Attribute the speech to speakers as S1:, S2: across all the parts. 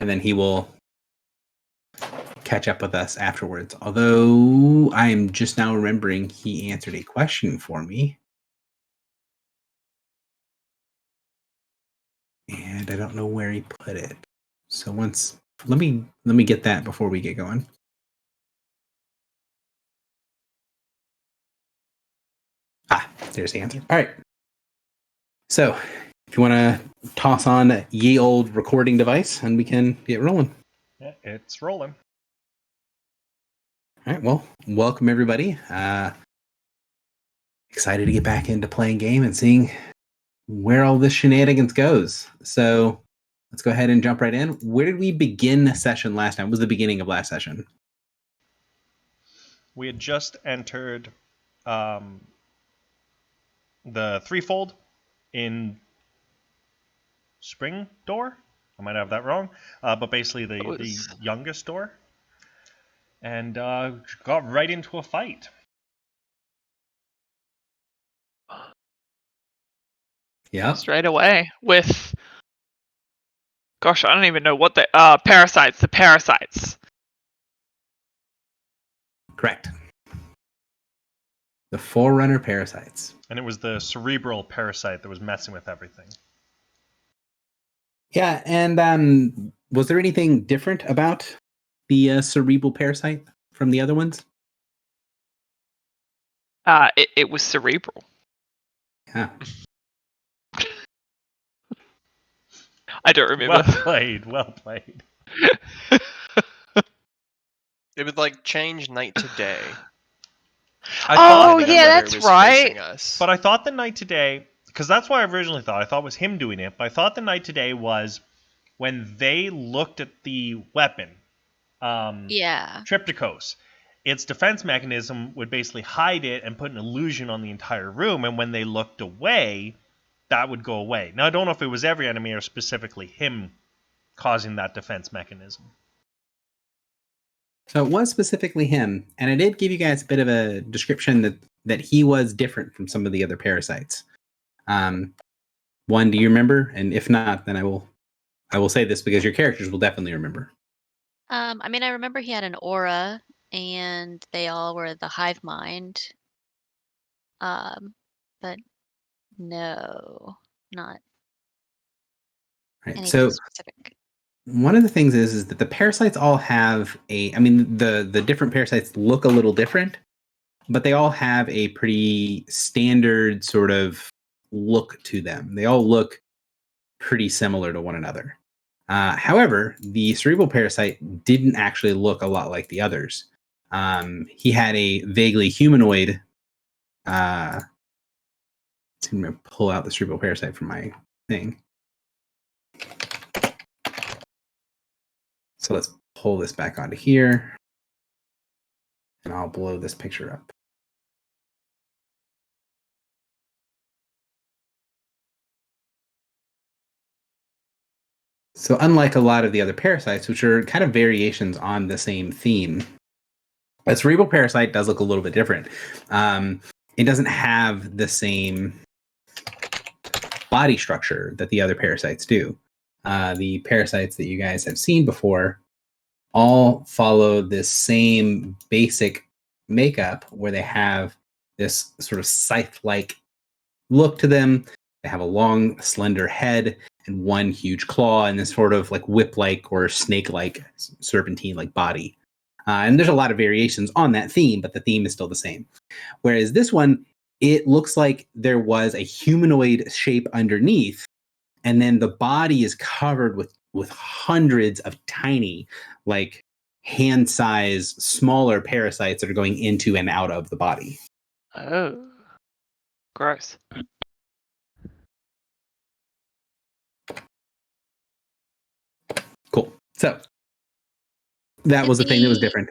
S1: and then he will catch up with us afterwards. Although I am just now remembering he answered a question for me. And I don't know where he put it. So let me get that before we get going. There's the answer. All right. So if you want to toss on ye old recording device and we can get rolling.
S2: Yeah, it's rolling.
S1: All right. Well, welcome everybody. Excited to get back into playing game and seeing where all this shenanigans goes. So let's go ahead and jump right in. Where did we begin the session last time? What was the beginning of last session?
S2: We had just entered the threefold in Spring Door. I might have that wrong, but basically the youngest door, and got right into a fight.
S1: Yeah.
S3: Straight away with, gosh, I don't even know what the parasites. The parasites.
S1: Correct. The Forerunner parasites.
S2: And it was the cerebral parasite that was messing with everything.
S1: Yeah, and was there anything different about the cerebral parasite from the other ones?
S3: It was cerebral.
S1: Yeah.
S3: I don't remember.
S2: Well played.
S4: It would like change night to day.
S3: Oh yeah, that's right.
S2: But I thought the night to day, because that's what I originally thought. I thought it was him doing it, but I thought the night to day was when they looked at the weapon. Trypticos. Its defense mechanism would basically hide it and put an illusion on the entire room, and when they looked away, that would go away. Now, I don't know if it was every enemy or specifically him causing that defense mechanism.
S1: So it was specifically him, and I did give you guys a bit of a description that he was different from some of the other parasites. One, do you remember? And if not, then I will say this because your characters will definitely remember.
S5: I mean, I remember he had an aura, and they all were the hive mind. But no, not
S1: Right.
S5: anything
S1: So
S5: specific.
S1: one of the things is that the parasites all have the different parasites look a little different, but they all have a pretty standard sort of look to them. They all look pretty similar to one another. However, the cerebral parasite didn't actually look a lot like the others. He had a vaguely humanoid. Let's see, I'm going to pull out the cerebral parasite from my thing. So let's pull this back onto here. And I'll blow this picture up. So unlike a lot of the other parasites, which are kind of variations on the same theme, a cerebral parasite does look a little bit different. It doesn't have the same body structure that the other parasites do. The parasites that you guys have seen before all follow this same basic makeup where they have this sort of scythe-like look to them. They have a long, slender head and one huge claw and this sort of like whip-like or snake-like, serpentine-like body. And there's a lot of variations on that theme, but the theme is still the same. Whereas this one, it looks like there was a humanoid shape underneath, and then the body is covered with hundreds of tiny, like hand-sized, smaller parasites that are going into and out of the body.
S3: Oh, gross.
S1: Cool. So that was the thing that was different.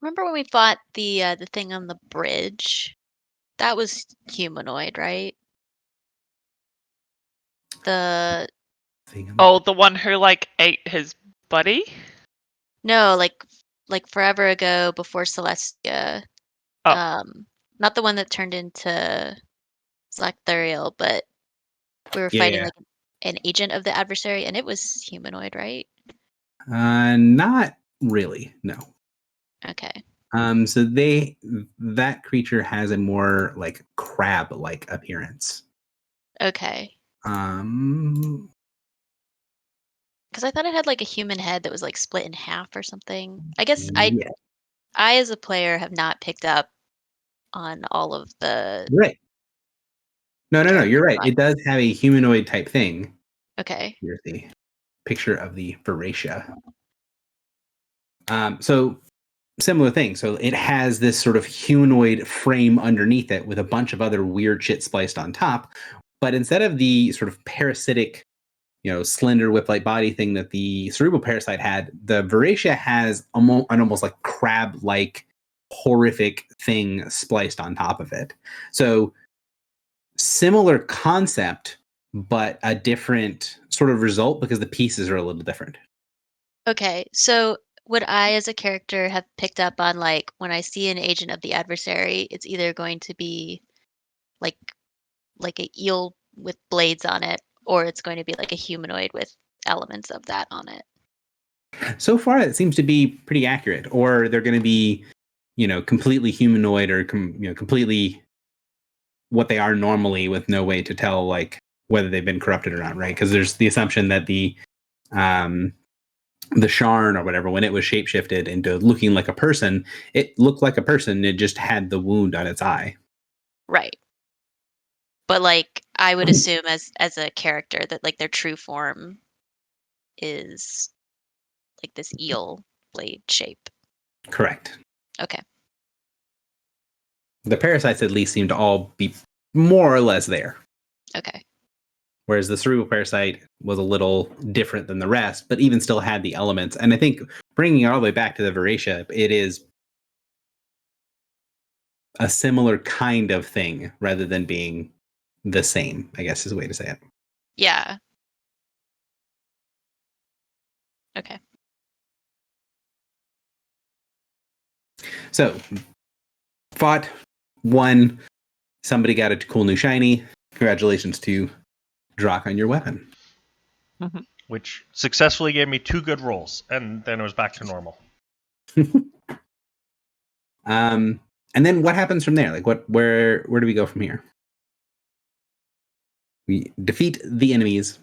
S5: Remember when we fought the thing on the bridge? That was humanoid, right? The
S3: one who like ate his buddy?
S5: No, like forever ago before Celestia. Not the one that turned into Slacthuriel, but we were fighting like an agent of the adversary, and it was humanoid, right?
S1: Not really. No.
S5: Okay.
S1: So that creature has a more like crab-like appearance.
S5: Okay.
S1: Um,
S5: Because I thought it had like a human head that was like split in half or something. I guess
S1: yeah,
S5: I as a player have not picked up on all of the
S1: right. No.
S5: character
S1: You're right.
S5: design.
S1: It does have a humanoid type thing.
S5: Okay.
S1: Here's the picture of the Veracia. So similar thing. So it has this sort of humanoid frame underneath it with a bunch of other weird shit spliced on top. But instead of the sort of parasitic, slender whip-like body thing that the cerebral parasite had, the Veracia has an almost like crab-like horrific thing spliced on top of it. So similar concept, but a different sort of result because the pieces are a little different.
S5: Okay. So would I as a character have picked up on like when I see an agent of the adversary, it's either going to be like like a eel with blades on it, or it's going to be like a humanoid with elements of that on it.
S1: So far, it seems to be pretty accurate. Or they're going to be, completely humanoid or completely what they are normally, with no way to tell like whether they've been corrupted or not, right? Because there's the assumption that the Sharn or whatever, when it was shapeshifted into looking like a person, it looked like a person. It just had the wound on its eye.
S5: Right. But like I would assume as a character that like their true form is like this eel blade shape.
S1: Correct.
S5: Okay.
S1: The parasites at least seem to all be more or less there.
S5: Okay.
S1: Whereas the cerebral parasite was a little different than the rest, but even still had the elements. And I think bringing it all the way back to the Veracia, it is a similar kind of thing rather than being the same, I guess is a way to say it.
S5: Yeah. Okay.
S1: So, fought, won, somebody got a cool new shiny. Congratulations to Drock on your weapon.
S2: Which successfully gave me 2 good rolls, and then it was back to normal.
S1: And then what happens from there? Like where do we go from here? We defeat the enemies.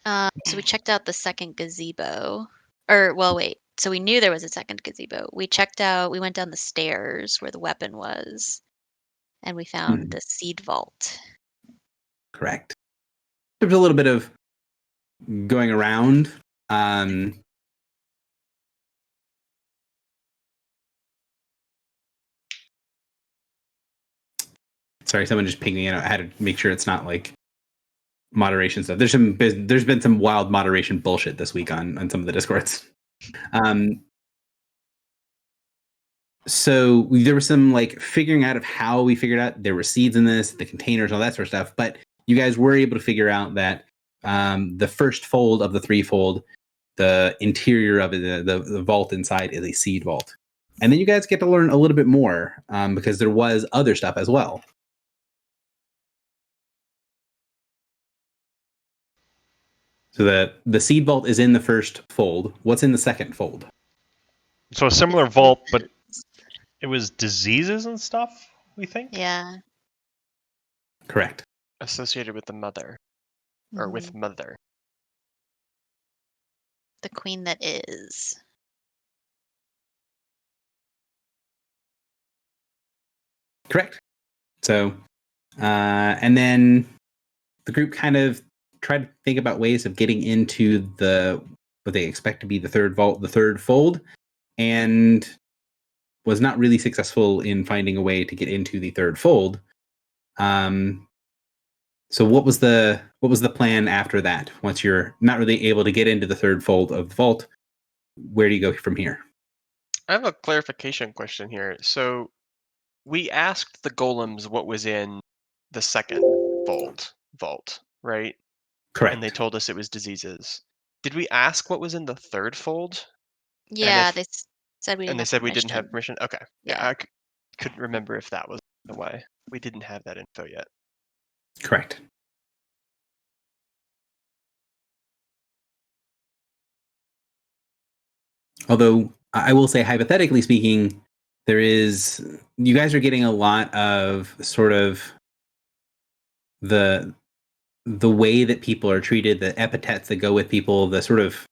S5: So we checked out the second gazebo. Or well, wait. So we knew there was a second gazebo. We went down the stairs where the weapon was, and we found the seed vault.
S1: Correct. There's a little bit of going around. Sorry, someone just pinged me. I had to make sure it's not like moderation stuff. There's been some wild moderation bullshit this week on some of the Discords. So there was some like figuring out of how we figured out there were seeds in this, the containers, all that sort of stuff. But you guys were able to figure out that the first fold of the threefold, the interior of it, the vault inside is a seed vault. And then you guys get to learn a little bit more because there was other stuff as well. So the seed vault is in the first fold. What's in the second fold?
S2: So a similar vault, but it was diseases and stuff, we think?
S5: Yeah.
S1: Correct.
S4: Associated with the mother. Or with mother.
S5: The queen that is.
S1: Correct. So, and then the group kind of tried to think about ways of getting into what they expect to be the third vault, the third fold, and was not really successful in finding a way to get into the third fold. So what was the plan after that? Once you're not really able to get into the third fold of the vault, where do you go from here?
S4: I have a clarification question here. So we asked the golems what was in the second vault, right?
S1: Correct.
S4: And they told us it was diseases. Did we ask what was in the third fold?
S5: Yeah, they said we didn't
S4: And they
S5: have
S4: said we didn't have
S5: permission.
S4: permission? Okay. Yeah, I couldn't remember if that was the way. We didn't have that info yet.
S1: Correct. Although I will say, hypothetically speaking, you guys are getting a lot of sort of the way that people are treated, the epithets that go with people, the sort of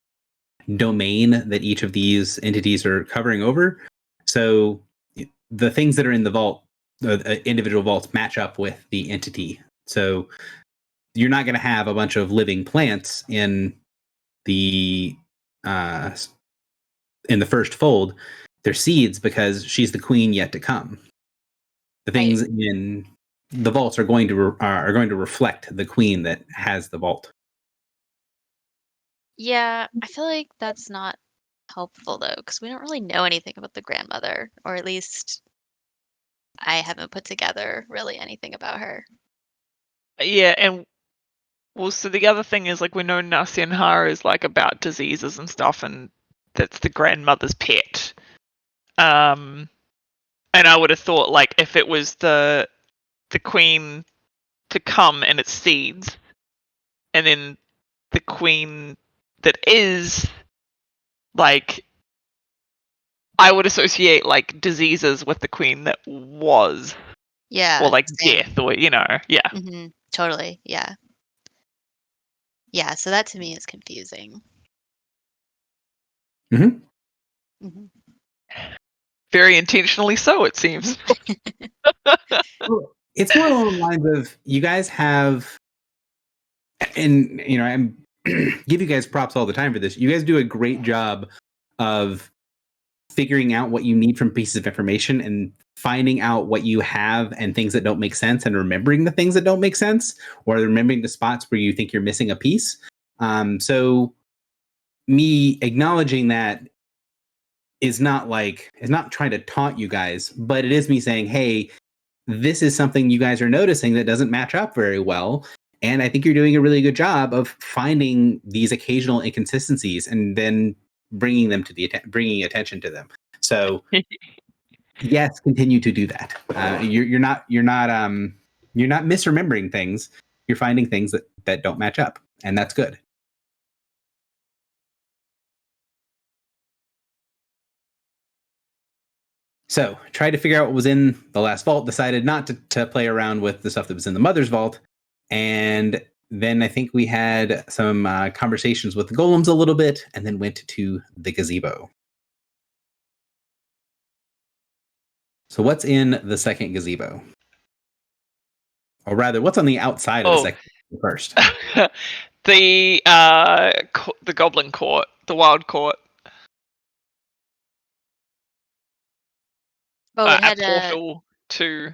S1: domain that each of these entities are covering over. So the things that are in the vault, the individual vaults, match up with the entity. So you're not going to have a bunch of living plants in the first fold. They're seeds because she's the queen yet to come. The things in the vaults are going to reflect the queen that has the vault.
S5: Yeah, I feel like that's not helpful though, because we don't really know anything about the grandmother, or at least I haven't put together really anything about her.
S3: Yeah, and well, so the other thing is, like, we know Nasianhara is like about diseases and stuff, and that's the grandmother's pet. And I would have thought, like, if it was the queen to come and its seeds, and then the queen that is, like, I would associate like diseases with the queen that was,
S5: Yeah,
S3: or like
S5: same.
S3: death, or yeah.
S5: Totally, yeah. Yeah, so that to me is confusing.
S1: Mhm.
S5: Mhm.
S3: Very intentionally so, it seems.
S1: Well, it's more along the lines of, you guys have, and I'm give you guys props all the time for this. You guys do a great job of figuring out what you need from pieces of information and finding out what you have and things that don't make sense, and remembering the things that don't make sense, or remembering the spots where you think you're missing a piece. So me acknowledging that is not trying to taunt you guys, but it is me saying, hey, this is something you guys are noticing that doesn't match up very well. And I think you're doing a really good job of finding these occasional inconsistencies and then bringing attention to them. So yes, continue to do that. You're not misremembering things. You're finding things that don't match up, and that's good. So tried to figure out what was in the last vault, decided not to play around with the stuff that was in the mother's vault. And then I think we had some conversations with the golems a little bit, and then went to the gazebo. So what's in the second gazebo? Or rather, what's on the outside of the second first?
S3: The goblin court, the wild court.
S5: Oh, it had
S3: a portal to.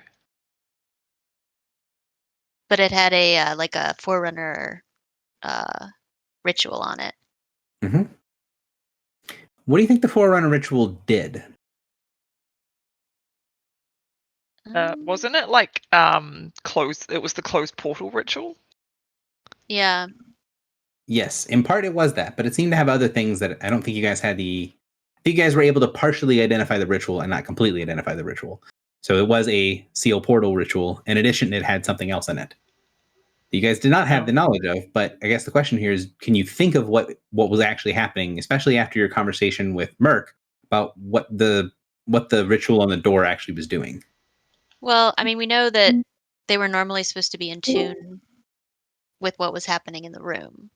S5: but it had a like a forerunner ritual on it.
S1: Mm-hmm. What do you think the Forerunner ritual did?
S3: Wasn't it like closed? It was the closed portal ritual.
S5: Yeah.
S1: Yes, in part it was that, but it seemed to have other things that I don't think you guys had I think you guys were able to partially identify the ritual and not completely identify the ritual. So it was a seal portal ritual. In addition, it had something else in it that you guys did not have the knowledge of. But I guess the question here is, can you think of what was actually happening, especially after your conversation with Merc about what the ritual on the door actually was doing?
S5: Well, I mean, we know that they were normally supposed to be in tune with what was happening in the room.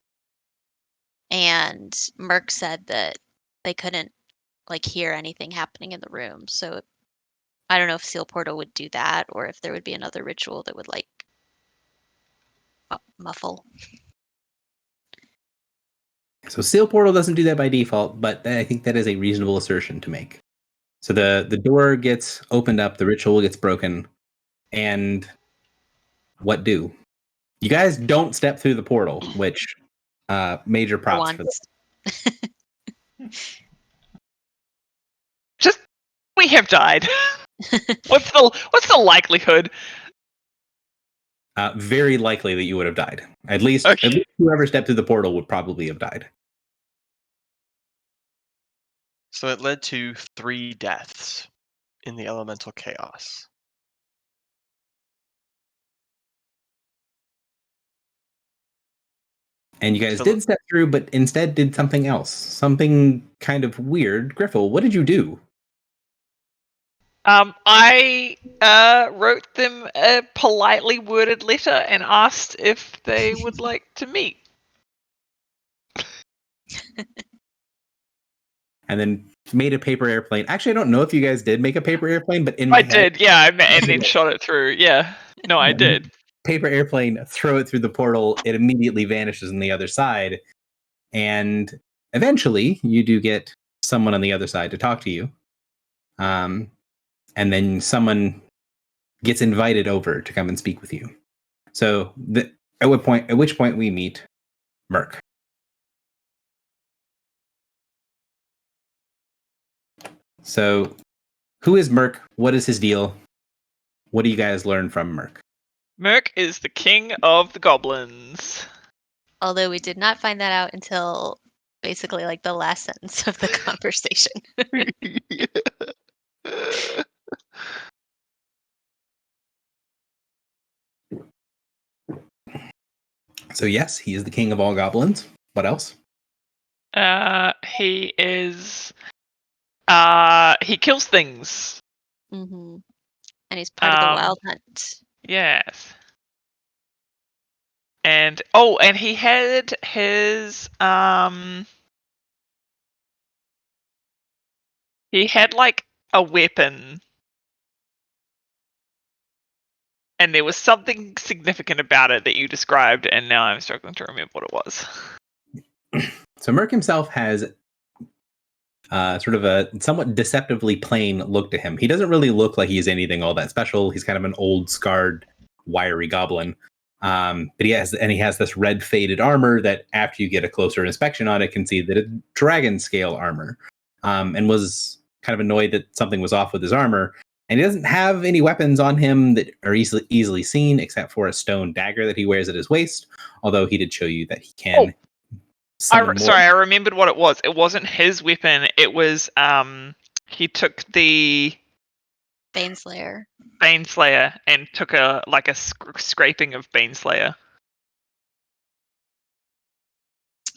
S5: And Merc said that they couldn't like hear anything happening in the room. So I don't know if Seal Portal would do that, or if there would be another ritual that would like muffle.
S1: So Seal Portal doesn't do that by default, but I think that is a reasonable assertion to make. So the door gets opened up, the ritual gets broken, and what do? You guys don't step through the portal, which major props for that.
S3: Just we have died. What's the likelihood?
S1: Very likely that you would have died. At least whoever stepped through the portal would probably have died.
S4: So it led to 3 deaths in the elemental chaos.
S1: And you guys
S4: Philip-
S1: did step through, but instead did something else. Something kind of weird. Griffle, what did you do?
S3: I wrote them a politely worded letter and asked if they would like to meet.
S1: And then made a paper airplane. Actually, I don't know if you guys did make a paper airplane, but in my
S3: I
S1: head,
S3: did, yeah, and then shot it through. Yeah, no, I did.
S1: paper airplane, throw it through the portal, it immediately vanishes on the other side. And eventually you do get someone on the other side to talk to you. And then someone gets invited over to come and speak with you. So at which point we meet Merc. So who is Merc? What is his deal? What do you guys learn from Merc?
S3: Merc is the king of the goblins.
S5: Although we did not find that out until basically like the last sentence of the conversation.
S1: So yes, he is the king of all goblins. What else?
S3: He is. He kills things.
S5: hmm And he's part of the Wild Hunt.
S3: Yes. And he had his he had like a weapon. And there was something significant about it that you described, and now I'm struggling to remember what it was.
S1: So Merc himself has sort of a somewhat deceptively plain look to him. He doesn't really look like he's anything all that special. He's kind of an old, scarred, wiry goblin. But he has this red faded armor that, after you get a closer inspection on it, can see that it's dragon scale armor. And was kind of annoyed that something was off with his armor. And he doesn't have any weapons on him that are easily seen, except for a stone dagger that he wears at his waist. Although he did show you that he can.
S3: I remembered what it was. It wasn't his weapon. It was he took the
S5: Baneslayer.
S3: Baneslayer and took a scraping of Baneslayer.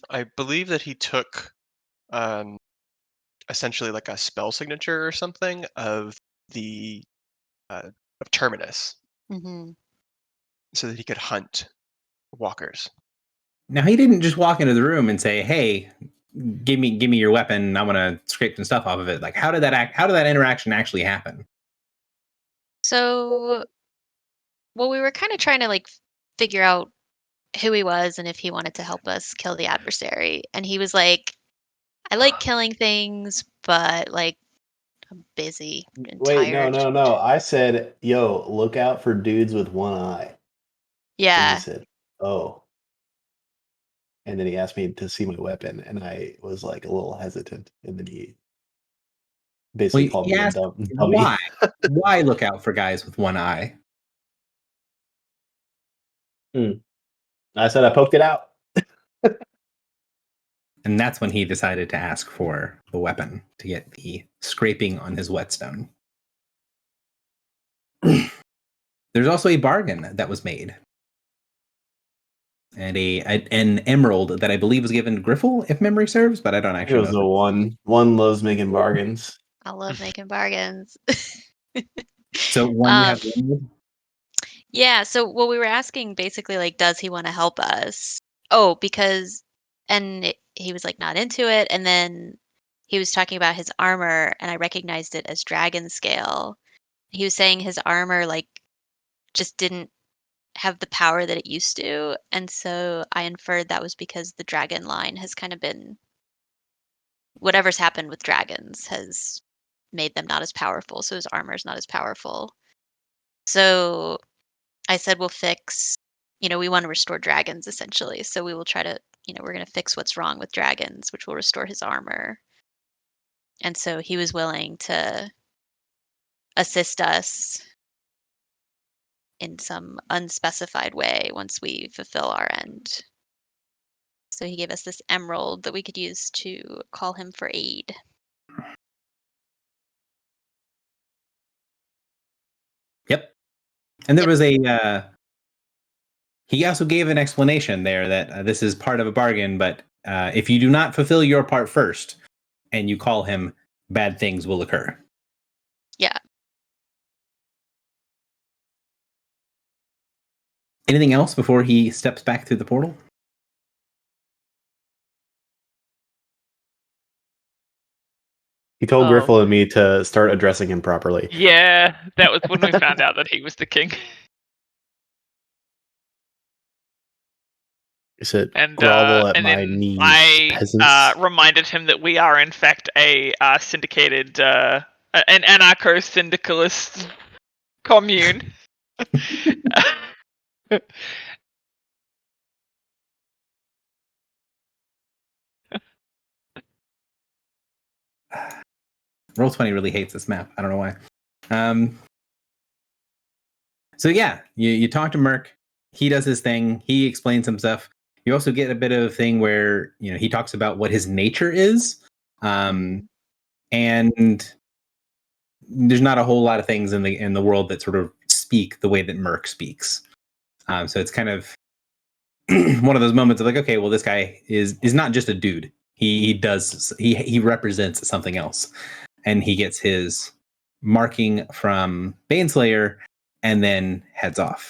S4: I believe that he took essentially like a spell signature or something of the of Terminus,
S5: hmm
S4: so that he could hunt walkers.
S1: Now, he didn't just walk into the room and say, "Hey, give me your weapon. I want to scrape some stuff off of it." Like, how did that interaction actually happen?
S5: So, well, we were kind of trying to like figure out who he was and if he wanted to help us kill the adversary. And he was like, I like killing things, but like I'm busy and
S6: Wait,
S5: tired.
S6: no. I said, yo, look out for dudes with one eye. And he
S5: Yeah.
S6: said, oh. And then he asked me to see my weapon, and I was like a little hesitant. And then he basically called me a dummy.
S1: Why? Why look out for guys with one eye?
S6: I said I poked it out.
S1: And that's when he decided to ask for the weapon to get the scraping on his whetstone. There's also a bargain that was made. And an emerald that I believe was given to Griffle, if memory serves, but I don't
S6: It
S1: actually
S6: was
S1: know.
S6: the one loves making bargains.
S5: I love making bargains.
S1: So one you have.
S5: Yeah, so what we were asking basically like does he want to help us? Oh, because he was like not into it, and then he was talking about his armor and I recognized it as dragon scale. He was saying his armor like just didn't have the power that it used to, and so I inferred that was because the dragon line has kind of been whatever's happened with dragons has made them not as powerful, so his armor is not as powerful. So I said we'll fix, we want to restore dragons essentially. So we will try to, we're going to fix what's wrong with dragons, which will restore his armor. And so he was willing to assist us in some unspecified way once we fulfill our end. So he gave us this emerald that we could use to call him for aid.
S1: Yep. And there was a he also gave an explanation there that this is part of a bargain, but if you do not fulfill your part first and you call him, bad things will occur.
S5: Yeah.
S1: Anything else before he steps back through the portal?
S6: He told
S3: Oh.
S6: Griffle and me to start addressing him properly.
S3: Yeah, that was when we found out that he was the king.
S6: He said,
S3: And
S6: grovel at
S3: and
S6: my
S3: then
S6: knees,
S3: I
S6: peasants.
S3: reminded him that we are in fact a syndicated, an anarcho-syndicalist commune.
S1: Roll20 really hates this map. I don't know why. So yeah, you talk to Merc. He does his thing. He explains some stuff. You also get a bit of a thing where he talks about what his nature is, and there's not a whole lot of things in the world that sort of speak the way that Merc speaks. So it's kind of one of those moments of like, okay, well, this guy is not just a dude. He represents something else, and he gets his marking from Baneslayer, and then heads off.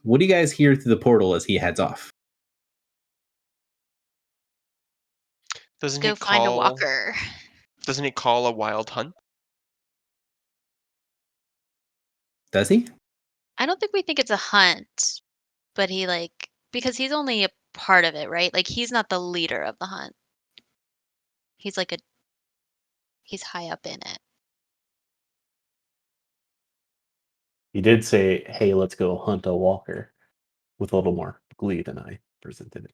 S1: What do you guys hear through the portal as he heads off?
S4: Doesn't
S5: Go
S4: he
S5: find a
S4: call?
S5: walker.
S4: Doesn't he call a wild hunt?
S1: Does he?
S5: I don't think we think it's a hunt, but he because he's only a part of it, right? Like he's not the leader of the hunt. He's he's high up in it.
S6: He did say, hey, let's go hunt a walker, with a little more glee than I presented it.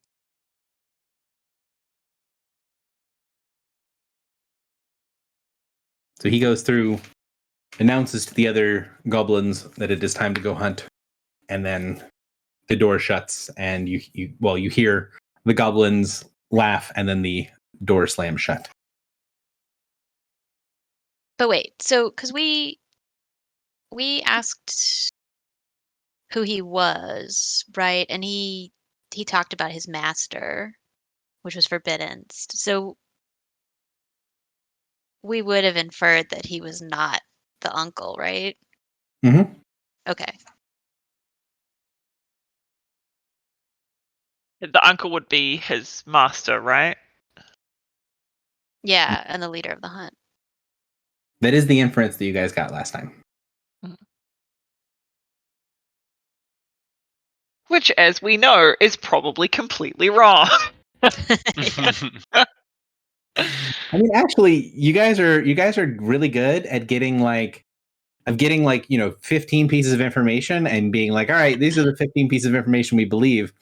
S1: So he goes through, announces to the other goblins that it is time to go hunt, and then the door shuts, and you hear the goblins laugh, and then the door slams shut.
S5: But wait, so because we asked who he was, right? And he talked about his master, which was forbidden. So we would have inferred that he was not the uncle, right?
S1: Mm-hmm.
S5: Okay.
S3: The uncle would be his master, right?
S5: Yeah, and the leader of the hunt.
S1: That is the inference that you guys got last time.
S3: Which, as we know, is probably completely wrong.
S1: I mean, actually, you guys are really good at getting 15 pieces of information and being like, all right, these are the 15 pieces of information we believe,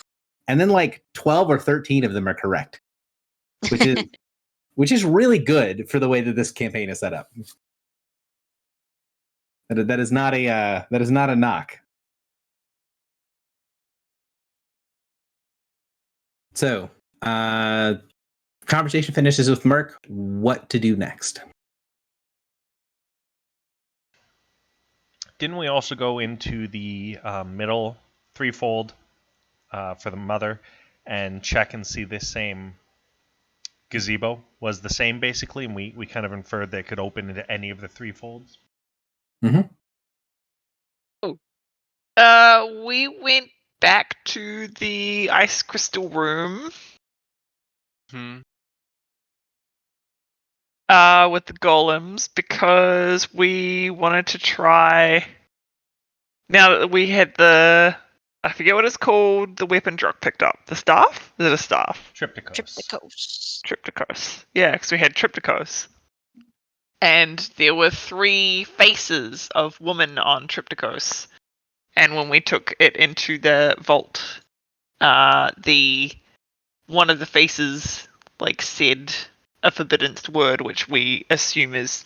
S1: and then 12 or 13 of them are correct, which is really good for the way that this campaign is set up. That is not a knock. So, conversation finishes with Merc. What to do next?
S2: Didn't we also go into the middle threefold for the mother and check and see this same gazebo was the same basically, and we kind of inferred that it could open into any of the threefolds?
S1: Mm-hmm.
S3: We went back to the ice crystal room. With the golems because we wanted to try. Now that we had I forget what it's called, the weapon Drock picked up. The staff? Is it a staff?
S2: Triptychos.
S3: Triptychos. Yeah, because we had Triptychos. And there were 3 faces of women on Triptychos. And when we took it into the vault, one of the faces said a forbidden word, which we assume is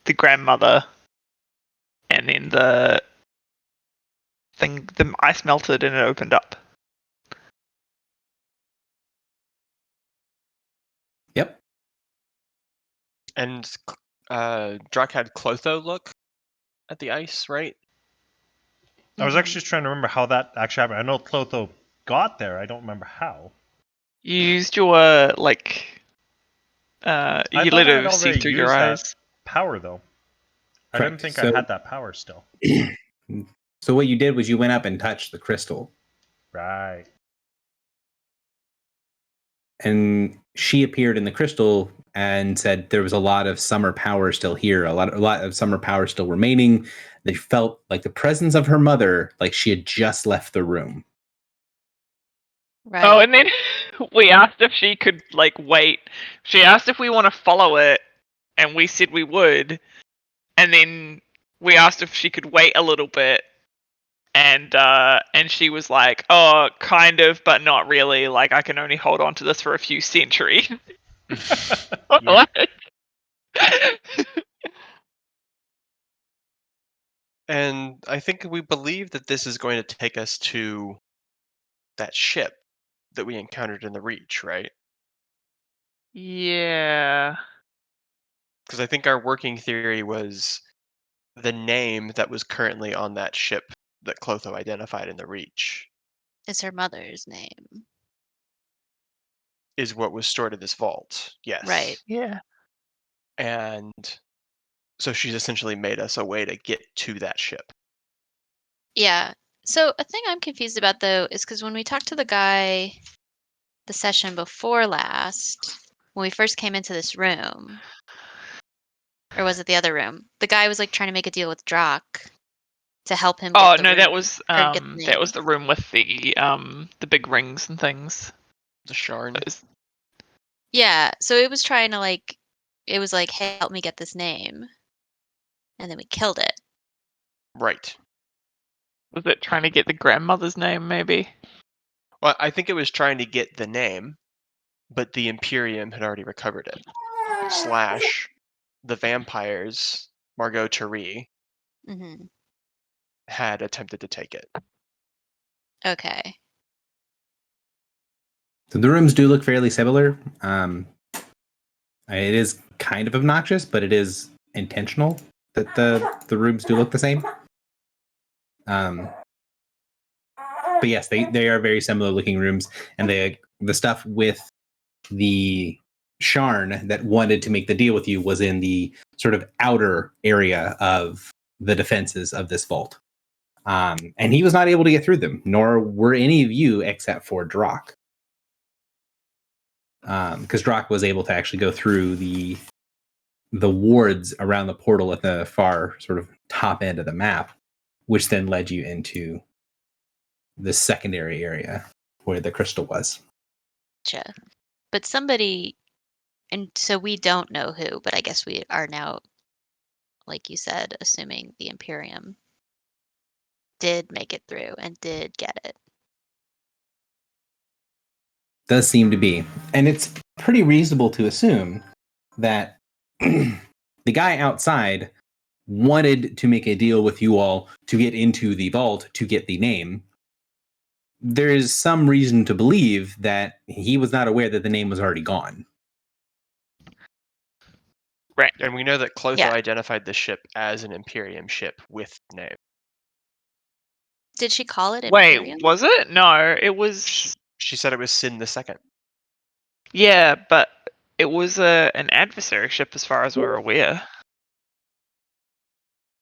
S3: the grandmother, and then the ice melted and it opened up.
S1: Yep.
S4: And Drak had Clotho look at the ice, right?
S2: I was
S5: Mhm.
S2: actually just trying to remember how that actually happened. I know Clotho got there. I don't remember how.
S3: You used your
S2: I
S3: you
S2: thought
S3: let
S2: I had
S3: her see
S2: already
S3: through your
S2: used that
S3: eyes.
S2: power, though. I didn't
S1: Correct.
S2: think
S1: So-
S2: I had that power still.
S1: So what you did was you went up and touched the crystal,
S2: Right.
S1: and she appeared in the crystal and said there was a lot of summer power still here, a lot of summer power still remaining. They felt like the presence of her mother, like she had just left the room.
S5: Right.
S3: Oh, and then we asked if she could like wait. She asked if we want to follow it, and we said we would. And then we asked if she could wait a little bit, and she was like, "Oh, kind of, but not really. Like I can only hold on to this for a few centuries."
S2: Yeah.
S4: And I think we believe that this is going to take us to that ship that we encountered in the Reach, right?
S3: Yeah.
S4: Because I think our working theory was the name that was currently on that ship that Clotho identified in the Reach
S5: Is her mother's name.
S4: is what was stored in this vault. Yes.
S5: Right.
S3: Yeah.
S4: And so she's essentially made us a way to get to that ship.
S5: Yeah. So a thing I'm confused about though is because when we talked to the guy the session before last, when we first came into this room, or was it the other room? The guy was like trying to make a deal with Drock to help him
S3: Oh
S5: get the
S3: no, that
S5: room,
S3: was
S5: or get the
S3: that was
S5: name.
S3: the room with the big rings and things.
S4: The Sharn.
S3: That was-
S5: Yeah. So it was trying to like, it was like, hey, help me get this name, and then we killed it.
S4: Right.
S3: Was it trying to get the grandmother's name, maybe?
S4: Well, I think it was trying to get the name, but the Imperium had already recovered it. Slash, the vampires, Margot Turi,
S5: Hmm.
S4: had attempted to take it.
S5: Okay.
S1: So the rooms do look fairly similar. It is kind of obnoxious, but it is intentional that the rooms do look the same. But yes, they are very similar looking rooms, and the stuff with the Sharn that wanted to make the deal with you was in the sort of outer area of the defenses of this vault. And he was not able to get through them, nor were any of you except for Drock. Because Drock was able to actually go through the wards around the portal at the far sort of top end of the map, which then led you into the secondary area where the crystal was.
S5: Gotcha. But somebody, and so we don't know who, but I guess we are now, like you said, assuming the Imperium did make it through and did get it.
S1: Does seem to be. And it's pretty reasonable to assume that the guy outside wanted to make a deal with you all to get into the vault to get the name. There is some reason to believe that he was not aware that the name was already gone.
S3: Right.
S4: And we know that Clotho
S5: Yeah.
S4: identified the ship as an Imperium ship with name.
S5: Did she call it Imperium?
S3: Wait, was it? No, it was.
S4: She said it was Sin the Second.
S3: Yeah, but it was an adversary ship, as far as we're aware.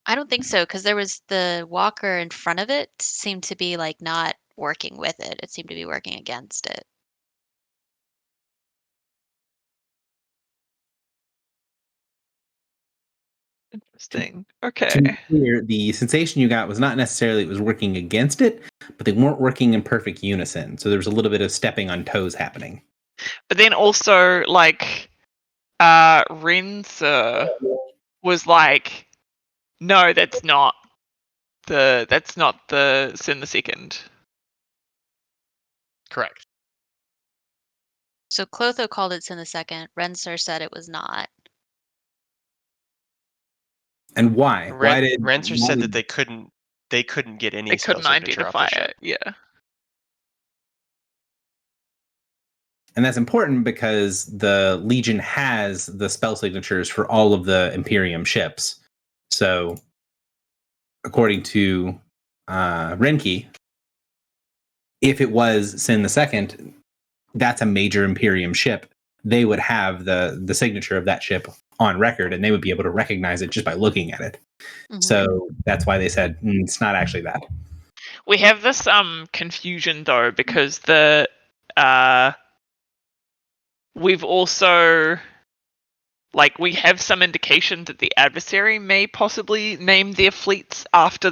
S5: I don't think so, because there was the walker in front of it seemed to be like not working with it. It seemed to be working against it.
S3: Interesting.
S1: To
S3: Okay.
S1: be clear, the sensation you got was not necessarily it was working against it, but they weren't working in perfect unison. So there was a little bit of stepping on toes happening.
S3: But then also, like, Rensa was like, no, that's not the Sin the Second.
S4: Correct.
S5: So Clotho called it Sin the Second. Rensar said it was not.
S1: And why? Why did
S4: Rancer
S1: why
S4: said
S1: did-
S4: that they couldn't get any
S3: They
S4: spell
S3: couldn't
S4: signature off the
S3: identify
S4: ship.
S3: it. Yeah.
S1: And that's important because the Legion has the spell signatures for all of the Imperium ships. So, according to Renki, if it was Sin II, that's a major Imperium ship. They would have the signature of that ship on record, and they would be able to recognize it just by looking at it.
S5: Mhm.
S1: So that's why they said it's not actually that.
S3: We have this confusion though, because we've also we have some indication that the adversary may possibly name their fleets after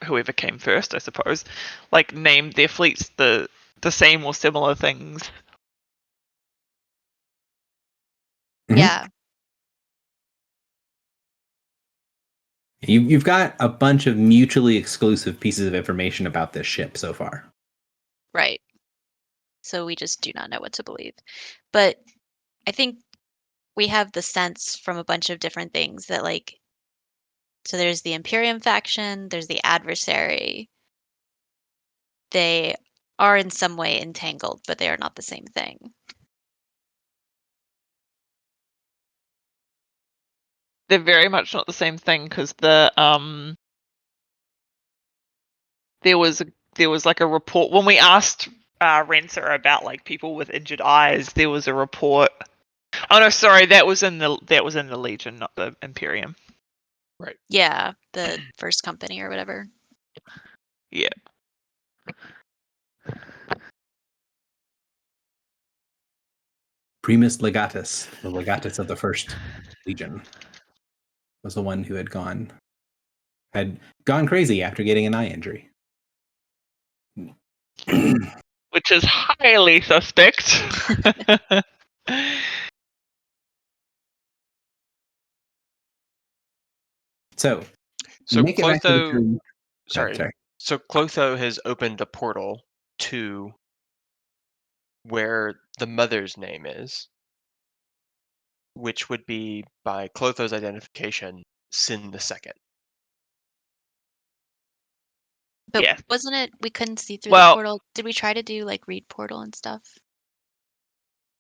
S3: whoever came first, I suppose, named their fleets the same or similar things.
S1: Mhm.
S5: Yeah.
S1: You've got a bunch of mutually exclusive pieces of information about this ship so far.
S5: Right. So we just do not know what to believe. But I think we have the sense from a bunch of different things that so there's the Imperium faction, there's the adversary. They are in some way entangled, but they are not the same thing.
S3: They're very much not the same thing, because there was a report when we asked Renser about people with injured eyes. There was a report. Oh no, sorry, that was in the Legion, not the Imperium.
S5: Yeah, the first company or whatever.
S3: Yeah.
S1: Primus Legatus, the Legatus of the First Legion, was the one who had gone crazy after getting an eye injury.
S3: Which is highly suspect.
S1: So make it back to the
S4: Clotho,
S1: tree.
S4: sorry. So Clotho has opened a portal to where the mother's name is, which would be, by Clotho's identification, Sin II.
S5: But
S3: Yeah.
S5: wasn't it we couldn't see through
S3: Well-
S5: the portal? Did we try to do read portal and stuff?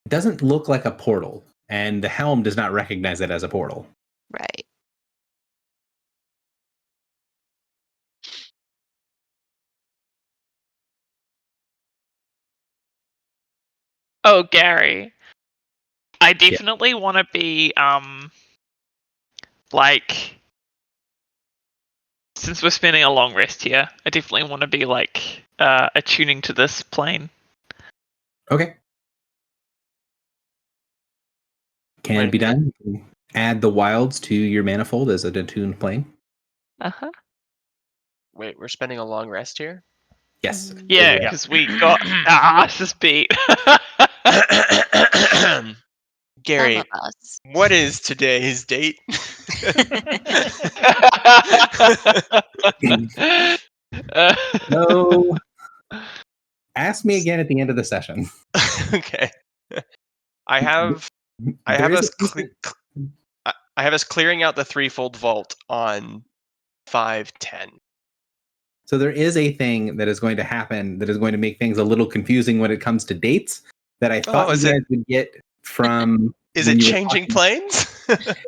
S1: It doesn't look like a portal, and the helm does not recognize it as a portal.
S5: Right.
S3: Oh, Gary. I definitely want to be since we're spending a long rest here, I definitely want to be attuning to this plane.
S1: Okay. Can it be done? You can add the wilds to your manifold as a attuned plane.
S3: Uh-huh.
S4: Wait, we're spending a long rest here?
S1: Yes.
S5: Mhm.
S3: Yeah, because we got our asses beat.
S4: Gary,
S5: Some of us.
S4: what is today's date?
S1: No. Ask me again at the end of the session.
S4: Okay. I have
S1: There is
S4: I have us clearing out the threefold vault on 5:10.
S1: So there is a thing that is going to happen that is going to make things a little confusing when it comes to dates that I thought
S4: is
S1: you
S4: it-
S1: guys would get from.
S4: Is
S1: when
S4: it
S1: you were
S4: changing
S1: talking-
S4: planes?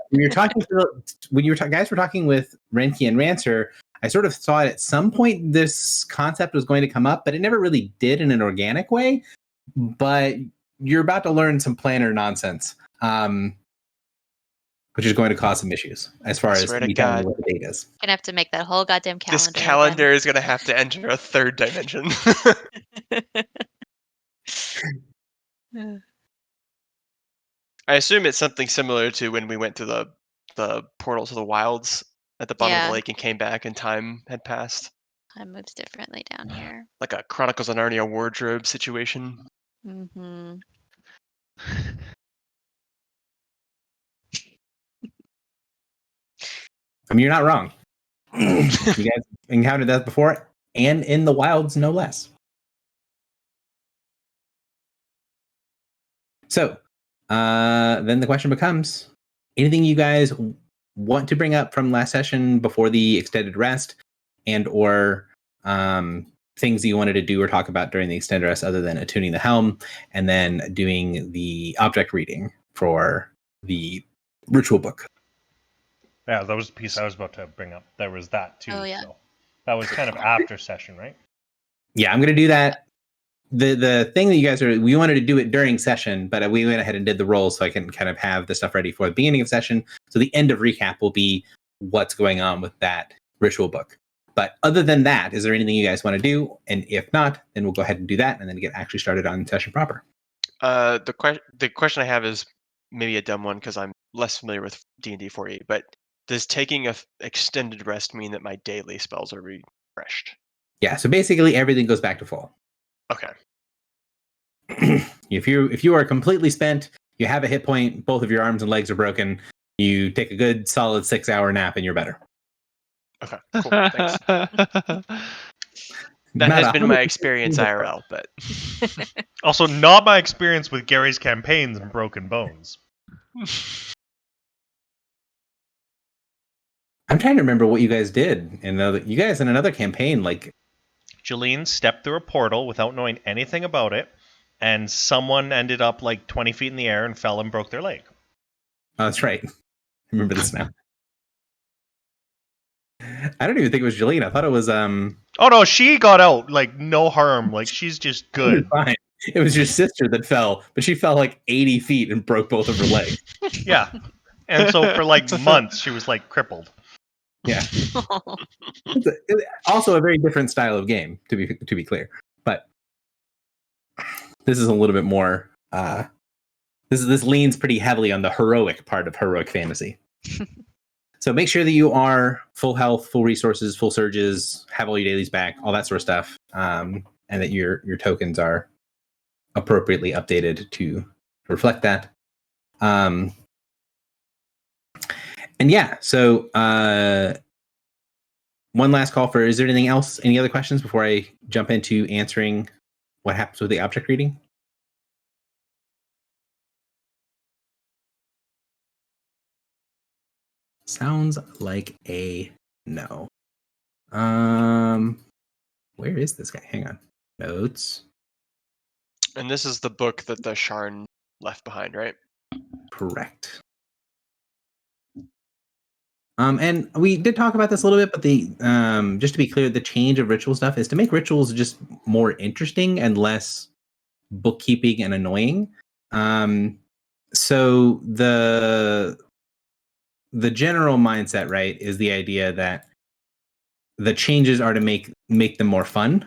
S1: When you're talking guys were talking with Renki and Rancer, I sort of thought at some point this concept was going to come up, but it never really did in an organic way. But you're about to learn some planner nonsense, which is going to cause some issues as far as
S4: Swear to
S1: me telling
S4: God.
S1: you what the date is.
S5: Gonna have to make that whole goddamn calendar.
S4: This calendar is going to have to enter a third dimension.
S5: again.
S4: I assume it's something similar to when we went to the portal to the wilds at the bottom of
S5: Yeah.
S4: the lake and came back and time had passed.
S5: Time moves differently down here.
S4: Like a Chronicles of Narnia wardrobe situation.
S5: Mm-hmm.
S1: I mean, you're not wrong. You guys encountered that before, and in the wilds, no less. So, then the question becomes: anything you guys want to bring up from last session before the extended rest, and/or things that you wanted to do or talk about during the extended rest, other than attuning the helm and then doing the object reading for the ritual book?
S2: Yeah, that was the piece I was about to bring up. There was that too.
S5: Oh, yeah.
S2: So that was kind of after session, right?
S1: Yeah, I'm going to do that. The thing that you guys we wanted to do it during session, but we went ahead and did the roll so I can kind of have the stuff ready for the beginning of session. So the end of recap will be what's going on with that ritual book. But other than that, is there anything you guys want to do? And if not, then we'll go ahead and do that and then get actually started on session proper.
S4: The question I have is maybe a dumb one because I'm less familiar with D&D 4e, but does taking a extended rest mean that my daily spells are refreshed?
S1: Yeah, so basically everything goes back to full.
S4: Okay.
S1: If you are completely spent, you have a hit point, both of your arms and legs are broken, you take a good solid 6-hour nap and you're better.
S4: Okay, cool. Thanks. That has been my experience IRL, but
S2: Also, not my experience with Gary's campaigns and Broken Bones.
S1: I'm trying to remember what you guys did. You guys in another campaign, like
S2: Jolene stepped through a portal without knowing anything about it, and someone ended up like 20 feet in the air and fell and broke their leg.
S1: oh, that's right. I remember this now. I don't even think it was Jolene. I thought it was
S2: Oh no, she got out like no harm. Like she's just good.
S1: Fine. It was your sister that fell, but she fell like 80 feet and broke both of her legs.
S2: Yeah. And so for like months she was like crippled.
S1: Yeah. Also a very different style of game, to be clear. But this is a little bit more this leans pretty heavily on the heroic part of heroic fantasy. So make sure that you are full health, full resources, full surges, have all your dailies back, all that sort of stuff. And that your tokens are appropriately updated to reflect that. And yeah, so one last call for, is there anything else, any other questions before I jump into answering what happens with the object reading? Sounds like a no. Where is this guy? Hang on. Notes.
S4: And this is the book that the Sharn left behind, right?
S1: Correct. And we did talk about this a little bit, but the just to be clear, the change of ritual stuff is to make rituals just more interesting and less bookkeeping and annoying. So the general mindset, right, is the idea that the changes are to make them more fun.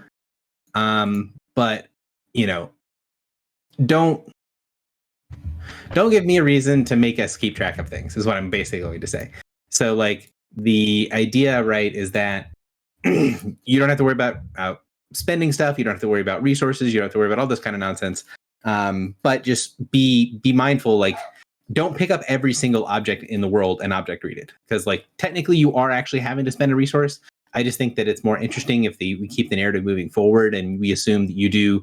S1: But don't give me a reason to make us keep track of things, is what I'm basically going to say. So like the idea, right, is that you don't have to worry about spending stuff. You don't have to worry about resources. You don't have to worry about all this kind of nonsense. But just be mindful, like don't pick up every single object in the world and object read it. Because like technically you are actually having to spend a resource. I just think that it's more interesting if we keep the narrative moving forward and we assume that you do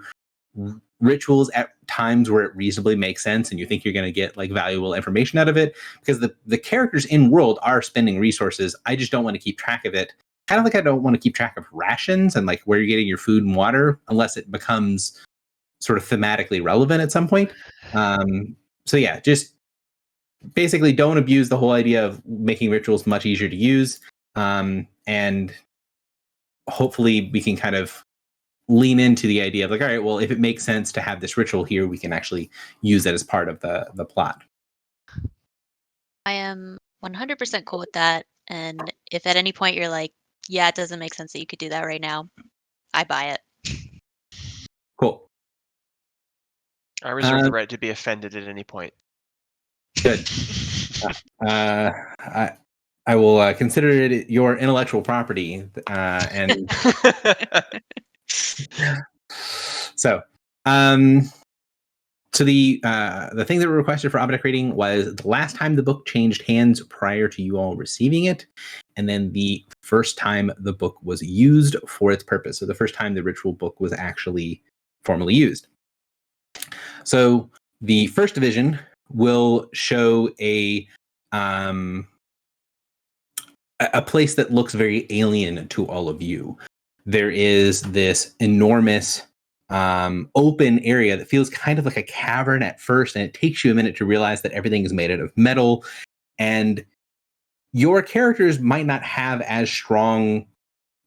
S1: rituals at times where it reasonably makes sense and you think you're going to get like valuable information out of it, because the characters in world are spending resources. I just don't want to keep track of it. Kind of like I don't want to keep track of rations and like where you're getting your food and water unless it becomes sort of thematically relevant at some point. So yeah, just basically don't abuse the whole idea of making rituals much easier to use. And hopefully we can kind of lean into the idea of like, all right, well, if it makes sense to have this ritual here, we can actually use that as part of the plot.
S5: I am 100% cool with that. And if at any point you're like, yeah, it doesn't make sense that you could do that right now, I buy it.
S1: Cool.
S4: I reserve the right to be offended at any point.
S1: Good. I will consider it your intellectual property, and so the thing that were requested for object reading was the last time the book changed hands prior to you all receiving it, and then the first time the book was used for its purpose. So the first time the ritual book was actually formally used. So the first division will show a place that looks very alien to all of you. There is this enormous open area that feels kind of like a cavern at first, and it takes you a minute to realize that everything is made out of metal. And your characters might not have as strong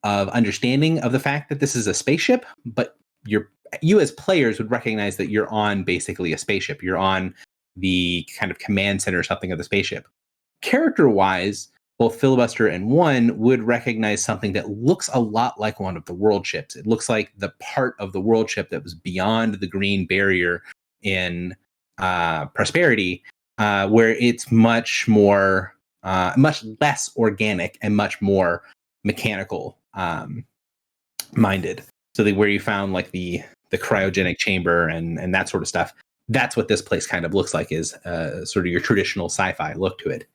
S1: of understanding of the fact that this is a spaceship, but you as players would recognize that you're on basically a spaceship. You're on the kind of command center or something of the spaceship. Character-wise, both Filibuster and One would recognize something that looks a lot like one of the world ships. It looks like the part of the world ship that was beyond the green barrier in Prosperity, where it's much less organic and much more mechanical minded. So where you found like the cryogenic chamber and that sort of stuff. That's what this place kind of looks like, is sort of your traditional sci-fi look to it.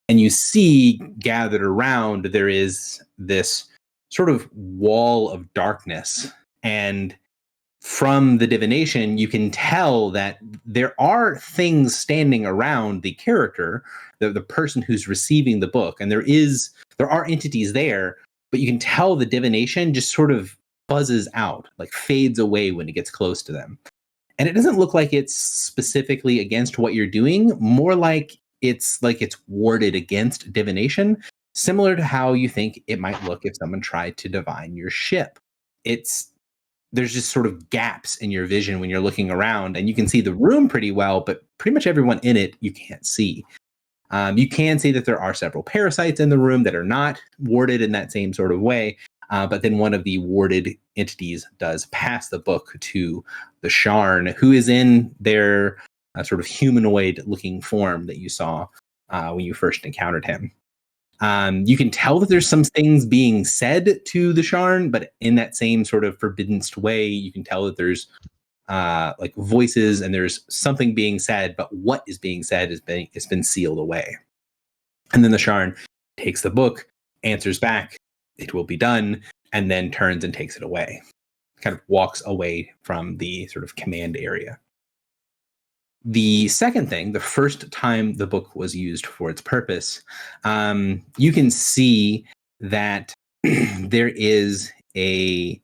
S1: And you see gathered around, there is this sort of wall of darkness. And from the divination, you can tell that there are things standing around the character, the person who's receiving the book. And there are entities there, but you can tell the divination just sort of buzzes out, like fades away when it gets close to them. And it doesn't look like it's specifically against what you're doing, more like it's warded against divination, similar to how you think it might look if someone tried to divine your ship. There's just sort of gaps in your vision when you're looking around, and you can see the room pretty well, but pretty much everyone in it you can't see. You can see that there are several parasites in the room that are not warded in that same sort of way, but then one of the warded entities does pass the book to the Sharn, who is in their sort of humanoid-looking form that you saw when you first encountered him. You can tell that there's some things being said to the Sharn, but in that same sort of forbidden-st way, you can tell that there's like voices and there's something being said, but what is being said has been sealed away. And then the Sharn takes the book, answers back, "It will be done," and then turns and takes it away. Kind of walks away from the sort of command area. The second thing, the first time the book was used for its purpose, you can see that there is a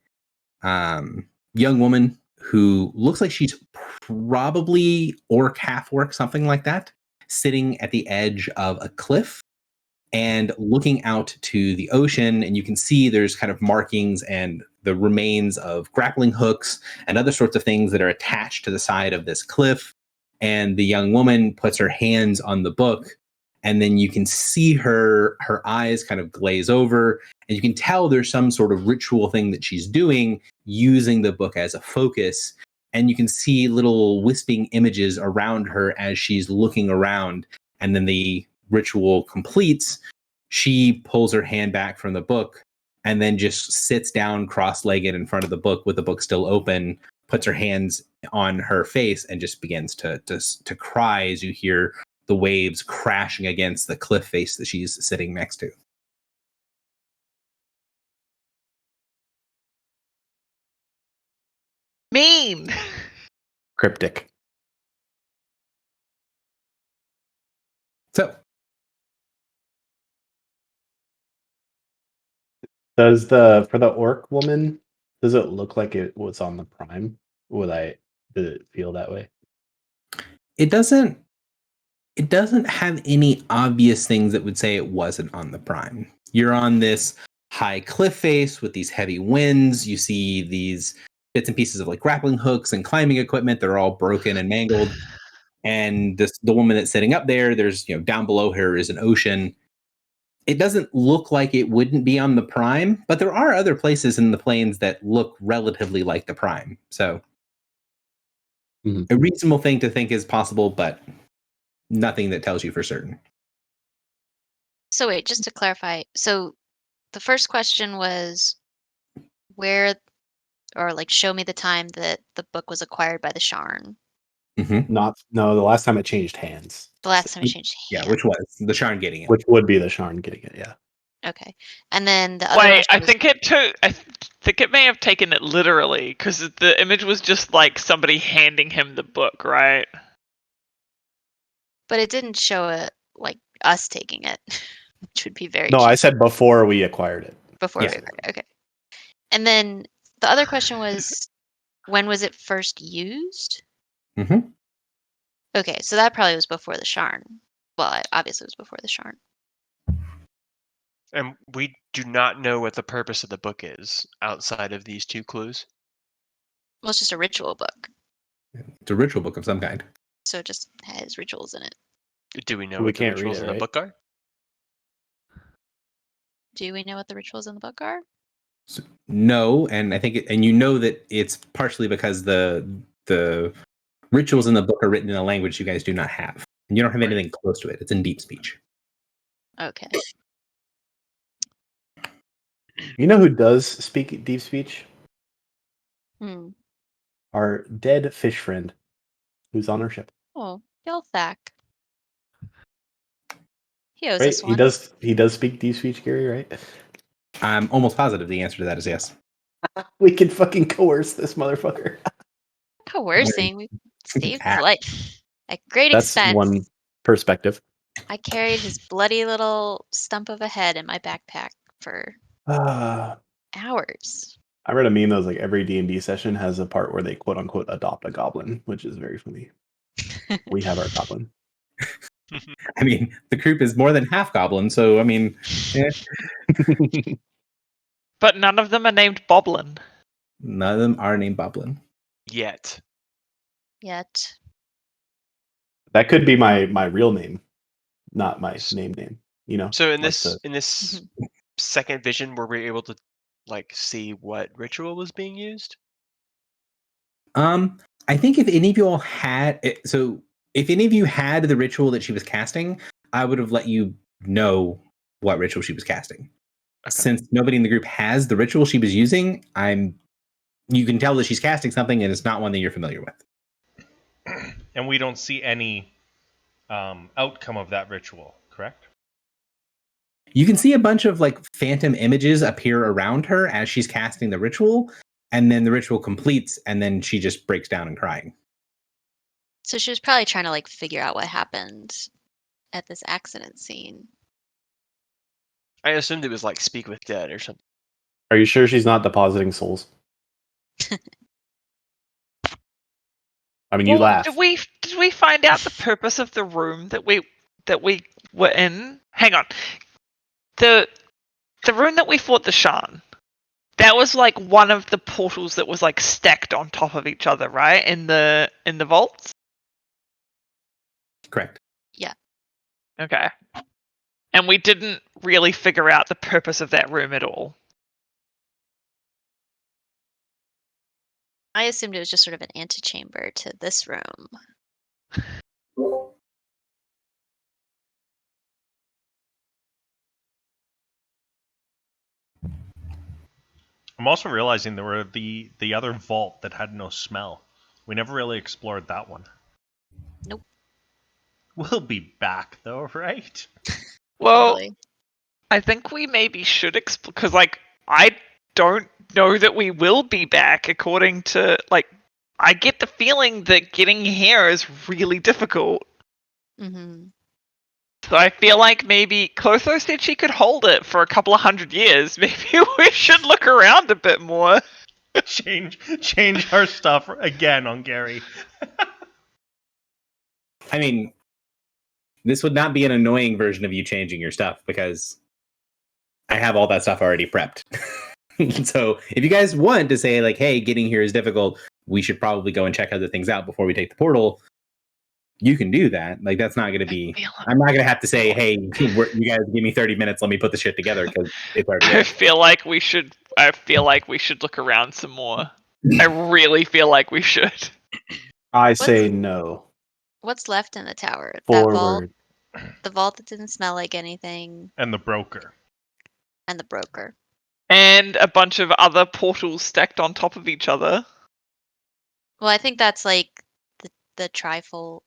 S1: young woman who looks like she's probably orc, half orc, something like that, sitting at the edge of a cliff and looking out to the ocean. And you can see there's kind of markings and the remains of grappling hooks and other sorts of things that are attached to the side of this cliff. And the young woman puts her hands on the book, and then you can see her eyes kind of glaze over, and you can tell there's some sort of ritual thing that she's doing using the book as a focus. And you can see little wisping images around her as she's looking around. And then the ritual completes. She pulls her hand back from the book and then just sits down cross-legged in front of the book with the book still open, puts her hands on her face and just begins to cry as you hear the waves crashing against the cliff face that she's sitting next to.
S3: Mean.
S6: Cryptic.
S1: So
S6: for the orc woman, does it look like it was on the Prime? Did it feel that way?
S1: it doesn't have any obvious things that would say it wasn't on the Prime. You're on this high cliff face with these heavy winds. You see these bits and pieces of like grappling hooks and climbing equipment that are all broken and mangled. And the woman that's sitting up there, there's, down below her is an ocean. It doesn't look like it wouldn't be on the Prime, but there are other places in the plains that look relatively like the Prime. So a reasonable thing to think is possible, but nothing that tells you for certain.
S5: So wait, just to clarify, so the first question was where, or like show me the time that the book was acquired by the Sharn.
S1: Mm-hmm.
S6: The last time it changed hands.
S5: The last time it changed hands.
S1: Yeah, which was the Sharn getting it.
S6: Which would be the Sharn getting it, yeah.
S5: Okay. And then the other
S3: Wait,
S5: question
S3: I think it may have taken it literally, because the image was just like somebody handing him the book, right?
S5: But it didn't show it like us taking it, which would be very
S6: No,
S5: cheap.
S6: I said before we acquired it.
S5: Before we acquired it. Okay. And then the other question was, when was it first used?
S1: Mm-hmm.
S5: Okay, so that probably was before the Sharn. Well, obviously it was before the Sharn.
S4: And we do not know what the purpose of the book is outside of these 2 clues.
S5: Well, it's just a ritual book,
S1: It's a ritual book of some kind.
S5: so it just has rituals in it.
S4: Do we know
S6: We
S4: what the
S6: can't read
S4: rituals
S6: it,
S4: in the
S6: right?
S4: book are?
S5: Do we know what the rituals in the book are?
S1: So, no, and I think, and you know that it's partially because the rituals in the book are written in a language you guys do not have, and you don't have anything close to it. It's in deep speech.
S5: Okay.
S6: You know who does speak deep speech?
S5: Hmm.
S6: Our dead fish friend, who's on our ship.
S5: Oh, Yelthak. He owes
S6: Right?
S5: us
S6: He
S5: one.
S6: does. He does speak deep speech, Gary. Right?
S1: I'm almost positive the answer to that is yes.
S6: We can fucking coerce this motherfucker.
S5: Coercing. We saved his
S1: Ah.
S5: life at great
S6: That's
S5: expense.
S6: one perspective.
S5: I carried his bloody little stump of a head in my backpack for
S6: I
S5: hours.
S6: read a meme that was like every D&D session has a part where they quote unquote adopt a goblin, which is very funny. We have our goblin.
S1: I mean, the group is more than half goblin, so I mean,
S3: But none of them are named Boblin.
S1: none of them are named Boblin.
S4: Yet.
S5: Yet.
S6: That could be my real name, not my name. You know.
S4: So in
S6: like
S4: this second vision, were we able to like see what ritual was being used?
S1: I think if any of you all had if any of you had the ritual that she was casting, I would have let you know what ritual she was casting.
S4: Okay.
S1: Since nobody in the group has the ritual she was using, you can tell that she's casting something and it's not one that you're familiar with.
S2: And we don't see any outcome of that ritual, correct?
S1: You can see a bunch of like phantom images appear around her as she's casting the ritual, and then the ritual completes, and then she just breaks down and crying.
S5: So she was probably trying to like figure out what happened at this accident scene.
S4: I assumed it was like Speak with Dead or something.
S6: Are you sure she's not depositing souls? I mean, you laugh.
S3: Did we find out the purpose of the room that we were in? Hang on. The room that we fought the Shan. That was like one of the portals that was like stacked on top of each other, right? In the vaults?
S1: Correct.
S5: Yeah.
S3: Okay. And we didn't really figure out the purpose of that room at all.
S5: I assumed it was just sort of an antechamber to this room.
S2: I'm also realizing there were the other vault that had no smell. We never really explored that one.
S5: Nope.
S2: We'll be back though, right?
S3: Well,
S5: Totally.
S3: I think we maybe should explore, because like I don't know that we will be back. According to like, I get the feeling that getting here is really difficult.
S5: Mm-hmm.
S3: So I feel like maybe Clotho said she could hold it for a couple of 100 years. Maybe we should look around a bit more.
S2: change our stuff again on Gary.
S1: I mean, this would not be an annoying version of you changing your stuff because I have all that stuff already prepped. So if you guys want to say like, hey, getting here is difficult, we should probably go and check other things out before we take the portal, you can do that. Like, that's not going to be, I'm not going to have to say, hey, you guys give me 30 minutes, let me put the shit together, because it's already
S3: I feel like we should look around some more. I really feel like we should.
S6: I say no.
S5: What's left in the tower? That vault,
S6: Forward.
S5: the vault that didn't smell like anything,
S2: And the broker.
S5: and the broker.
S3: And a bunch of other portals stacked on top of each other.
S5: Well, I think that's like the trifold,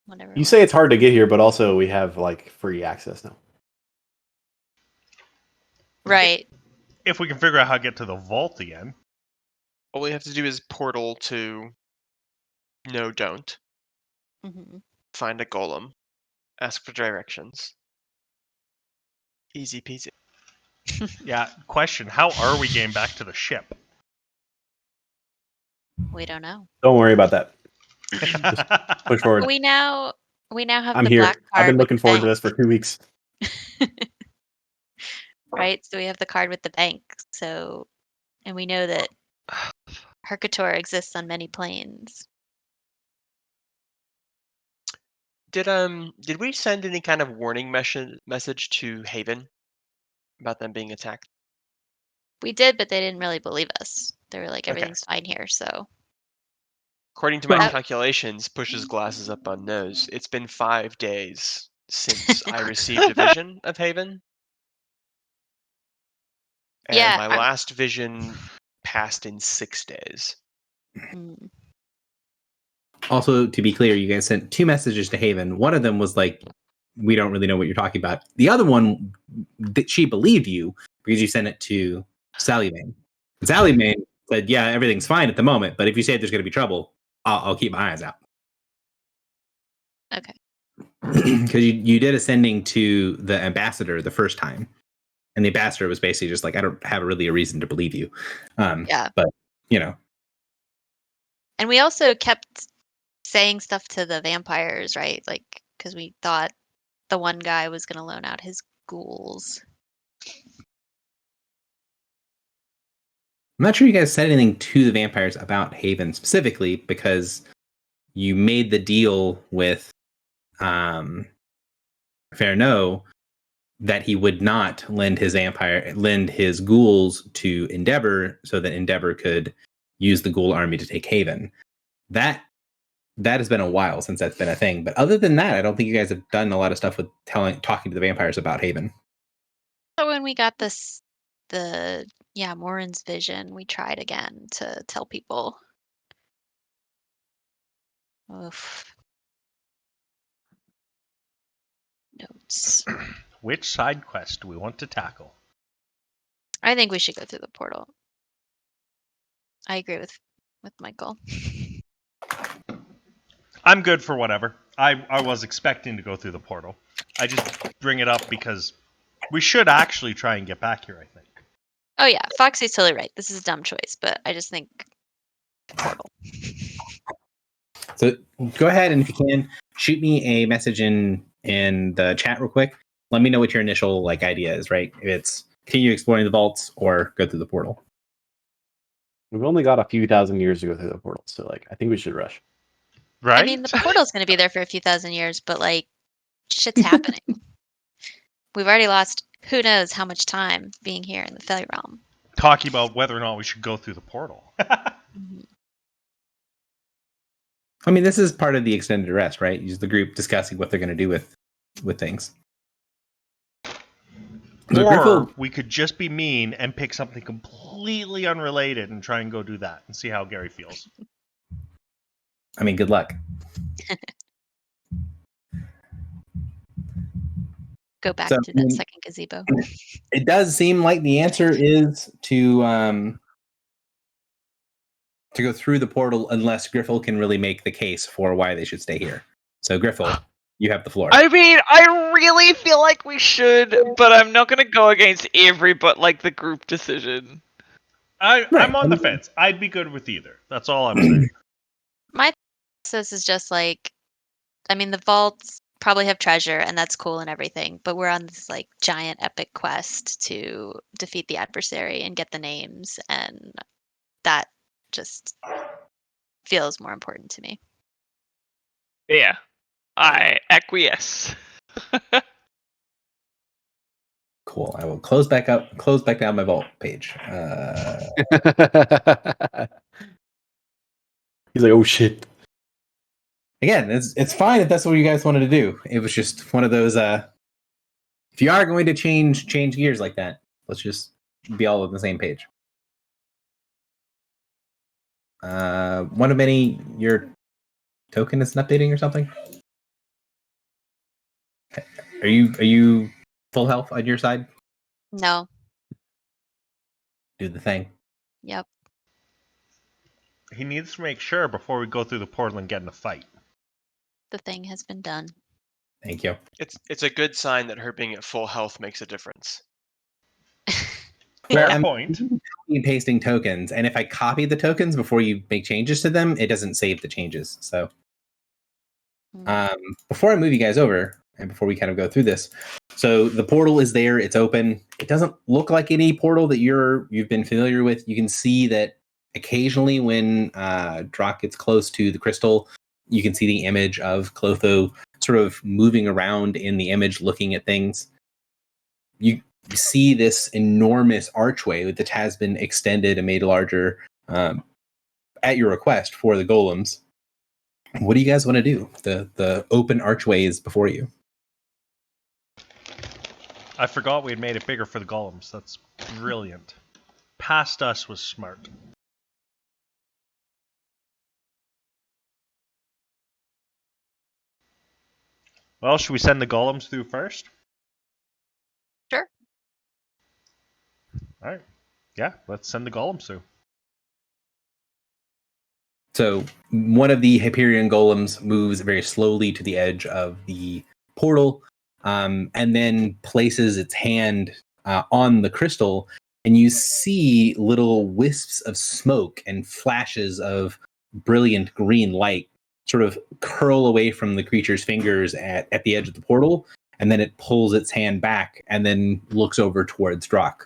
S5: whatever.
S6: You say it's hard to get here, but also we have like free access now.
S5: Right.
S2: If we can figure out how to get to the vault again.
S4: All we have to do is portal to No Don't.
S5: Mm-hmm.
S4: Find a golem. Ask for directions. Easy peasy.
S2: Yeah, question. How are we getting back to the ship?
S5: We don't know.
S6: Don't worry about that. Push forward.
S5: We now have
S6: I'm
S5: the
S6: here.
S5: black card.
S6: I've been
S5: with
S6: looking forward to
S5: vents.
S6: this for 2 weeks.
S5: right? So we have the card with the bank. So, and we know that Hercator exists on many planes.
S4: Did we send any kind of warning message to Haven about them being attacked?
S5: We did, but they didn't really believe us. They were like,
S4: Okay.
S5: everything's fine here. So
S4: According to my
S1: Well-
S4: calculations, pushes glasses up on nose. It's been 5 days since I received a vision of Haven. And
S5: Yeah,
S4: my last vision passed in 6 days.
S5: mm,
S1: Also, to be clear, you guys sent 2 messages to Haven. One of them was like, we don't really know what you're talking about. The other one, that she believed you because you sent it to Sallyman. Sallyman said, yeah, everything's fine at the moment, but if you say there's going to be trouble, I'll keep my eyes out.
S5: okay.
S1: Because you did a sending to the ambassador the first time. And the ambassador was basically just like, I don't have really a reason to believe you.
S5: Yeah.
S1: But, you know.
S5: And we also kept saying stuff to the vampires, right? Like, because we thought the one guy was going to loan out his ghouls.
S1: I'm not sure you guys said anything to the vampires about Haven specifically because you made the deal with Ferno that he would not lend his ghouls to Endeavor so that Endeavor could use the ghoul army to take Haven. That has been a while since that's been a thing. But other than that, I don't think you guys have done a lot of stuff with talking to the vampires about Haven.
S5: So when we got Morin's vision, we tried again to tell people. Oof. Notes.
S2: Which side quest do we want to tackle?
S5: I think we should go through the portal. I agree with Michael.
S2: I'm good for whatever. I was expecting to go through the portal. I just bring it up because we should actually try and get back here, I think.
S5: Oh yeah, Foxy's totally right. This is a dumb choice, but I just think portal.
S1: So go ahead and if you can, shoot me a message in the chat real quick. Let me know what your initial idea is, right? If it's continue exploring the vaults or go through the portal.
S6: We've only got a few thousand years to go through the portal, so I think we should rush.
S2: Right?
S5: I mean, the portal's going to be there for a few thousand years, but shit's happening. We've already lost who knows how much time being here in the Failure Realm.
S2: Talking about whether or not we should go through the portal.
S5: Mhm.
S1: I mean, this is part of the extended rest, right? Use the group discussing what they're going to do with things. So
S2: Or
S1: Griffel,
S2: we could just be mean and pick something completely unrelated and try and go do that and see how Gary feels.
S1: I mean, good luck.
S5: Go back
S1: So,
S5: to that second gazebo.
S1: It does seem like the answer is to go through the portal unless Griffel can really make the case for why they should stay here. So Griffel, you have the floor.
S3: I mean, I really feel like we should, but I'm not going to go against the group decision.
S2: I'm on the fence. I'd be good with either. That's all I'm saying.
S5: My process is just the vaults probably have treasure and that's cool and everything, but we're on this giant epic quest to defeat the adversary and get the names, and that just feels more important to me.
S3: Yeah, I acquiesce.
S1: Cool. I will close back down my vault page.
S6: He's like, oh shit.
S1: Again, it's fine if that's what you guys wanted to do. It was just one of those. If you are going to change gears like that, let's just be all on the same page. One of many, your token isn't updating or something. Okay. Are you full health on your side?
S5: No.
S1: Do the thing.
S5: Yep.
S2: He needs to make sure before we go through the portal and get in a fight.
S5: The thing has been done.
S1: Thank you.
S4: It's a good sign that her being at full health makes a difference.
S2: Fair
S1: I'm
S2: point.
S1: pasting tokens, and if I copy the tokens before you make changes to them, it doesn't save the changes. So before I move you guys over, and before we kind of go through this. So the portal is there, it's open. It doesn't look like any portal that you've been familiar with. You can see that occasionally when Drock gets close to the crystal, you can see the image of Clotho sort of moving around in the image, looking at things. You see this enormous archway that has been extended and made larger at your request for the golems. What do you guys want to do? The open archway is before you.
S2: I forgot we had made it bigger for the golems. That's brilliant. Past us was smart. Well, should we send the golems through first?
S5: Sure.
S2: All right. Yeah, let's send the golems through.
S1: So one of the Hyperion golems moves very slowly to the edge of the portal, and then places its hand on the crystal, and you see little wisps of smoke and flashes of brilliant green light sort of curl away from the creature's fingers at the edge of the portal, and then it pulls its hand back and then looks over towards Drock.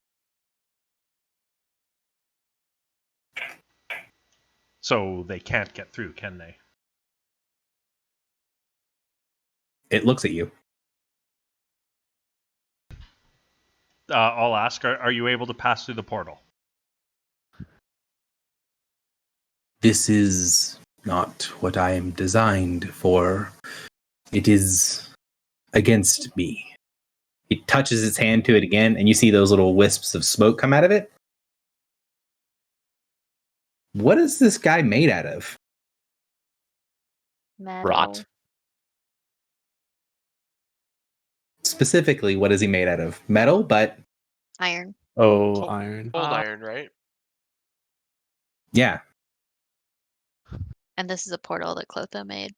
S2: So they can't get through, can they?
S1: It looks at you.
S2: I'll ask, are you able to pass through the portal?
S1: This is not what I am designed for. It is against me. He touches its hand to it again, and you see those little wisps of smoke come out of it. What is this guy made out of?
S5: Metal.
S6: Rot.
S1: Specifically, what is he made out of? Metal, but
S5: Iron.
S6: Oh, iron.
S4: Old iron, right?
S1: yeah.
S5: And this is a portal that Clotho made.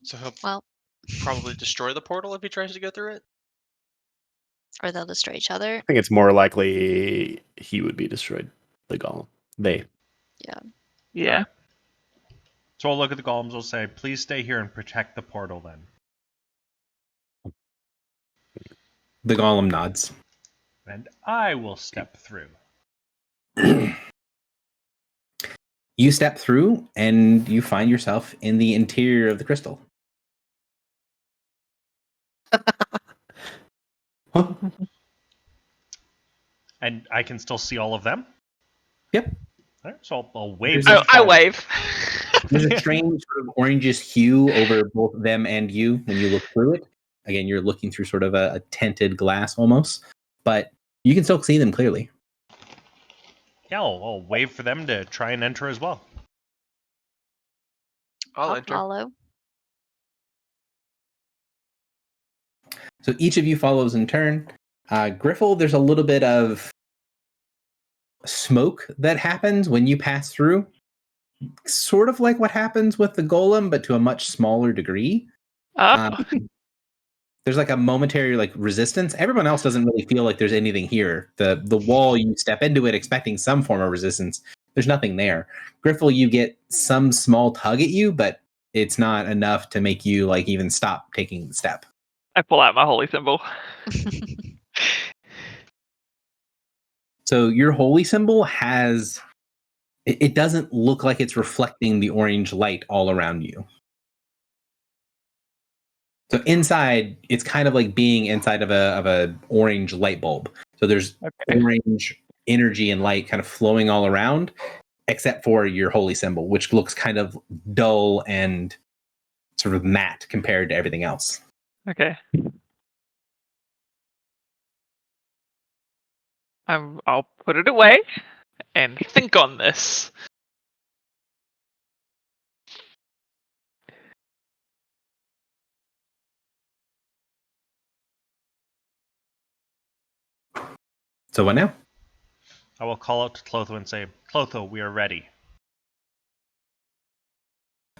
S4: So he'll
S5: Well,
S4: probably destroy the portal if he tries to go through it.
S5: or they'll destroy each other.
S6: I think it's more likely he would be destroyed. The golem. They.
S3: Yeah.
S2: So I'll look at the golems, I'll say, please stay here and protect the portal then.
S1: The golem nods.
S2: And I will step through.
S1: You step through, and you find yourself in the interior of the crystal.
S2: And I can still see all of them?
S1: Yep.
S2: All right, so I'll wave.
S1: There's
S2: them
S3: I
S2: forward.
S3: wave.
S1: There's a strange sort of orangish hue over both them and you when you look through it. Again, you're looking through sort of a tinted glass almost, but you can still see them clearly.
S2: Yeah, I'll wave for them to try and enter as well.
S4: I'll enter.
S5: follow.
S1: So each of you follows in turn. Griffle, there's a little bit of smoke that happens when you pass through. Sort of like what happens with the golem, but to a much smaller degree. There's like a momentary like resistance. Everyone else doesn't really feel like there's anything here. The wall, you step into it expecting some form of resistance. There's nothing there. Griffle, you get some small tug at you, but it's not enough to make you like even stop taking the step.
S3: I pull out my holy symbol.
S1: So your holy symbol has, it doesn't look like it's reflecting the orange light all around you. So inside, it's kind of like being inside of a orange light bulb. So there's orange energy and light kind of flowing all around, except for your holy symbol, which looks kind of dull and sort of matte compared to everything else.
S3: Okay. I'll put it away and think on this.
S1: So what now?
S2: I will call out to Clotho and say, Clotho, we are ready.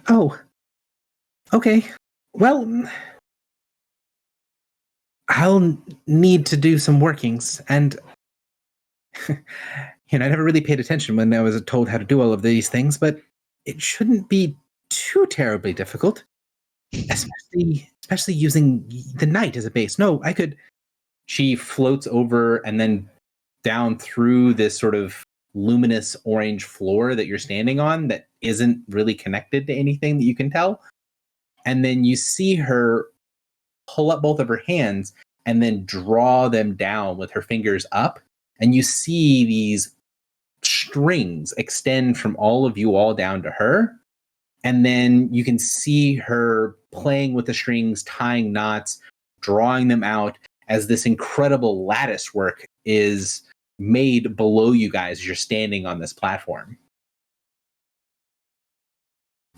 S1: Oh, okay. Well, I'll need to do some workings, and I never really paid attention when I was told how to do all of these things, but it shouldn't be too terribly difficult, especially using the night as a base. No, I could. She floats over and then down through this sort of luminous orange floor that you're standing on that isn't really connected to anything that you can tell. And then you see her pull up both of her hands and then draw them down with her fingers up. And you see these strings extend from all of you all down to her. And then you can see her playing with the strings, tying knots, drawing them out as this incredible lattice work is made below you guys as you're standing on this platform.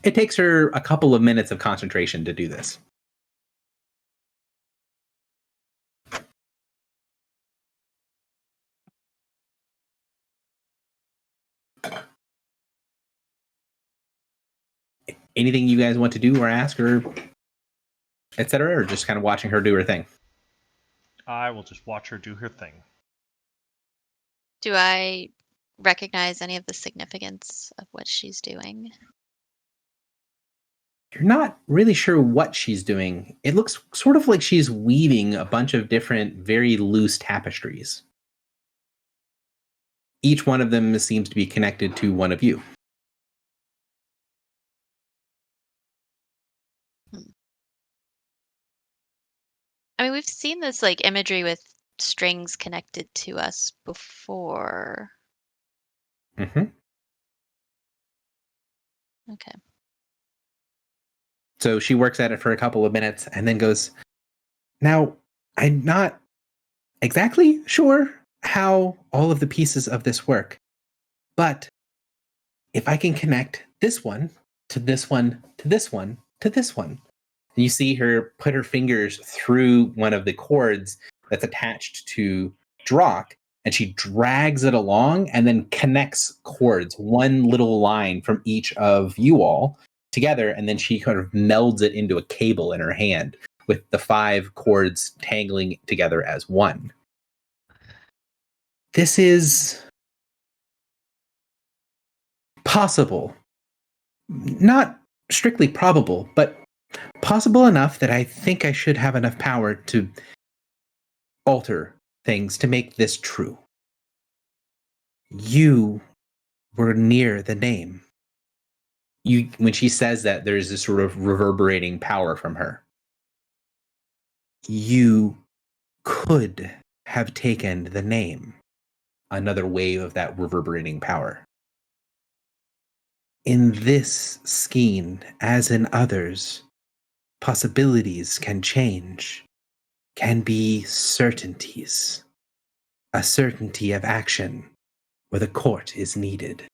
S1: It takes her a couple of minutes of concentration to do this. Anything you guys want to do or ask or etc., or just kind of watching her do her thing?
S2: I will just watch her do her thing.
S5: Do I recognize any of the significance of what she's doing?
S1: You're not really sure what she's doing. It looks sort of like she's weaving a bunch of different, very loose tapestries. Each one of them seems to be connected to one of you.
S5: I mean, we've seen this like imagery with strings connected to us before.
S1: Mm-hmm.
S5: Okay.
S1: So she works at it for a couple of minutes and then goes, now, I'm not exactly sure how all of the pieces of this work, but if I can connect this one to this one to this one to this one, and you see her put her fingers through one of the cords that's attached to Drock, and she drags it along and then connects cords, one little line from each of you all together, and then she kind of melds it into a cable in her hand with the 5 cords tangling together as one. This is possible. Not strictly probable, but possible enough that I think I should have enough power to alter things to make this true. You were near the name. When she says that, there's this sort of reverberating power from her. You could have taken the name. Another wave of that reverberating power. In this skein, as in others, possibilities can change, can be certainties. A certainty of action where the court is needed.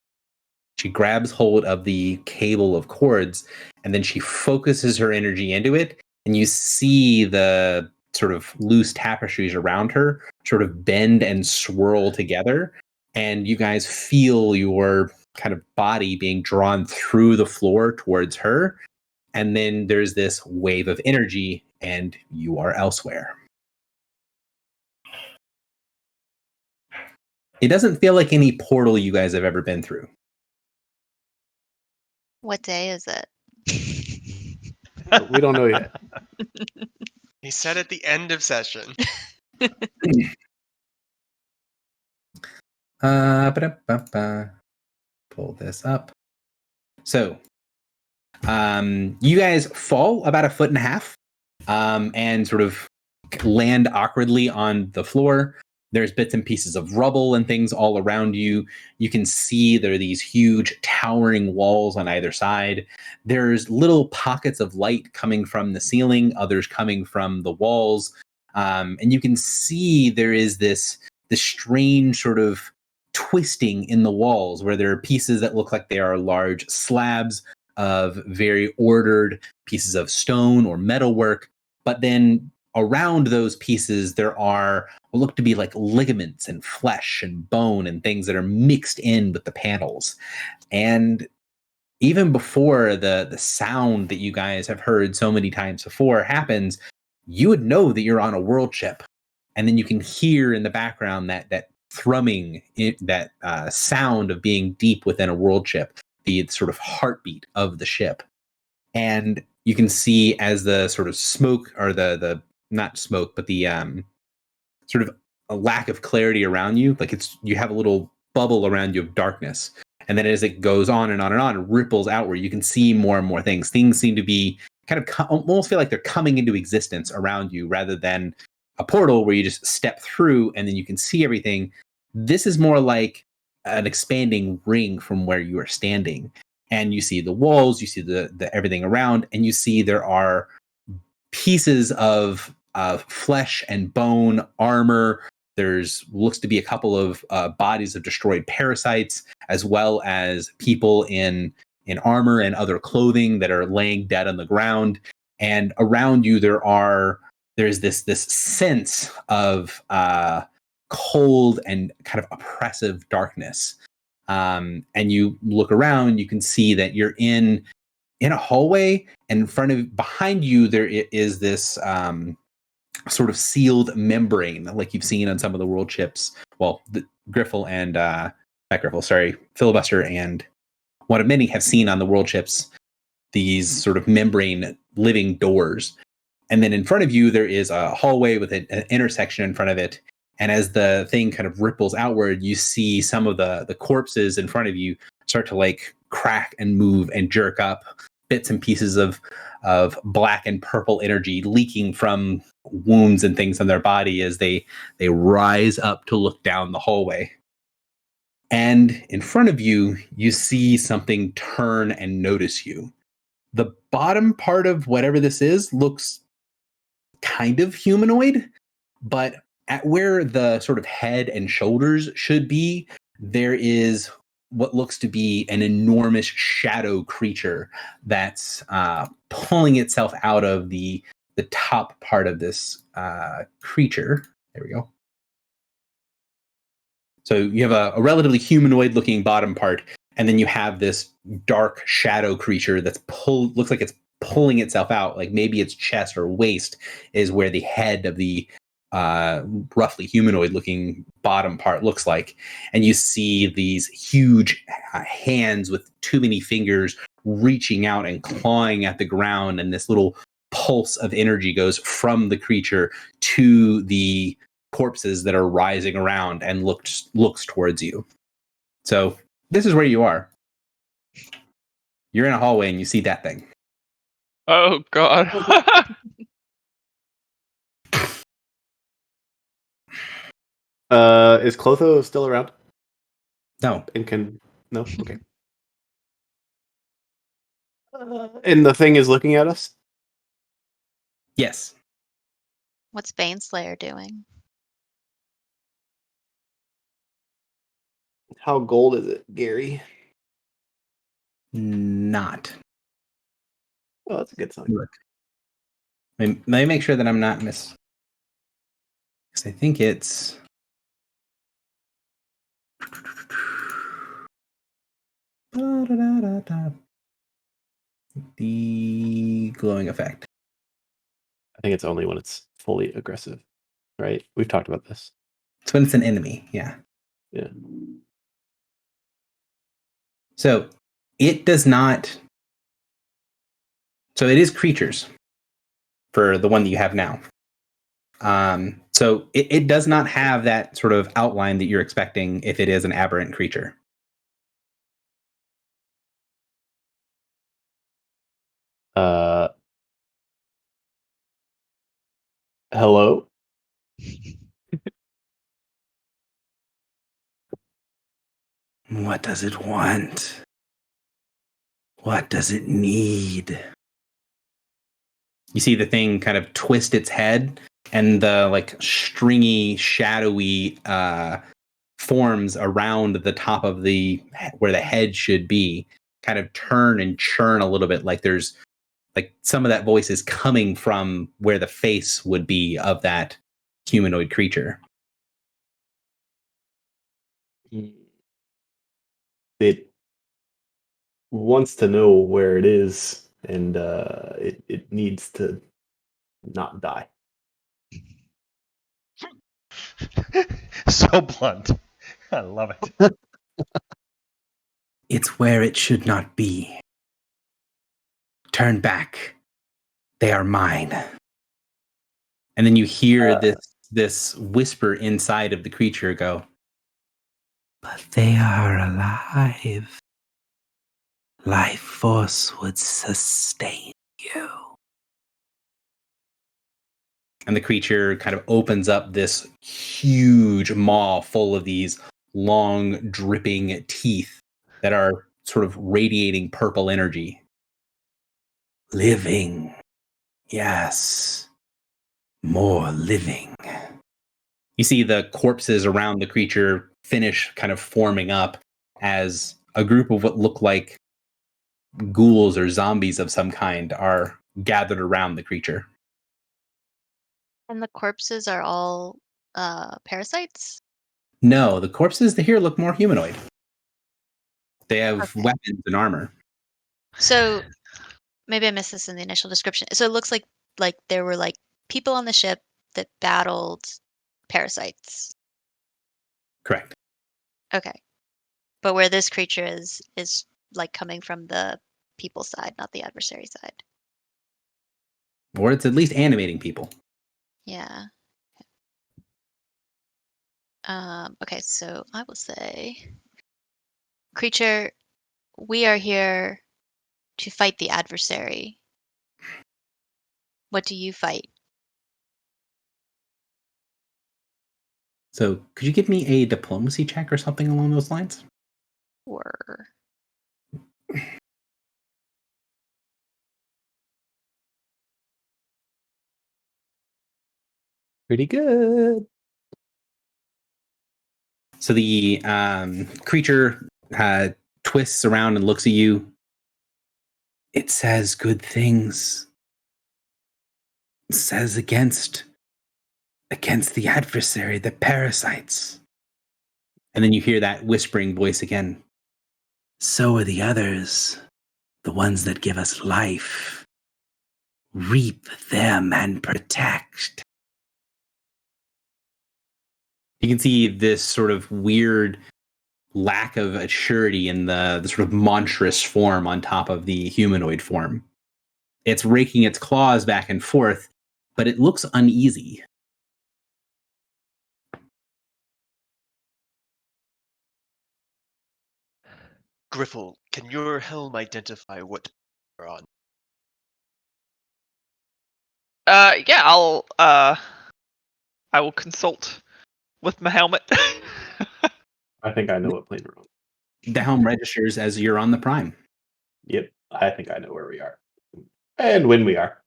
S1: She grabs hold of the cable of cords and then she focuses her energy into it, and you see the sort of loose tapestries around her sort of bend and swirl together, and you guys feel your kind of body being drawn through the floor towards her, and then there's this wave of energy and you are elsewhere. It doesn't feel like any portal you guys have ever been through.
S5: What day is it?
S6: We don't know yet.
S4: He said at the end of session.
S1: Pull this up. So, you guys fall about 1.5 feet and sort of land awkwardly on the floor. There's bits and pieces of rubble and things all around you. You can see there are these huge towering walls on either side. There's little pockets of light coming from the ceiling, others coming from the walls. And you can see there is this strange sort of twisting in the walls where there are pieces that look like they are large slabs of very ordered pieces of stone or metalwork. But then around those pieces, there are what look to be like ligaments and flesh and bone and things that are mixed in with the panels. And even before the sound that you guys have heard so many times before happens, you would know that you're on a world ship. And then you can hear in the background that thrumming, that sound of being deep within a world ship. the sort of heartbeat of the ship. And you can see as the sort of smoke, or the not smoke, but the sort of a lack of clarity around you, like you have a little bubble around you of darkness. And then as it goes on and on and on, it ripples outward. You can see more and more things. Things seem to be kind of almost feel like they're coming into existence around you, rather than a portal where you just step through and then you can see everything. This is more like an expanding ring from where you are standing. And you see the walls, you see the everything around, and you see there are pieces of flesh and bone, armor. There's looks to be a couple of bodies of destroyed parasites, as well as people in armor and other clothing that are laying dead on the ground. And around you, there's this sense of cold and kind of oppressive darkness. And you look around, you can see that you're in a hallway, and behind you there is this sort of sealed membrane, like you've seen on some of the world ships. Well, the Griffle and not Griffle, sorry, Filibuster and One of Many have seen on the world ships these sort of membrane living doors. And then in front of you there is a hallway with an intersection in front of it. And as the thing kind of ripples outward, you see some of the corpses in front of you start to like crack and move and jerk up, bits and pieces of black and purple energy leaking from wounds and things on their body as they rise up to look down the hallway. And in front of you, you see something turn and notice you. The bottom part of whatever this is looks kind of humanoid, but at where the sort of head and shoulders should be, there is what looks to be an enormous shadow creature that's pulling itself out of the top part of this creature. There we go. So you have a relatively humanoid looking bottom part, and then you have this dark shadow creature that's looks like it's pulling itself out, like maybe its chest or waist is where the head of the roughly humanoid looking bottom part looks like. And you see these huge hands with too many fingers reaching out and clawing at the ground, and this little pulse of energy goes from the creature to the corpses that are rising around and looks towards you. So this is where you are. You're in a hallway and you see that thing.
S3: Oh god.
S6: Is Clotho still around?
S1: No.
S6: And no? Okay. And the thing is looking at us?
S1: Yes.
S5: What's Baneslayer doing?
S6: How gold is it, Gary?
S1: Not.
S6: Oh, that's a good sign.
S1: Look. Let me make sure that I'm not because I think it's the glowing effect.
S6: I think it's only when it's fully aggressive, right? We've talked about this.
S1: It's when it's an enemy, yeah.
S6: Yeah.
S1: So it does not. So it is creatures for the one that you have now. So it does not have that sort of outline that you're expecting if it is an aberrant creature.
S6: Hello?
S1: What does it want? What does it need? You see the thing kind of twist its head, and the like stringy, shadowy forms around the top of where the head should be kind of turn and churn a little bit, like there's like some of that voice is coming from where the face would be of that humanoid creature.
S6: It wants to know where it is, and it needs to not die.
S2: So blunt. I love it.
S1: It's where it should not be. Turn back. They are mine. And then you hear this whisper inside of the creature go, but they are alive. Life force would sustain you. And the creature kind of opens up this huge maw full of these long, dripping teeth that are sort of radiating purple energy. Living. Yes. More living. You see the corpses around the creature finish kind of forming up as a group of what look like ghouls or zombies of some kind are gathered around the creature.
S5: And the corpses are all parasites?
S1: No, the corpses here look more humanoid. They have
S5: Okay.
S1: weapons and armor.
S5: So maybe I missed this in the initial description. So it looks like there were like people on the ship that battled parasites.
S1: Correct.
S5: Okay. But where this creature is like coming from the people side, not the adversary side.
S1: Or it's at least animating people.
S5: Yeah. Okay, so I will say, creature, we are here to fight the adversary. What do you fight?
S1: So could you give me a diplomacy check or something along those lines?
S5: Or
S6: Pretty good.
S1: So the creature twists around and looks at you. It says good things. It says against the adversary, the parasites. And then you hear that whispering voice again. So are the others, the ones that give us life. Reap them and protect. You can see this sort of weird lack of assurity in the sort of monstrous form on top of the humanoid form. It's raking its claws back and forth, but it looks uneasy.
S4: Griffle, can your helm identify what you're on?
S3: Yeah, I will consult with my helmet.
S6: I think I know what plane we're on.
S1: The helm registers as you're on the prime.
S6: Yep, I think I know where we are. And when we are.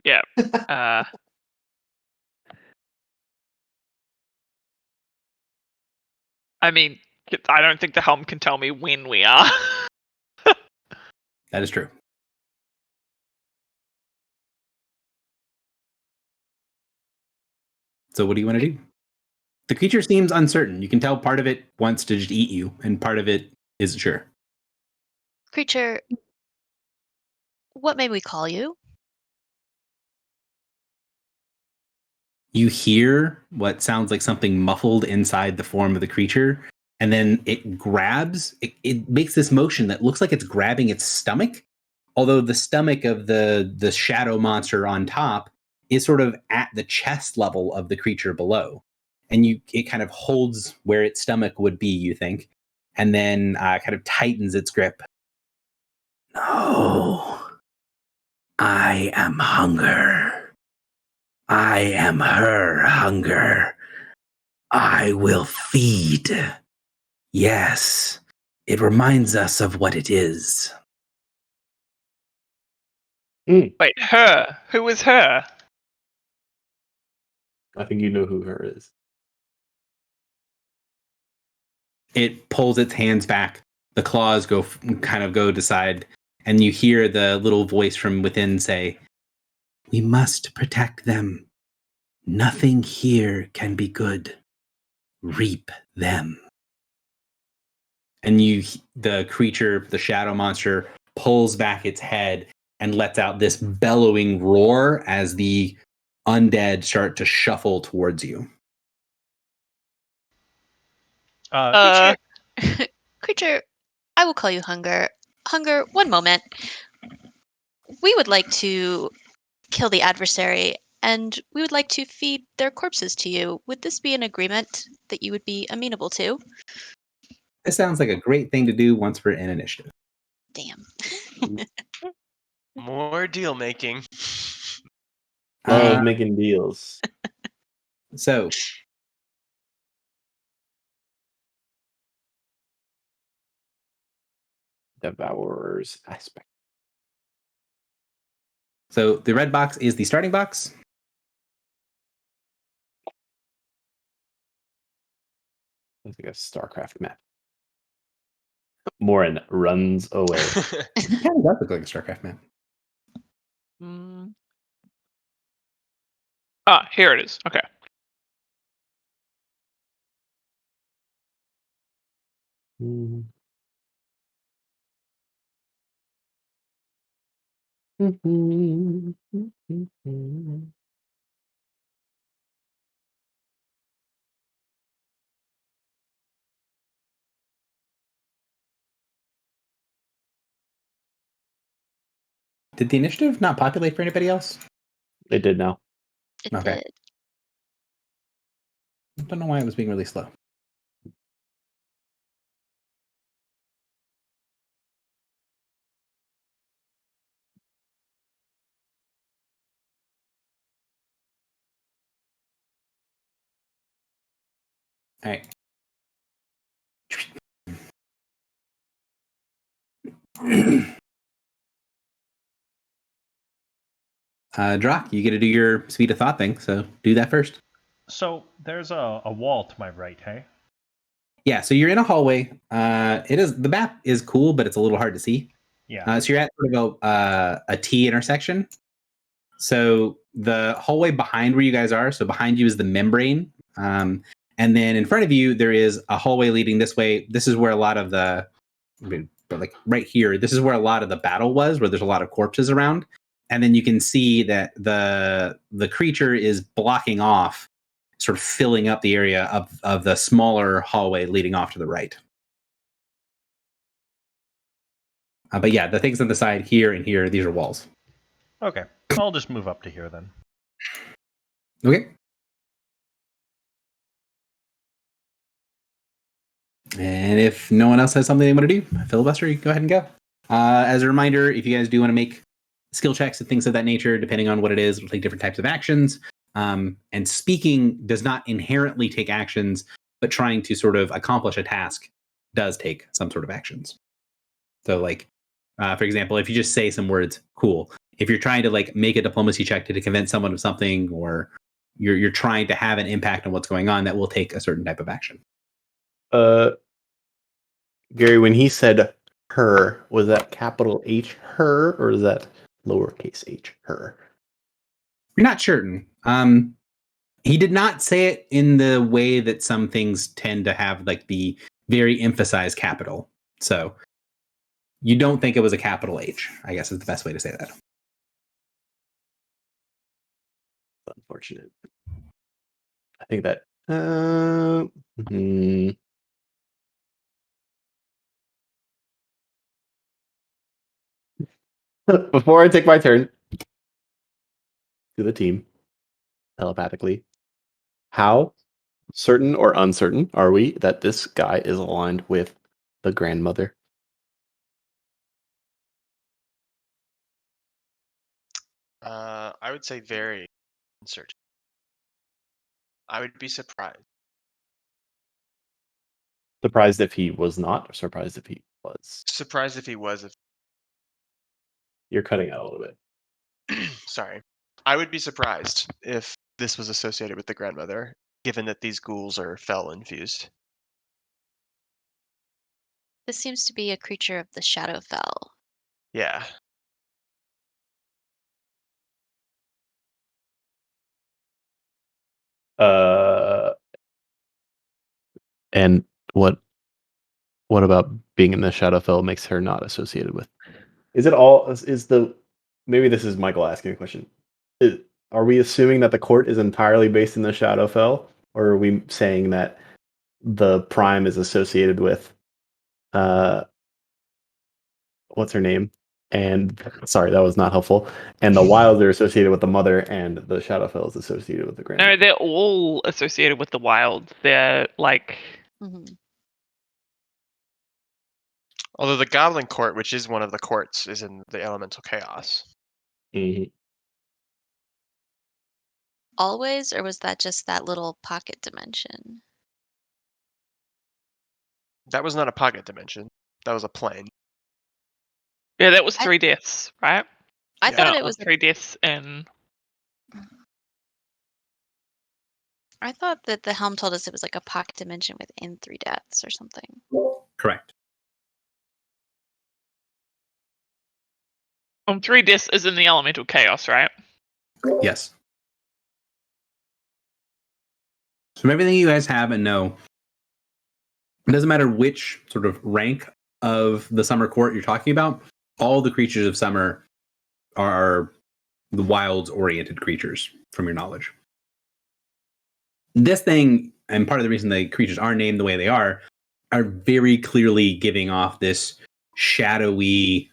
S3: Yeah. I mean, I don't think the helm can tell me when we are.
S1: That is true. So what do you want to do? The creature seems uncertain. You can tell part of it wants to just eat you, and part of it isn't sure.
S5: creature, what may we call you?
S1: You hear what sounds like something muffled inside the form of the creature, and then it grabs, it makes this motion that looks like it's grabbing its stomach, although the stomach of the shadow monster on top is sort of at the chest level of the creature below. And it kind of holds where its stomach would be, you think, and then kind of tightens its grip. No, I am hunger. I am her hunger. I will feed. Yes, it reminds us of what it is.
S3: Wait, her? Who is her?
S6: I think you know who her is.
S1: It pulls its hands back. The claws go to side, and you hear the little voice from within say, "We must protect them. Nothing here can be good. Reap them." And the creature, the shadow monster, pulls back its head and lets out this bellowing roar as the undead start to shuffle towards you.
S5: Creature, I will call you Hunger. Hunger, one moment. We would like to kill the adversary, and we would like to feed their corpses to you. Would this be an agreement that you would be amenable to?
S1: This sounds like a great thing to do once we're in initiative.
S5: Damn.
S4: More deal making.
S6: Love making deals.
S1: So
S6: Devourer's aspect.
S1: So the red box is the starting box.
S6: It's like a StarCraft map. Morin runs away.
S1: It kind of does look like a StarCraft map.
S3: Ah, here it is. Okay.
S1: Did the initiative not populate for anybody else?
S6: It did now.
S5: It
S1: Okay.
S5: did.
S1: I don't know why it was being really slow. All right. Drock, you get to do your speed of thought thing, so do that first.
S2: So there's a wall to my right, hey?
S1: Yeah, so you're in a hallway. The map is cool, but it's a little hard to see.
S2: Yeah.
S1: So you're at sort of a T intersection. So the hallway behind where you guys are, so behind you is the membrane. And then in front of you, there is a hallway leading this way. This is where a lot of like right here, this is where a lot of the battle was, where there's a lot of corpses around. And then you can see that the creature is blocking off, sort of filling up the area of the smaller hallway leading off to the right. But yeah, the things on the side here and here, these are walls.
S2: Okay. I'll just move up to here then.
S1: Okay. And if no one else has something they want to do, filibuster, you can go ahead and go. As a reminder, if you guys do want to make skill checks and things of that nature, depending on what it is, it'll take different types of actions. And speaking does not inherently take actions, but trying to sort of accomplish a task does take some sort of actions. So like, for example, if you just say some words, cool. If you're trying to like make a diplomacy check to convince someone of something, or you're trying to have an impact on what's going on, that will take a certain type of action.
S6: Gary, when he said her, was that capital H her, or is that lowercase h her?
S1: You're not certain. He did not say it in the way that some things tend to have, like the very emphasized capital. So you don't think it was a capital H, I guess is the best way to say that.
S6: Unfortunate. I think that. Before I take my turn, to the team, telepathically, how certain or uncertain are we that this guy is aligned with the grandmother?
S4: I would say very uncertain. I would be surprised.
S6: Surprised if he was not, or surprised if he was?
S4: Surprised if he was.
S6: You're cutting out a little bit.
S4: Sorry. I would be surprised if this was associated with the grandmother, given that these ghouls are fel infused.
S5: This seems to be a creature of the Shadowfell.
S4: Yeah.
S6: And what about being in the Shadowfell makes her not associated with? Is it all? Is the maybe this is Michael asking a question? Are we assuming that the court is entirely based in the Shadowfell, or are we saying that the Prime is associated with what's her name? And sorry, that was not helpful. And the wilds are associated with the mother, and the Shadowfell is associated with the grandmother.
S3: No, they're all associated with the wild. They're like
S5: Mhm.
S4: Although the Goblin Court, which is one of the courts, is in the Elemental Chaos.
S6: Mhm.
S5: Always, or was that just that little pocket dimension?
S4: That was not a pocket dimension. That was a plane.
S3: yeah, that was
S5: I-
S3: 3 deaths, right?
S5: I
S4: Yeah.
S5: thought it was.
S3: 3 deaths in
S5: I thought that the helm told us it was like a pocket dimension within 3 deaths or something.
S1: Correct.
S3: 3 deaths is in the elemental chaos, right?
S1: Yes. So from everything you guys have and know, it doesn't matter which sort of rank of the Summer Court you're talking about. All the creatures of Summer are the wilds-oriented creatures, from your knowledge. This thing, and part of the reason the creatures are named the way they are very clearly giving off this shadowy,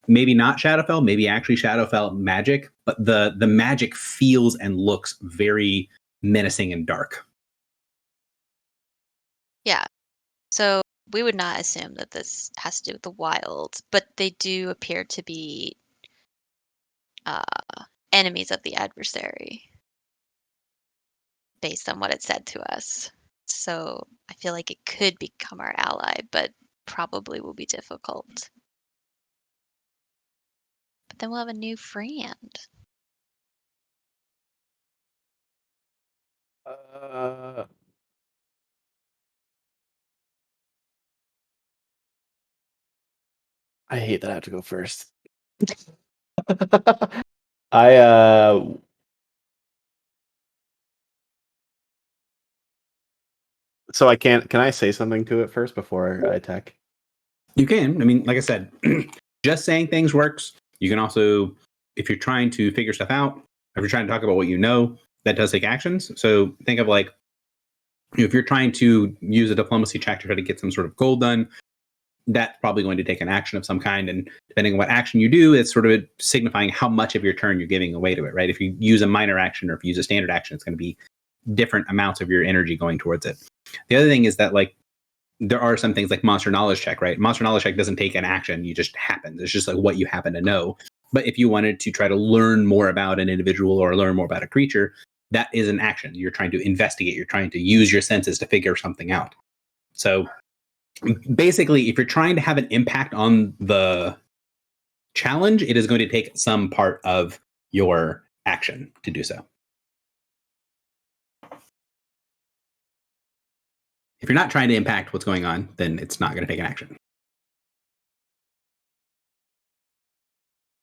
S1: maybe not Shadowfell, maybe actually Shadowfell magic, but the magic feels and looks very menacing and dark.
S5: Yeah. So we would not assume that this has to do with the wild, but they do appear to be enemies of the adversary based on what it said to us. So I feel like it could become our ally, but probably will be difficult. But then we'll have a new friend.
S6: I hate that I have to go first. I so I can't. Can I say something to it first before I attack?
S1: You can. I mean, like I said, just saying things works. You can also, if you're trying to figure stuff out, if you're trying to talk about what you know, that does take actions. So think of like, if you're trying to use a diplomacy check to try to get some sort of goal done, that's probably going to take an action of some kind. And depending on what action you do, it's sort of signifying how much of your turn you're giving away to it, right? If you use a minor action or if you use a standard action, it's going to be different amounts of your energy going towards it. The other thing is that, like, there are some things like monster knowledge check, right? Monster knowledge check doesn't take an action. You just happen. It's just like what you happen to know. But if you wanted to try to learn more about an individual or learn more about a creature, that is an action. You're trying to investigate. You're trying to use your senses to figure something out. So basically, if you're trying to have an impact on the challenge, it is going to take some part of your action to do so. If you're not trying to impact what's going on, then it's not going to take an action.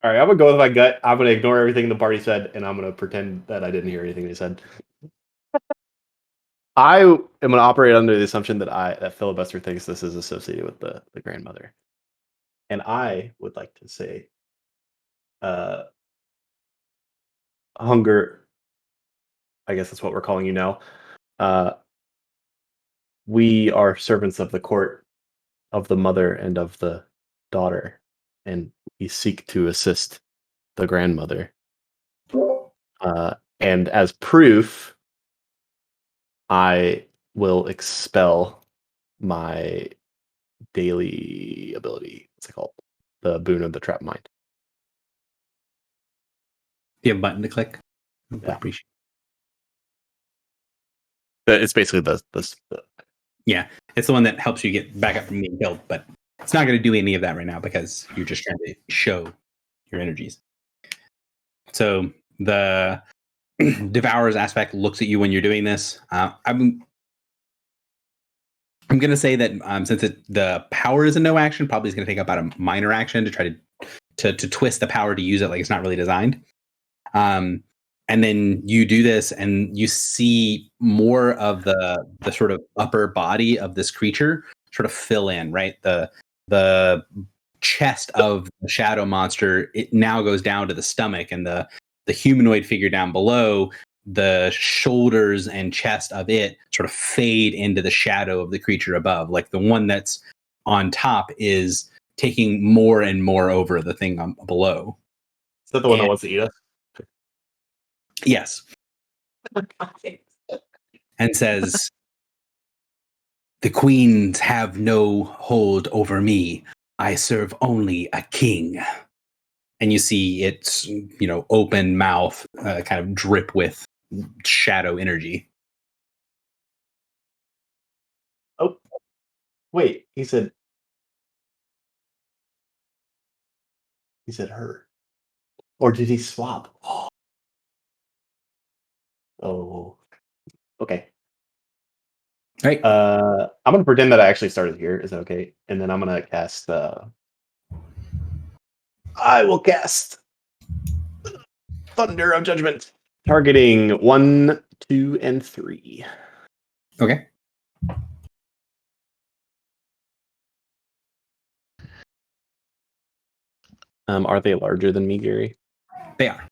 S6: All right, I'm gonna go with my gut. I'm gonna ignore everything the party said, and I'm gonna pretend that I didn't hear anything they said. I am gonna operate under the assumption that Filibuster thinks this is associated with the grandmother, and I would like to say, Hunger. I guess that's what we're calling you now. We are servants of the court, of the mother and of the daughter, and we seek to assist the grandmother. And as proof, I will expel my daily ability. What's it called? The Boon of the Trap Mind.
S1: Do you have a button to click?
S6: Yeah.
S1: Appreciate.
S6: It's basically the
S1: Yeah, it's the one that helps you get back up from being killed, but it's not going to do any of that right now because you're just trying to show your energies. So the Devourer's aspect looks at you when you're doing this. I'm going to say that since the power is a no action, probably is going to take about a minor action to try to twist the power to use it like it's not really designed. And then you do this and you see more of the sort of upper body of this creature sort of fill in, right? The chest of the shadow monster, it now goes down to the stomach, and the humanoid figure down below, the shoulders and chest of it sort of fade into the shadow of the creature above. Like the one that's on top is taking more and more over the thing below.
S6: Is that the one that
S1: And-
S6: wants to eat us?
S1: Yes. And says, "The queens have no hold over me. I serve only a king." And you see its, open mouth kind of drip with shadow energy.
S6: Oh, wait. He said her. Or did he swap? Oh, okay.
S1: Right.
S6: I'm gonna pretend that I actually started here. Is that okay? And then I'm gonna cast. I will cast Thunder of Judgment, targeting 1, 2, and 3.
S1: Okay.
S6: Are they larger than me, Gary?
S1: They are.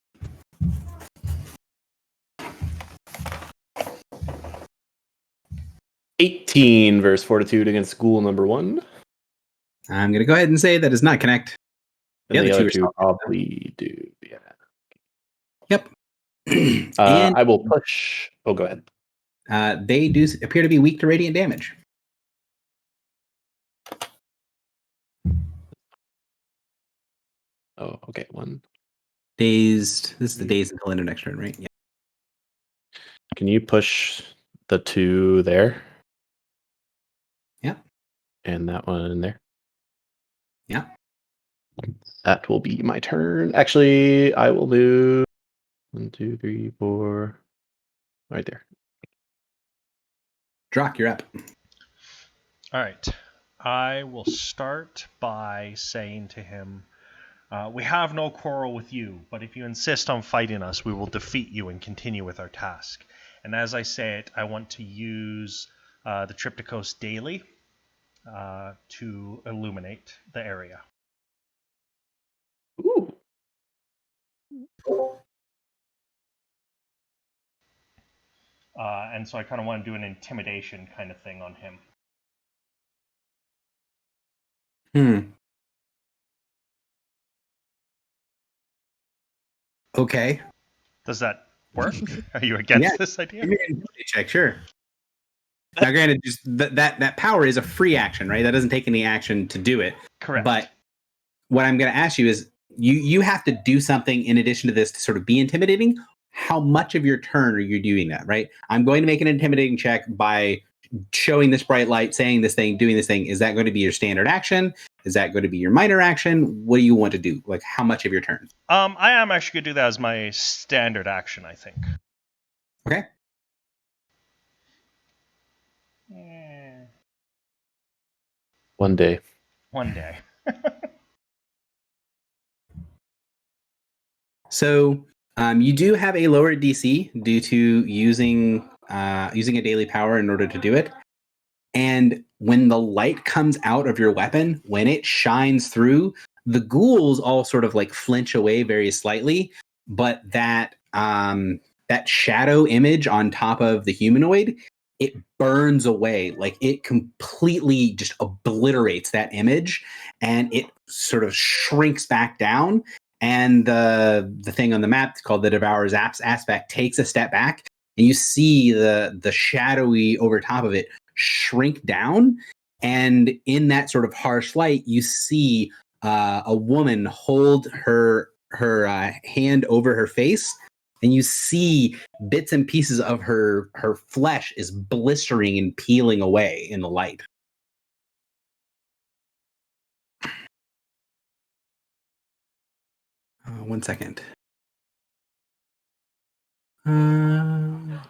S6: $18 versus Fortitude against Ghoul number 1.
S1: I'm going to go ahead and say that does not connect.
S6: And
S1: The
S6: the
S1: other
S6: other
S1: two
S6: two
S1: are
S6: probably do. Yeah.
S1: Yep. And
S6: I will push. Oh, go ahead.
S1: they do appear to be weak to radiant damage.
S6: Oh, okay. 1.
S1: Dazed. This is the dazed until end of next turn, right? Yeah.
S6: Can you push the 2 there?
S1: Yeah.
S6: And that one there?
S1: Yeah.
S6: That will be my turn. Actually, I will do 1, 2, 3, 4. Right there.
S1: Drock, you're up.
S2: All right. I will start by saying to him, "We have no quarrel with you, but if you insist on fighting us, we will defeat you and continue with our task." And as I say it, I want to use the Triptychos daily to illuminate the area.
S6: Ooh.
S2: And so I kind of want to do an intimidation kind of thing on him.
S1: Okay.
S2: Does that work? Are you against
S1: Yeah.
S2: this idea?
S1: Give me an intimidate check, sure. Now, granted, just that power is a free action, right? That doesn't take any action to do it.
S2: Correct.
S1: But what I'm going to ask you is, you have to do something in addition to this to sort of be intimidating. How much of your turn are you doing that, right? I'm going to make an intimidating check by showing this bright light, saying this thing, doing this thing. Is that going to be your standard action? Is that going to be your minor action? What do you want to do? Like, how much of your turn?
S2: I am actually going to do that as my standard action, I think.
S1: Okay.
S2: Yeah.
S6: One day.
S2: One day.
S1: So you do have a lower DC due to using a daily power in order to do it. And when the light comes out of your weapon, when it shines through, the ghouls all sort of like flinch away very slightly, but that shadow image on top of the humanoid, it burns away. Like, it completely just obliterates that image, and it sort of shrinks back down. And the thing on the map called the Devourer's aspect takes a step back, and you see the shadowy over top of it shrink down. And in that sort of harsh light, you see a woman hold her hand over her face, and you see bits and pieces of her flesh is blistering and peeling away in the light. One second.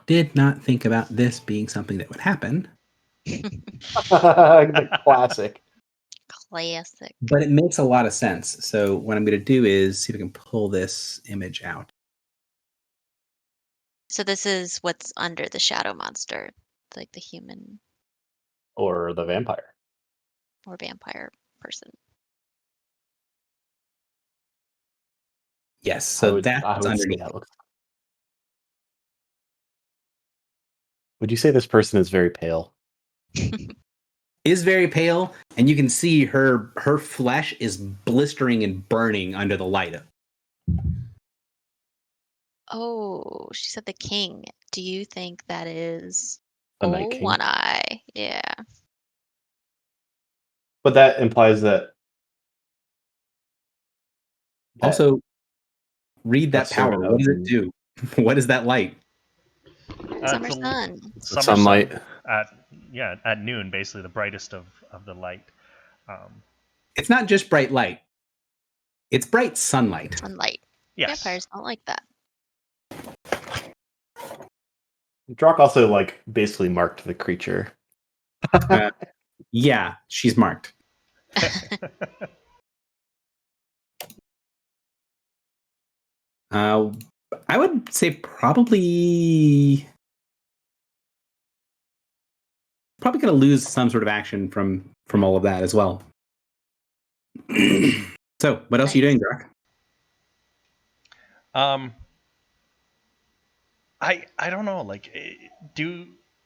S1: Did not think about this being something that would happen.
S6: The classic.
S5: Classic.
S1: But it makes a lot of sense. So what I'm going to do is see if I can pull this image out.
S5: So this is what's under the shadow monster, like the human
S6: Or the vampire.
S5: or vampire person.
S1: Yes, so
S6: I would
S1: that's
S6: say
S1: underneath.
S6: that looks. Would you say this person is very pale?
S1: is very pale, and you can see her flesh is blistering and burning under the light.
S5: Oh, she said the king. Do you think that is
S6: A Night
S5: Oh,
S6: King.
S5: One Eye? Yeah.
S6: But that implies that.
S1: Also, read that
S6: Lesser
S1: power. What does it
S6: of-
S1: do? What is that light?
S5: Summer
S2: It's a-
S5: sun.
S6: It's
S2: Summer
S6: sunlight.
S2: sun at noon, basically the brightest of the light.
S1: It's not just bright light. It's bright sunlight.
S5: Sunlight.
S2: Yes.
S5: Vampires don't like that.
S6: Drock also like basically marked the creature.
S1: Yeah, she's marked. I would say probably going to lose some sort of action from all of that as well. So, what else are you doing, Drock?
S2: I don't know. Like,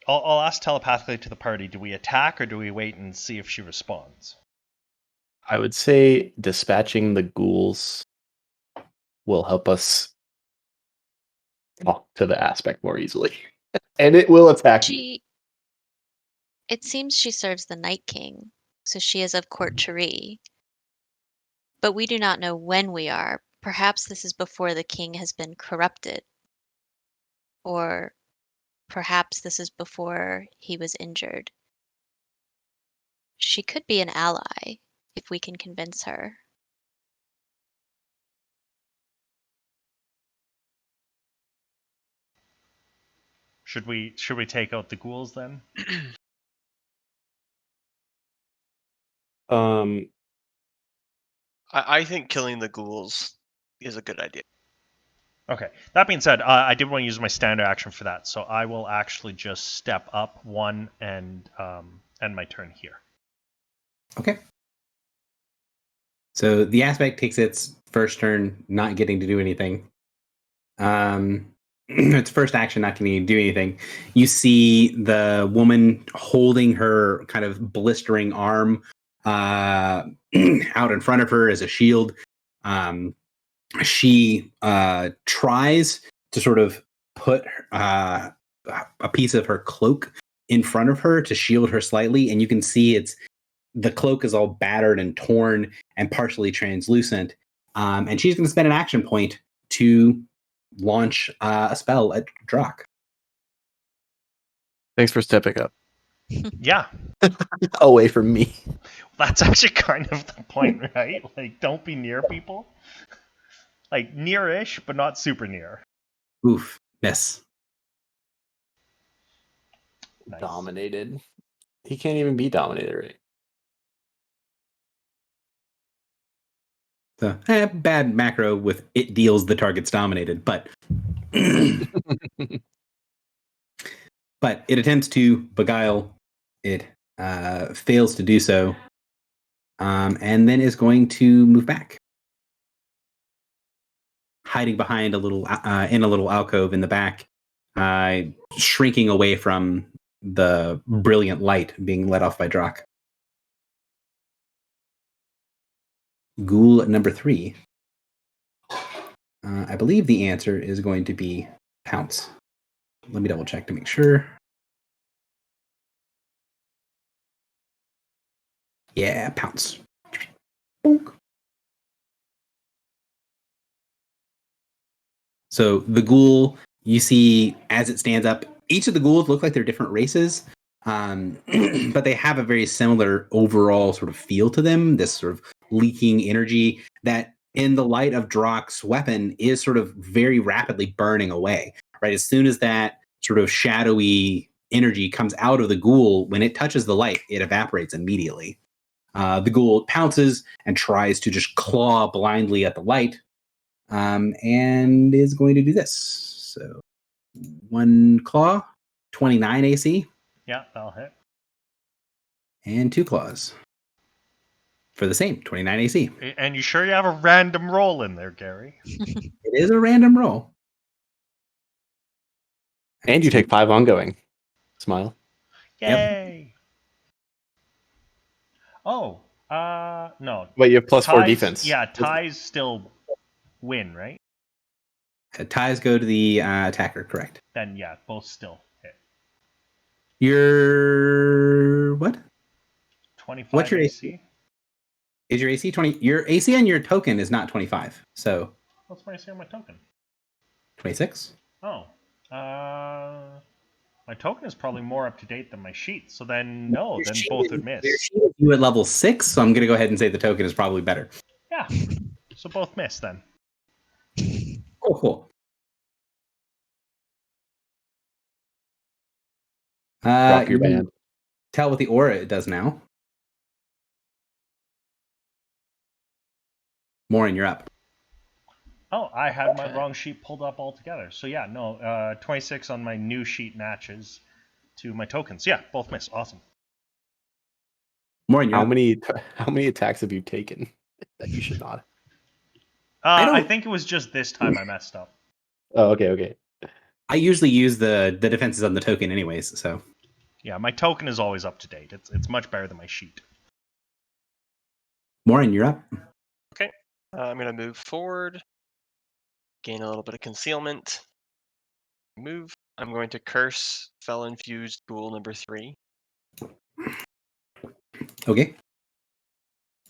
S2: I'll ask telepathically to the party. Do we attack or do we wait and see if she responds?
S6: I would say dispatching the ghouls will help us talk to the aspect more easily. And it will attack you.
S5: It seems she serves the Night King, so she is of court Turi. But we do not know when we are. Perhaps this is before the king has been corrupted. Or perhaps this is before he was injured. She could be an ally if we can convince her.
S2: Should we take out the ghouls then?
S4: I think killing the ghouls is a good idea.
S2: Okay. That being said, I did want to use my standard action for that, so I will actually just step up one and end my turn here.
S1: Okay. So the aspect takes its first turn, not getting to do anything. Its first action, not getting to do anything. You see the woman holding her kind of blistering arm out in front of her as a shield. She tries to sort of put a piece of her cloak in front of her to shield her slightly, and you can see the cloak is all battered and torn and partially translucent. And she's going to spend an action point to launch a spell at Drock.
S6: Thanks for stepping up.
S2: Yeah.
S6: Away from me.
S2: That's actually kind of the point, right? Like, don't be near people. Like, near-ish, but not super near.
S1: Oof, miss.
S2: Nice.
S6: Dominated. He can't even be dominated, right?
S1: So, bad macro with it deals the target's dominated, but but it attempts to beguile. It fails to do so, and then is going to move back, hiding behind in a little alcove in the back, shrinking away from the brilliant light being let off by Drock. Ghoul number 3. I believe the answer is going to be Pounce. Let me double check to make sure. Yeah, Pounce. Bonk. So the ghoul, you see as it stands up, each of the ghouls look like they're different races, but they have a very similar overall sort of feel to them, this sort of leaking energy that in the light of Drock's weapon is sort of very rapidly burning away, right? As soon as that sort of shadowy energy comes out of the ghoul, when it touches the light, it evaporates immediately. The ghoul pounces and tries to just claw blindly at the light, and is going to do this. So 1 claw, 29 AC,
S2: Yeah, that'll hit.
S1: and 2 claws for the same 29 AC.
S2: And you sure you have a random roll in there, Gary?
S1: It is a random roll.
S6: And you take 5 ongoing. Smile.
S1: Yep.
S2: Yay! Oh, no.
S6: Wait, you have +4
S2: Ties-
S6: defense.
S2: Yeah, ties still win, right?
S1: Ties go to the attacker, correct?
S2: Then yeah, both still hit.
S1: Your what?
S2: 25
S1: What's your
S2: AC.
S1: Is your AC 20? Your AC on your token is not 25, so
S2: What's my AC on my token?
S1: 26.
S2: Oh, my token is probably more up to date than my sheet. So then no,
S1: Your
S2: then
S1: sheet
S2: both
S1: is-
S2: would miss.
S1: Your sheet is you at level 6, so I'm gonna go ahead and say the token is probably better.
S2: Yeah, so both miss then.
S1: Cool.
S6: Drop your
S1: you
S6: band.
S1: Tell what the aura it does now. Morin, you're up.
S2: Oh, I had my
S4: Okay.
S2: wrong sheet pulled up altogether. So yeah, no, 26 on my new sheet matches to my tokens. Yeah, both miss. Awesome.
S1: Morin, you're
S6: How
S1: up.
S6: many attacks have you taken that you should not?
S1: I
S2: I
S1: don't-
S2: think it was just this time I messed up.
S6: Oh, okay.
S1: I usually use the defenses on the token anyways, so
S2: Yeah, my token is always up to date. It's much better than my sheet.
S1: Morin, you're up.
S4: I'm going to move forward, gain a little bit of concealment. Move. I'm going to curse Fel Infused Ghoul number 3.
S1: Okay.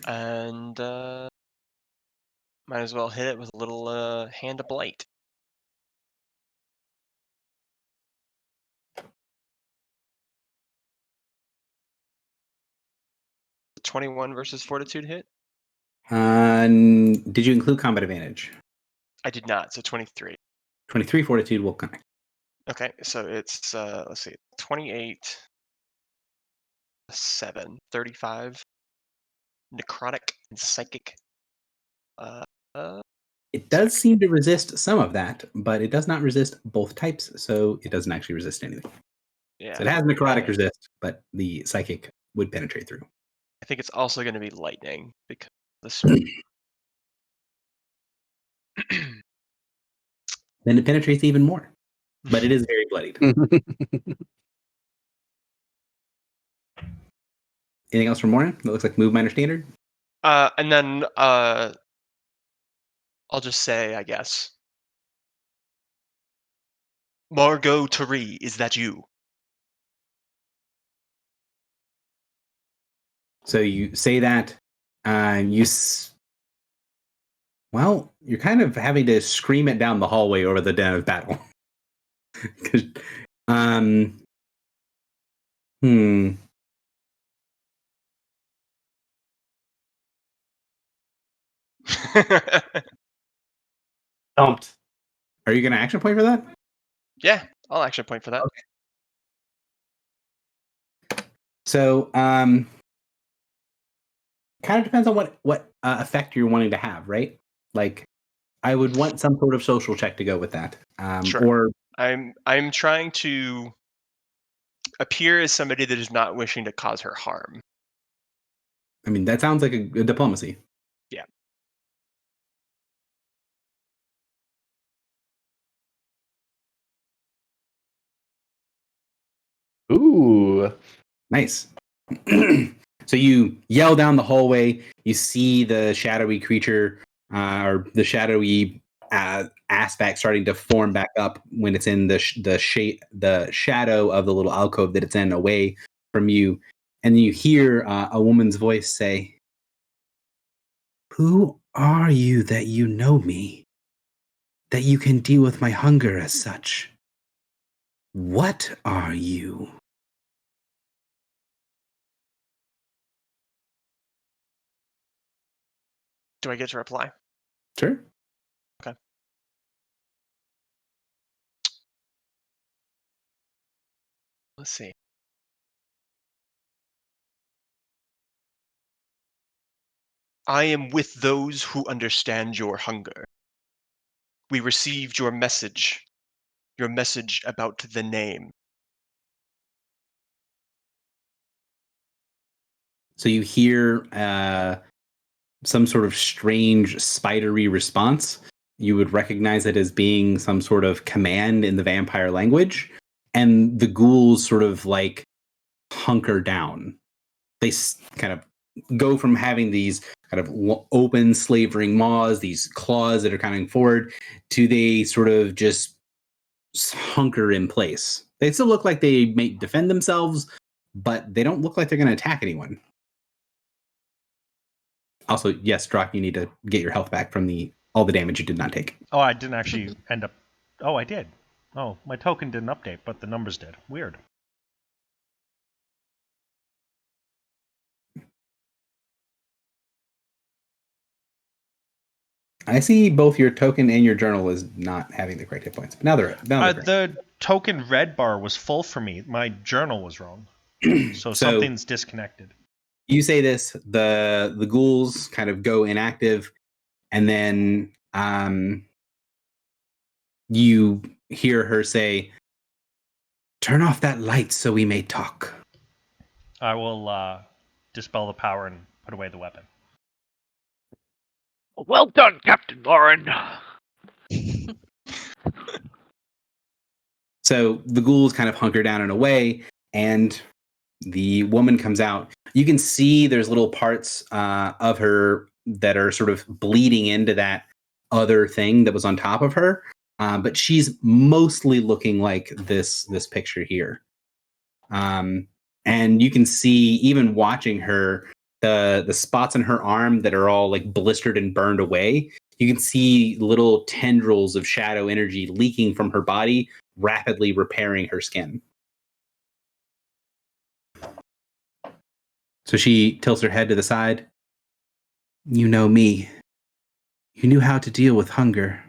S4: And might as well hit it with a little Hand of Blight. The 21 versus Fortitude hit?
S1: Did you include combat advantage?
S4: I did not, so 23.
S1: 23 fortitude will connect.
S4: Okay, so it's, let's see, 28, 7, 35, necrotic and psychic.
S1: It does seem to resist some of that, but it does not resist both types, so it doesn't actually resist anything.
S4: Yeah,
S1: So it has necrotic
S4: Uh,
S1: resist, but the psychic would penetrate through.
S4: I think it's also going to be lightning because the speed.
S1: Then it penetrates even more, but it is very bloodied. Anything else from Morin? That looks like move minor standard.
S4: And then I'll just say, I guess, Margot Tari, is that you?
S1: So you say that. Well, you're kind of having to scream it down the hallway over the den of battle. 'Cause, hmm.
S6: Dumped.
S1: Are you going to action point for that?
S4: Yeah, I'll action point for that.
S1: So, kind of depends on what effect you're wanting to have, right? Like, I would want some sort of social check to go with that,
S4: Sure.
S1: or
S4: I'm trying to appear as somebody that is not wishing to cause her harm.
S1: I mean, that sounds like a diplomacy.
S4: Yeah.
S6: Ooh.
S1: Nice. So you yell down the hallway. You see the shadowy creature, or the shadowy aspect starting to form back up when it's in the shadow of the little alcove that it's in, away from you. And then you hear a woman's voice say, "Who are you that you know me? That you can deal with my hunger as such? What are you?"
S4: Do I get to reply?
S1: Sure.
S4: Let's see. I am with those who understand your hunger. We received your message about the name.
S1: So you hear some sort of strange spidery response. You would recognize it as being some sort of command in the vampire language. And the ghouls sort of like hunker down. They kind of go from having these kind of open slavering maws, these claws that are coming forward, to they sort of just hunker in place. They still look like they may defend themselves, but they don't look like they're going to attack anyone. Also, yes, Drock, you need to get your health back from all the damage you did not take.
S2: Oh, I didn't actually end up. Oh, I did. Oh, my token didn't update, but the numbers did. Weird.
S1: I see both your token and your journal is not having the correct hit points. But now they're correct.
S2: The token red bar was full for me. My journal was wrong. So something's disconnected.
S1: You say this, the ghouls kind of go inactive, and then you hear her say, "Turn off that light so we may talk."
S2: I will dispel the power and put away the weapon.
S3: Well done, Captain Lauren.
S1: So the ghouls kind of hunker down and away, and the woman comes out. You can see there's little parts of her that are sort of bleeding into that other thing that was on top of her, but she's mostly looking like this picture here. And you can see, even watching her, the spots on her arm that are all like blistered and burned away. You can see little tendrils of shadow energy leaking from her body, rapidly repairing her skin. So she tilts her head to the side. "You know me. You knew how to deal with hunger.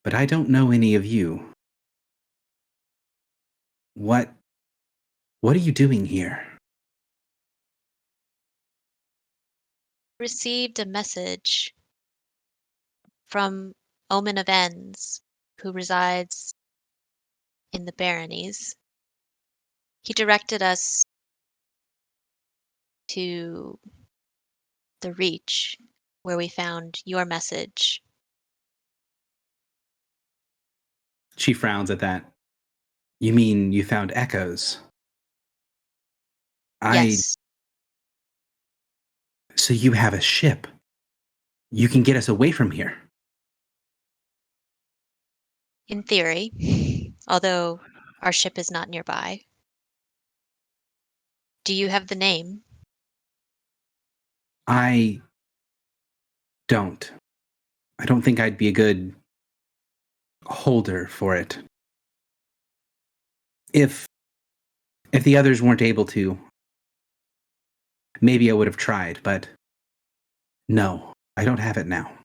S1: But I don't know any of you. What are you doing here?"
S5: Received a message from Omen of Ends, who resides in the Baronies. He directed us to the Reach, where we found your message.
S1: She frowns at that. "You mean you found echoes?"
S5: Yes,
S1: So you have a ship. You can get us away from here.
S5: in theory, although our ship is not nearby. Do you have the name?
S1: I don't. I don't think I'd be a good holder for it. If the others weren't able to, maybe I would have tried, but no, I don't have it now.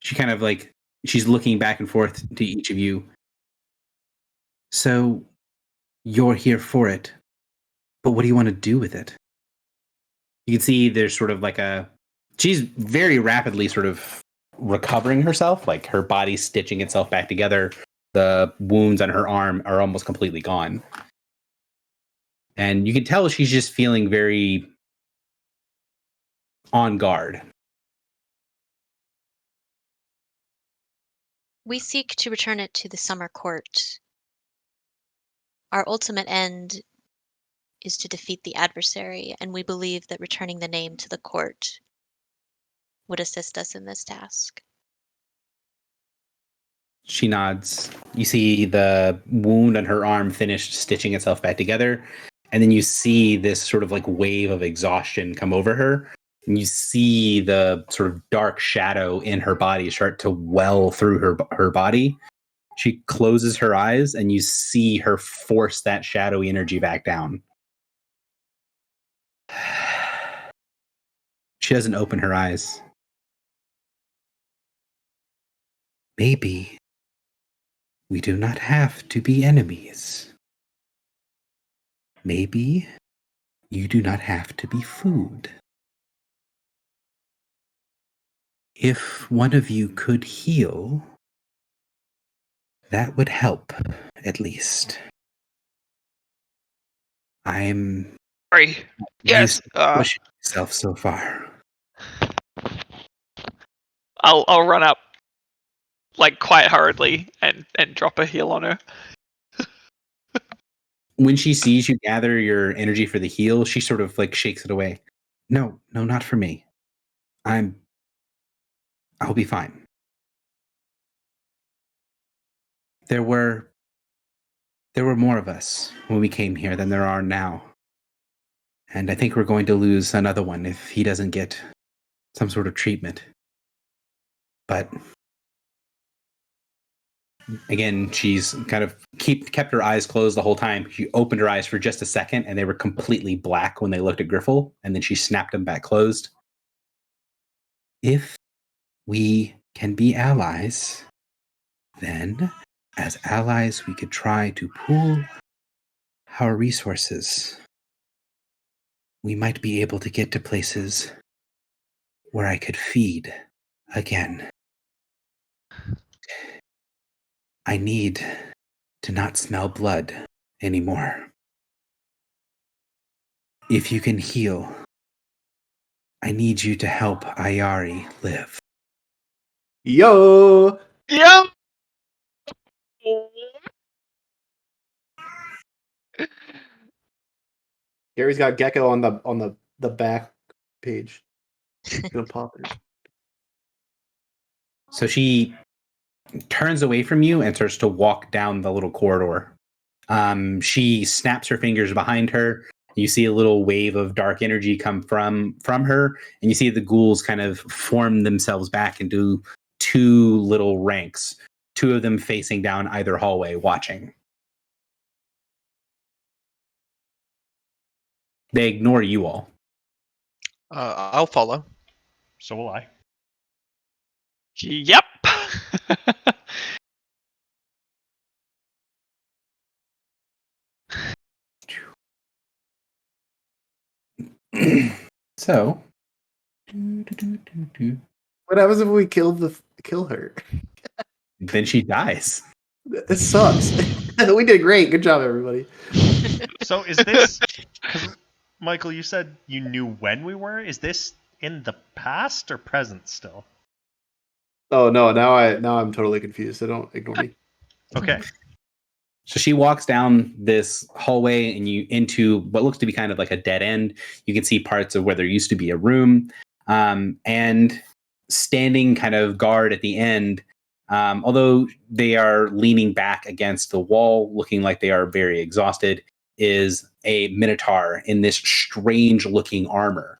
S1: She kind of like, she's looking back and forth to each of you. "So you're here for it, but what do you want to do with it?" You can see there's sort of like she's very rapidly sort of recovering herself, like her body's stitching itself back together. The wounds on her arm are almost completely gone. And you can tell she's just feeling very on guard.
S5: We seek to return it to the Summer Court. Our ultimate end is to defeat the adversary, and we believe that returning the name to the court would assist us in this task.
S1: She nods. You see the wound on her arm finished stitching itself back together. And then you see this sort of like wave of exhaustion come over her. And you see the sort of dark shadow in her body start to well through her body. She closes her eyes and you see her force that shadowy energy back down. She doesn't open her eyes. "Maybe we do not have to be enemies. Maybe you do not have to be food. If one of you could heal, that would help, at least. I'm
S3: Sorry. Yes.
S1: used to pushing myself so far."
S3: I'll run up, like quite hurriedly, and drop a heal on her.
S1: when she sees you gather your energy for the heal, she sort of like shakes it away. No, not for me. I'll be fine. There were more of us when we came here than there are now. And I think we're going to lose another one if he doesn't get some sort of treatment. But again, she's kind of kept her eyes closed the whole time. She opened her eyes for just a second, and they were completely black when they looked at Griffle, and then she snapped them back closed. If we can be allies, then as allies, we could try to pool our resources. We might be able to get to places where I could feed again. I need to not smell blood anymore. If you can heal, I need you to help Ayari live.
S6: Yo!
S3: Yep.
S6: Gary's got Gecko on the back page. Gonna pop it.
S1: So she turns away from you and starts to walk down the little corridor. She snaps her fingers behind her. You see a little wave of dark energy come from her, and you see the ghouls kind of form themselves back into two little ranks, two of them facing down either hallway, watching. They ignore you all.
S4: I'll follow.
S2: So will I.
S3: Yep.
S1: So,
S6: What happens if we kill her?
S1: then she dies.
S6: It sucks. We did great. Good job, everybody.
S2: So is this... 'cause, Michael, you said you knew when we were. Is this in the past or present still?
S6: Oh no! Now I'm totally confused. So don't ignore me.
S2: Okay.
S1: So she walks down this hallway and you into what looks to be kind of like a dead end. You can see parts of where there used to be a room. And standing kind of guard at the end, although they are leaning back against the wall, looking like they are very exhausted, is a Minotaur in this strange looking armor.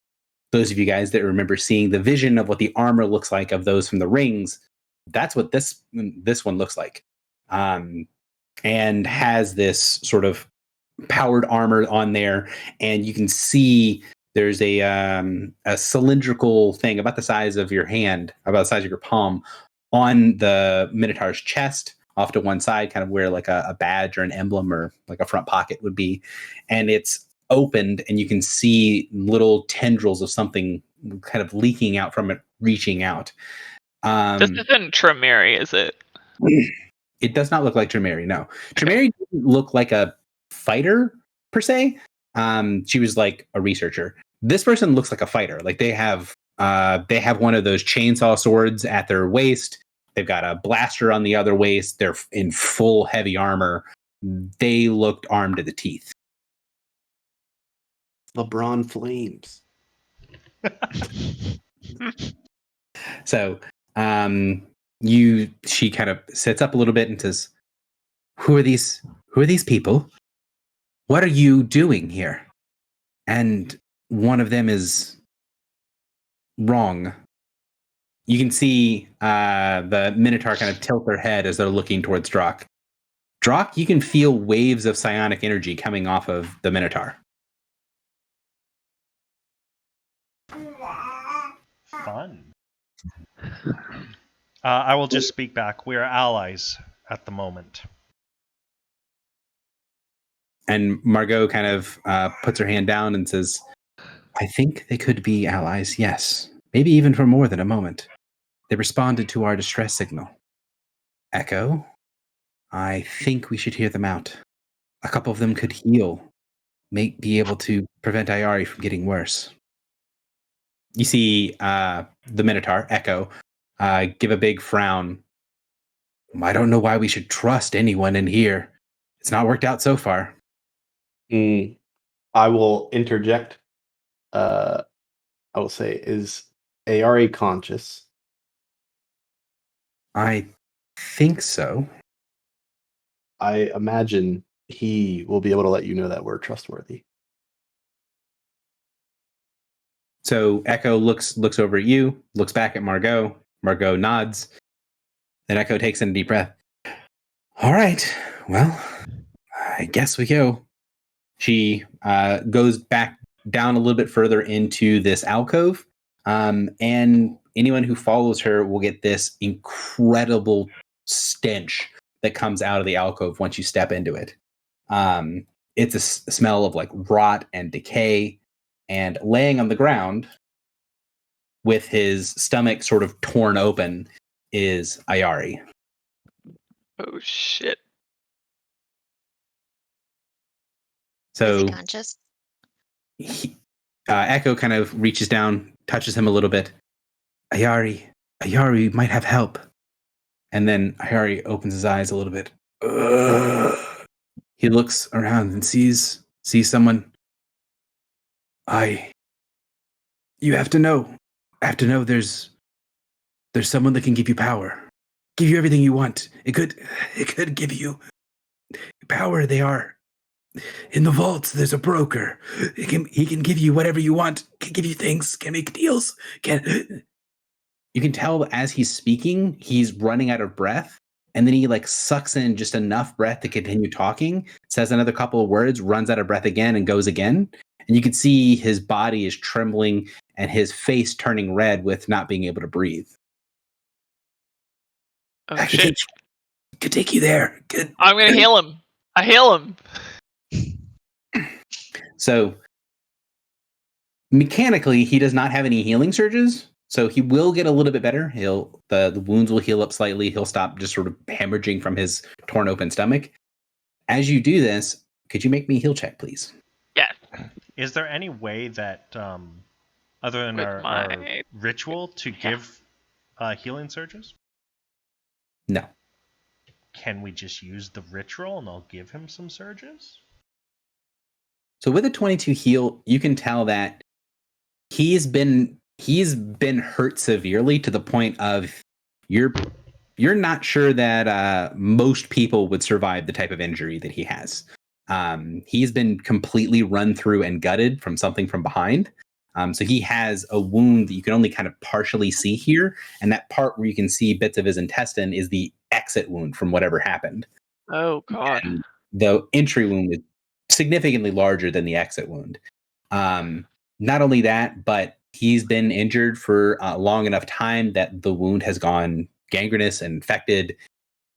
S1: Those of you guys that remember seeing the vision of what the armor looks like of those from the rings, that's what this one looks like. And has this sort of powered armor on there, and you can see there's a cylindrical thing about the size of your hand, about the size of your palm, on the Minotaur's chest, off to one side, kind of where like a badge or an emblem or like a front pocket would be, and it's opened, and you can see little tendrils of something kind of leaking out from it, reaching out.
S3: This isn't Tremere, is it?
S1: It does not look like Tremere, no. Tremere didn't look like a fighter, per se. She was like a researcher. This person looks like a fighter. Like they have one of those chainsaw swords at their waist. They've got a blaster on the other waist. They're in full heavy armor. They looked armed to the teeth.
S6: LeBron Flames.
S1: So, she kind of sits up a little bit and says, who are these people? What are you doing here? And one of them is wrong. You can see the Minotaur kind of tilt their head as they're looking towards Drock. Drock, you can feel waves of psionic energy coming off of the Minotaur.
S2: Fun. I will just speak back. We are allies at the moment.
S1: And Margot kind of puts her hand down and says, I think they could be allies, yes. Maybe even for more than a moment. They responded to our distress signal. Echo, I think we should hear them out. A couple of them could heal, be able to prevent Ayari from getting worse. You see the Minotaur, Echo, give a big frown. I don't know why we should trust anyone in here. It's not worked out so far.
S6: I will interject. I will say, is Ayari conscious?
S1: I think so.
S6: I imagine he will be able to let you know that we're trustworthy.
S1: So Echo looks over at you, looks back at Margot. Margot nods. Then Echo takes in a deep breath. All right, well, I guess we go. She goes back down a little bit further into this alcove, and anyone who follows her will get this incredible stench that comes out of the alcove once you step into it. It's a smell of like rot and decay, and laying on the ground with his stomach sort of torn open is Ayari.
S3: Oh shit.
S5: Is he
S1: So
S5: conscious?
S1: Echo kind of reaches down, touches him a little bit. Ayari might have help. And then Ayari opens his eyes a little bit. He looks around and sees someone. You have to know. I have to know there's someone that can give you power. Give you everything you want. It could give you power. They are in the vaults. There's a broker. He can give you whatever you want. Can give you things. Can make deals. You can tell as he's speaking, he's running out of breath. And then he like sucks in just enough breath to continue talking, says another couple of words, runs out of breath again and goes again. And you can see his body is trembling and his face turning red with not being able to breathe.
S3: Oh
S1: I
S3: shit.
S1: could take you there.
S3: I'm gonna heal him. I heal him.
S1: So mechanically, he does not have any healing surges. So he will get a little bit better. The wounds will heal up slightly. He'll stop just sort of hemorrhaging from his torn open stomach. As you do this, could you make me a heal check, please?
S3: Yeah.
S2: Is there any way that, other than
S3: With
S2: our
S3: my-
S2: ritual, to give healing surges?
S1: No.
S2: Can we just use the ritual and I'll give him some surges?
S1: So with a 22 heal, you can tell that he's been hurt severely to the point of you're not sure that most people would survive the type of injury that he has. He's been completely run through and gutted from something from behind. So he has a wound that you can only kind of partially see here. And that part where you can see bits of his intestine is the exit wound from whatever happened.
S3: Oh god.
S1: And the entry wound is significantly larger than the exit wound. Not only that, but he's been injured for a long enough time that the wound has gone gangrenous and infected.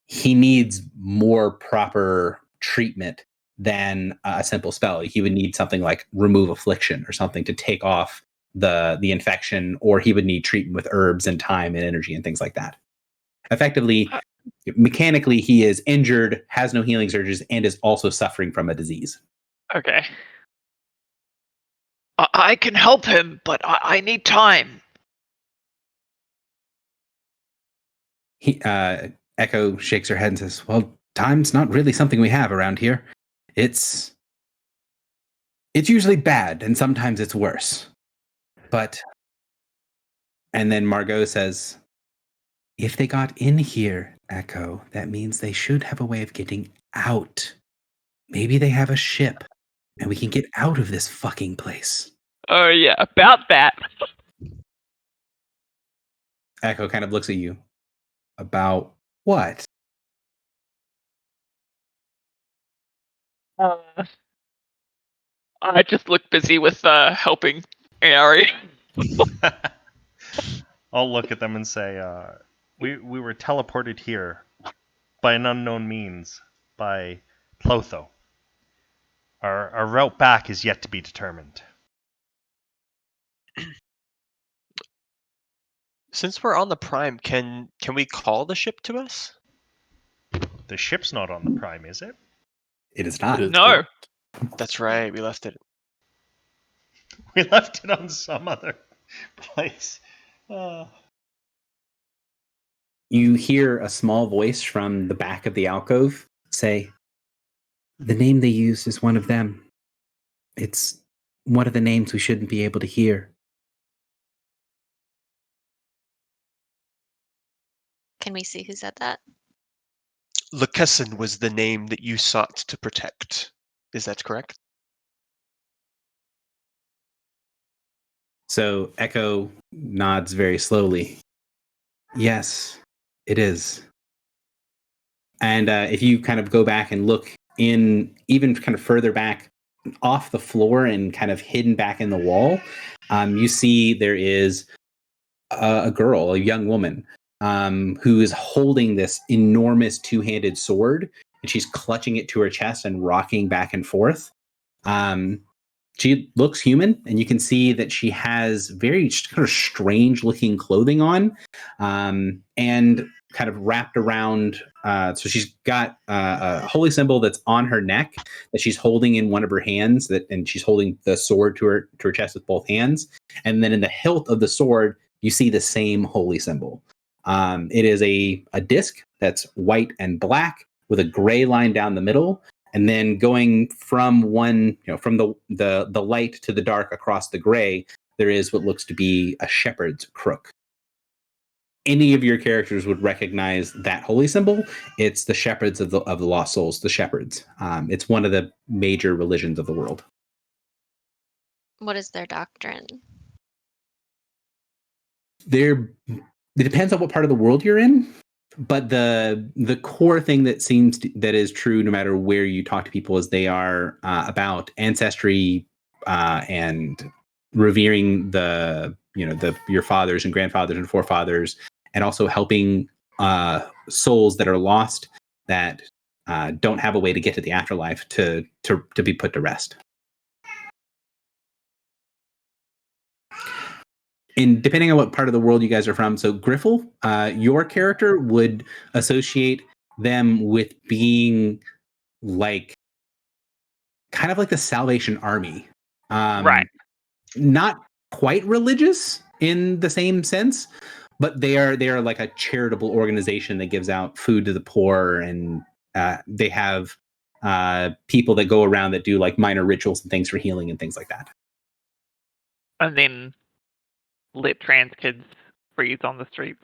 S1: He needs more proper treatment than a simple spell. He would need something like remove affliction or something to take off the infection, or he would need treatment with herbs and time and energy and things like that. Effectively, mechanically, he is injured, has no healing surges, and is also suffering from a disease.
S3: Okay. I can help him, but I need time.
S1: Echo shakes her head and says, well, time's not really something we have around here. It's usually bad, and sometimes it's worse. But, and then Margot says, if they got in here, Echo, that means they should have a way of getting out. Maybe they have a ship, and we can get out of this fucking place.
S3: Oh yeah, about that.
S1: Echo kind of looks at you. About what?
S3: I just look busy with helping Ari.
S2: I'll look at them and say, we were teleported here by an unknown means, by Clotho. Our route back is yet to be determined.
S4: Since we're on the Prime, can we call the ship to us?
S2: The ship's not on the Prime, is it?
S1: It is not.
S6: It is
S3: No.
S6: not.
S4: That's right, we left it.
S2: We left it on some other place.
S1: You hear a small voice from the back of the alcove say, the name they used is one of them. It's one of the names we shouldn't be able to hear.
S5: Can we see who said that?
S4: Lakessen was the name that you sought to protect. Is that correct?
S1: So Echo nods very slowly. Yes, it is. And if you kind of go back and look in even kind of further back off the floor and kind of hidden back in the wall, you see there is a girl, a young woman, who is holding this enormous two-handed sword, and she's clutching it to her chest and rocking back and forth. She looks human, and you can see that she has very kind of strange-looking clothing on, and kind of wrapped around. So she's got a holy symbol that's on her neck that she's holding in one of her hands, and she's holding the sword to her chest with both hands. And then in the hilt of the sword, you see the same holy symbol. It is a disc that's white and black with a gray line down the middle. And then going from from the light to the dark across the gray, there is what looks to be a shepherd's crook. Any of your characters would recognize that holy symbol. It's the shepherds of the lost souls, the shepherds. It's one of the major religions of the world.
S5: What is their doctrine?
S1: It depends on what part of the world you're in. But the core thing that is true no matter where you talk to people is they are about ancestry and revering your fathers and grandfathers and forefathers, and also helping souls that are lost that don't have a way to get to the afterlife to be put to rest. And depending on what part of the world you guys are from, so Griffle, your character would associate them with being like kind of like the Salvation Army.
S3: Right.
S1: Not quite religious in the same sense, but they are like a charitable organization that gives out food to the poor, and they have people that go around that do like minor rituals and things for healing and things like that.
S3: And then let trans kids freeze on the streets.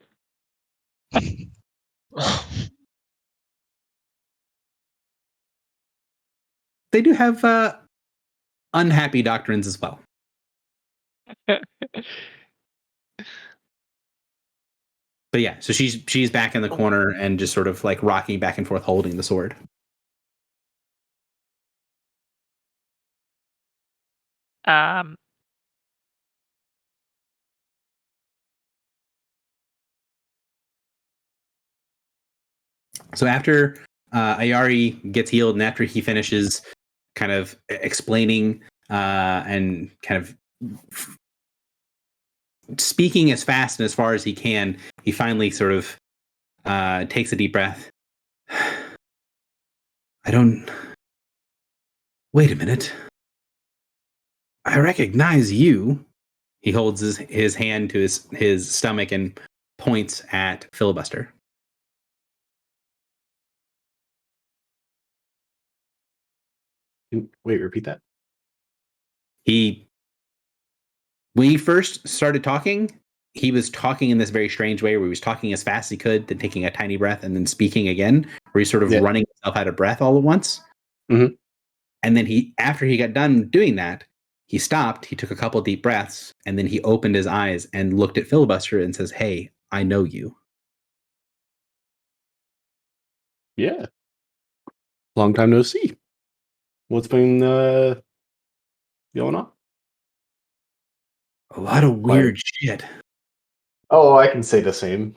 S1: They do have unhappy doctrines as well. But yeah, so she's back in the corner and just sort of like rocking back and forth, holding the sword. So after Ayari gets healed, and after he finishes kind of explaining and kind of speaking as fast and as far as he can, he finally sort of takes a deep breath. Wait a minute. I recognize you. He holds his hand to his stomach and points at Filibuster.
S6: Wait, repeat that.
S1: When he first started talking, he was talking in this very strange way where he was talking as fast as he could, then taking a tiny breath, and then speaking again, where he's sort of running himself out of breath all at once.
S6: Mm-hmm.
S1: And then after he got done doing that, he stopped, he took a couple deep breaths, and then he opened his eyes and looked at Filibuster and says, "Hey, I know you."
S6: Yeah. Long time no see. What's been going on?
S1: A lot of weird shit.
S6: Oh, I can say the same.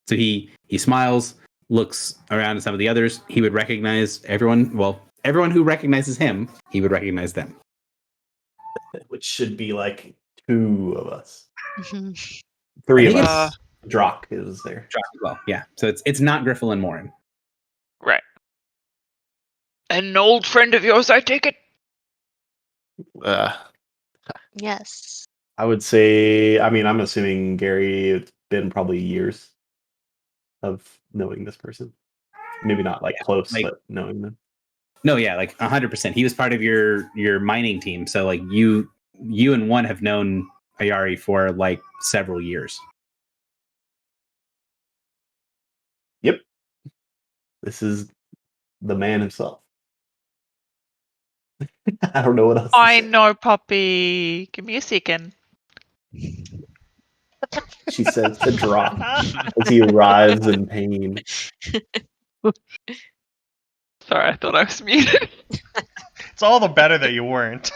S1: So he smiles, looks around at some of the others. He would recognize everyone. Well, everyone who recognizes him, he would recognize them.
S6: Which should be like 2 of us.
S5: Mhm.
S6: 3
S1: I
S6: of
S1: think
S6: us. Drock is there.
S1: Drock as well. Yeah. So it's not Griffle and Morin.
S3: Right. An old friend of yours, I take it?
S5: Yes.
S6: I would say, I'm assuming Gary, it's been probably years of knowing this person. Maybe not like close,
S1: like-
S6: but knowing them.
S1: No, yeah, like 100%. He was part of your mining team. So like you and one have known Ayari for like several years.
S6: Yep. This is the man himself. I don't know what else to
S3: I
S6: say.
S3: know, Poppy. Give me a second.
S6: She says to drop as he writhes in pain.
S3: Sorry, I thought I was muted.
S2: It's all the better that you weren't.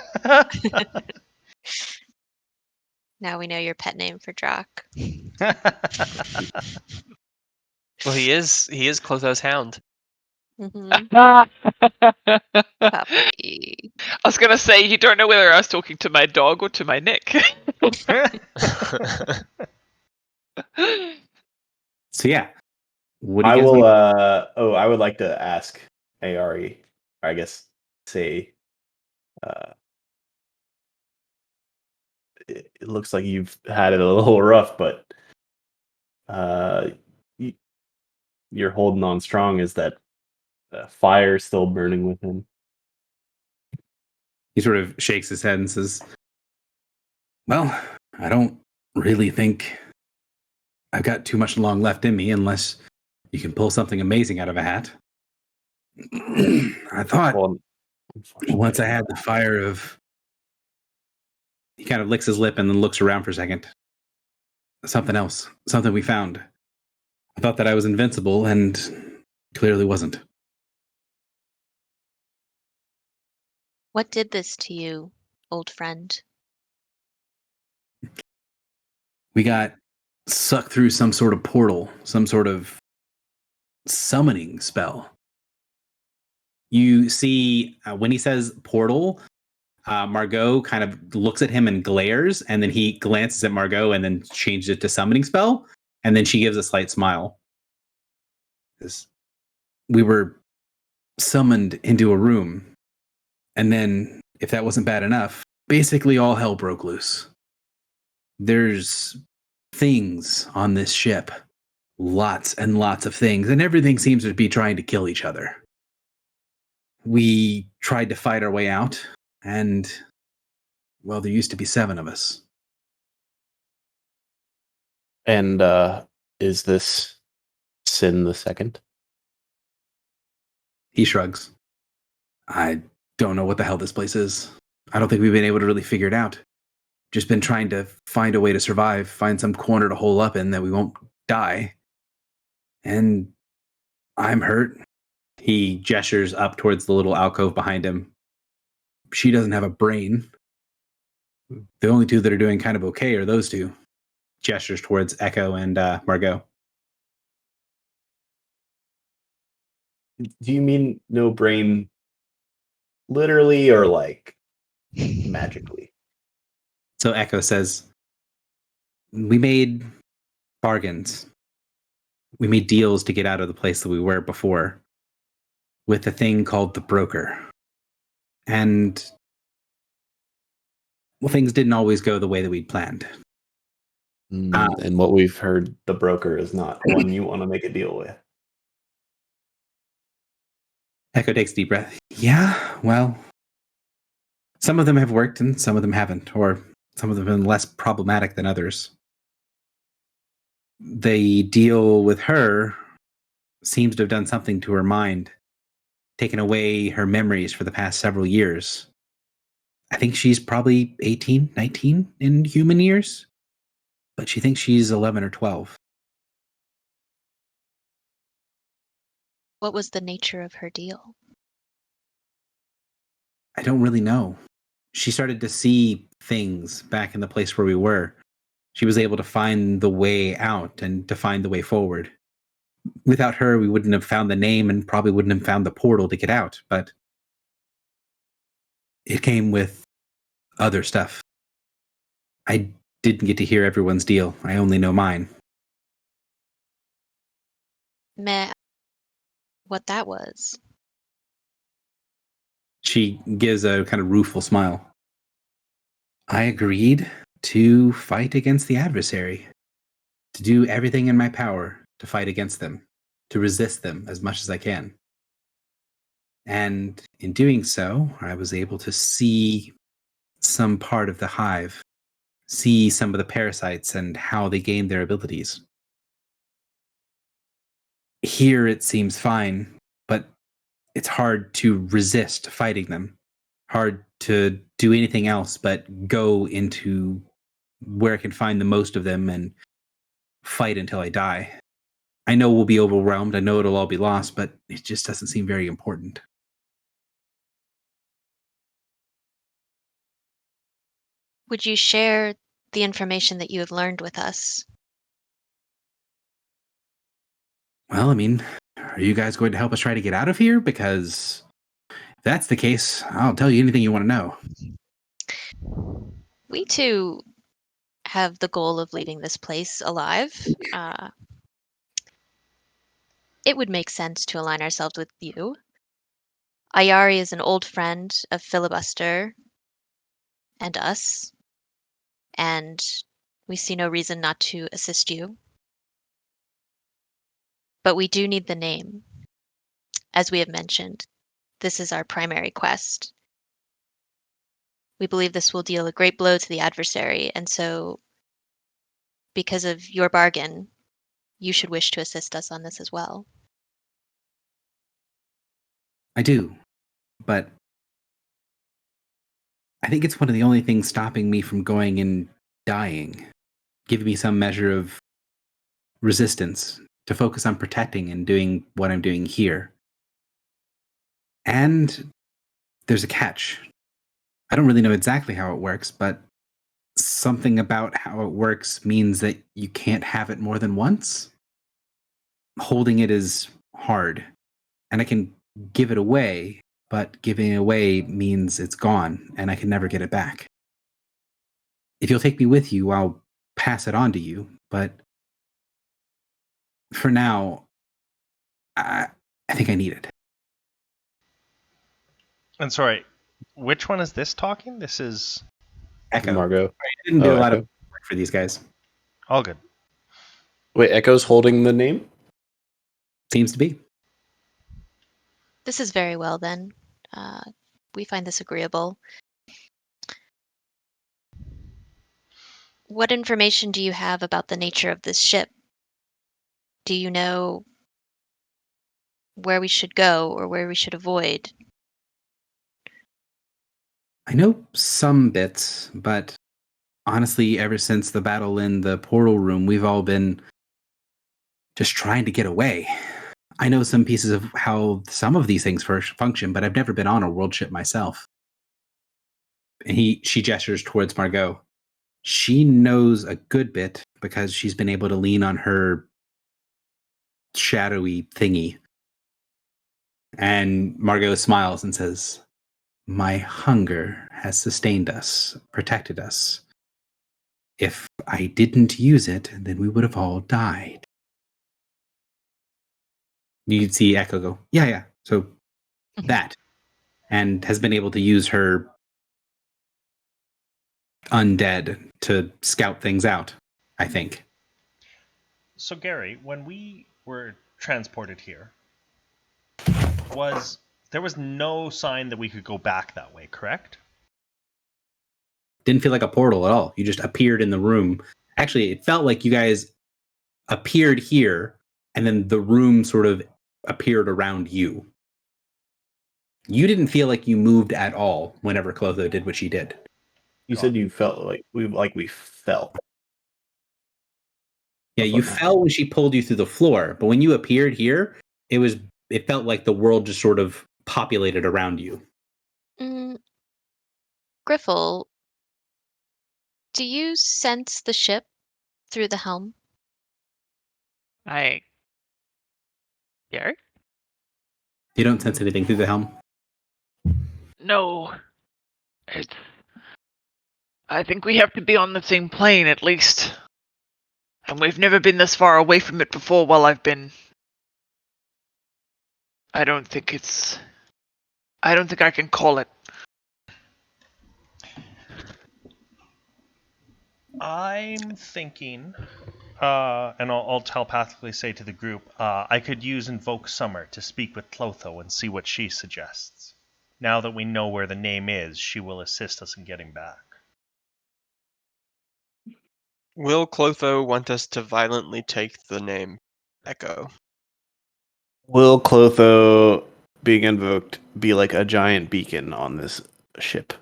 S5: Now we know your pet name for Drock.
S4: Well, he is Clotho's hound.
S5: Mm-hmm.
S3: I
S5: Puppy.
S3: was gonna say you don't know whether I was talking to my dog or to my Nick.
S1: So yeah. What do
S6: I
S1: you guys
S6: will.
S1: want?
S6: I would like to ask Ari. Or I guess say. It looks like you've had it a little rough, but you're holding on strong. Is that fire still burning within?
S1: He sort of shakes his head and says, "Well, I don't really think I've got too much long left in me unless you can pull something amazing out of a hat." I thought
S6: Well,
S1: once I had the fire of... He kind of licks his lip and then looks around for a second. Something else. Something we found. I thought that I was invincible and clearly wasn't.
S5: What did this to you, old friend?
S1: We got sucked through some sort of portal, some sort of summoning spell. You see, when he says portal, Margot kind of looks at him and glares, and then he glances at Margot and then changes it to summoning spell, and then she gives a slight smile. We were summoned into a room, and then, if that wasn't bad enough, basically all hell broke loose. There's things on this ship. Lots and lots of things, and everything seems to be trying to kill each other. We tried to fight our way out, and, well, there used to be 7 of us.
S6: And is this Sin the Second?
S1: He shrugs. I don't know what the hell this place is. I don't think we've been able to really figure it out. Just been trying to find a way to survive, find some corner to hole up in that we won't die. And I'm hurt. He gestures up towards the little alcove behind him. She doesn't have a brain. The only two that are doing kind of okay are those two. Gestures towards Echo and Margot.
S6: Do you mean no brain literally or like magically?
S1: So Echo says, we made bargains. We made deals to get out of the place that we were before with a thing called the broker. And, well, things didn't always go the way that we'd planned.
S6: And what we've heard, the broker is not one you want to make a deal with.
S1: Echo takes a deep breath. Yeah, well, some of them have worked and some of them haven't, or some of them have been less problematic than others. The deal with her seems to have done something to her mind, taken away her memories for the past several years. I think she's probably 18, 19 in human years, but she thinks she's 11 or 12.
S5: What was the nature of her deal?
S1: I don't really know. She started to see things back in the place where we were. She was able to find the way out and to find the way forward. Without her, we wouldn't have found the name and probably wouldn't have found the portal to get out, but it came with other stuff. I didn't get to hear everyone's deal. I only know mine.
S5: Meh. What that was?
S1: She gives a kind of rueful smile. I agreed to fight against the adversary, to do everything in my power to fight against them, to resist them as much as I can. And in doing so, I was able to see some part of the hive, see some of the parasites and how they gain their abilities. Here it seems fine, but it's hard to resist fighting them. Hard to do anything else but go into where I can find the most of them and fight until I die. I know we'll be overwhelmed. I know it'll all be lost, but it just doesn't seem very important.
S5: Would you share the information that you have learned with us?
S1: Well, I mean, are you guys going to help us try to get out of here? Because if that's the case, I'll tell you anything you want to know.
S5: We too have the goal of leaving this place alive. It would make sense to align ourselves with you. Ayari is an old friend of Filibuster and us, and we see no reason not to assist you. But we do need the name. As we have mentioned, this is our primary quest. We believe this will deal a great blow to the adversary, and so, because of your bargain, you should wish to assist us on this as well.
S1: I do, but I think it's one of the only things stopping me from going and dying, giving me some measure of resistance to focus on protecting and doing what I'm doing here. And there's a catch. I don't really know exactly how it works, but something about how it works means that you can't have it more than once. Holding it is hard, and I can give it away, but giving it away means it's gone, and I can never get it back. If you'll take me with you, I'll pass it on to you, but for now, I think I need it.
S2: And sorry, which one is this talking? This is
S1: Echo.
S6: Margot.
S1: I didn't do
S6: Oh,
S1: a lot
S6: Echo.
S1: of work for these guys.
S2: all good.
S6: Wait, Echo's holding the name?
S1: Seems to be.
S5: This is very well then. We find this agreeable. What information do you have about the nature of this ship? Do you know where we should go or where we should avoid?
S1: I know some bits, but honestly, ever since the battle in the portal room, we've all been just trying to get away. I know some pieces of how some of these things function, but I've never been on a world ship myself. And she gestures towards Margot. She knows a good bit because she's been able to lean on her shadowy thingy. And Margot smiles and says, "My hunger has sustained us, protected us. If I didn't use it, then we would have all died." You'd see Echo go, yeah. So that. And has been able to use her undead to scout things out, I think.
S2: So Gary, when we were transported here, there was no sign that we could go back that way, correct?
S1: Didn't feel like a portal at all. You just appeared in the room. Actually, it felt like you guys appeared here, and then the room sort of appeared around you. You didn't feel like you moved at all whenever Clotho did what she did.
S6: You said you felt like we fell.
S1: Yeah, you fell when she pulled you through the floor, but when you appeared here, it felt like the world just sort of populated around you.
S5: Griffle, do you sense the ship through the helm?
S3: Gary?
S1: You don't sense anything through the helm?
S3: No. I think we have to be on the same plane at least. And we've never been this far away from it before while I've been. I don't think I can call it.
S2: I'm thinking, and I'll telepathically say to the group, I could use Invoke Summer to speak with Clotho and see what she suggests. now that we know where the name is, she will assist us in getting back.
S4: Will Clotho want us to violently take the name Echo?
S6: Will Clotho, being invoked, be like a giant beacon on this ship?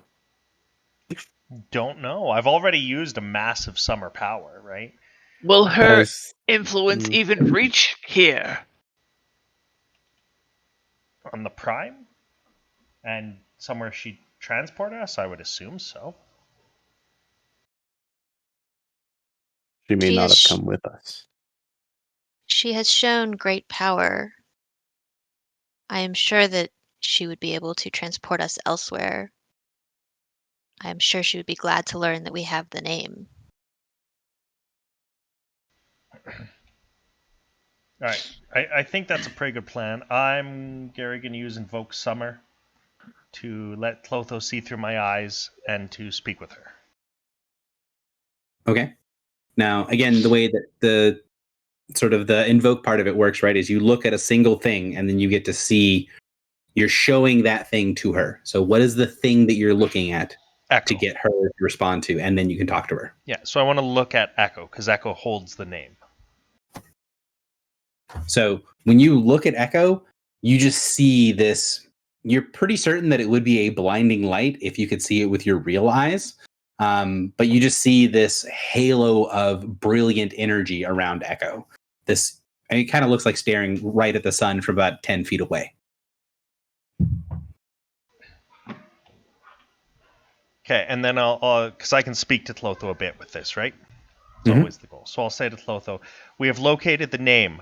S2: Don't know. I've already used a massive summer power, right?
S3: Will her
S6: Has-
S3: influence
S6: Mm.
S3: even reach here?
S2: On the Prime? And somewhere she'd transport us? I would assume so.
S6: She may
S5: She
S6: not
S5: has
S6: have come with us.
S5: She has shown great power. I am sure that she would be able to transport us elsewhere. I am sure she would be glad to learn that we have the name.
S2: All right. I think that's a pretty good plan. I'm, Gary, going to use Invoke Summer to let Clotho see through my eyes and to speak with her.
S1: Okay. Now, again, the way that the sort of the invoke part of it works, right, is you look at a single thing and then you get to see, you're showing that thing to her. So what is the thing that you're looking at
S2: Echo.
S1: to get her to respond to? And then you can talk to her.
S2: Yeah, so I want to look at Echo because Echo holds the name.
S1: So when you look at Echo, you just see this. You're pretty certain that it would be a blinding light if you could see it with your real eyes. But you just see this halo of brilliant energy around Echo. It kind of looks like staring right at the sun from about 10 feet away.
S2: Okay, and then I'll because I can speak to Clotho a bit with this, right? It's
S1: Mhm.
S2: always the goal. So I'll say to Clotho, we have located the name.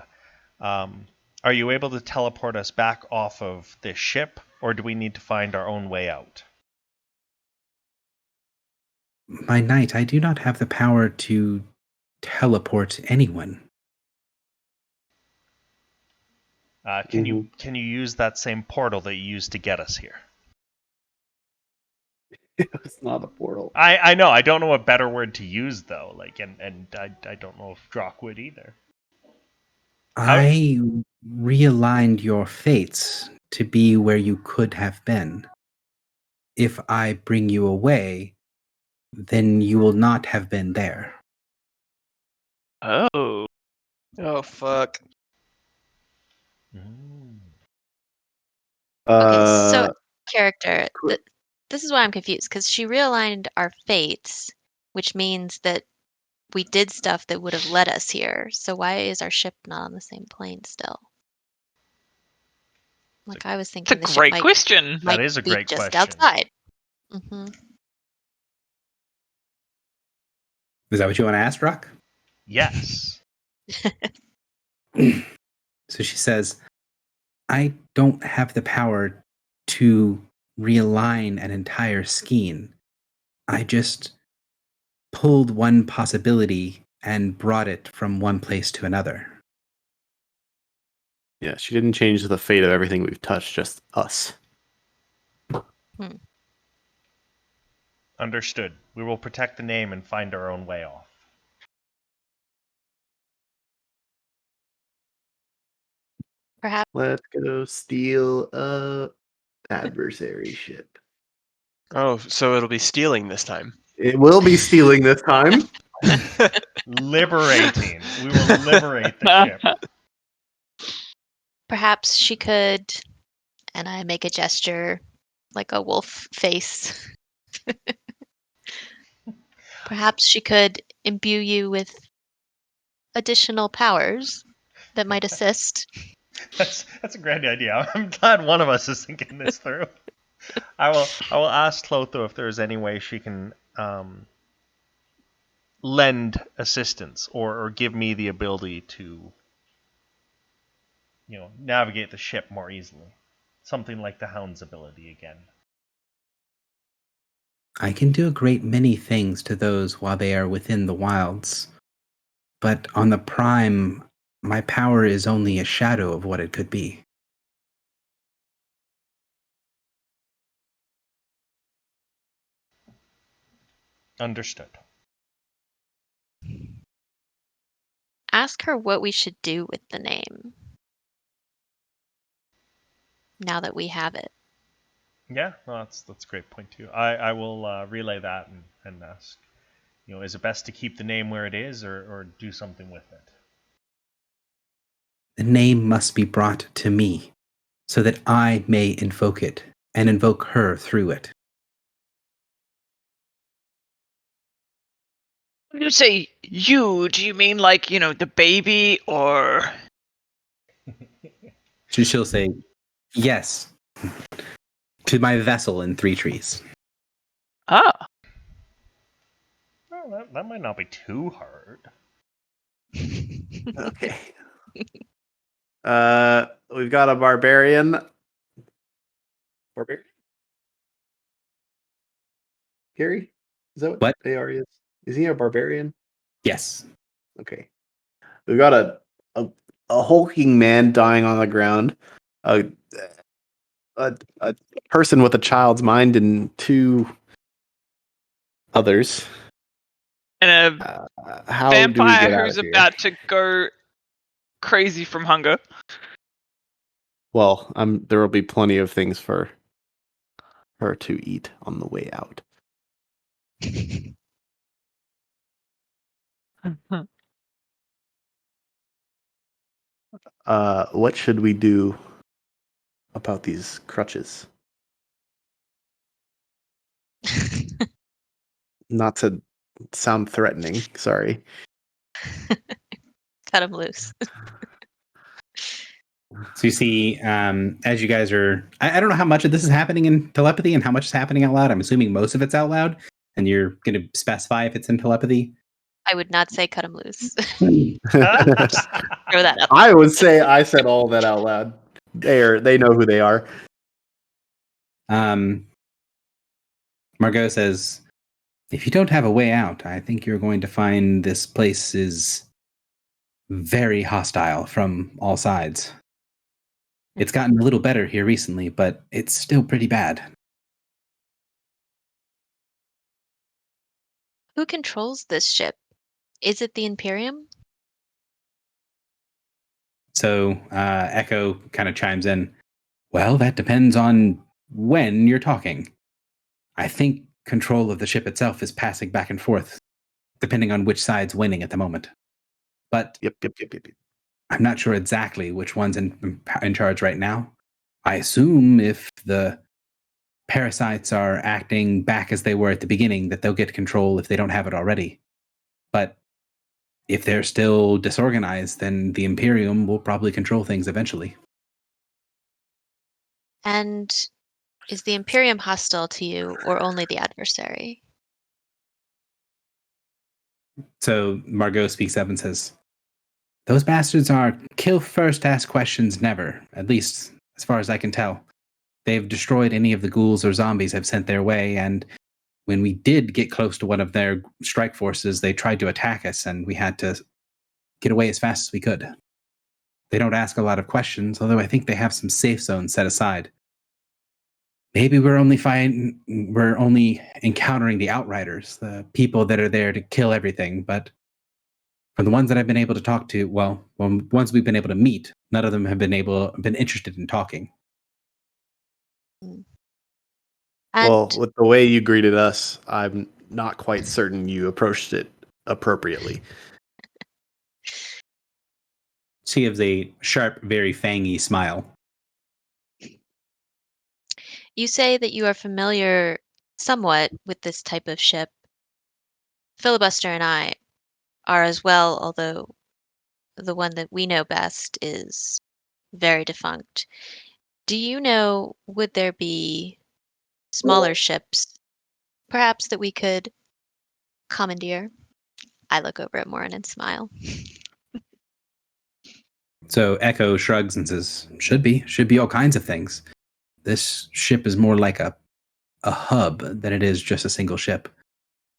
S2: Are you able to teleport us back off of this ship, or do we need to find our own way out?
S1: My knight, I do not have the power to teleport anyone.
S2: Can you use that same portal that you used to get us here?
S6: It's not a portal.
S2: I know. I don't know a better word to use though. Like, and I don't know if Drock would either.
S1: I realigned your fates to be where you could have been. If I bring you away, then you will not have been there.
S3: Oh.
S4: Oh fuck.
S2: Mm.
S5: Okay, so
S6: Uh,
S5: character,
S6: Cool.
S5: this is why I'm confused, because she realigned our fates, which means that we did stuff that would have led us here. So why is our ship not on the same plane still? Like I was
S3: It's a
S5: thinking the ship
S3: great question.
S2: That is a
S5: be
S2: great
S5: just
S2: question.
S5: outside. Hmm.
S1: Is that what you want to ask, Rock?
S2: Yes.
S1: So she says, I don't have the power to realign an entire skein. I just pulled one possibility and brought it from one place to another.
S6: yeah, she didn't change the fate of everything we've touched, just us.
S2: Understood. We will protect the name and find our own way off.
S5: Perhaps
S6: Let's go steal a adversary ship.
S4: Oh, so it'll be stealing this time.
S6: It will be stealing this time.
S2: Liberating. We will liberate the ship.
S5: perhaps she could, and I make a gesture like a wolf face. Perhaps she could imbue you with additional powers that might assist.
S2: That's a grand idea. I'm glad one of us is thinking this through. I will ask Clotho if there is any way she can lend assistance or give me the ability to navigate the ship more easily. Something like the Hound's ability again.
S1: I can do a great many things to those while they are within the wilds. But on the Prime, my power is only a shadow of what it could be.
S2: Understood.
S5: Ask her what we should do with the name now that we have it.
S2: Yeah, no, that's a great point too. I will relay that and ask, is it best to keep the name where it is or do something with it?
S1: The name must be brought to me, so that I may invoke it, and invoke her through it.
S3: When you say you, do you mean like, the baby or...
S1: She'll say, yes, to my vessel in Three Trees.
S3: Ah.
S2: Well, that might not be too hard.
S6: Okay. We've got a barbarian. Barbarian? Gary? Is that what AR is? Is he a barbarian?
S1: Yes.
S6: Okay. We've got a hulking man dying on the ground. A person with a child's mind and two others.
S3: And a
S6: How do we
S3: vampire
S6: get out
S3: who's
S6: of here?
S3: about to go crazy from hunger.
S6: Well, there will be plenty of things for her to eat on the way out. What should we do about these crutches? Not to sound threatening, sorry.
S5: Cut him loose.
S1: So you see, as you guys are, I don't know how much of this is happening in telepathy and how much is happening out loud. I'm assuming most of it's out loud, and you're going to specify if it's in telepathy.
S5: I would not say cut him loose. Throw that up.
S6: I would say I said all that out loud. They know who they are.
S1: Margot says, if you don't have a way out, I think you're going to find this place is very hostile from all sides. It's gotten a little better here recently, but it's still pretty bad.
S5: Who controls this ship? Is it the Imperium?
S1: So Echo kind of chimes in. Well, that depends on when you're talking. I think control of the ship itself is passing back and forth, depending on which side's winning at the moment. But
S6: Yep.
S1: I'm not sure exactly which one's in charge right now. I assume if the parasites are acting back as they were at the beginning, that they'll get control if they don't have it already. But if they're still disorganized, then the Imperium will probably control things eventually.
S5: And is the Imperium hostile to you or only the adversary?
S1: So Margot speaks up and says, those bastards are kill first, ask questions never, at least as far as I can tell. They've destroyed any of the ghouls or zombies I've sent their way, and when we did get close to one of their strike forces, they tried to attack us, and we had to get away as fast as we could. They don't ask a lot of questions, although I think they have some safe zones set aside. Maybe we're only encountering the outriders, the people that are there to kill everything, but from the ones that I've been able to talk to, ones we've been able to meet, none of them have been interested in talking.
S5: And
S6: Well, with the way you greeted us, I'm not quite certain you approached it appropriately.
S1: She gives a sharp, very fangy smile.
S5: you say that you are familiar somewhat with this type of ship. Filibuster and I are as well, although the one that we know best is very defunct. Do you know, would there be smaller ships, perhaps, that we could commandeer? I look over at Morin and smile.
S1: So Echo shrugs and says, should be all kinds of things. This ship is more like a hub than it is just a single ship.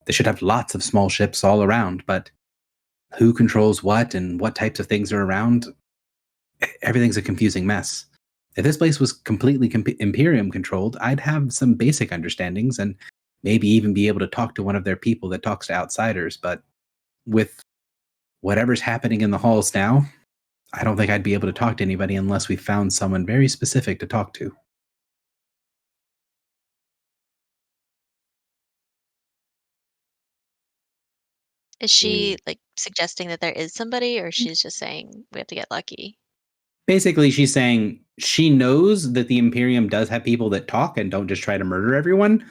S1: They should have lots of small ships all around, but who controls what and what types of things are around? Everything's a confusing mess. If this place was completely Imperium controlled, I'd have some basic understandings and maybe even be able to talk to one of their people that talks to outsiders. But with whatever's happening in the halls now, I don't think I'd be able to talk to anybody unless we found someone very specific to talk to.
S5: Is she like suggesting that there is somebody, or she's just saying we have to get lucky?
S1: Basically, she's saying she knows that the Imperium does have people that talk and don't just try to murder everyone,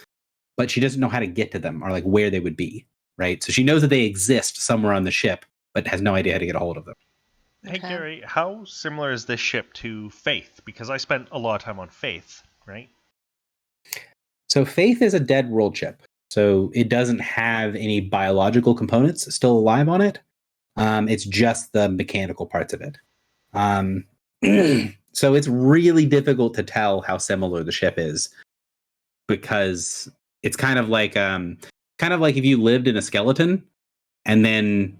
S1: but she doesn't know how to get to them or like where they would be, right? So she knows that they exist somewhere on the ship, but has no idea how to get a hold of them.
S2: Hey,
S5: Okay.
S2: Gary, how similar is this ship to Faith? Because I spent a lot of time on Faith, right?
S1: So Faith is a dead world ship. So it doesn't have any biological components still alive on it. It's just the mechanical parts of it. So it's really difficult to tell how similar the ship is because it's kind of like if you lived in a skeleton and then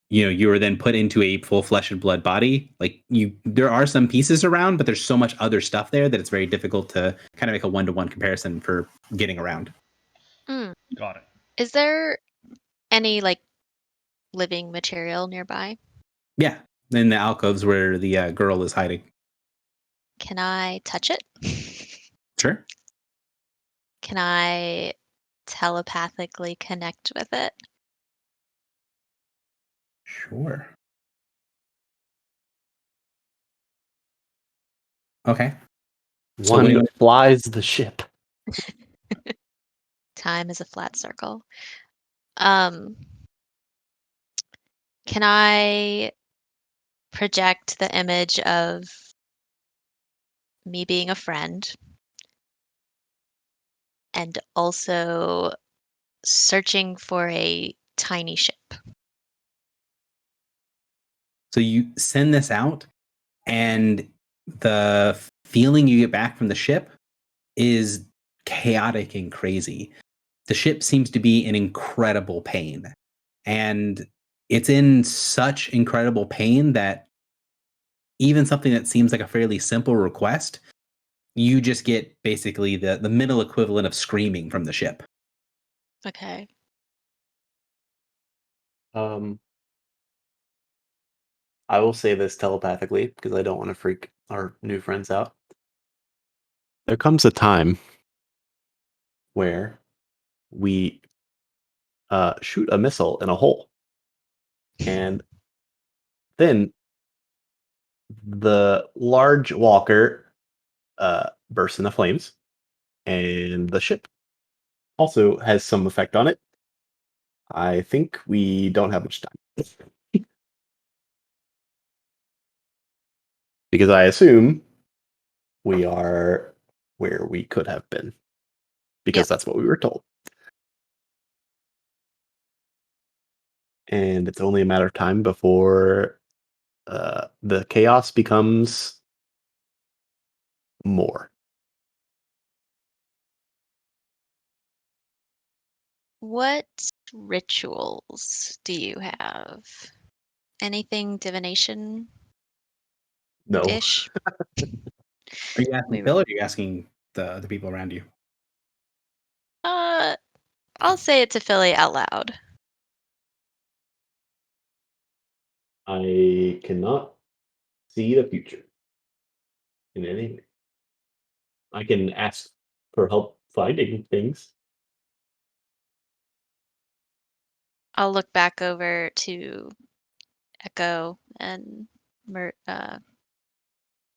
S1: you were then put into a full flesh and blood body. Like there are some pieces around, but there's so much other stuff there that it's very difficult to kind of make a one-to-one comparison for getting around.
S2: Got it.
S5: Is there any like living material nearby?
S1: Yeah, in the alcoves where the girl is hiding.
S5: Can I touch it?
S1: Sure.
S5: Can I telepathically connect with it?
S1: Sure. Okay. So what do
S6: One
S1: you-
S6: flies the ship.
S5: Time is a flat circle. Can I project the image of me being a friend and also searching for a tiny ship?
S1: So you send this out, and the feeling you get back from the ship is chaotic and crazy. The ship seems to be in incredible pain. And it's in such incredible pain that even something that seems like a fairly simple request, you just get basically the middle equivalent of screaming from the ship.
S5: Okay.
S6: I will say this telepathically because I don't want to freak our new friends out. There comes a time where we shoot a missile in a hole, and then the large walker bursts into flames, and the ship also has some effect on it. I think we don't have much time. Because I assume we are where we could have been. Because
S5: Yep.
S6: that's what we were told. And it's only a matter of time before the chaos becomes more.
S5: What rituals do you have? Anything divination
S6: No.
S5: ish?
S1: Are you asking
S5: We-
S1: Phil or are you asking the people around you?
S5: I'll say it to Philly out loud.
S6: I cannot see the future in any way. I can ask for help finding things.
S5: I'll look back over to Echo and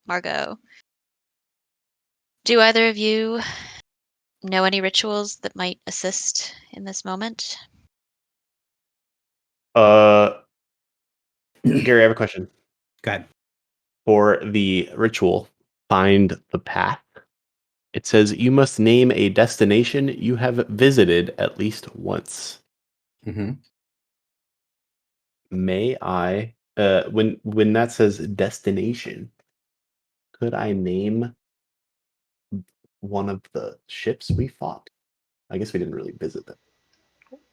S5: Margot. Do either of you know any rituals that might assist in this moment?
S6: Gary, I have a question.
S1: Go ahead.
S6: For the ritual, find the path. It says you must name a destination you have visited at least once.
S1: Mm-hmm.
S6: May I, when that says destination, could I name one of the ships we fought? I guess we didn't really visit them.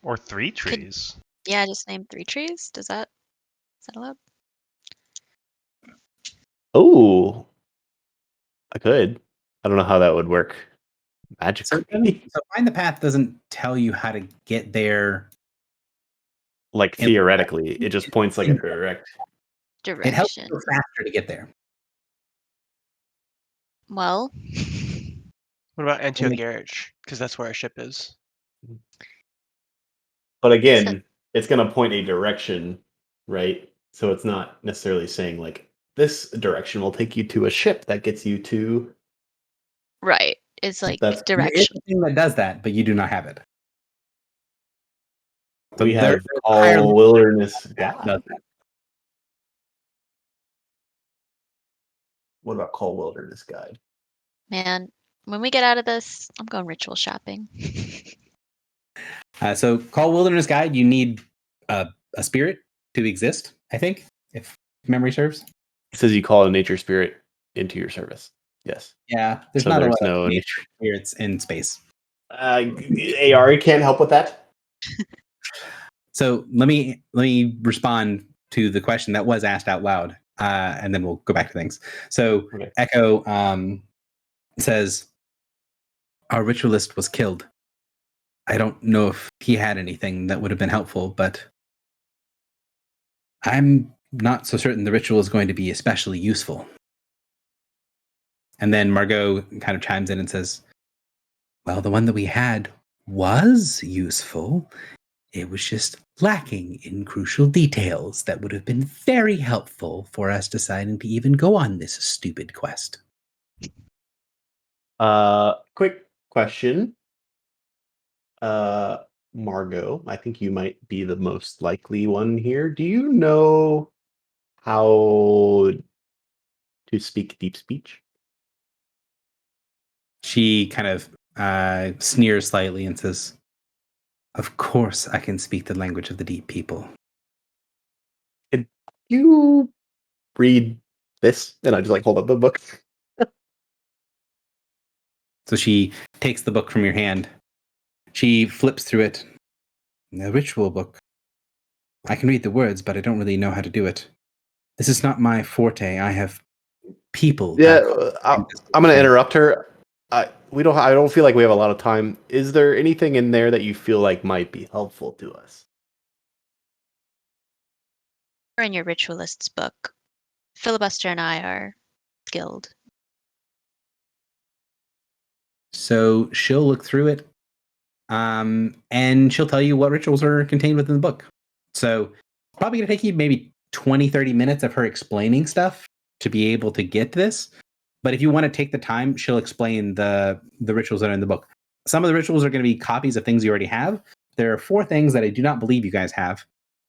S2: Or Three Trees.
S5: Yeah, just name 3 trees. Is that allowed?
S6: Oh, I could. I don't know how that would work
S1: So,
S6: magically.
S1: so find the path doesn't tell you how to get there.
S6: Like
S1: And-
S6: theoretically, it just points like a direct.
S1: It helps
S5: Direction.
S1: you faster to get there.
S5: Well,
S4: What about Antioch
S1: Only-
S4: Garage? Because that's where our ship is.
S6: But again, it's going to point a direction, right? So it's not necessarily saying like this direction will take you to a ship that gets you to.
S5: Right. It's like
S6: That's-
S1: There is
S5: direction.
S1: a thing that does that, but you do not have it. So
S6: We have
S1: there's a higher
S6: All
S1: level
S6: Wilderness
S1: that
S6: Guide.
S1: does that.
S6: What about Call Wilderness Guide?
S5: Man, when we get out of this, I'm going ritual shopping.
S1: So, Call Wilderness Guide, you need a spirit to exist, I think, if memory serves.
S6: It says you call a nature spirit into your service. Yes.
S1: Yeah, there's
S6: So
S1: not
S6: there's
S1: a lot
S6: no
S1: of
S6: nature.
S1: spirits in space.
S6: Ari can't help with that.
S1: So let me respond to the question that was asked out loud, and then we'll go back to things. So
S6: Okay.
S1: Echo says, our ritualist was killed. I don't know if he had anything that would have been helpful, but I'm not so certain the ritual is going to be especially useful. And then Margot kind of chimes in and says, well, the one that we had was useful. It was just lacking in crucial details that would have been very helpful for us deciding to even go on this stupid quest.
S6: Quick question. Margot, I think you might be the most likely one here. Do you know how to speak deep speech?
S1: She kind of sneers slightly and says, of course I can speak the language of the deep people.
S6: Could you read this? And I just like hold up the book.
S1: So she takes the book from your hand. She flips through it. A ritual book. I can read the words, but I don't really know how to do it. This is not my forte. I have people.
S6: Yeah,
S1: that-
S6: I'm going to interrupt her. I don't feel like we have a lot of time. Is there anything in there that you feel like might be helpful to us?
S5: We're in your ritualist's book. Filibuster and I are skilled.
S1: So she'll look through it, and she'll tell you what rituals are contained within the book. So probably going to take you maybe 20, 30 minutes of her explaining stuff to be able to get this. But if you want to take the time, she'll explain the rituals that are in the book. Some of the rituals are going to be copies of things you already have. There are 4 things that I do not believe you guys have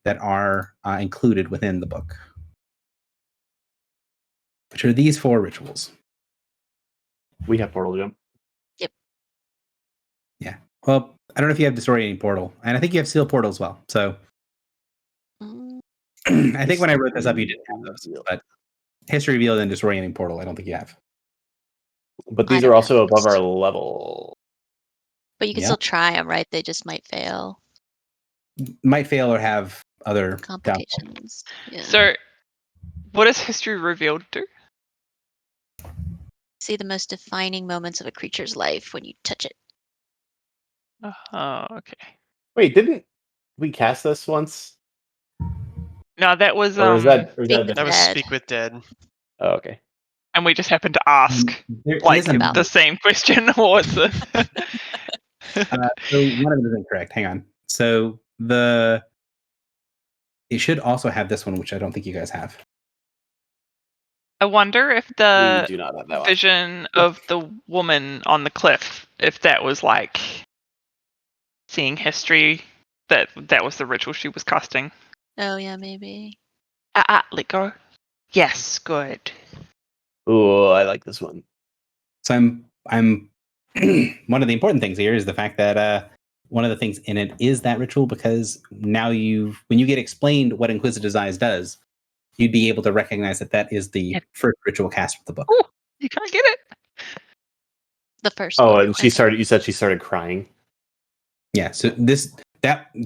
S1: that are included within the book, which are these 4 rituals.
S6: We have portal jump.
S1: Well, I don't know if you have Disorienting Portal, and I think you have Seal Portal as well. So
S5: Mm,
S1: I think when I wrote this up, you didn't have those. But History Revealed and Disorienting Portal, I don't think you have.
S6: But
S5: I
S6: these
S5: don't
S6: are also
S5: have
S6: above
S5: those.
S6: our level.
S5: But you can
S1: Yeah.
S5: still try them, right? They just might fail.
S1: Might fail or have other downfalls.
S5: Complications. Yeah.
S3: So, what does history revealed do?
S5: See the most defining moments of a creature's life when you touch it.
S3: Oh, okay.
S6: Wait, didn't we cast this once?
S3: No, that was
S6: Or is that
S5: Speak
S4: That
S5: with
S4: was
S5: Dead.
S4: Speak with Dead.
S6: Oh, okay.
S3: and we just happened to ask
S1: There
S3: like
S1: is a
S5: about-
S3: the same question. What's the?
S1: So one of them is incorrect. Hang on. So it should also have this one, which I don't think you guys have.
S3: I wonder if
S6: We
S3: the
S6: do not have that one.
S3: vision of the woman on the cliff, if that was like seeing history, that was the ritual she was casting.
S5: Oh yeah, maybe.
S3: Let go. Yes, good.
S6: Ooh, I like this one.
S1: So I'm one of the important things here is the fact that one of the things in it is that ritual, because now when you get explained what Inquisitive's Eyes does, you'd be able to recognize that is the
S3: Yeah.
S1: first ritual cast of the book.
S3: Ooh, you can't get it.
S5: The first
S6: Oh,
S5: one.
S6: and she started. You said she started crying.
S1: Yeah. So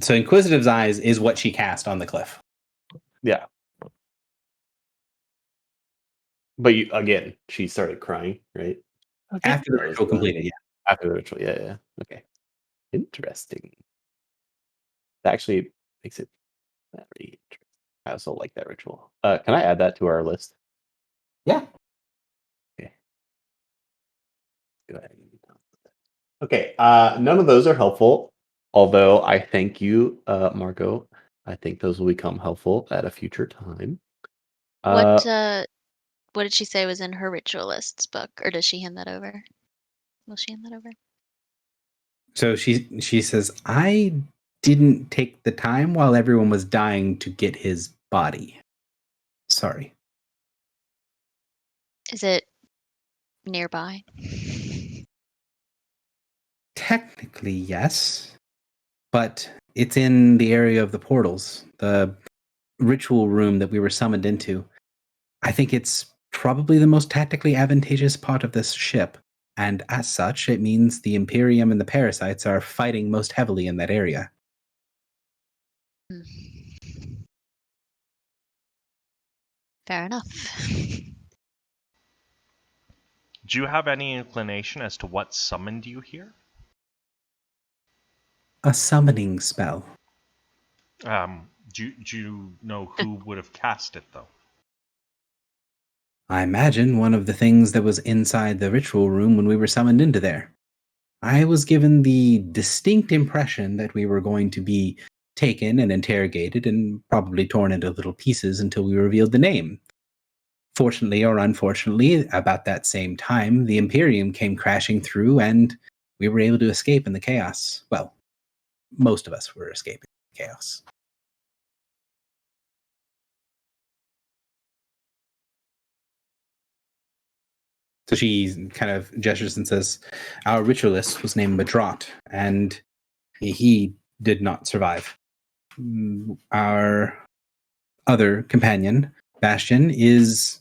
S1: so Inquisitive's Eyes is what she cast on the cliff.
S6: Yeah. But again, she started crying, right?
S1: After the
S6: That was
S1: ritual
S6: the-
S1: completed, yeah.
S6: After the ritual, yeah. Okay. Interesting. That actually makes it very interesting. I also like that ritual. Can I add that to our list?
S1: Yeah.
S6: Okay. Go ahead. Okay. None of those are helpful. Although I thank you, Margot, I think those will become helpful at a future time.
S5: What did she say was in her ritualist's book, or does she hand that over? Will she hand that over?
S1: So she says, I didn't take the time while everyone was dying to get his body. Sorry.
S5: Is it nearby?
S1: Technically, yes. But it's in the area of the portals, the ritual room that we were summoned into. I think it's probably the most tactically advantageous part of this ship. And as such, it means the Imperium and the parasites are fighting most heavily in that area.
S5: Hmm. Fair enough.
S2: Do you have any inclination as to what summoned you here?
S1: A summoning spell.
S2: Do you know who would have cast it, though?
S1: I imagine one of the things that was inside the ritual room when we were summoned into there. I was given the distinct impression that we were going to be taken and interrogated and probably torn into little pieces until we revealed the name. Fortunately or unfortunately, about that same time, the Imperium came crashing through and we were able to escape in the chaos. Well, most of us were escaping the chaos. So she kind of gestures and says, our ritualist was named Madrot, and he did not survive. Our other companion, Bastion, is,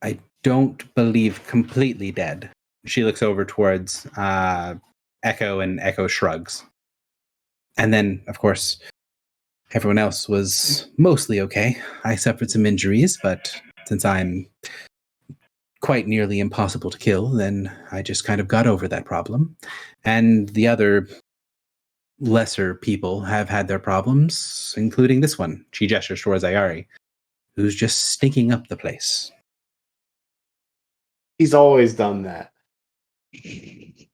S1: I don't believe, completely dead. She looks over towards Echo, and Echo shrugs. And then, of course, everyone else was mostly okay. I suffered some injuries, but since I'm quite nearly impossible to kill, then I just kind of got over that problem. And the other lesser people have had their problems, including this one. She gestures towards Ayari, who's just stinking up the place.
S6: He's always done that.
S1: He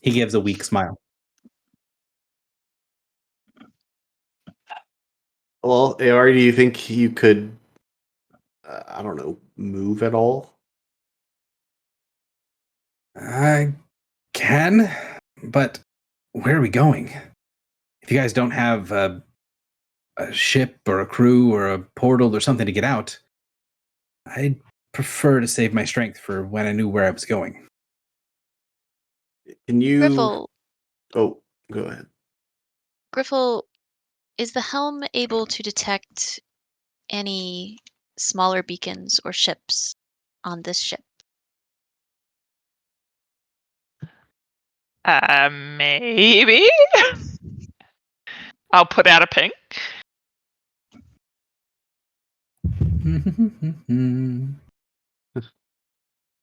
S1: gives a weak smile.
S6: Well, AR, do you think you could, I don't know, move at all?
S1: I can, but where are we going? If you guys don't have a ship or a crew or a portal or something to get out, I'd prefer to save my strength for when I knew where I was going.
S6: Can you?
S5: Griffle,
S6: Oh, go ahead.
S5: Griffle, is the helm able to detect any smaller beacons or ships on this ship?
S3: Maybe. I'll put out a ping.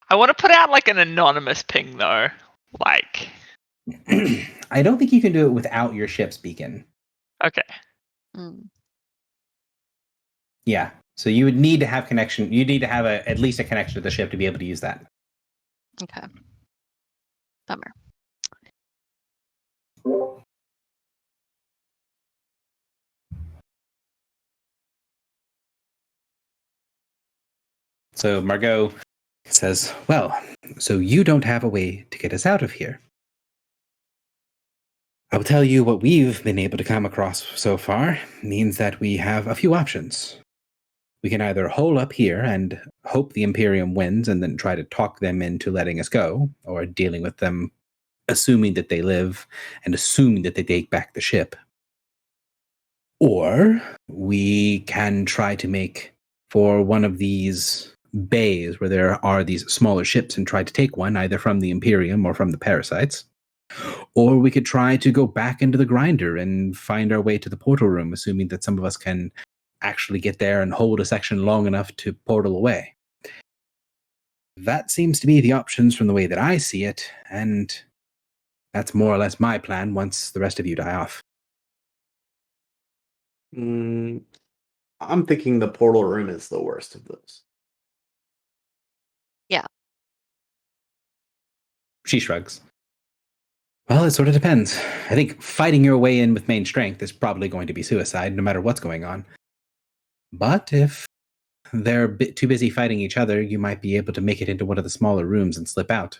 S3: I want to put out like an anonymous ping though. Like,
S1: I don't think you can do it without your ship's beacon.
S3: okay.
S5: Mm.
S1: Yeah. So you would need to have connection. You need to have at least a connection to the ship to be able to use that.
S5: Okay. Bummer.
S1: So Margot says, well, so you don't have a way to get us out of here. I will tell you what we've been able to come across so far means that we have a few options. We can either hole up here and hope the Imperium wins and then try to talk them into letting us go, or dealing with them assuming that they live and assuming that they take back the ship. Or we can try to make for one of these bays where there are these smaller ships and try to take one either from the Imperium or from the parasites. Or we could try to go back into the grinder and find our way to the portal room, assuming that some of us can actually get there and hold a section long enough to portal away. That seems to be the options from the way that I see it, and that's more or less my plan once the rest of you die off.
S6: I'm thinking the portal room is the worst of those.
S5: Yeah.
S1: She shrugs. Well, it sort of depends. I think fighting your way in with main strength is probably going to be suicide, no matter what's going on. But if they're a bit too busy fighting each other, you might be able to make it into one of the smaller rooms and slip out.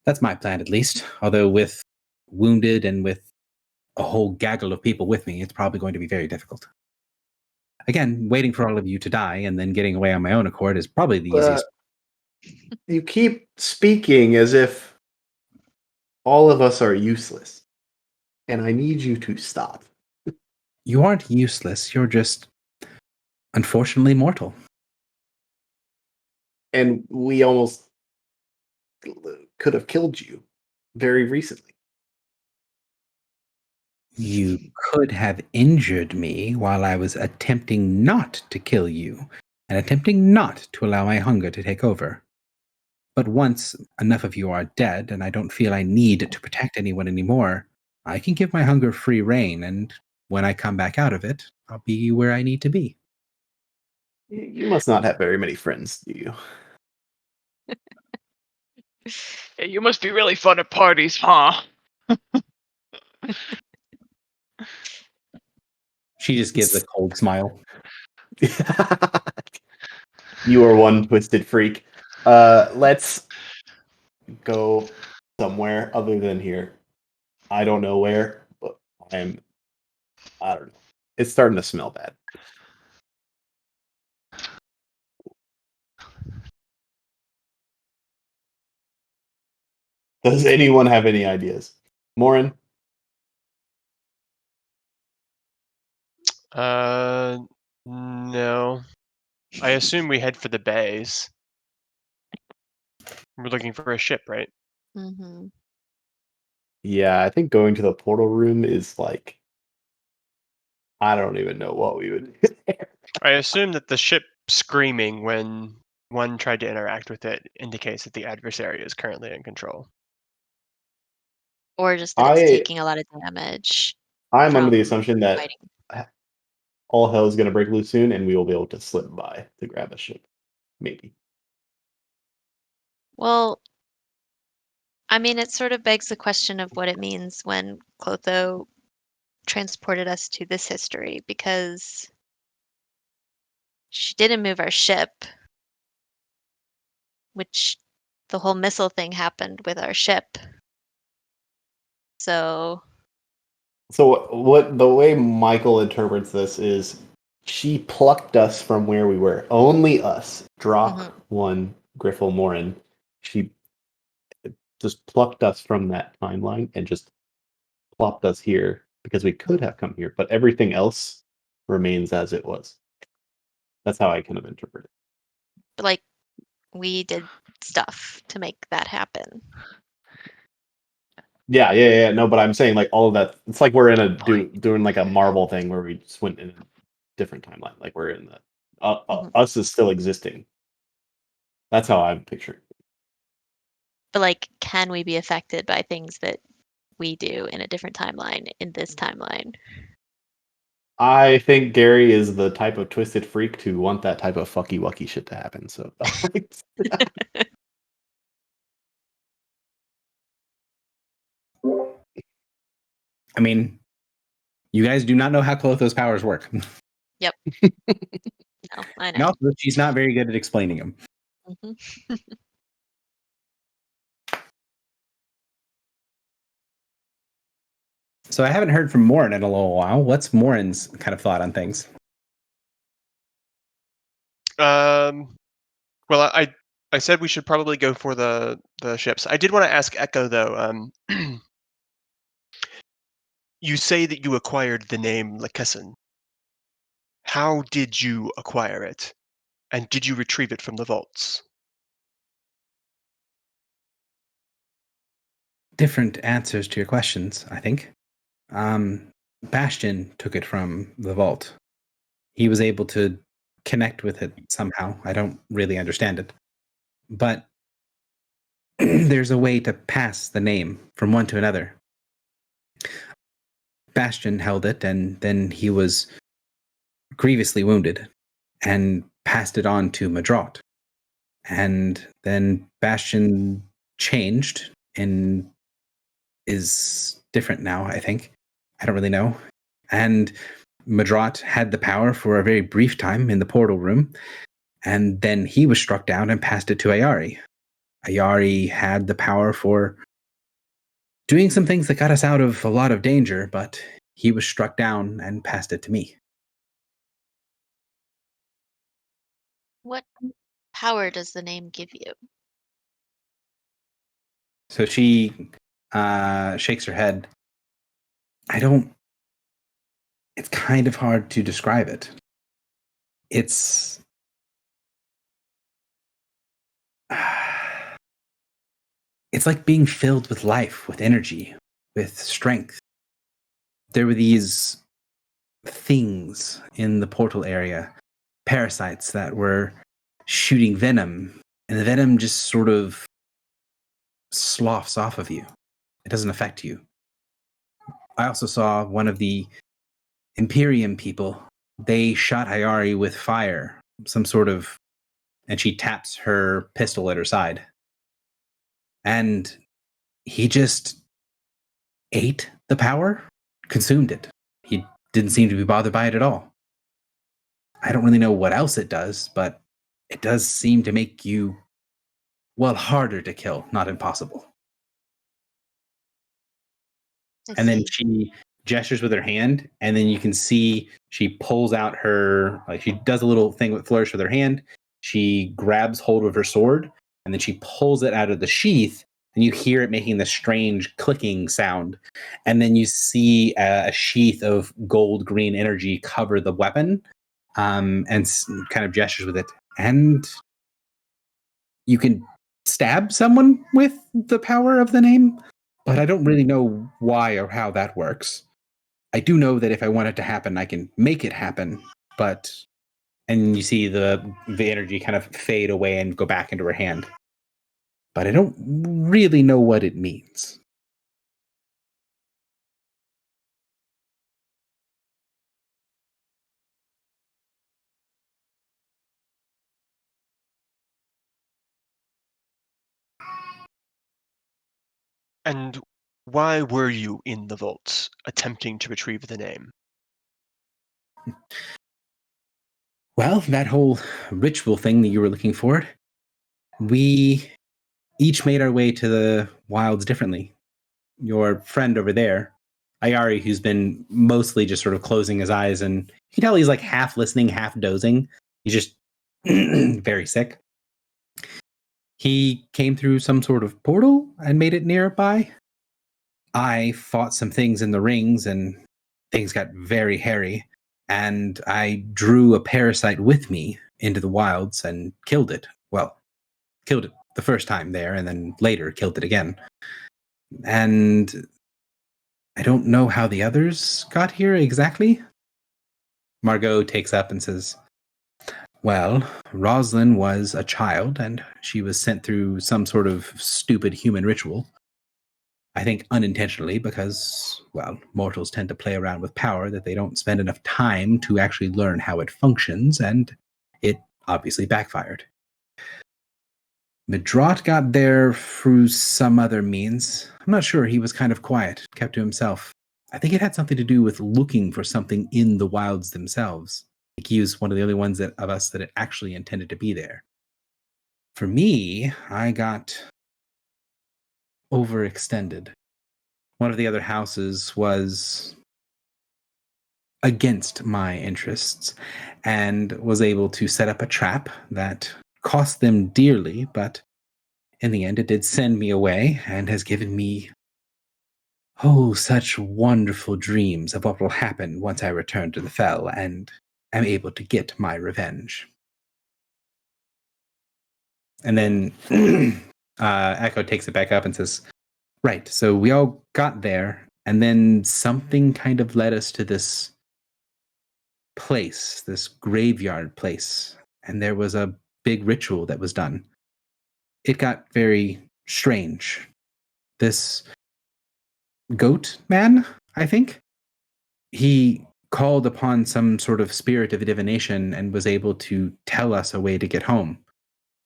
S1: That's my plan, at least. Although with wounded and with a whole gaggle of people with me, it's probably going to be very difficult. Again, waiting for all of you to die and then getting away on my own accord is probably the easiest.
S6: You keep speaking as if all of us are useless. And I need you to stop.
S1: You aren't useless. You're just, unfortunately, mortal.
S6: And we almost could have killed you very recently.
S1: You could have injured me while I was attempting not to kill you and attempting not to allow my hunger to take over. But once enough of you are dead and I don't feel I need to protect anyone anymore, I can give my hunger free rein, and when I come back out of it, I'll be where I need to be.
S6: You must not have very many friends, do you?
S3: Yeah, you must be really fun at parties, huh?
S1: She just gives a cold smile.
S6: You are one twisted freak. Let's go somewhere other than here. I don't know where, but I don't know. It's starting to smell bad. Does anyone have any ideas? Morin?
S4: No. I assume we head for the bays. We're looking for a ship, right?
S5: Mm-hmm.
S6: Yeah, I think going to the portal room is like, I don't even know what we would do there.
S4: I assume that the ship screaming when one tried to interact with it indicates that the adversary is currently in control.
S5: Or just that it's taking a lot of damage.
S6: I'm under the
S5: from
S6: assumption that
S5: fighting.
S6: all hell is going to break loose soon, and we will be able to slip by to grab a ship. Maybe.
S5: Well, I mean, it sort of begs the question of what it means when Clotho transported us to this history, because she didn't move our ship, which the whole missile thing happened with our ship. So
S6: what the way Michael interprets this is she plucked us from where we were. Only us. Drock, one, Griffel, Morin. She just plucked us from that timeline and just plopped us here because we could have come here, but everything else remains as it was. That's how I kind of interpret it.
S5: like we did stuff to make that happen.
S6: Yeah. No, but I'm saying like all of that. It's like we're in a doing like a Marvel thing where we just went in a different timeline. Like we're in the us is still existing. That's how I'm picturing.
S5: But like, can we be affected by things that we do in a different timeline in this timeline?
S6: I think Gary is the type of twisted freak to want that type of fucky wucky shit to happen. So
S1: I mean, you guys do not know how Clotho's powers work.
S5: Yep. No, I
S1: And
S5: know.
S1: also, she's not very good at explaining them.
S5: Mm-hmm.
S1: So I haven't heard from Morin in a little while. What's Morin's kind of thought on things?
S4: Well, I said we should probably go for the ships. I did want to ask Echo though. You say that you acquired the name Lakessen. How did you acquire it, and did you retrieve it from the vaults?
S1: Different answers to your questions, I think. Bastion took it from the vault. He was able to connect with it somehow. I don't really understand it. But there's a way to pass the name from one to another. Bastion held it, and then he was grievously wounded and passed it on to Madrot. And then Bastion changed in is different now, I think. I don't really know. And Madrat had the power for a very brief time in the portal room, and then he was struck down and passed it to Ayari. Ayari had the power for doing some things that got us out of a lot of danger, but he was struck down and passed it to me.
S5: What power does the name give you?
S1: So she shakes her head. It's kind of hard to describe it. It's like being filled with life, with energy, with strength. There were these things in the portal area, parasites that were shooting venom, and the venom just sort of sloughs off of you. It doesn't affect you. I also saw one of the Imperium people. They shot Ayari with fire, some sort of, and she taps her pistol at her side. And he just ate the power, consumed it. He didn't seem to be bothered by it at all. I don't really know what else it does, but it does seem to make you, well, harder to kill, not impossible. And then she gestures with her hand, and then you can see she pulls out her, like she does a little thing with flourish with her hand. She grabs hold of her sword, and then she pulls it out of the sheath, and you hear it making this strange clicking sound. And then you see a sheath of gold green energy cover the weapon, and kind of gestures with it. And you can stab someone with the power of the name, but I don't really know why or how that works. I do know that if I want it to happen, I can make it happen, and you see the energy kind of fade away and go back into her hand. But I don't really know what it means.
S4: And why were you in the vaults, attempting to retrieve the name?
S1: Well, that whole ritual thing that you were looking for, we each made our way to the wilds differently. Your friend over there, Ayari, who's been mostly just sort of closing his eyes, and you can tell he's like half listening, half dozing. He's just very sick. He came through some sort of portal and made it nearby. I fought some things in the rings, and things got very hairy. And I drew a parasite with me into the wilds and killed it. Well, killed it the first time there, and then later killed it again. And I don't know how the others got here exactly. Margot takes up and says, well, Roslyn was a child, and she was sent through some sort of stupid human ritual. I think unintentionally, because, well, mortals tend to play around with power that they don't spend enough time to actually learn how it functions, and it obviously backfired. Madrat got there through some other means. I'm not sure. He was kind of quiet, kept to himself. I think it had something to do with looking for something in the wilds themselves. I think he was one of the only ones of us that it actually intended to be there. For me, I got overextended. One of the other houses was against my interests and was able to set up a trap that cost them dearly, but in the end it did send me away and has given me such wonderful dreams of what will happen once I return to the Fell and am able to get my revenge. And then Echo takes it back up and says, right, so we all got there, and then something kind of led us to this place, this graveyard place, and there was a big ritual that was done. It got very strange. This goat man, I think, he called upon some sort of spirit of divination and was able to tell us a way to get home.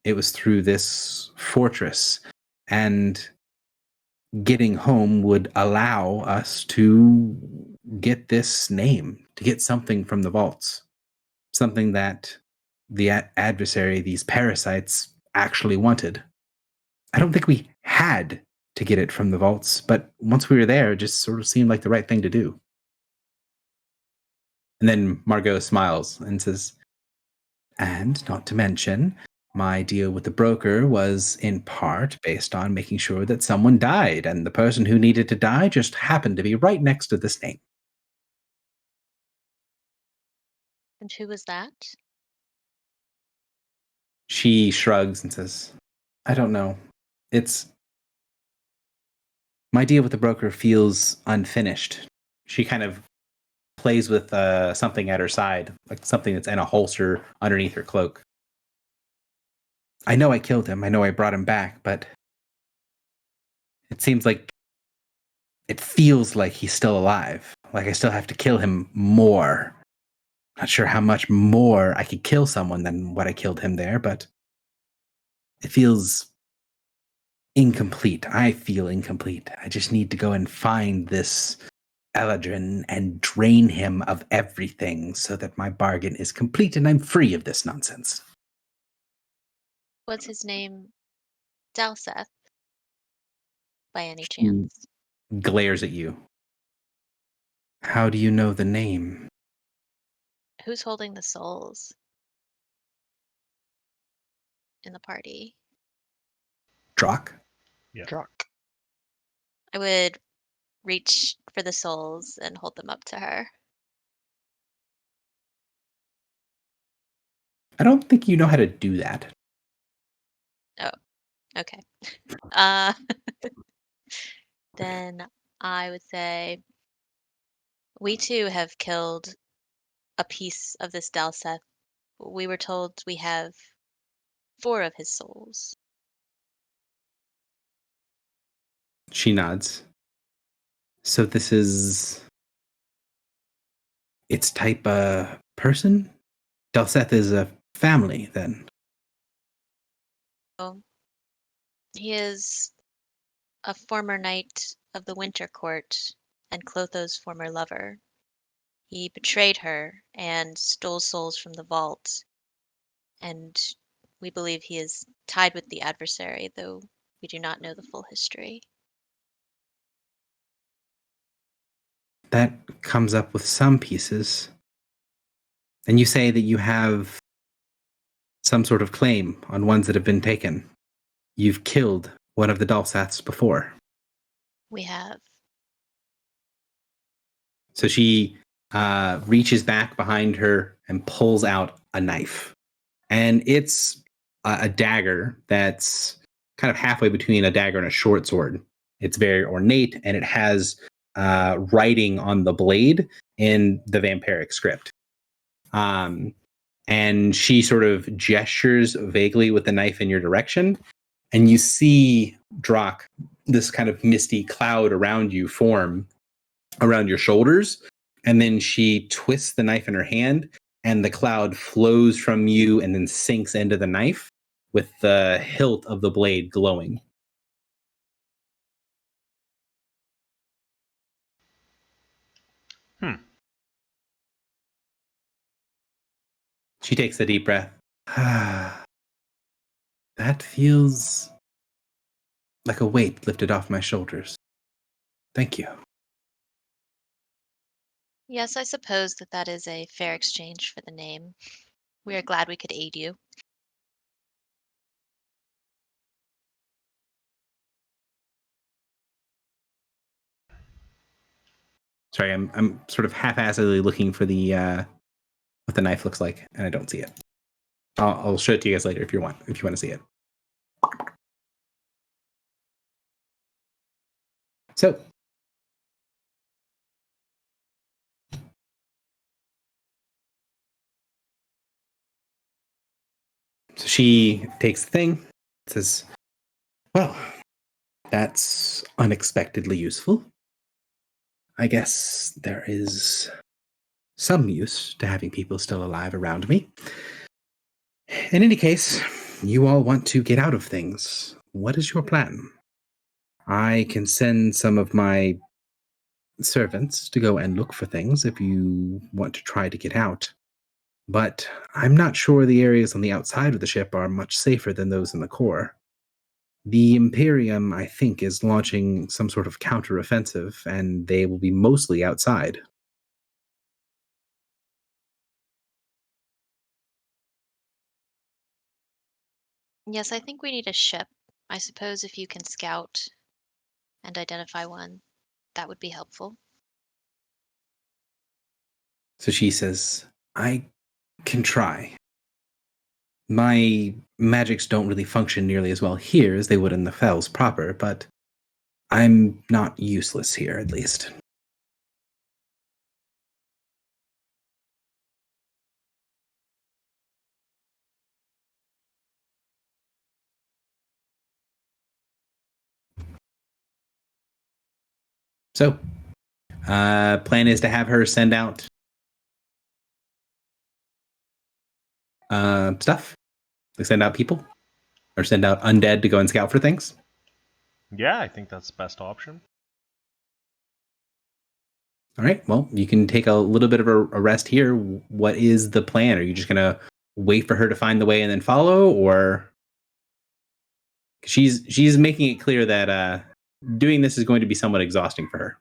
S1: It was through this fortress, and getting home would allow us to get this name, to get something from the vaults, something that the adversary, these parasites, actually wanted. I don't think we had to get it from the vaults, but once we were there, it just sort of seemed like the right thing to do. And then Margot smiles and says, and not to mention, my deal with the broker was in part based on making sure that someone died, and the person who needed to die just happened to be right next to this name.
S5: And who was that?
S1: She shrugs and says, I don't know. My deal with the broker feels unfinished. She kind of plays with something at her side, like something that's in a holster underneath her cloak. I know I killed him. I know I brought him back, but it seems like it feels like he's still alive. Like I still have to kill him more. Not sure how much more I could kill someone than what I killed him there, but it feels incomplete. I feel incomplete. I just need to go and find this Eladrin and drain him of everything so that my bargain is complete and I'm free of this nonsense.
S5: Was his name Dalseth? By any chance?
S1: Glares at you. How do you know the name?
S5: Who's holding the souls in the party?
S1: Drock?
S2: Yeah.
S4: Drock.
S5: I would reach for the souls and hold them up to her.
S1: I don't think you know how to do that.
S5: Okay. Then I would say we too have killed a piece of this Dalseth. We were told we have 4 of his souls.
S1: She nods. So this is its type person? Dalseth is a family, then.
S5: Oh, he is a former knight of the Winter Court and Clotho's former lover. He betrayed her and stole souls from the vault, and we believe he is tied with the adversary, though we do not know the full history.
S1: That comes up with some pieces. And you say that you have some sort of claim on ones that have been taken. You've killed one of the Dalseths before.
S5: We have.
S1: So she reaches back behind her and pulls out a knife. And it's a dagger that's kind of halfway between a dagger and a short sword. It's very ornate, and it has writing on the blade in the vampiric script. And she sort of gestures vaguely with the knife in your direction, and you see, Drock, this kind of misty cloud around you form around your shoulders, and then she twists the knife in her hand, and the cloud flows from you and then sinks into the knife with the hilt of the blade glowing. She takes a deep breath. That feels like a weight lifted off my shoulders. Thank you.
S5: Yes, I suppose that is a fair exchange for the name. We are glad we could aid you.
S1: Sorry, I'm sort of half-assedly looking for the what the knife looks like, and I don't see it. I'll show it to you guys later if you want to see it. So she takes the thing, says, well, that's unexpectedly useful. I guess there is some use to having people still alive around me. In any case, you all want to get out of things. What is your plan? I can send some of my servants to go and look for things if you want to try to get out. But I'm not sure the areas on the outside of the ship are much safer than those in the core. The Imperium, I think, is launching some sort of counteroffensive, and they will be mostly outside.
S5: Yes, I think we need a ship. I suppose if you can scout and identify one, that would be helpful.
S1: So she says, I can try. My magics don't really function nearly as well here as they would in the Fells proper, but I'm not useless here, at least. So, plan is to have her send out stuff, like send out people, or send out undead to go and scout for things.
S2: Yeah, I think that's the best option.
S1: All right. Well, you can take a little bit of a rest here. What is the plan? Are you just gonna wait for her to find the way and then follow, or she's making it clear that doing this is going to be somewhat exhausting for her.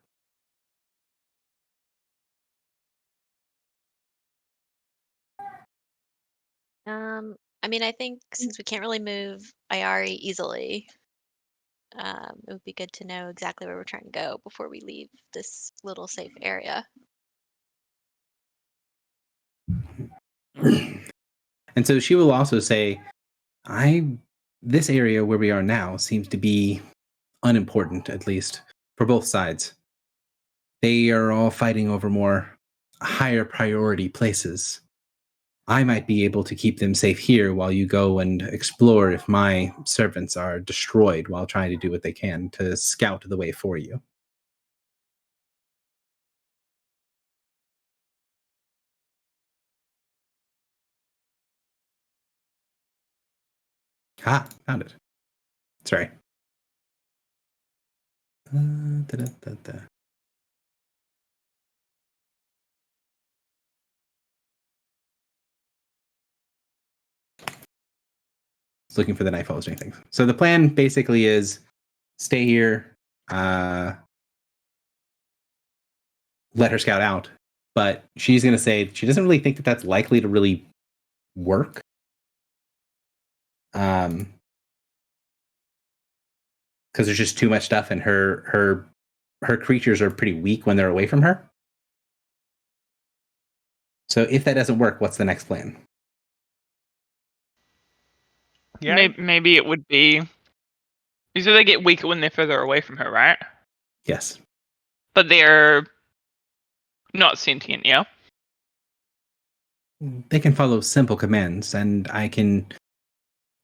S5: I mean, I think since we can't really move Ayari easily, it would be good to know exactly where we're trying to go before we leave this little safe area.
S1: And so she will also say, this area where we are now seems to be unimportant, at least for both sides. They are all fighting over more higher priority places. I might be able to keep them safe here while you go and explore if my servants are destroyed while trying to do what they can to scout the way for you. Ah, found it. Sorry. Da-da-da-da. It's looking for the Nightfall doing things. So the plan basically is stay here, let her scout out, but she's going to say she doesn't really think that that's likely to really work. Because there's just too much stuff, and her creatures are pretty weak when they're away from her. So if that doesn't work, what's the next plan?
S2: Yeah.
S3: Maybe it would be. So they get weaker when they're further away from her, right?
S1: Yes.
S3: But they're not sentient, yeah?
S1: They can follow simple commands, and I can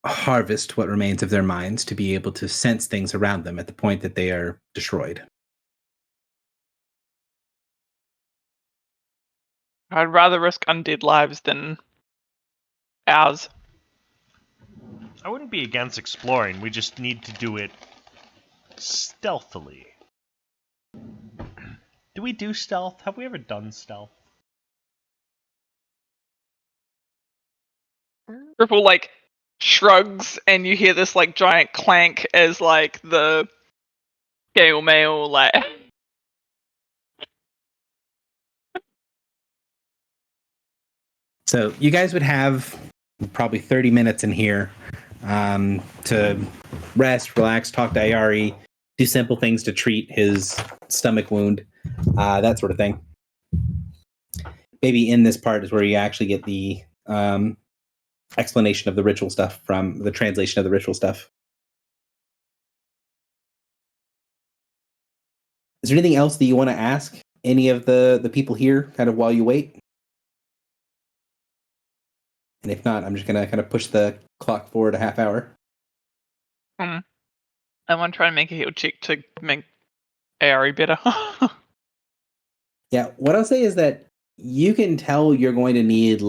S1: harvest what remains of their minds to be able to sense things around them at the point that they are destroyed.
S3: I'd rather risk undead lives than ours.
S2: I wouldn't be against exploring. We just need to do it stealthily. Do we do stealth? Have we ever done stealth?
S3: Ripple like shrugs, and you hear this like giant clank as like the Gale Mail like.
S1: So you guys would have probably 30 minutes in here to rest, relax, talk to Ayari, do simple things to treat his stomach wound, that sort of thing. Maybe in this part is where you actually get the explanation of the ritual stuff from the translation of the ritual stuff. Is there anything else that you want to ask any of the people here kind of while you wait? And if not, I'm just going to kind of push the clock forward a half hour.
S3: I want to try and make a heal check to make Ari better.
S1: Yeah, what I'll say is that you can tell you're going to need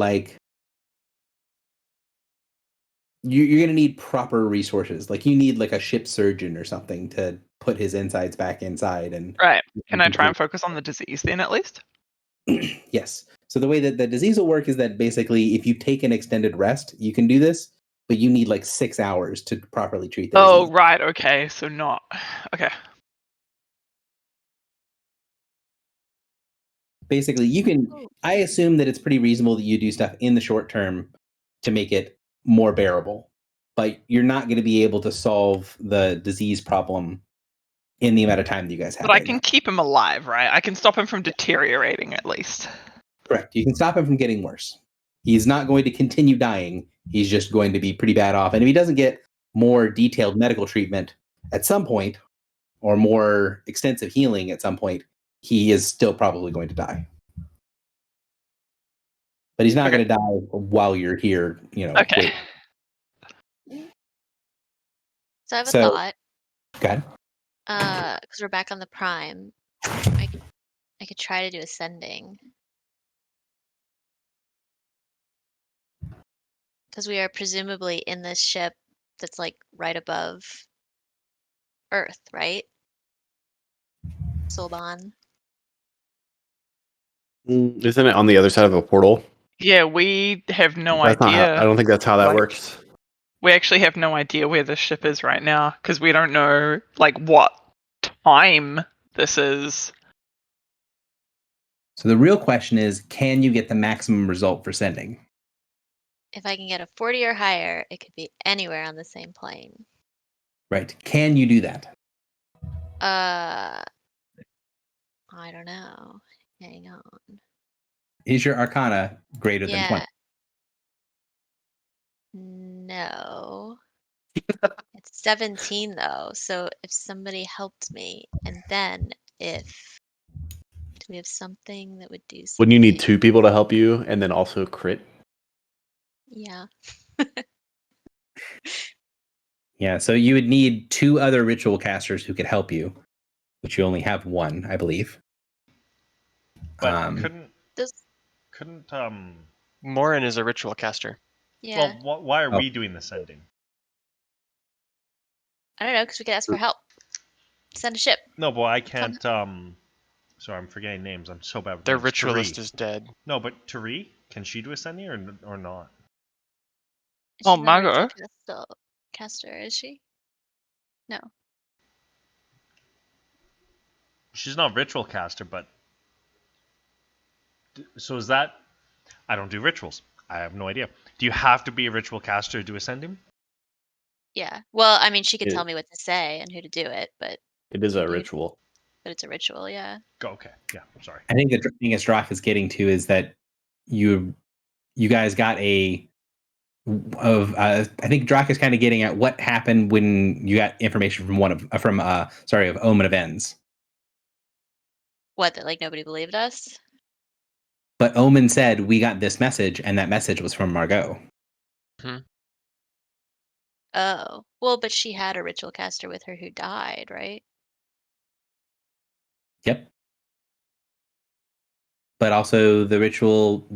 S1: you're going to need proper resources. Like you need like a ship surgeon or something to put his insides back inside. And
S3: Right. Can I try and focus on the disease then at least?
S1: Yes. So the way that the disease will work is that basically, if you take an extended rest, you can do this, but you need like 6 hours to properly treat the
S3: Oh,
S1: disease.
S3: right. Okay. So not. Okay.
S1: Basically, you can. I assume that it's pretty reasonable that you do stuff in the short term to make it more bearable, but you're not going to be able to solve the disease problem in the amount of time that you guys have.
S3: But I
S1: right
S3: can
S1: now.
S3: keep him alive, right? I can stop him from deteriorating at least.
S1: Correct. You can stop him from getting worse. He's not going to continue dying. He's just going to be pretty bad off. And if he doesn't get more detailed medical treatment at some point, or more extensive healing at some point, he is still probably going to die. But he's not
S3: Okay.
S1: going to die while you're here,
S3: Okay.
S1: wait.
S5: So I have a
S1: So-
S5: thought.
S1: Okay.
S5: Because we're back on the prime. I could try to do ascending. Because we are presumably in this ship that's like right above Earth, right? Solban.
S6: Isn't it on the other side of a portal?
S3: Yeah, we have no
S6: That's not
S3: idea.
S6: how, I don't think that's how that
S3: Like-
S6: works.
S3: We actually have no idea where this ship is right now because we don't know like what time this is.
S1: So the real question is, can you get the maximum result for sending?
S5: If I can get a 40 or higher, it could be anywhere on the same plane.
S1: Right. Can you do that?
S5: I don't know. Hang on.
S1: Is your arcana greater than 20?
S5: Yeah. No. It's 17 though. So if somebody helped me, and then if do we have something that would do something?
S6: Wouldn't you need 2 people to help you and then also crit?
S5: Yeah.
S1: Yeah, so you would need 2 other ritual casters who could help you, which you only have 1, I believe.
S2: But couldn't
S5: Does
S4: Morin is a ritual caster.
S5: yeah.
S2: well, why are
S1: Oh.
S2: we doing the sending?
S5: I don't know, because we could ask for help. Send a ship.
S2: No, but I can't. Sorry, I'm forgetting names. I'm so bad with
S4: Their
S2: names.
S4: ritualist
S2: Tari.
S4: is dead.
S2: No, but Tari, can she do ascending or not?
S5: She's
S3: Oh,
S5: not a
S3: Margot.
S5: ritual caster, is she? No.
S2: She's not ritual caster, but so is that? I don't do rituals. I have no idea. Do you have to be a ritual caster to do ascending?
S5: Yeah. Well, I mean, she could
S6: Yeah.
S5: tell me what to say and who to do it, but
S6: It is a
S5: You-
S6: ritual.
S5: it's a ritual, yeah.
S2: Go. Okay. Yeah. I'm sorry.
S1: I think the thing that Strock is getting to is that you guys got I think Drock is kind of getting at what happened when you got information from of Omen of Ends.
S5: What, that like nobody believed us?
S1: But Omen said we got this message, and that message was from Margot.
S5: Oh. Well, but she had a ritual caster with her who died, right?
S1: Yep. But also the ritual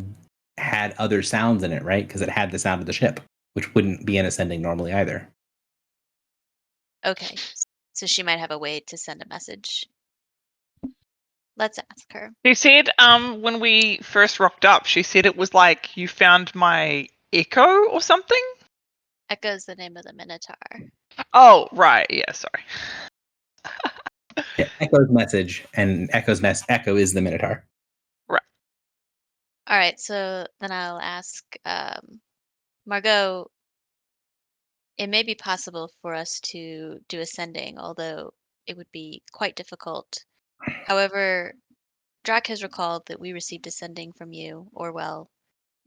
S1: had other sounds in it, right? Because it had the sound of the ship, which wouldn't be in ascending normally either.
S5: Okay. So she might have a way to send a message. Let's ask her.
S3: She said, when we first rocked up, she said it was like you found my echo or something.
S5: Echo's the name of the Minotaur.
S3: Oh, right. Yeah, sorry.
S1: Yeah, Echo's message, and Echo is the Minotaur.
S5: All right, so then I'll ask Margot. It may be possible for us to do ascending, although it would be quite difficult. However, Drac has recalled that we received ascending from you, or well,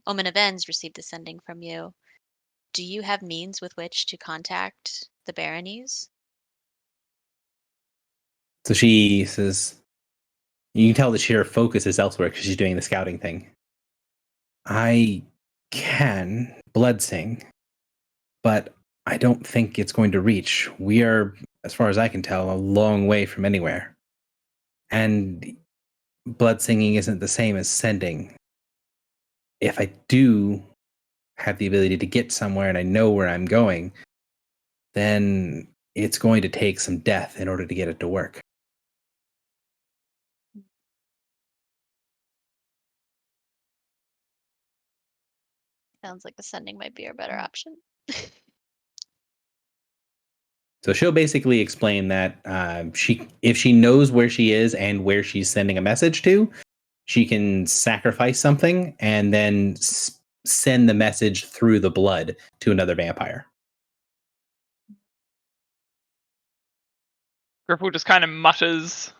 S5: Omen of Ends received ascending from you. Do you have means with which to contact the baronies?
S1: So she says, you can tell that her focus is elsewhere because she's doing the scouting thing. I can blood sing, but I don't think it's going to reach. We are, as far as I can tell, a long way from anywhere. And blood singing isn't the same as sending. If I do have the ability to get somewhere and I know where I'm going, then it's going to take some death in order to get it to work.
S5: Sounds like ascending might be our better option.
S1: So she'll basically explain that if she knows where she is and where she's sending a message to, she can sacrifice something and then send the message through the blood to another vampire.
S3: Gripple just kind of mutters.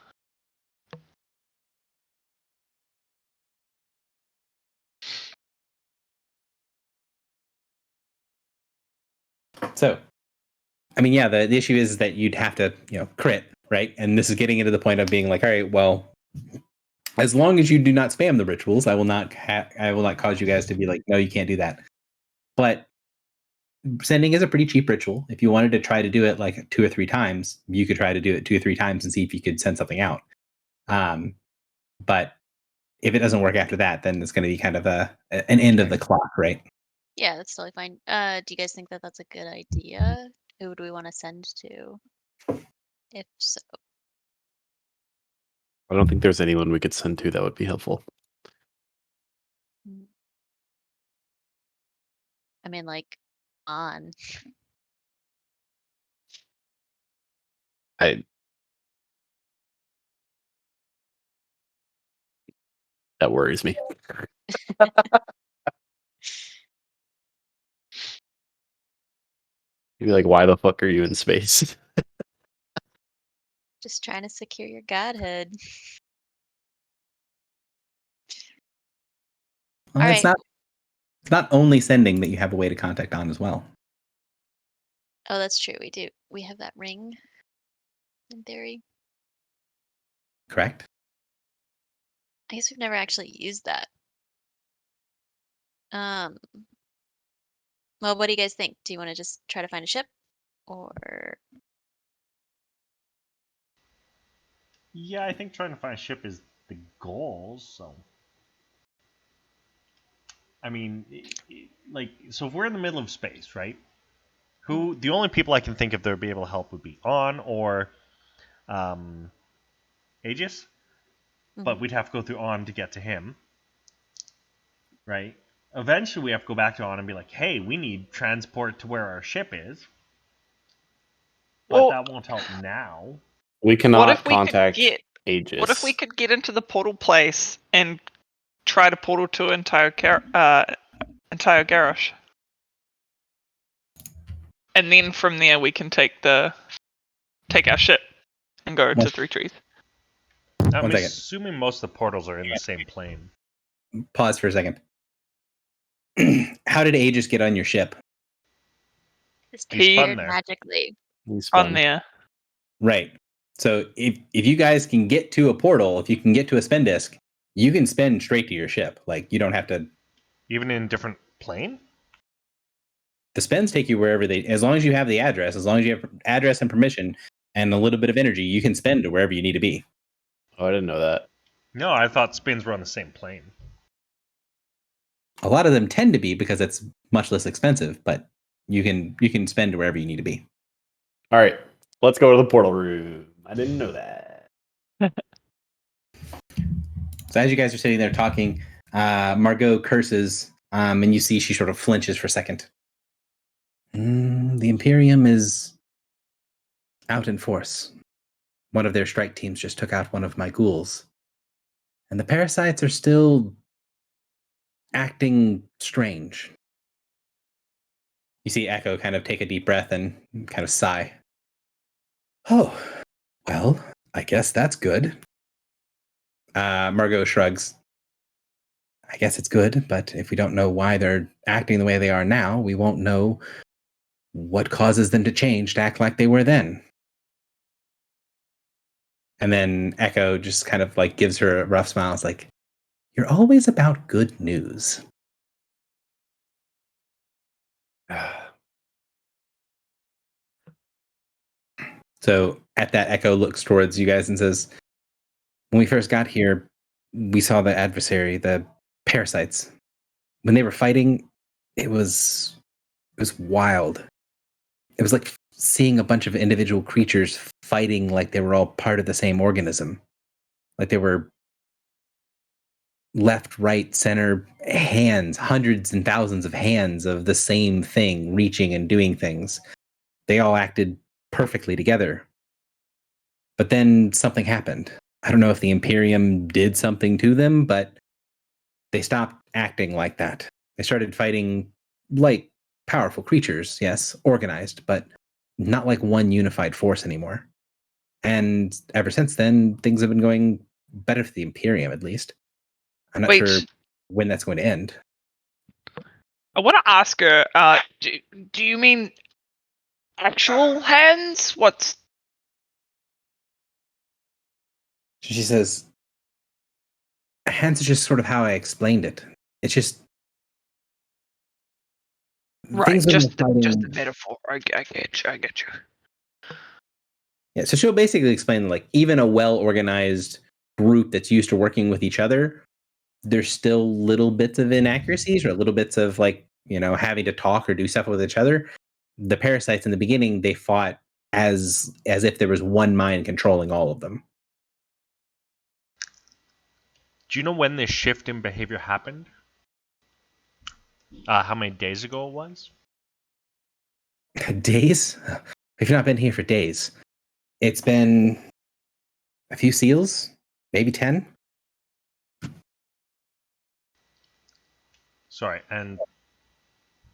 S1: So, I mean, yeah, the issue is that you'd have to, crit, right? And this is getting into the point of being like, all right, well, as long as you do not spam the rituals, I will not cause you guys to be like, no, you can't do that. But sending is a pretty cheap ritual. If you wanted to try to do it like 2 or 3 times, you could try to do it 2 or 3 times and see if you could send something out. But if it doesn't work after that, then it's going to be kind of an end of the clock, right?
S5: Yeah, that's totally fine. Do you guys think that that's a good idea? Who do we want to send to? If so,
S6: I don't think there's anyone we could send to that would be helpful.
S5: I mean, like, on.
S6: That worries me. You'd be like, why the fuck are you in space?
S5: Just trying to secure your godhood.
S1: Well,
S5: All
S1: it's
S5: right.
S1: not only sending that you have a way to contact on as well.
S5: Oh, that's true. We do. We have that ring. In theory,
S1: Correct?
S5: I guess we've never actually used that. Well, what do you guys think? Do you want to just try to find a ship, or
S2: Yeah, I think trying to find a ship is the goal. So, I mean, so if we're in the middle of space, right? The only people I can think of that would be able to help would be On or Aegis, but we'd have to go through On to get to him, right? Eventually, we have to go back to On and be like, "Hey, we need transport to where our ship is," but that won't help now.
S6: We
S3: What
S6: cannot
S3: if we could
S6: contact
S3: get?
S6: Aegis.
S3: What if we could get into the portal place and try to portal to entire Garrosh? And then from there we can take our ship and go to Three Trees.
S2: I'm
S1: 1 second.
S2: assuming most of the portals are in the same plane.
S1: Pause for a second. How did Aegis get on your ship?
S2: He's spun there.
S5: magically.
S6: He's
S3: On
S6: fun.
S3: there.
S1: Right. So if you guys can get to a portal, if you can get to a spin disk, you can spin straight to your ship. Like, you don't have to.
S2: Even in a different plane?
S1: The spins take you wherever as long as you have the address, as long as you have address and permission and a little bit of energy, you can spin to wherever you need to be.
S6: Oh, I didn't know that.
S2: No, I thought spins were on the same plane.
S1: A lot of them tend to be because it's much less expensive, but you can spend to wherever you need to be.
S6: All right, let's go to the portal room. I didn't know that.
S1: So as you guys are sitting there talking, Margot curses, and you see she sort of flinches for a second. The Imperium is out in force. One of their strike teams just took out one of my ghouls. And the parasites are still acting strange. You see Echo kind of take a deep breath and kind of sigh. Oh, well, I guess that's good. Margot shrugs. I guess it's good, but if we don't know why they're acting the way they are now, we won't know what causes them to change to act like they were then. And then Echo just kind of like gives her a rough smile. It's like, you're always about good news. So at that, Echo looks towards you guys and says, when we first got here, we saw the adversary, the parasites. When they were fighting, it was wild. It was like seeing a bunch of individual creatures fighting like they were all part of the same organism. Like they were left, right, center hands, hundreds and thousands of hands of the same thing reaching and doing things. They all acted perfectly together. But then something happened. I don't know if the Imperium did something to them, but they stopped acting like that. They started fighting like powerful creatures, yes, organized, but not like one unified force anymore. And ever since then, things have been going better for the Imperium, at least. I'm not
S3: Wait,
S1: sure when that's going to end.
S3: I want to ask her. Do you mean actual hands? What's
S1: She says, hands is just sort of how I explained it. It's just
S3: right?
S1: things when
S3: Just
S1: they're fighting-
S3: just the metaphor. I get you. I get you.
S1: Yeah, so she'll basically explain like even a well-organized group that's used to working with each other, there's still little bits of inaccuracies or little bits of like, having to talk or do stuff with each other. The parasites in the beginning, they fought as if there was one mind controlling all of them.
S2: Do you know when this shift in behavior happened? How many days ago it was?
S1: Days? We've not been here for days. It's been a few seals, maybe 10.
S2: Sorry, and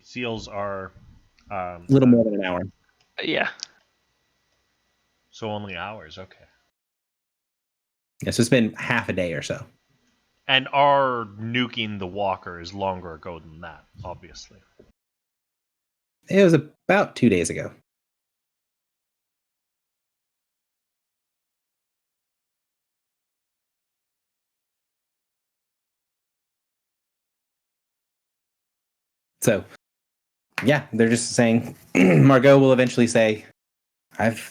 S2: seals are
S1: A little more than an hour.
S3: Yeah.
S2: so only hours. Okay.
S1: Yeah, so it's been half a day or so.
S2: And our nuking the walker is longer ago than that, obviously.
S1: It was about 2 days ago. So, yeah, they're just saying, Margot will eventually say, I've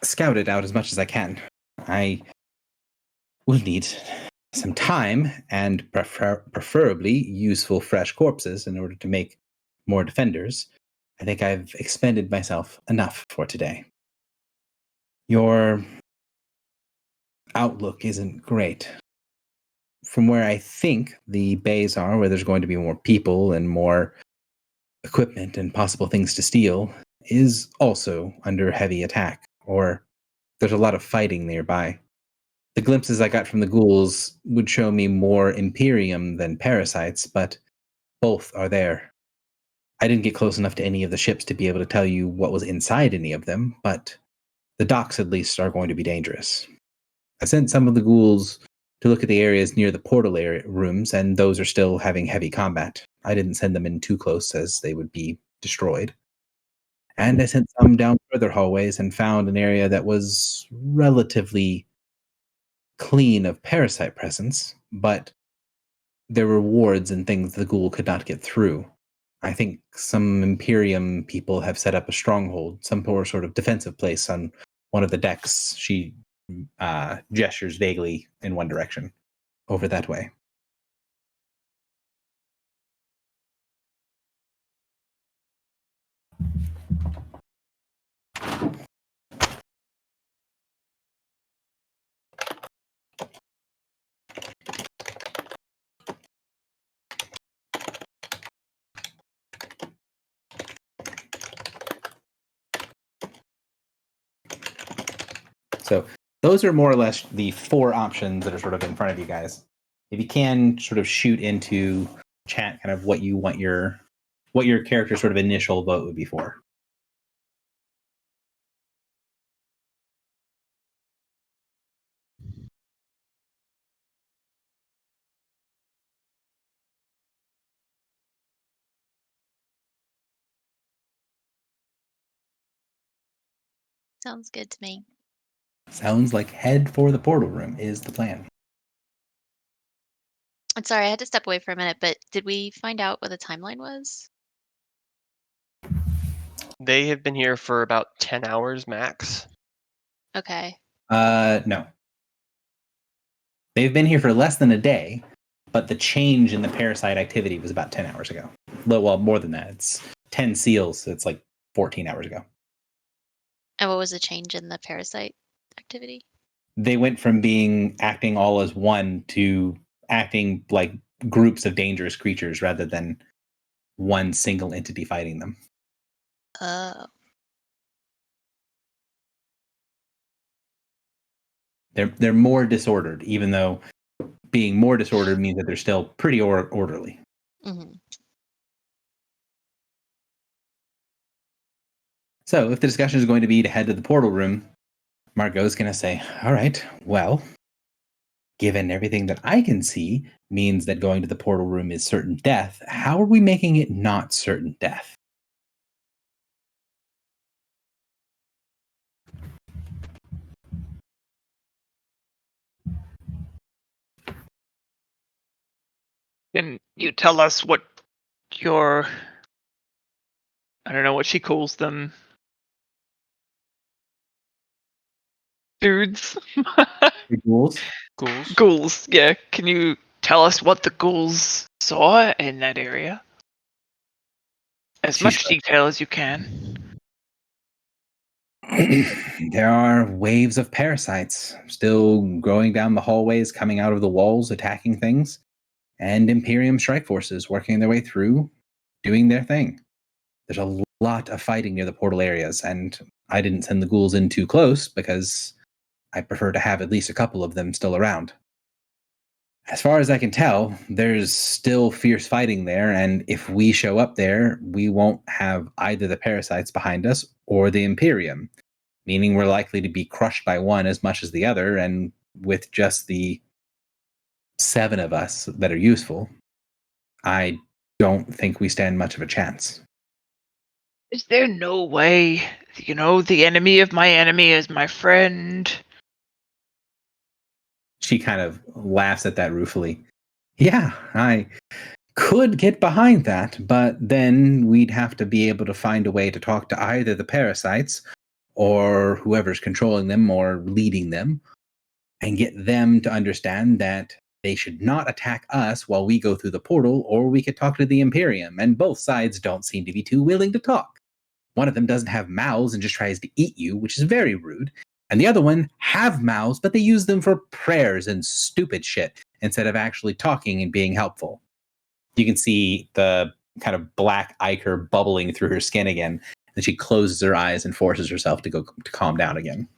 S1: scouted out as much as I can. I will need some time and preferably useful fresh corpses in order to make more defenders. I think I've expended myself enough for today. Your outlook isn't great. From where I think the bays are, where there's going to be more people and more equipment and possible things to steal, is also under heavy attack, or there's a lot of fighting nearby. The glimpses I got from the ghouls would show me more Imperium than parasites, but both are there. I didn't get close enough to any of the ships to be able to tell you what was inside any of them, but the docks at least are going to be dangerous. I sent some of the ghouls to look at the areas near the portal area rooms, and those are still having heavy combat. I didn't send them in too close, as they would be destroyed. And I sent some down further hallways and found an area that was relatively clean of parasite presence, but there were wards and things the ghoul could not get through. I think some Imperium people have set up a stronghold, some poor sort of defensive place on one of the decks. She gestures vaguely in one direction, over that way. So those are more or less the 4 options that are sort of in front of you guys. If you can sort of shoot into chat kind of what you want your character's sort of initial vote would be for.
S5: Sounds good to me.
S1: Sounds like head for the portal room is the plan.
S5: I'm sorry, I had to step away for a minute, but did we find out what the timeline was?
S4: They have been here for about 10 hours max.
S5: Okay.
S1: No. They've been here for less than a day, but the change in the parasite activity was about 10 hours ago. well, more than that. It's 10 seals. So it's like 14 hours ago.
S5: And what was the change in the parasite activity?
S1: They went from acting all as one to acting like groups of dangerous creatures rather than one single entity fighting them.
S5: Oh.
S1: They're more disordered, even though being more disordered means that they're still pretty orderly.
S5: Mm-hmm.
S1: So if the discussion is going to be to head to the portal room, Margot's going to say, all right, well, given everything that I can see means that going to the portal room is certain death, how are we making it not certain death?
S3: Can you tell us what your, I don't know what she calls them, dudes?
S1: The ghouls?
S4: Ghouls.
S3: Ghouls, yeah. Can you tell us what the ghouls saw in that area? As much detail as you can.
S1: There are waves of parasites still growing down the hallways, coming out of the walls, attacking things, and Imperium strike forces working their way through, doing their thing. There's a lot of fighting near the portal areas, and I didn't send the ghouls in too close because I prefer to have at least a couple of them still around. As far as I can tell, there's still fierce fighting there, and if we show up there, we won't have either the parasites behind us or the Imperium, meaning we're likely to be crushed by one as much as the other, and with just the 7 of us that are useful, I don't think we stand much of a chance.
S3: Is there no way, the enemy of my enemy is my friend?
S1: She kind of laughs at that ruefully. Yeah, I could get behind that, but then we'd have to be able to find a way to talk to either the parasites or whoever's controlling them or leading them and get them to understand that they should not attack us while we go through the portal, or we could talk to the Imperium, and both sides don't seem to be too willing to talk. One of them doesn't have mouths and just tries to eat you, which is very rude. And the other one have mouths, but they use them for prayers and stupid shit instead of actually talking and being helpful. You can see the kind of black ichor bubbling through her skin again, and she closes her eyes and forces herself to calm down again.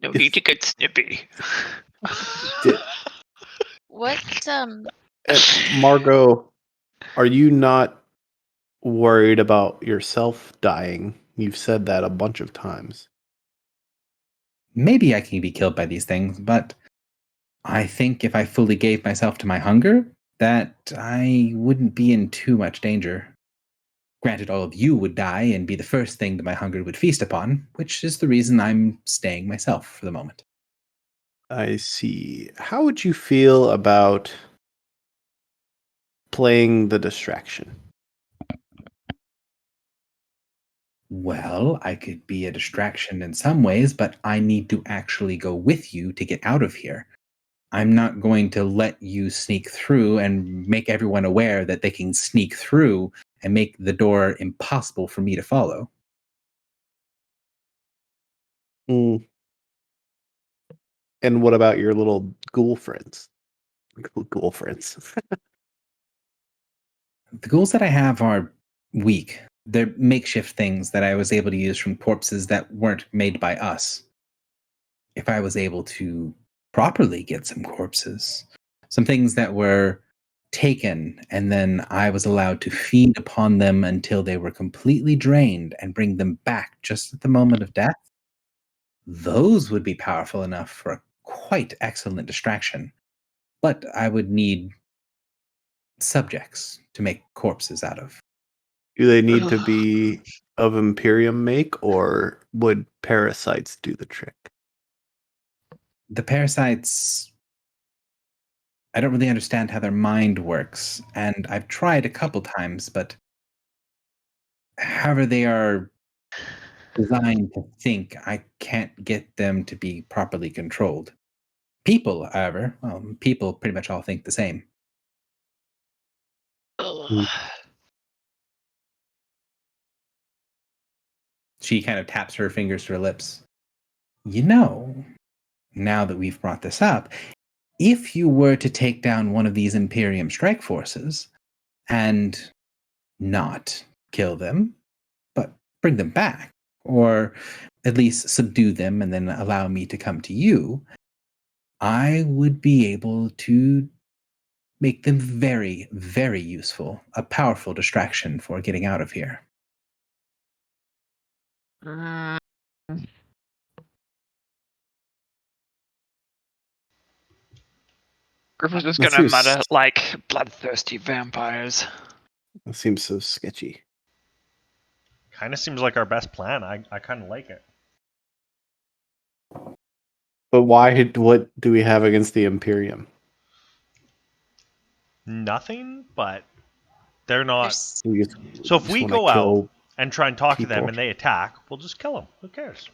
S3: No need to get snippy.
S5: What
S6: Margot, are you not worried about yourself dying? You've said that a bunch of times.
S1: Maybe I can be killed by these things, but I think if I fully gave myself to my hunger, that I wouldn't be in too much danger. Granted, all of you would die and be the first thing that my hunger would feast upon, which is the reason I'm staying myself for the moment.
S6: I see. How would you feel about playing the distraction?
S1: Well, I could be a distraction in some ways, but I need to actually go with you to get out of here. I'm not going to let you sneak through and make everyone aware that they can sneak through and make the door impossible for me to follow.
S6: Mm. And what about your little ghoul friends? Ghoul friends.
S1: The ghouls that I have are weak. They're makeshift things that I was able to use from corpses that weren't made by us. If I was able to properly get some corpses, some things that were taken, and then I was allowed to feed upon them until they were completely drained and bring them back just at the moment of death, those would be powerful enough for a quite excellent distraction. But I would need subjects to make corpses out of.
S6: Do they need to be of Imperium make, or would parasites do the trick?
S1: The parasites, I don't really understand how their mind works, and I've tried a couple times, but however they are designed to think, I can't get them to be properly controlled. People, however, people pretty much all think the same. She kind of taps her fingers to her lips. You know, now that we've brought this up, if you were to take down one of these Imperium strike forces and not kill them, but bring them back, or at least subdue them and then allow me to come to you, I would be able to make them very, very useful, a powerful distraction for getting out of here.
S3: Mm, Griffin's just
S6: That
S3: gonna
S6: seems-
S3: mutter like bloodthirsty vampires.
S6: That seems so sketchy.
S2: Kind of seems like our best plan. I kind of like it.
S6: But why? What do we have against the Imperium?
S2: Nothing, but they're not.
S5: There's,
S6: We
S2: So if
S6: just
S2: we
S6: wanna
S2: go out
S6: kill-
S2: and try and talk to them
S6: people.
S2: and they attack, we'll just kill them. Who cares?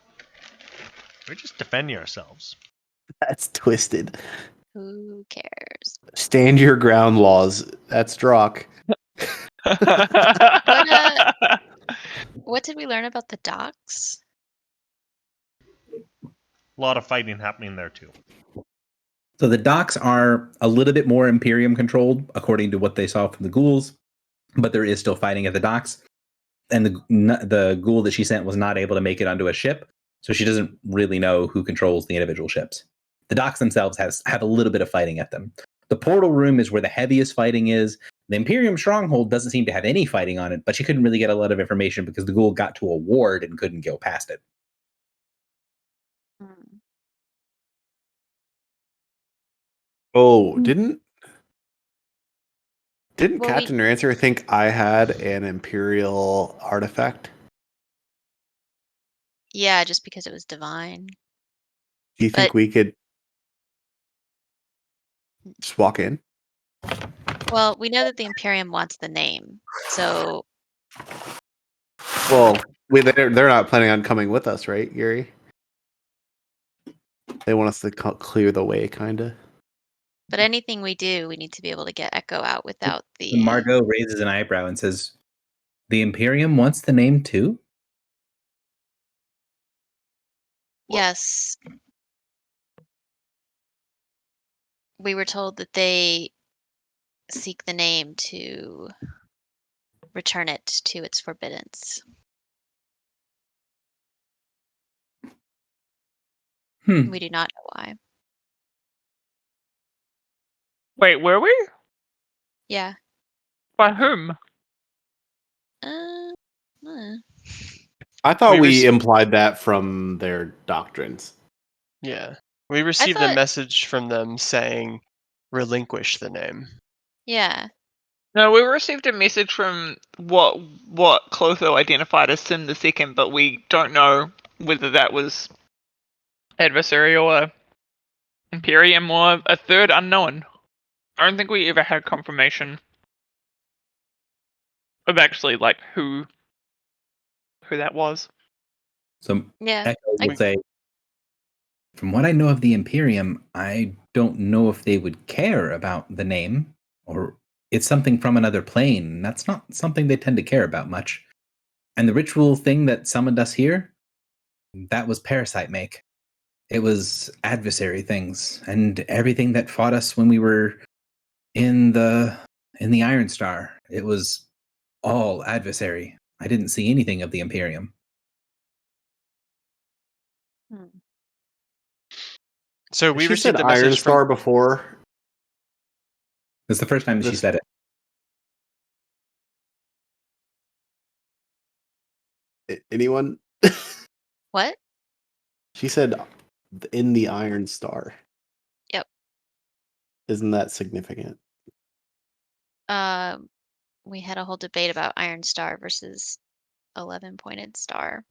S2: We're just defending ourselves.
S6: That's twisted.
S5: who cares?
S6: Stand your ground laws. That's Drock.
S5: What did we learn about the docks?
S2: A lot of fighting happening there too.
S1: So the docks are a little bit more Imperium controlled, according to what they saw from the ghouls, but there is still fighting at the docks. And the ghoul that she sent was not able to make it onto a ship, so she doesn't really know who controls the individual ships. The docks themselves have a little bit of fighting at them. The portal room is where the heaviest fighting is. The Imperium stronghold doesn't seem to have any fighting on it, but she couldn't really get a lot of information because the ghoul got to a ward and couldn't go past it.
S5: Hmm.
S6: Oh, didn't
S5: Well, we-
S6: Captain Rancer think I had an Imperial artifact?
S5: Yeah, just because it was divine.
S6: Do you think
S5: But-
S6: we could just walk in?
S5: Well, we know that the Imperium wants the name, so
S6: Well, they're not planning on coming with us, right, Yuri? They want us to clear the way, kind of.
S5: but anything we do, we need to be able to get Echo out without the.
S1: Margot raises an eyebrow and says, "The Imperium wants the name too?"
S5: Yes. We were told that they seek the name to return it to its forbiddance. We do not know why.
S3: Wait, were we?
S5: Yeah.
S3: By whom?
S5: Uh,
S6: I thought
S4: We
S6: we
S4: rec-
S6: implied that from their doctrines.
S4: Yeah. We received a
S5: thought-
S4: message from them saying relinquish the name.
S5: yeah.
S3: No, we received a message from what Clotho identified as Sin the Second, but we don't know whether that was adversary or Imperium or a third unknown. I don't think we ever had confirmation of actually like who that was.
S1: So
S5: Yeah.
S1: Echo
S5: I-
S1: would say, "From what I know of the Imperium, I don't know if they would care about the name, or it's something from another plane. That's not something they tend to care about much. And the ritual thing that summoned us here, that was Parasite make. It was adversary things and everything that fought us when we were in the Iron Star. It was all adversary. I didn't see anything of the Imperium."
S5: Hmm.
S4: So we
S6: She
S4: received
S6: said
S4: a message
S6: Iron Star
S4: from
S6: before.
S1: It's the first time that she
S6: This-
S1: said it.
S6: Anyone?
S5: What?
S6: She said in the Iron Star.
S5: Yep.
S6: Isn't that significant?
S5: We had a whole debate about Iron Star versus 11-pointed star.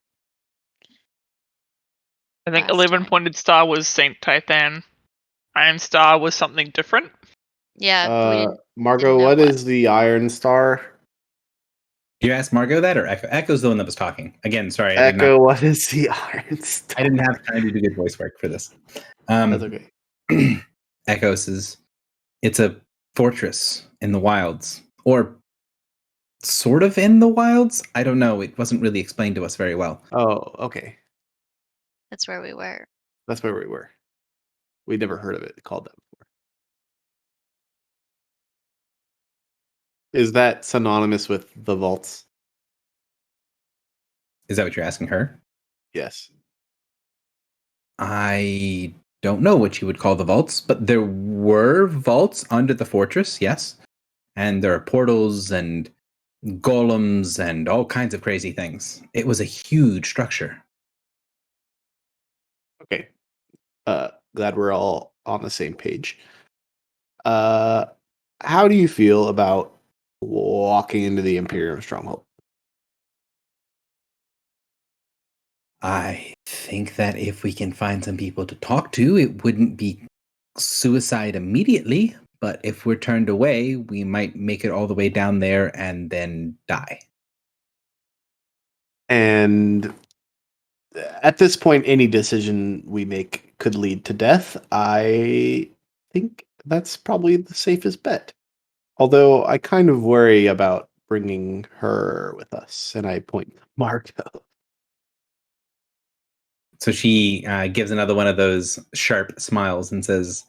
S3: I think
S5: Last
S3: 11-pointed star was Saint Tithan. Iron Star was something different.
S5: Yeah, but we didn't.
S6: Margot,
S5: know
S6: what
S5: what.
S6: is the Iron Star?
S1: You asked Margot that, or Echo? Echo's the one that was talking. Again, sorry, I
S6: Echo, what is the Iron Star?
S1: didn't have time to do good voice work for this.
S6: That's okay.
S1: Echo says, "It's a fortress in the wilds, or sort of in the wilds. I don't know. It wasn't really explained to us very well.
S6: Oh, okay.
S5: That's where we were.
S6: That's where we were. We'd never heard of it called that before. Is that synonymous with the vaults?
S1: Is that what you're asking her?
S6: Yes.
S1: I don't know what you would call the vaults, but there were vaults under the fortress, yes. And there are portals and golems and all kinds of crazy things. It was a huge structure.
S6: Okay. Glad we're all on the same page. How do you feel about walking into the Imperium stronghold?
S1: I think that if we can find some people to talk to, it wouldn't be suicide immediately. But if we're turned away, we might make it all the way down there and then die.
S6: And at this point, any decision we make could lead to death. I think that's probably the safest bet. Although I kind of worry about bringing her with us, and I point to Marco.
S1: So she gives another one of those sharp smiles and says,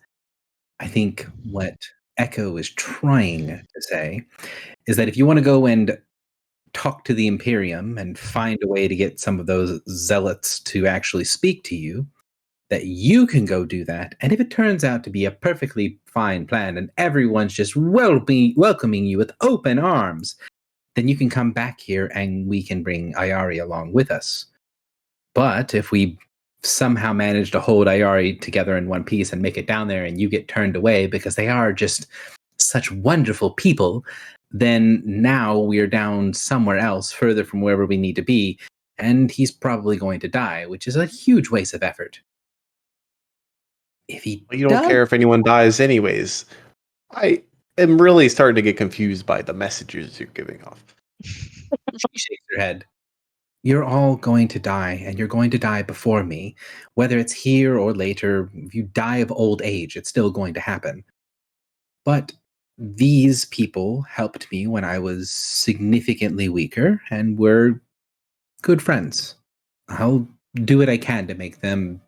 S1: I think what Echo is trying to say is that if you want to go and talk to the Imperium and find a way to get some of those zealots to actually speak to you, that you can go do that. And if it turns out to be a perfectly fine plan and everyone's just welcoming you with open arms, then you can come back here and we can bring Ayari along with us. But if we somehow manage to hold Ayari together in one piece and make it down there and you get turned away because they are just such wonderful people, then now we're down somewhere else further from wherever we need to be, and he's probably going to die, which is a huge waste of effort. If he
S6: You don't care if anyone dies anyways. I am really starting to get confused by the messages you're giving off.
S1: She shakes her head. You're all going to die, and you're going to die before me. Whether it's here or later, if you die of old age, it's still going to happen. But these people helped me when I was significantly weaker, and we're good friends. I'll do what I can to make them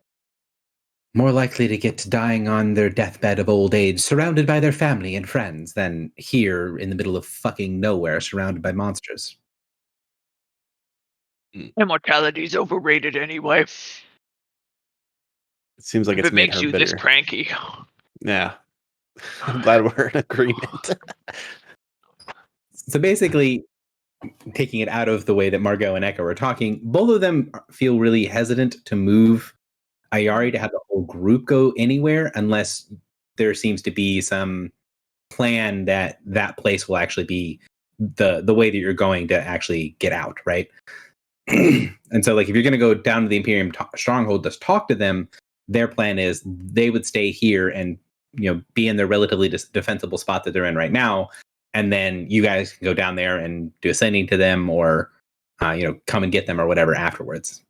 S1: more likely to get to dying on their deathbed of old age, surrounded by their family and friends, than here in the middle of fucking nowhere, surrounded by monsters.
S3: Immortality's overrated anyway.
S6: It seems like
S3: If
S6: it's
S3: it
S6: made
S3: makes
S6: her
S3: you
S6: bitter.
S3: this cranky.
S6: Yeah. I'm glad we're in agreement.
S1: So basically, taking it out of the way that Margot and Echo are talking, both of them feel really hesitant to move Ayari to have the whole group go anywhere unless there seems to be some plan that that place will actually be the way that you're going to actually get out, right? And so, like, if you're going to go down to the Imperium stronghold to talk to them, their plan is they would stay here and, you know, be in their relatively defensible spot that they're in right now, and then you guys can go down there and do a sending to them, or come and get them or whatever afterwards.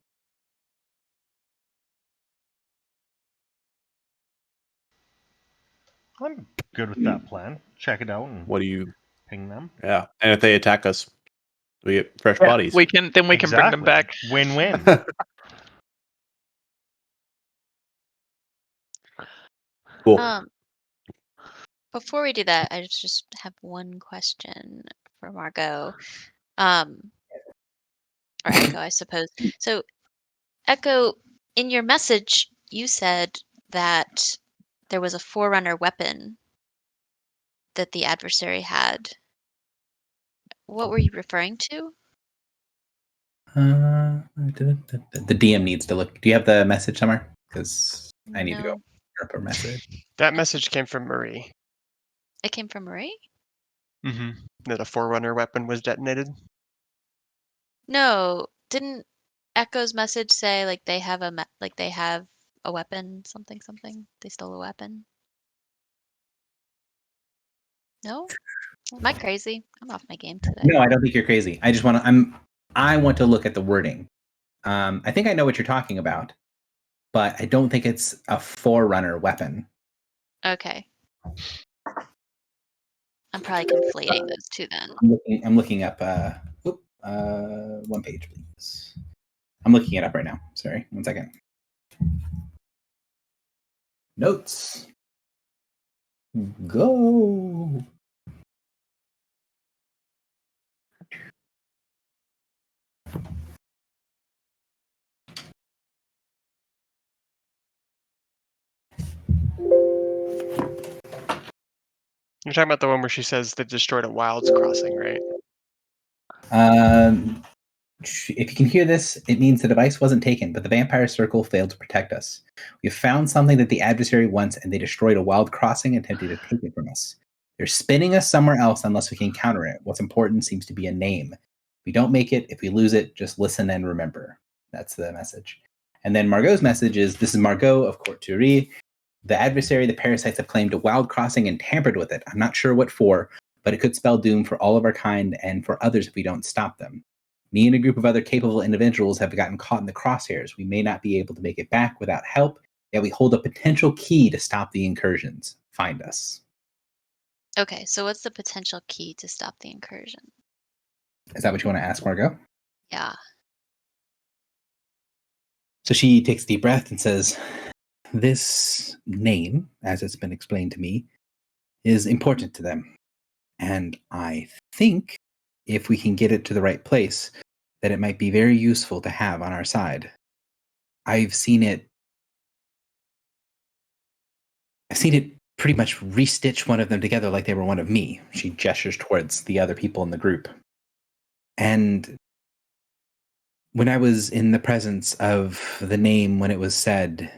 S2: I'm good with that plan. Check it out and
S6: What do you?
S2: ping them.
S6: Yeah, and if they attack us, we get fresh bodies.
S3: We can bring them back.
S2: Win-win.
S6: Cool.
S5: Before we do that, I just have one question for Margot. Or Echo, I suppose. So, Echo, in your message, you said that there was a Forerunner weapon that the adversary had. What were you referring to?
S1: The DM needs to look. Do you have the message somewhere? Because I need to go
S5: No.
S1: up a message.
S4: That message came from Marie.
S5: It came from Marie?
S4: Mm-hmm. That a Forerunner weapon was detonated.
S5: No. Didn't Echo's message say like they have a weapon, something? They stole a weapon? No? Am I crazy? I'm off my game today.
S1: No, I don't think you're crazy. I just want to. I want to look at the wording. I think I know what you're talking about, but I don't think it's a Forerunner weapon.
S5: Okay. I'm probably conflating those two then.
S1: I'm looking up. One page, please. I'm looking it up right now. Sorry, 1 second. Notes. Go.
S4: You're talking about the one where she says they destroyed a Wilds Crossing, right?
S1: If you can hear this, it means the device wasn't taken, but the vampire circle failed to protect us. We found something that the adversary wants, and they destroyed a wild crossing and attempted to take it from us. They're spinning us somewhere else unless we can counter it. What's important seems to be a name. If we don't make it, if we lose it, just listen and remember. That's the message. And then Margot's message is, this is Margot of Court Thury. The adversary, the parasites, have claimed a wild crossing and tampered with it. I'm not sure what for, but it could spell doom for all of our kind and for others if we don't stop them. Me and a group of other capable individuals have gotten caught in the crosshairs. We may not be able to make it back without help, yet we hold a potential key to stop the incursions. Find us.
S5: Okay, so what's the potential key to stop the incursion?
S1: Is that what you want to ask, Margot?
S5: Yeah.
S1: So she takes a deep breath and says, this name, as it's been explained to me, is important to them. And I think if we can get it to the right place, that it might be very useful to have on our side. I've seen it pretty much restitch one of them together like they were one of me. She gestures towards the other people in the group. And when I was in the presence of the name, when it was said,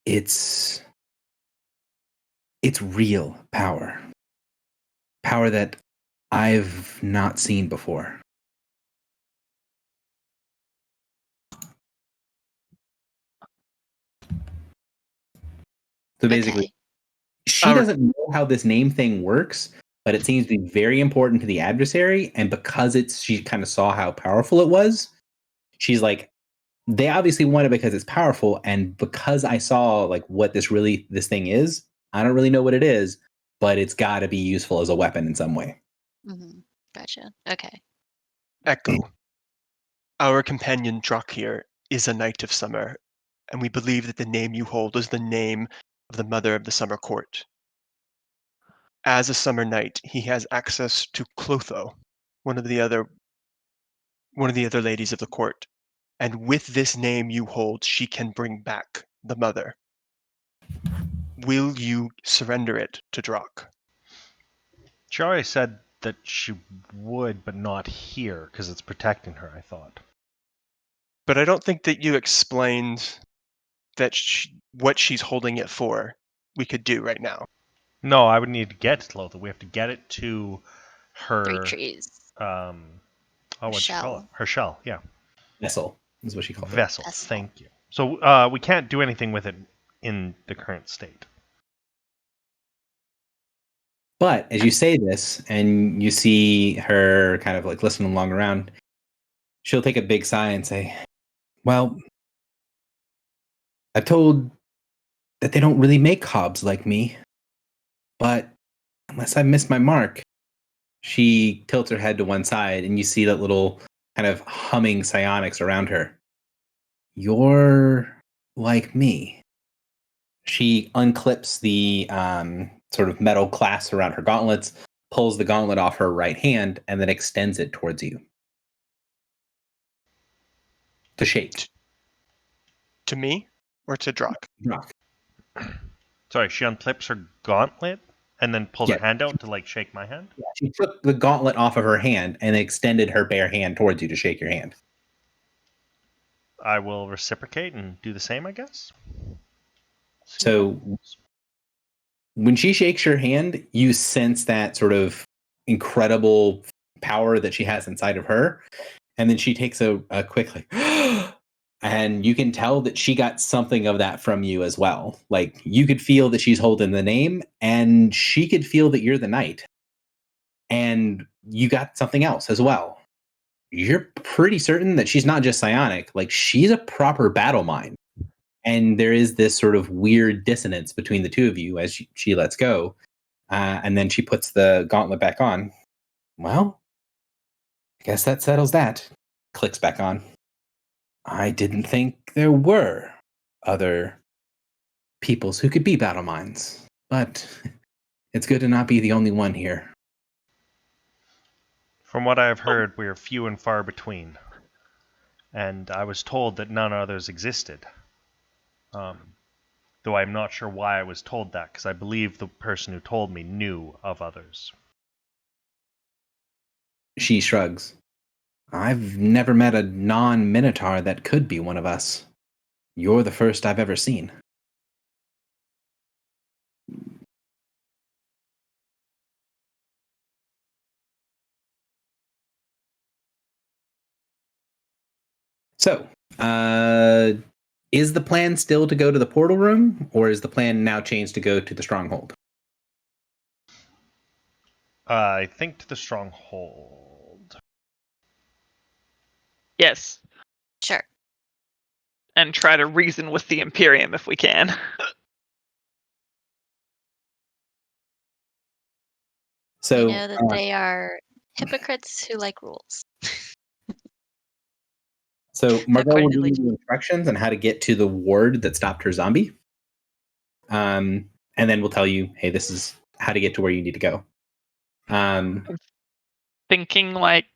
S1: it's real power. Power that I've not seen before. So basically,
S5: Okay.
S1: she doesn't know how this name thing works, but it seems to be very important to the adversary. And because she kind of saw how powerful it was, she's like, they obviously want it because it's powerful. And because I saw like what this thing is, I don't really know what it is, but it's got to be useful as a weapon in some way.
S5: Mm-hmm. Gotcha. Okay.
S4: Echo. Our companion Drakir is a knight of summer, and we believe that the name you hold is the name of the mother of the summer court. As a summer knight, he has access to Clotho, one of the other ladies of the court, and with this name you hold, she can bring back the mother. Will you surrender it to Drak?
S2: She already said that she would, but not here, because it's protecting her, I thought.
S4: But I don't think that you explained that what she's holding it for we could do right now.
S2: No, I would need to get to Clotho. We have to get it to her...
S5: 3 trees.
S2: What'd you call it? Her shell, yeah.
S1: Vessel is what she called it.
S2: Vessel, thank you. So we can't do anything with it in the current state.
S1: But as you say this, and you see her kind of like listening along around, she'll take a big sigh and say, well, I've told that they don't really make hobs like me, but unless I missed my mark. She tilts her head to one side, and you see that little kind of humming psionics around her. You're like me. She unclips the sort of metal clasp around her gauntlets, pulls the gauntlet off her right hand, and then extends it towards you. To shake.
S4: To me or to Drak?
S1: Drak.
S2: Sorry, she unclips her gauntlet and then pulls
S1: Yeah.
S2: her hand out to like shake my hand?
S1: She took the gauntlet off of her hand and extended her bare hand towards you to shake your hand.
S2: I will reciprocate and do the same, I guess.
S1: So when she shakes your hand, you sense that sort of incredible power that she has inside of her. And then she takes a quick like, and you can tell that she got something of that from you as well. Like you could feel that she's holding the name, and she could feel that you're the knight. And you got something else as well. You're pretty certain that she's not just psionic, like she's a proper battle mind. And there is this sort of weird dissonance between the two of you as she lets go. And then she puts the gauntlet back on. Well, I guess that settles that. Clicks back on. I didn't think there were other peoples who could be battle minds, but it's good to not be the only one here.
S2: From what I have heard, we are few and far between. And I was told that none others existed. Though I'm not sure why I was told that, because I believe the person who told me knew of others.
S1: She shrugs. I've never met a non-Minotaur that could be one of us. You're the first I've ever seen. So, is the plan still to go to the portal room, or is the plan now changed to go to the stronghold?
S2: I think to the stronghold.
S3: Yes.
S5: Sure.
S3: And try to reason with the Imperium if we can.
S1: So,
S5: We know that they are hypocrites who like rules.
S1: So Margot
S5: According
S1: will
S5: to
S1: give you
S5: Legion.
S1: the instructions on how to get to the ward that stopped her zombie. And then we'll tell you, hey, this is how to get to where you need to go.
S3: Thinking like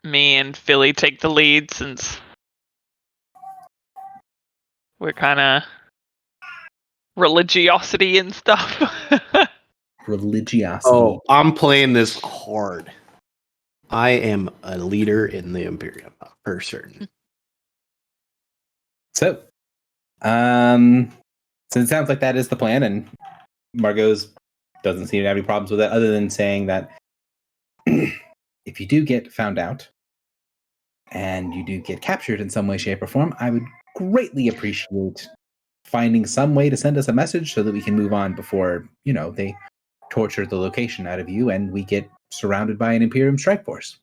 S3: me and Philly take the lead since we're kind of religiosity and stuff.
S1: Religiosity.
S6: Oh, I'm playing this hard. I am a leader in the Imperium, for certain.
S1: So it sounds like that is the plan, and Margot's doesn't seem to have any problems with it, other than saying that if you do get found out and you do get captured in some way, shape, or form, I would greatly appreciate finding some way to send us a message so that we can move on before, they torture the location out of you and we get surrounded by an Imperium strike force.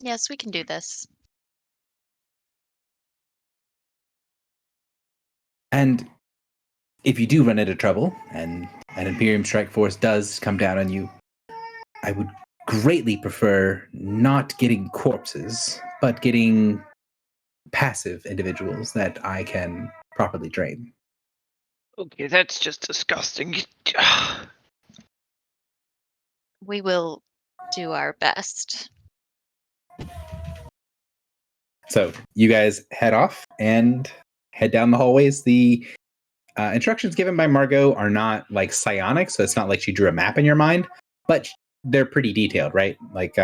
S5: Yes, we can do this.
S1: And if you do run into trouble and an Imperium strike force does come down on you, I would greatly prefer not getting corpses, but getting passive individuals that I can properly drain.
S3: Okay, that's just disgusting.
S5: We will do our best.
S1: So you guys head off and head down the hallways. The instructions given by Margot are not like psionic, so it's not like she drew a map in your mind, but they're pretty detailed, right? Like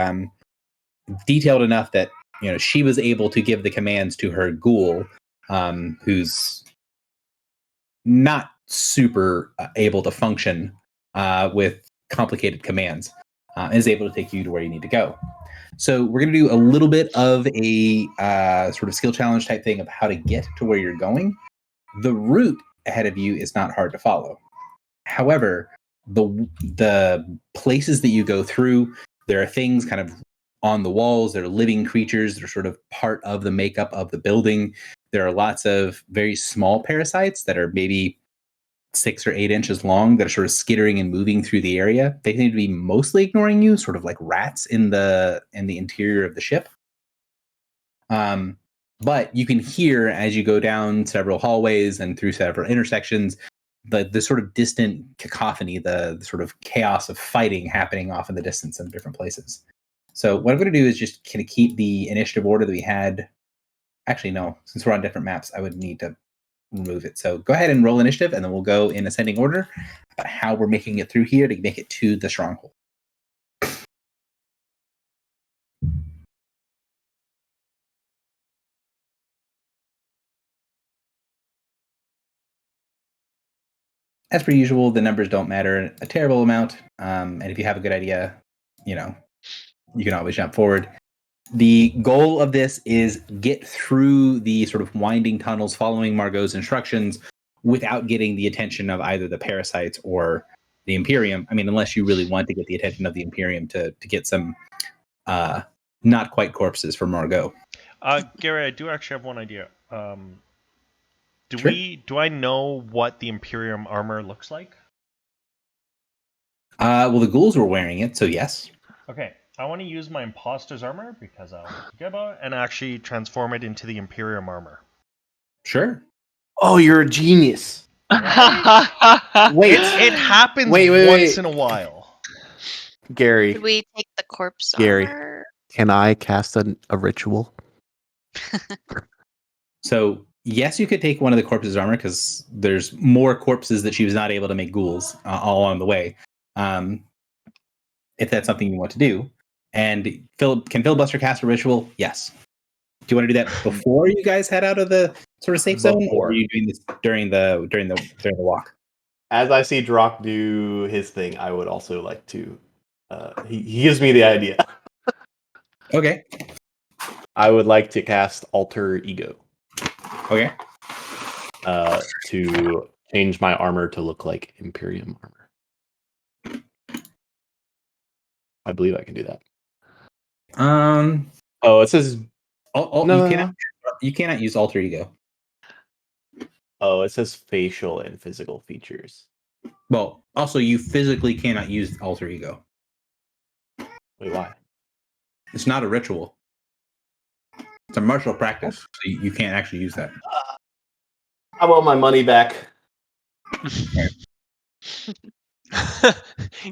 S1: detailed enough that she was able to give the commands to her ghoul, who's not super able to function with complicated commands, is able to take you to where you need to go. So we're going to do a little bit of a sort of skill challenge type thing of how to get to where you're going. The route ahead of you is not hard to follow. However, the places that you go through, there are things kind of on the walls. There are living creatures that are sort of part of the makeup of the building. There are lots of very small parasites that are maybe 6 or 8 inches long that are sort of skittering and moving through the area. They seem to be mostly ignoring you, sort of like rats in the interior of the ship. But you can hear as you go down several hallways and through several intersections, the sort of distant cacophony, the sort of chaos of fighting happening off in the distance in different places. So what I'm going to do is just kind of keep the initiative order that we had. Actually, no, since we're on different maps, I would need to remove it. So go ahead and roll initiative, and then we'll go in ascending order about how we're making it through here to make it to the stronghold. As per usual, the numbers don't matter a terrible amount. And if you have a good idea, you can always jump forward. The goal of this is get through the sort of winding tunnels following Margot's instructions without getting the attention of either the parasites or the Imperium. I mean, unless you really want to get the attention of the Imperium to get some not quite corpses for Margot.
S2: Gary, I do actually have one idea.
S1: Sure.
S2: Do I know what the Imperium armor looks like?
S1: Well, the ghouls were wearing it, so yes.
S2: Okay, I want to use my Imposter's armor because I'll forget about it and actually transform it into the Imperium armor.
S1: Sure.
S6: Oh, you're a genius. Wait,
S2: It happens
S6: Wait.
S2: once in a while.
S6: Gary.
S5: Could we take the corpse
S6: Gary.
S5: armor?
S6: Can I cast a ritual?
S1: So yes, you could take one of the corpses' armor because there's more corpses that she was not able to make ghouls all along the way. If that's something you want to do, and can Filibuster cast a ritual? Yes. Do you want to do that before you guys head out of the sort of safe zone, or are you doing this during the walk?
S6: As I see Drock do his thing, I would also like to. He gives me the idea.
S1: Okay.
S6: I would like to cast Alter Ego.
S1: Okay.
S6: To change my armor to look like Imperium armor. I believe I can do that. Oh, it says no.
S1: You cannot use Alter Ego.
S6: Oh, it says facial and physical features.
S1: Well, also you physically cannot use Alter Ego.
S6: Wait, why?
S1: It's not a ritual. It's a martial practice. So you can't actually use that.
S6: I want my money back.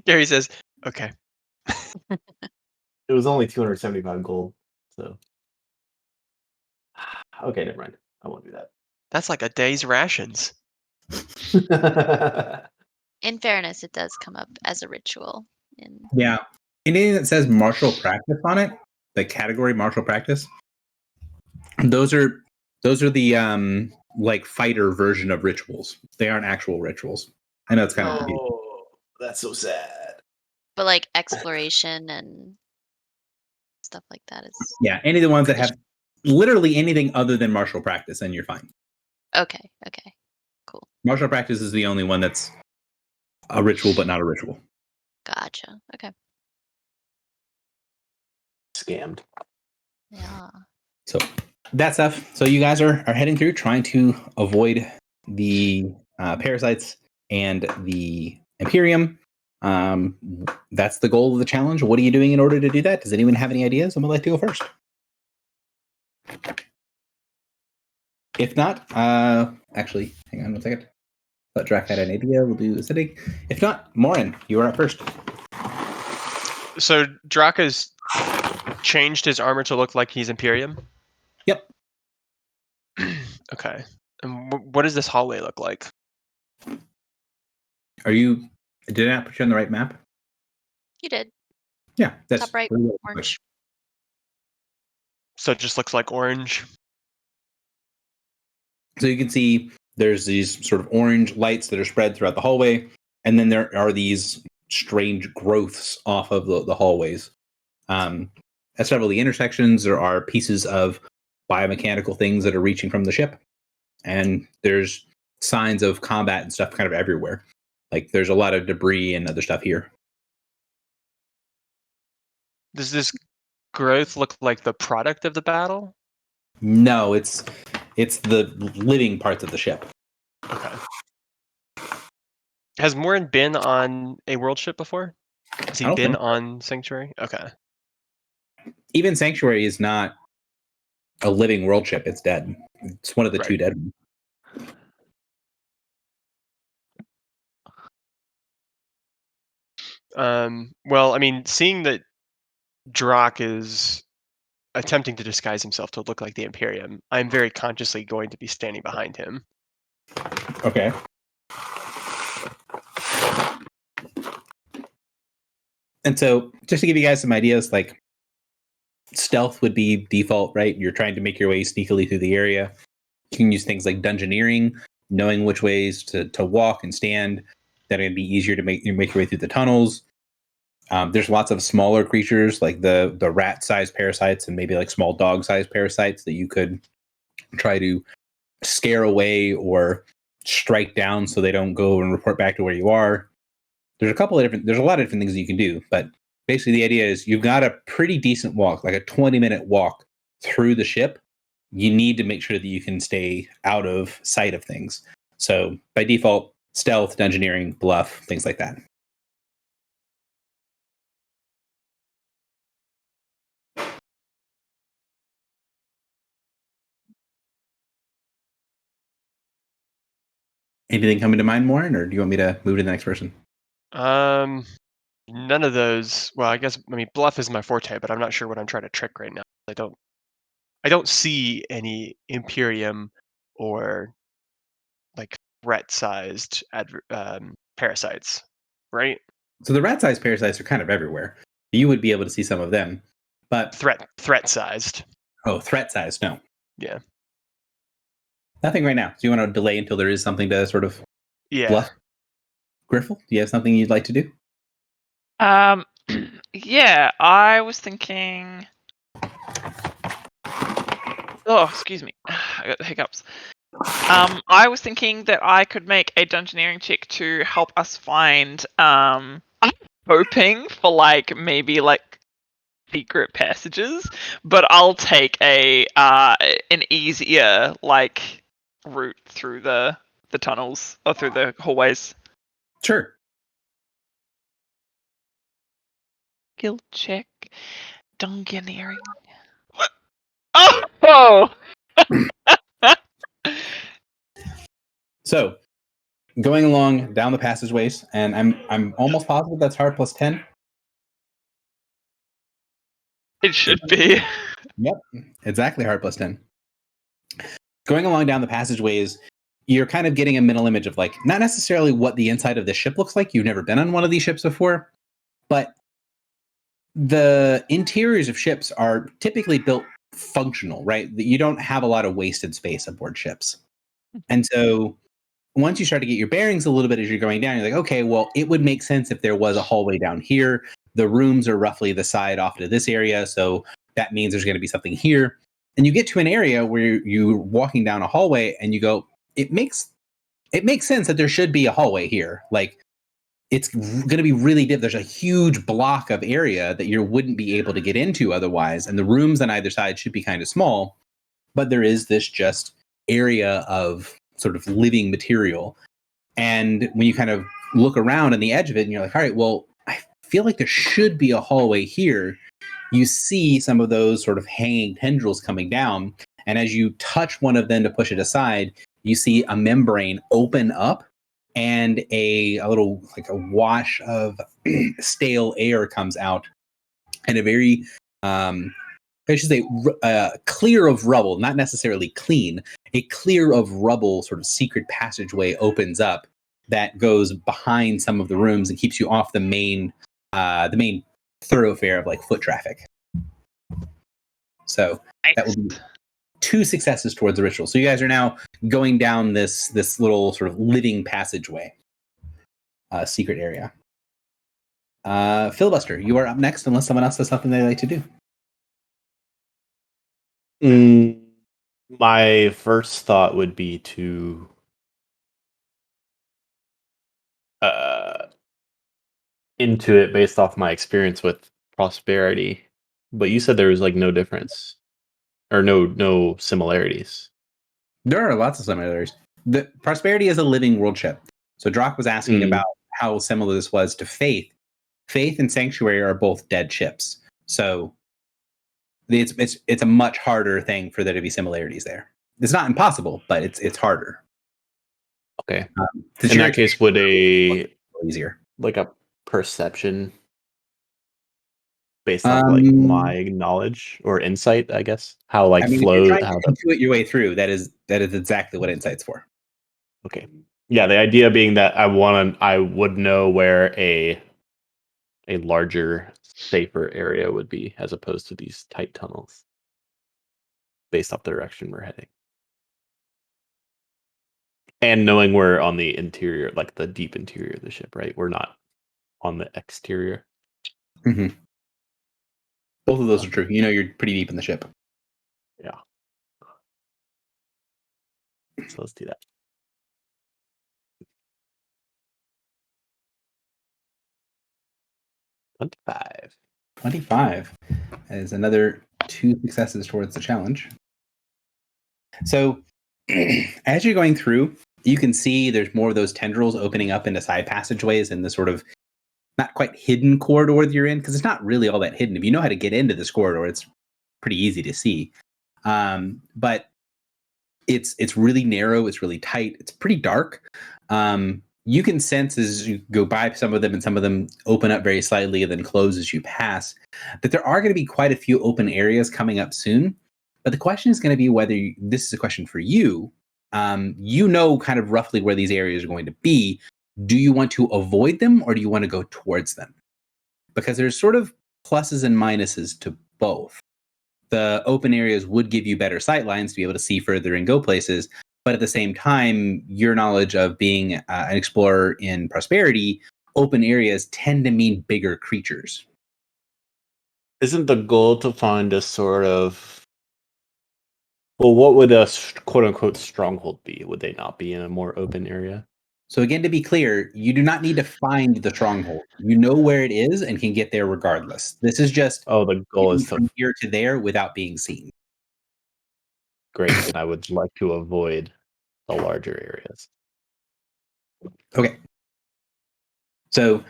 S4: Gary says, "Okay."
S6: It was only 275 gold, so okay, never mind. I won't do
S4: That's like a day's rations.
S6: that.
S5: In fairness, it does come up as a ritual.
S1: Yeah. Anything that says martial practice on it, the category martial practice, those are the like fighter version of rituals. They aren't actual rituals. I know it's kind of confusing.
S6: Oh, that's so sad.
S5: But like exploration and stuff like that is
S1: Yeah, any of the ones that have literally anything other than martial practice, then you're fine.
S5: okay. Cool.
S1: Martial practice is the only one that's a ritual but not a ritual.
S5: Gotcha. Okay.
S6: Scammed.
S5: Yeah.
S1: So that stuff. So you guys are heading through trying to avoid the parasites and the Imperium. That's the goal of the challenge. What are you doing in order to do that? Does anyone have any ideas? Someone like to go first? If not, actually, hang on one second. Let Drac had an idea. We'll do acidic. If not, Morin, you are up first.
S4: So Drock has changed his armor to look like he's Imperium.
S1: Yep.
S4: Okay. And what does this hallway look like?
S1: Did I not put you on the right map?
S5: You did.
S1: Yeah. That's
S5: Top right,
S1: where you are.
S5: orange.
S4: So it just looks like orange.
S1: So you can see there's these sort of orange lights that are spread throughout the hallway, and then there are these strange growths off of the hallways. At several of the intersections, there are pieces of biomechanical things that are reaching from the ship, and there's signs of combat and stuff kind of everywhere. Like there's a lot of debris and other stuff here.
S4: Does this growth look like the product of the battle?
S1: No, it's the living parts of the ship.
S4: Okay. Has Morin been on a world ship before? Has he
S1: I don't
S4: been
S1: think so.
S4: on Sanctuary? Okay.
S1: Even Sanctuary is not a living world ship. It's dead. It's one of the two
S4: Right.
S1: dead ones.
S4: Well, I mean, seeing that Drock is attempting to disguise himself to look like the Imperium, I'm very consciously going to be standing behind him.
S1: Okay. And so, just to give you guys some ideas, like stealth would be default, right? You're trying to make your way sneakily through the area. You can use things like dungeoneering, knowing which ways to walk and stand. That would be easier to make your way through the tunnels. There's lots of smaller creatures like the rat-sized parasites and maybe like small dog-sized parasites that you could try to scare away or strike down so they don't go and report back to where you are. There's a lot of different things that you can do, but basically the idea is you've got a pretty decent walk, like a 20-minute walk through the ship you need to make sure that you can stay out of sight of things. So by default, stealth, dungeoneering, bluff, things like that. Anything coming to mind, Warren, or do you want me to move to the next person?
S4: None of those. Well, I guess bluff is my forte, but I'm not sure what I'm trying to trick right now. I don't see any Imperium or like threat-sized parasites, right?
S1: So the rat-sized parasites are kind of everywhere. You would be able to see some of them, but
S4: Threat-sized.
S1: threat-sized, no.
S4: Yeah.
S1: Nothing right now. So you want to delay until there is something to sort of
S4: Yeah.
S1: bluff? Griffle, do you have something you'd like to do?
S3: Yeah, I was thinking. Oh, excuse me. I got the hiccups. I was thinking that I could make a dungeoneering check to help us find. I'm hoping for maybe secret passages, but I'll take an easier route through the tunnels or through the hallways.
S1: Sure.
S3: Skill check. Dungeoneering. What? Oh!
S1: So going along down the passageways, and I'm almost positive that's hard plus 10.
S3: It should be.
S1: Yep, exactly hard plus 10. Going along down the passageways, you're kind of getting a mental image of not necessarily what the inside of the ship looks like. You've never been on one of these ships before, but the interiors of ships are typically built functional, right? You don't have a lot of wasted space aboard ships. And so once you start to get your bearings a little bit as you're going down, you're like, okay, well, it would make sense if there was a hallway down here. The rooms are roughly the side off to this area, so that means there's going to be something here. And you get to an area where you're walking down a hallway and you go, it makes sense that there should be a hallway here. It's going to be really deep. There's a huge block of area that you wouldn't be able to get into otherwise. And the rooms on either side should be kind of small, but there is this just area of sort of living material. And when you kind of look around on the edge of it and you're like, all right, well, I feel like there should be a hallway here. You see some of those sort of hanging tendrils coming down. And as you touch one of them to push it aside, you see a membrane open up and a little a wash of stale air comes out, and a very I should say clear of rubble, not necessarily clean, a clear of rubble sort of secret passageway opens up that goes behind some of the rooms and keeps you off the main thoroughfare of foot traffic. So that would be 2 successes towards the ritual. So you guys are now going down this little sort of living passageway, secret area. Filibuster, you are up next unless someone else has something they'd like to do.
S6: My first thought would be to into it based off my experience with prosperity. But you said there was no difference or no similarities.
S1: There are lots of similarities. The Prosperity is a living world ship. So Drock was asking about how similar this was to Faith. Faith and Sanctuary are both dead ships. So it's a much harder thing for there to be similarities there. It's not impossible, but it's harder.
S6: Okay. In that case, would
S1: easier
S6: a perception based on my knowledge or insight, I guess, how flow,
S1: if you're trying to intuit your way through, that is exactly what insight's for.
S6: Okay. Yeah, the idea being that I would know where a larger, safer area would be as opposed to these tight tunnels based off the direction we're heading. And knowing we're on the interior, the deep interior of the ship, right? We're not on the exterior.
S1: Mm-hmm. Both of those are true. You're pretty deep in the ship.
S6: Yeah. So let's do that. $25.
S1: 25 is another 2 successes towards the challenge. So as you're going through, you can see there's more of those tendrils opening up into side passageways in the sort of not quite hidden corridor that you're in, because it's not really all that hidden. If you know how to get into this corridor, it's pretty easy to see. But it's really narrow, it's really tight, it's pretty dark. You can sense as you go by some of them, and some of them open up very slightly and then close as you pass, that there are going to be quite a few open areas coming up soon. But the question is going to be whether this is a question for you. You know kind of roughly where these areas are going to be. Do you want to avoid them or do you want to go towards them? Because there's sort of pluses and minuses to both. The open areas would give you better sight lines to be able to see further and go places. But at the same time, your knowledge of being an explorer in Prosperity, open areas tend to mean bigger creatures.
S6: Isn't the goal to find a sort of... Well, what would a quote-unquote stronghold be? Would they not be in a more open area?
S1: So again, to be clear, you do not need to find the stronghold. You know where it is and can get there regardless. This is just
S6: The goal is
S1: from here to there without being seen.
S6: Great, and I would like to avoid the larger areas.
S1: Okay. So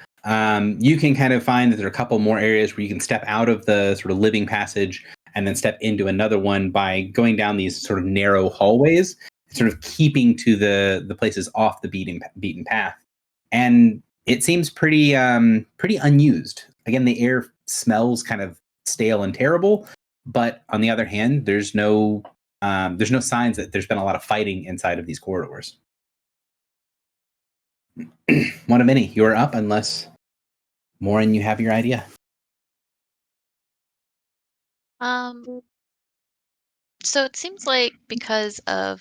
S1: you can kind of find that there are a couple more areas where you can step out of the sort of living passage and then step into another one by going down these sort of narrow hallways, sort of keeping to the places off the beaten path. And it seems pretty unused. Again, the air smells kind of stale and terrible, but on the other hand, there's no signs that there's been a lot of fighting inside of these corridors. One of many. You're up unless, Morin, you have your idea.
S5: So it seems like because of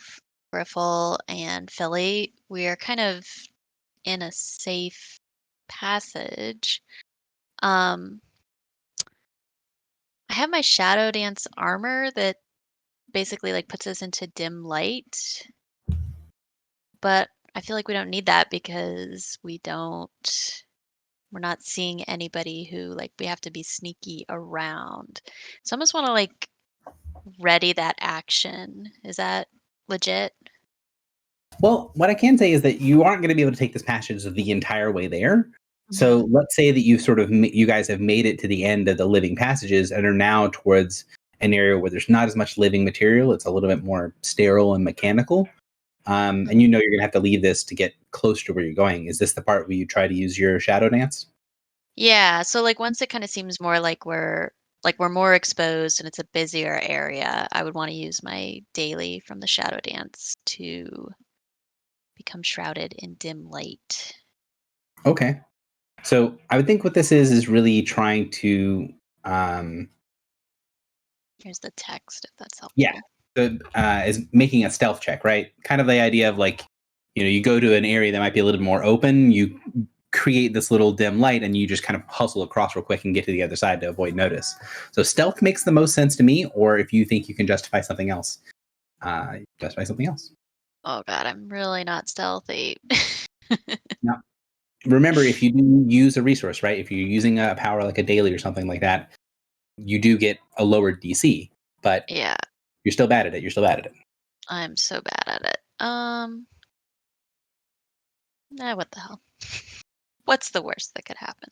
S5: Griffle and Philly, we are kind of in a safe passage. I have my Shadow Dance armor that basically like puts us into dim light, but I feel like we don't need that because we're not seeing anybody who like we have to be sneaky around. So I almost want to like ready that action. Is that legit?
S1: Well, what I can say is that you aren't going to be able to take this passage the entire way there. So let's say that you guys have made it to the end of the living passages and are now towards an area where there's not as much living material. It's a little bit more sterile and mechanical. And you know you're going to have to leave this to get closer to where you're going. Is this the part where you try to use your Shadow Dance?
S5: Yeah, so like once it kind of seems more like we're more exposed and it's a busier area, I would want to use my daily from the Shadow Dance to become shrouded in dim light.
S1: Okay. So I would think what this is really trying to
S5: Here's the text if that's helpful.
S1: Yeah. Is making a stealth check, right? Kind of the idea of like, you go to an area that might be a little more open, you create this little dim light and you just kind of hustle across real quick and get to the other side to avoid notice. So stealth makes the most sense to me, or if you think you can justify something else, justify something else.
S5: Oh god, I'm really not stealthy.
S1: Now, remember, if you do use a resource, right? If you're using a power like a daily or something like that, you do get a lower DC, but
S5: Yeah,
S1: you're still bad at it.
S5: I'm so bad at it. What the hell? What's the worst that could happen?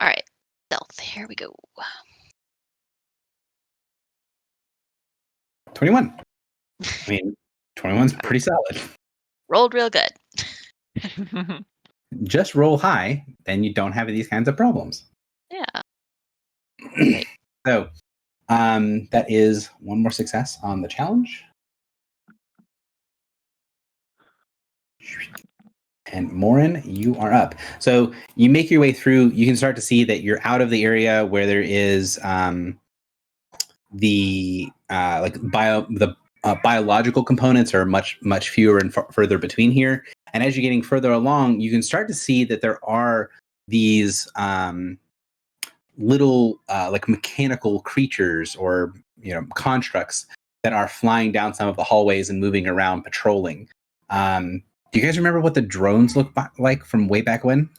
S5: All right, stealth. Here we go.
S1: 21. I mean, 21's pretty solid.
S5: Rolled real good.
S1: Just roll high, then you don't have these kinds of problems.
S5: Yeah.
S1: So that is one more success on the challenge. And Morin, you are up. So you make your way through. You can start to see that you're out of the area where there is the biological components are much fewer and further between here. And as you're getting further along, you can start to see that there are these little like mechanical creatures or constructs that are flying down some of the hallways and moving around patrolling. Do you guys remember what the drones look like from way back when?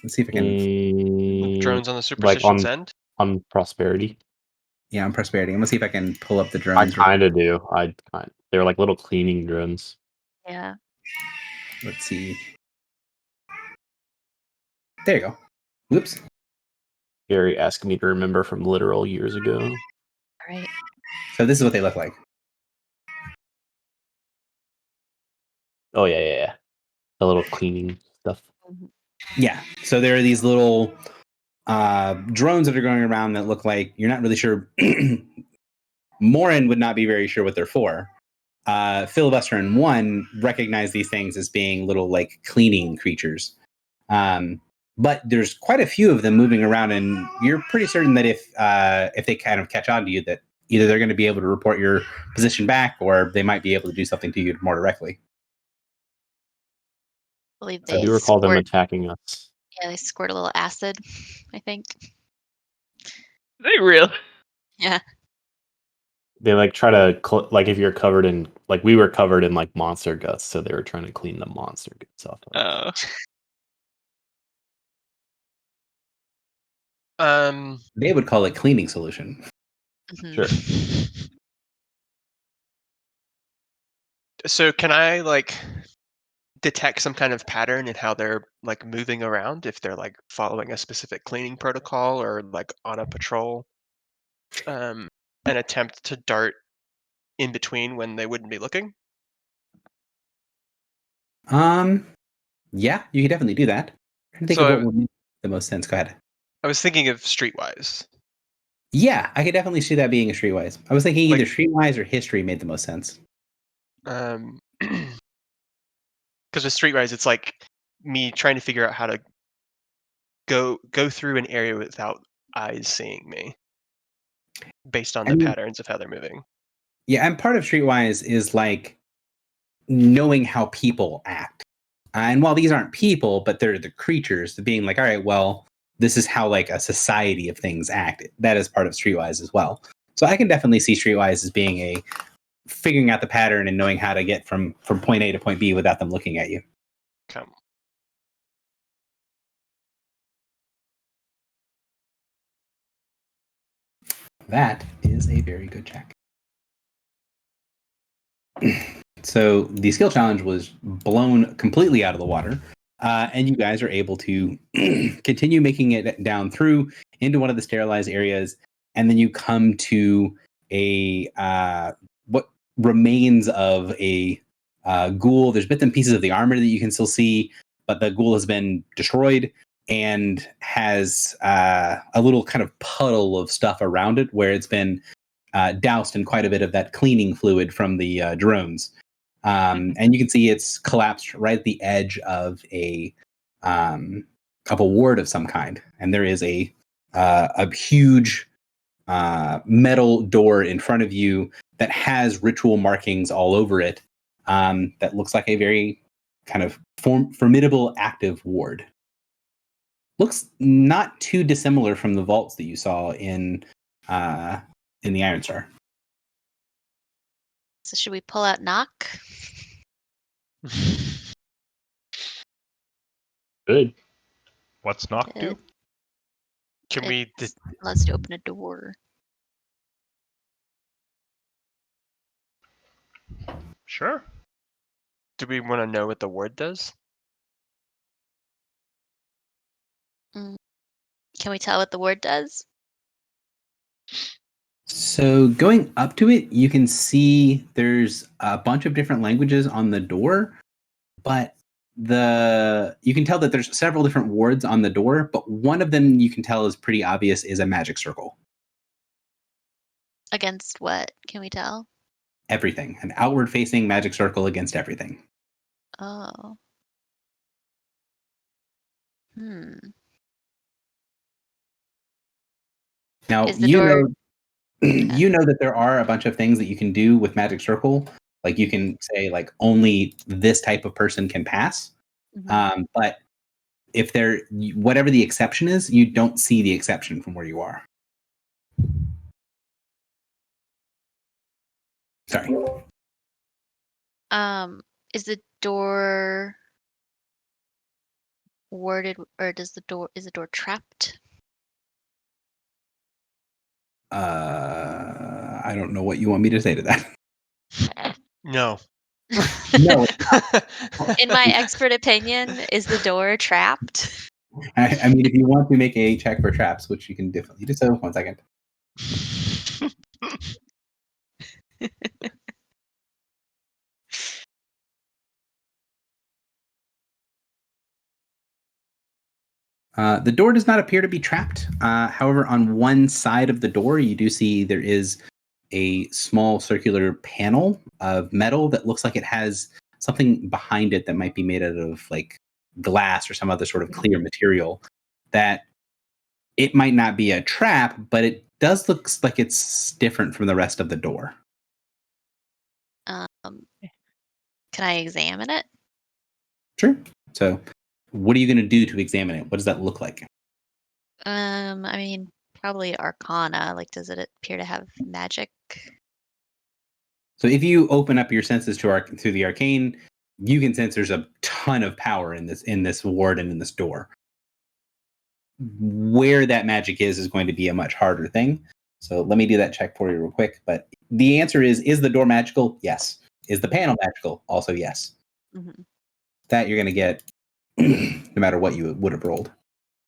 S1: Let's see if I can.
S4: Drones on the Superstition's End?
S6: On Prosperity.
S1: Yeah, on Prosperity. I'm gonna see if I can pull up the
S6: I
S1: drones.
S6: kind of do. They're like little cleaning drones.
S5: Yeah.
S1: Let's see. There you go. Whoops.
S6: Gary asked me to remember from literal years ago.
S5: All right.
S1: So this is what they look like.
S6: Oh yeah. The little cleaning stuff.
S1: Yeah. So there are these little drones that are going around that look like you're not really sure. Morin would not be very sure what they're for. Filibuster and One recognize these things as being little like cleaning creatures. But there's quite a few of them moving around, and you're pretty certain that if they kind of catch on to you, that either they're going to be able to report your position back, or they might be able to do something to you more directly.
S5: I believe
S6: I
S5: they
S6: do recall them
S5: squirt.
S6: attacking us.
S5: Yeah, they squirt a little acid. I think.
S3: They really.
S5: Yeah.
S6: They like try to like if you're covered in like we were covered in like monster guts, so they were trying to clean the monster guts off. Of us.
S1: They would call it cleaning solution.
S5: Mhm.
S6: Sure.
S4: So can I like detect some kind of pattern in how they're like moving around if they're like following a specific cleaning protocol or like on a patrol? An attempt to dart in between when they wouldn't be looking?
S1: Yeah, you could definitely do that. I'm trying to think
S4: So
S1: of what would make the most sense. Go ahead.
S4: I was thinking of Streetwise.
S1: Yeah, I could definitely see that being a Streetwise. I was thinking either
S4: Like-
S1: Streetwise or History made the most sense.
S4: Because with Streetwise, it's like me trying to figure out how to go through an area without eyes seeing me, based on
S1: I
S4: the
S1: mean-
S4: patterns of how they're moving.
S1: Yeah, and part of Streetwise is like knowing how people act. And while these aren't people, but they're the creatures, being like, all right, well, this is how like a society of things act. That is part of Streetwise as well. So I can definitely see Streetwise as being a figuring out the pattern and knowing how to get from point A to point B without them looking at you.
S4: Okay.
S1: That is a very good check. So the skill challenge was blown completely out of the water, and you guys are able to continue making it down through into one of the sterilized areas, and then you come to a what remains of a ghoul. There's bits and pieces of the armor that you can still see, but the ghoul has been destroyed and has a little kind of puddle of stuff around it where it's been doused in quite a bit of that cleaning fluid from the drones. And you can see it's collapsed right at the edge of a ward of some kind, and there is a huge metal door in front of you that has ritual markings all over it. That looks like a very kind of formidable active ward. Looks not too dissimilar from the vaults that you saw in the Iron Star.
S5: So should we pull out knock?
S6: Good.
S2: What's knock do?
S4: Can we?
S5: It allows you to open a door.
S2: Sure.
S4: Do we want to know what the ward does?
S5: Can we tell what the word does?
S1: So going up to it, you can see there's a bunch of different languages on the door, but you can tell that there's several different wards on the door, but one of them you can tell is pretty obvious is a magic circle.
S5: Against what? Can we tell?
S1: Everything. An outward facing magic circle against everything.
S5: Oh.
S1: Now
S5: Is the door-
S1: you know that there are a bunch of things that you can do with magic circle. Like you can say like only this type of person can pass.
S5: Mhm.
S1: But if whatever the exception is, you don't see the exception from where you are. Sorry.
S5: Is the door warded, or is the door trapped?
S1: I don't know what you want me to say to that.
S4: No.
S1: No.
S5: In my expert opinion, is the door trapped?
S1: I mean, if you want to make a check for traps, which you can definitely do so. 1 second. The door does not appear to be trapped. However, on one side of the door, you do see there is a small circular panel of metal that looks like it has something behind it that might be made out of like glass or some other sort of clear material. That it might not be a trap, but it does look like it's different from the rest of the door.
S5: Can I examine it?
S1: Sure. So, what are you going to do to examine it? What does that look like?
S5: I mean, probably Arcana. Like, does it appear to have magic?
S1: So, if you open up your senses to the arcane, you can sense there's a ton of power in this ward and in this door. Where that magic is going to be a much harder thing. So let me do that check for you real quick. But the answer is the door magical? Yes. Is the panel magical? Also yes.
S5: Mm-hmm.
S1: That you're going to get no matter what you would have rolled.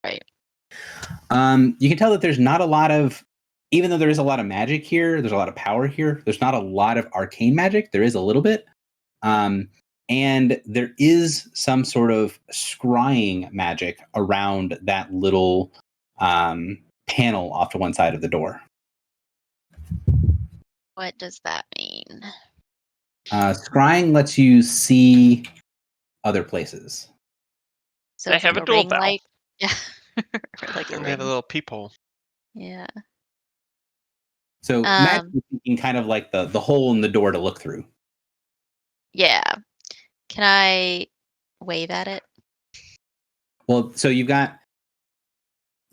S5: Right.
S1: You can tell that there's not a lot of, even though there is a lot of magic here, there's a lot of power here, there's not a lot of arcane magic. There is a little bit. And there is some sort of scrying magic around that little panel off to one side of the door.
S5: What does that mean?
S1: Scrying lets you see other places.
S5: So
S3: They
S5: it's
S3: have
S5: like
S3: a
S5: ring
S3: doorbell.
S5: light. Yeah. Or like a
S4: We have a
S5: ring.
S4: little peephole.
S5: Yeah.
S1: So magically speaking, kind of like the hole in the door to look through.
S5: Yeah. Can I wave at it?
S1: Well, so you've got.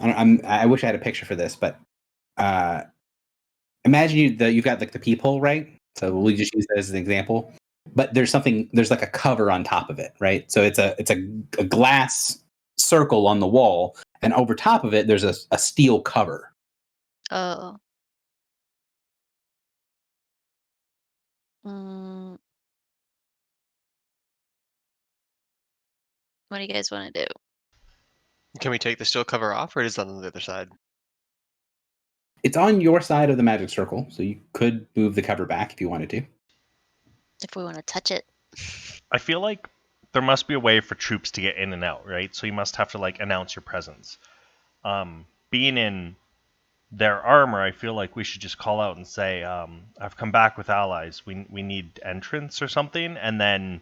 S1: I wish I had a picture for this, but imagine you've got like the peephole, right? So we'll just use that as an example. But there's like a cover on top of it, right? So it's a glass circle on the wall, and over top of it there's a steel cover.
S5: Oh. What do you guys want to do?
S4: Can we take the steel cover off, or is it on the other side?
S1: It's on your side of the magic circle, so you could move the cover back if you wanted to.
S5: If we want to touch it.
S2: I feel like there must be a way for troops to get in and out, right? So you must have to like announce your presence. Being in their armor, I feel like we should just call out and say, "I've come back with allies. We need entrance or something," and then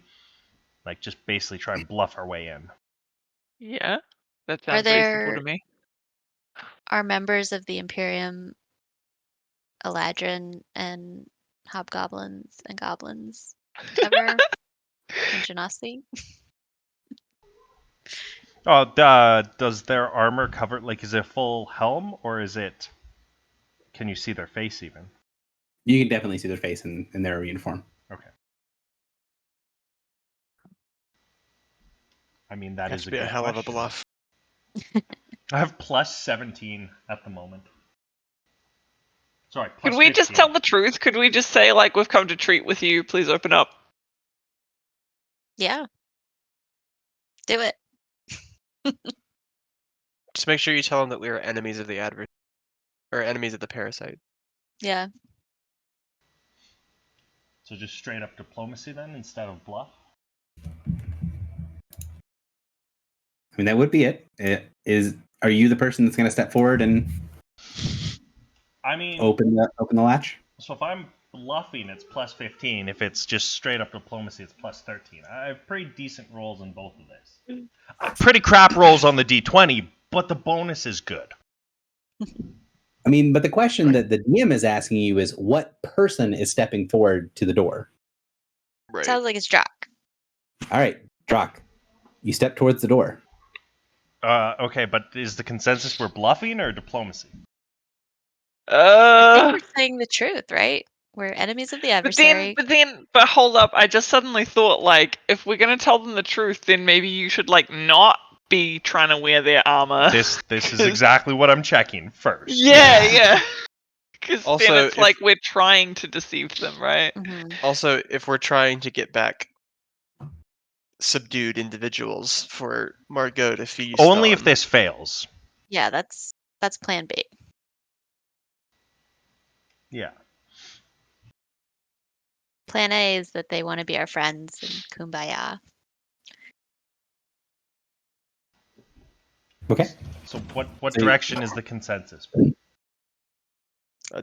S2: like just basically try and bluff our way in.
S3: Yeah, that
S5: Are
S3: sounds reasonable
S5: there
S3: to me.
S5: are members of the Imperium Eladrin and hobgoblins and goblins ever in Genasi?
S2: Oh, does their armor cover, like, is it full helm, or is it, can you see their face even?
S1: You can definitely see their face in their uniform.
S2: Okay. I mean, that
S4: Has
S2: is
S4: to
S2: a
S4: be a
S2: good
S4: hell of a
S2: question.
S4: bluff.
S2: I have plus 17 at the moment. Sorry, plus
S3: Could we just
S2: 15.
S3: tell the truth? Could we just say, like, we've come to treat with you, please open up?
S5: Yeah. Do it.
S4: Just make sure you tell them that we are enemies of the adversary, or enemies of the parasite.
S5: Yeah.
S2: So just straight up diplomacy then, instead of bluff?
S1: I mean, that would be it. Are you the person that's going to step forward and
S2: I mean,
S1: open the latch?
S2: so if I'm bluffing, it's plus 15. If it's just straight up diplomacy, it's plus 13. I have pretty decent rolls in both of this. Pretty crap rolls on the D20, but the bonus is good.
S1: I mean, but the question that the DM is asking you is, what person is stepping forward to the door?
S4: Right.
S5: Sounds like it's Jock.
S1: All right, Drock, you step towards the door.
S2: Okay, but is the consensus we're bluffing or diplomacy?
S5: I think we're saying the truth, right? We're enemies of the adversary.
S3: But hold up, I just suddenly thought, like, if we're gonna tell them the truth, then maybe you should, like, not be trying to wear their armor.
S2: This is exactly what I'm checking first.
S3: Yeah. Because
S4: Also,
S3: then it's
S4: if-
S3: like we're trying to deceive them, right?
S5: Mhm.
S4: Also, if we're trying to get back subdued individuals for Margot to feast
S2: Only
S4: on,
S2: if this fails.
S5: Yeah, that's plan B.
S2: Yeah.
S5: Plan A is that they want to be our friends and kumbaya.
S1: Okay.
S2: So what
S1: So you-
S2: direction is the consensus?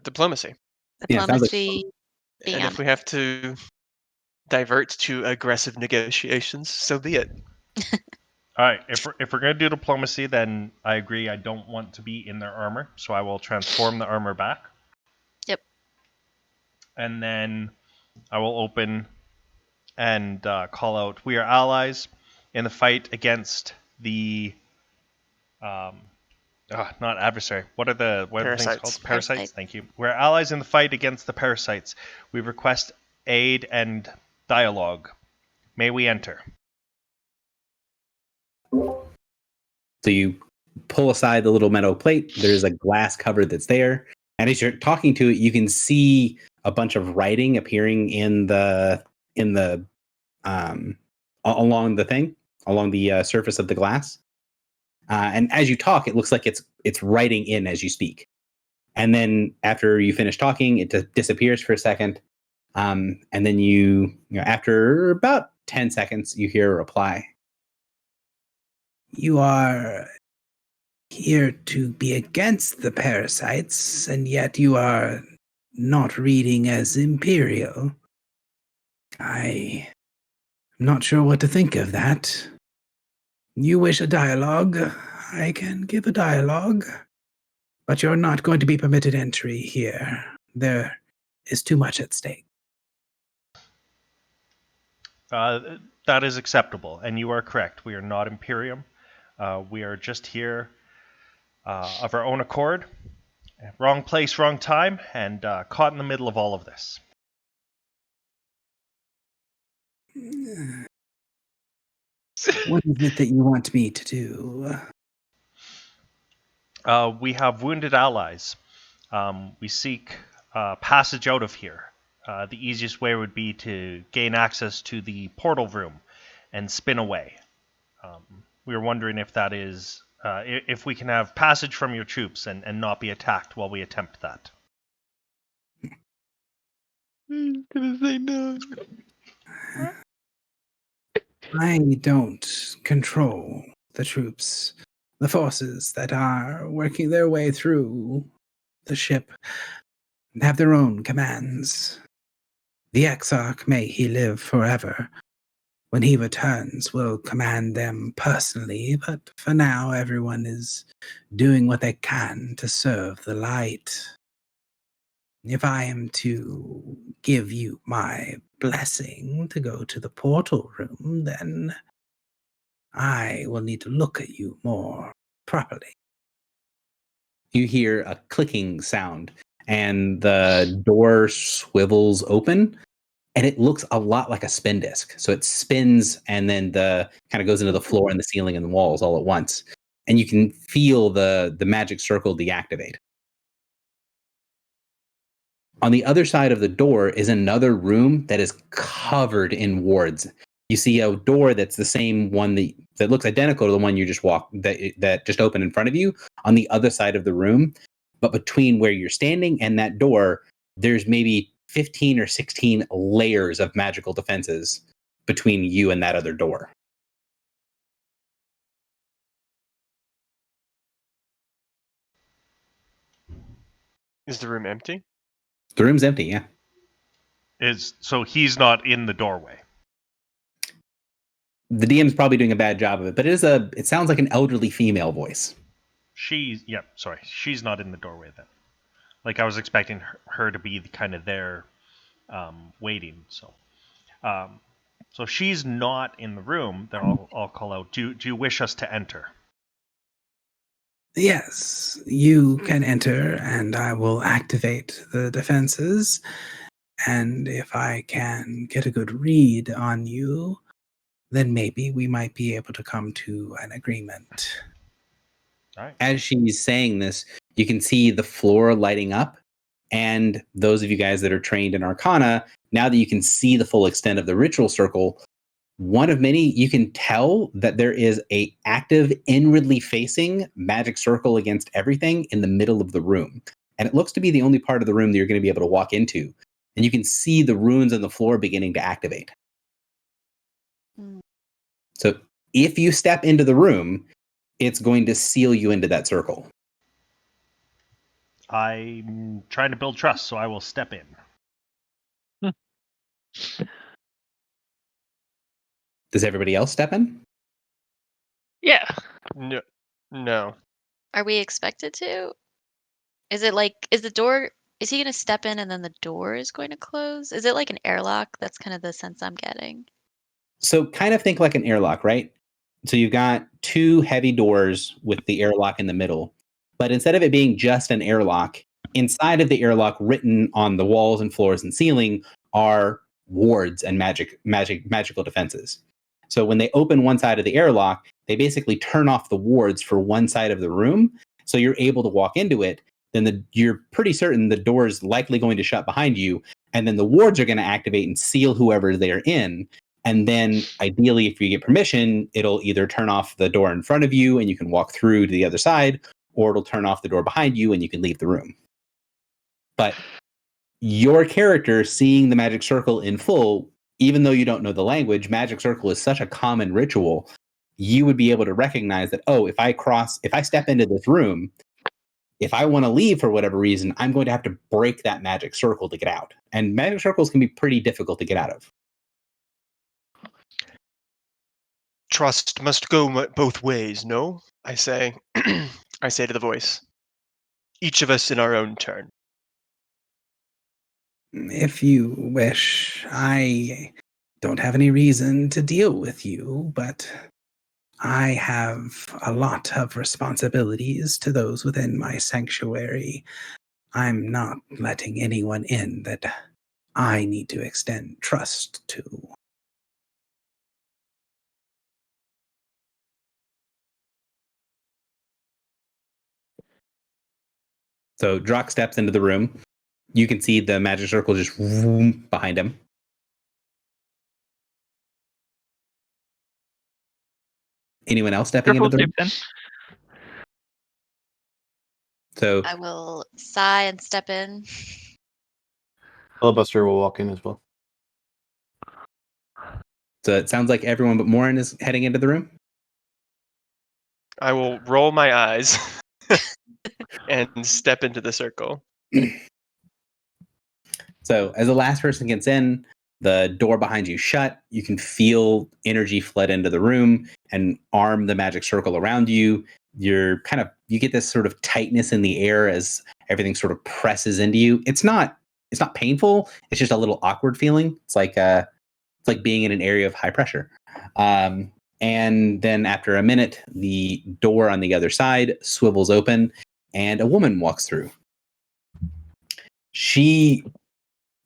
S4: diplomacy.
S1: Yeah, sounds like-
S5: Diplomacy being
S4: And if we have to divert to aggressive negotiations, so be it.
S2: All right. If we're gonna do diplomacy, then I agree. I don't want to be in their armor, so I will transform the armor back.
S5: Yep.
S2: And then I will open and call out, "We are allies in the fight against the not adversary. What are the things
S4: Parasites.
S2: called? Parasites.
S5: Parasites.
S2: Thank you. We're allies in the fight against the parasites. We request aid and dialogue. May we enter?"
S1: So you pull aside the little metal plate. There's a glass cover that's there, and as you're talking to it, you can see a bunch of writing appearing in the along the thing, along the surface of the glass. And as you talk, it looks like it's writing in as you speak. And then after you finish talking, it disappears for a second. And then you know, after about 10 seconds, you hear a reply. You are here to be against the parasites, and yet you are not reading as Imperial. I'm not sure what to think of that. You wish a dialogue, I can give a dialogue, but you're not going to be permitted entry here. There is too much at stake.
S2: That is acceptable, and you are correct. We are not Imperium. We are just here of our own accord. Wrong place, wrong time, and caught in the middle of all of this.
S1: What is it that you want me to do?
S2: We have wounded allies. We seek passage out of here. The easiest way would be to gain access to the portal room and spin away. We were wondering if that is if we can have passage from your troops and not be attacked while we attempt that.
S3: I'm gonna say no.
S1: I don't control the troops. The forces that are working their way through the ship have their own commands. The Exarch, may he live forever, when he returns, will command them personally, but for now everyone is doing what they can to serve the light. If I am to give you my blessing to go to the portal room, then I will need to look at you more properly. You hear a clicking sound, and the door swivels open, and it looks a lot like a spin disc. So it spins, and then the kind of goes into the floor and the ceiling and the walls all at once, and you can feel the magic circle deactivate. On the other side of the door is another room that is covered in wards. You see a door that's the same one that looks identical to the one you just that just opened in front of you on the other side of the room. But between where you're standing and that door, there's maybe 15 or 16 layers of magical defenses between you and that other door.
S4: Is the room empty?
S1: The room's empty, yeah.
S2: So he's not in the doorway.
S1: The DM's probably doing a bad job of it, but it sounds like an elderly female voice.
S2: She's not in the doorway then. Like I was expecting her to be kind of there, waiting. So if she's not in the room, then I'll call out. Do you wish us to enter?
S1: Yes, you can enter, and I will activate the defenses. And if I can get a good read on you, then maybe we might be able to come to an agreement.
S2: All right.
S1: As she's saying this, you can see the floor lighting up, And those of you guys that are trained in Arcana, now that you can see the full extent of the ritual circle, one of many, you can tell that there is a active, inwardly facing magic circle against everything in the middle of the room. And it looks to be the only part of the room that you're going to be able to walk into. And you can see the runes on the floor beginning to activate.
S5: Mm.
S1: So if you step into the room, it's going to seal you into that circle.
S2: I'm trying to build trust, so I will step in.
S1: Does everybody else step in?
S3: Yeah.
S4: No, no.
S5: Are we expected to? Is it like, is the door, is he going to step in and then the door is going to close? Is it like an airlock? That's kind of the sense I'm getting.
S1: So kind of think like an airlock, right? So you've got two heavy doors with the airlock in the middle. But instead of it being just an airlock, inside of the airlock, written on the walls and floors and ceiling, are wards and magical defenses. So when they open one side of the airlock, they basically turn off the wards for one side of the room. So you're able to walk into it. Then you're pretty certain the door is likely going to shut behind you. And then the wards are going to activate and seal whoever they're in. And then ideally, if you get permission, it'll either turn off the door in front of you and you can walk through to the other side, or it'll turn off the door behind you and you can leave the room. But your character seeing the magic circle in full, even though you don't know the language, magic circle is such a common ritual, you would be able to recognize that, oh, if I step into this room, if I want to leave for whatever reason, I'm going to have to break that magic circle to get out. And magic circles can be pretty difficult to get out of.
S4: Trust must go both ways, no? I say. I say to the voice. Each of us in our own turn.
S1: If you wish, I don't have any reason to deal with you, but I have a lot of responsibilities to those within my sanctuary. I'm not letting anyone in that I need to extend trust to. So Drock steps into the room. You can see the magic circle just behind him. Anyone else stepping into the room?
S3: Triple steps
S1: So
S5: I will sigh and step in.
S6: Filibuster will walk in as well.
S1: So it sounds like everyone but Morin is heading into the room.
S4: I will roll my eyes and step into the circle.
S1: So as the last person gets in, the door behind you shut. You can feel energy flood into the room and arm the magic circle around you. You get this sort of tightness in the air as everything sort of presses into you. It's not painful. It's just a little awkward feeling. It's like being in an area of high pressure. And then after a minute, the door on the other side swivels open and a woman walks through. She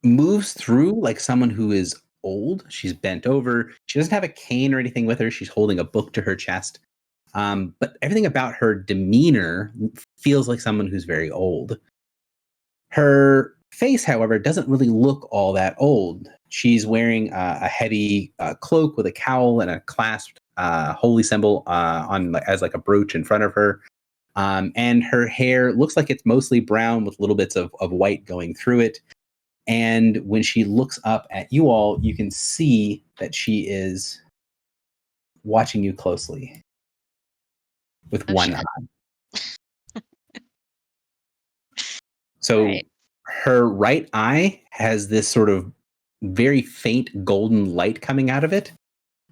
S1: moves through like someone who is old. She's bent over. She doesn't have a cane or anything with her. She's holding a book to her chest. But everything about her demeanor feels like someone who's very old. Her face, however, doesn't really look all that old. She's wearing a heavy cloak with a cowl and a clasped holy symbol on as like a brooch in front of her. And her hair looks like it's mostly brown with little bits of white going through it. And when she looks up at you all, you can see that she is watching you closely with one eye. So
S5: Right.
S1: her right eye has this sort of very faint golden light coming out of it.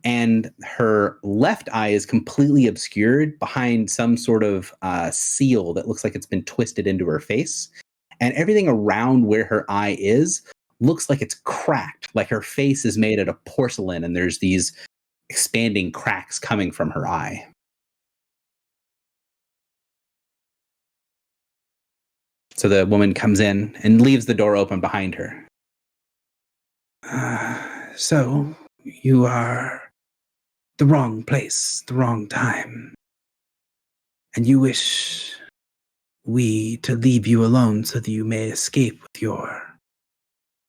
S1: And her left eye is completely obscured behind some sort of seal that looks like it's been twisted into her face. And everything around where her eye is looks like it's cracked, like her face is made out of porcelain and there's these expanding cracks coming from her eye. So the woman comes in and leaves the door open behind her. So you are the wrong place, the wrong time. And you wish we to leave you alone so that you may escape with your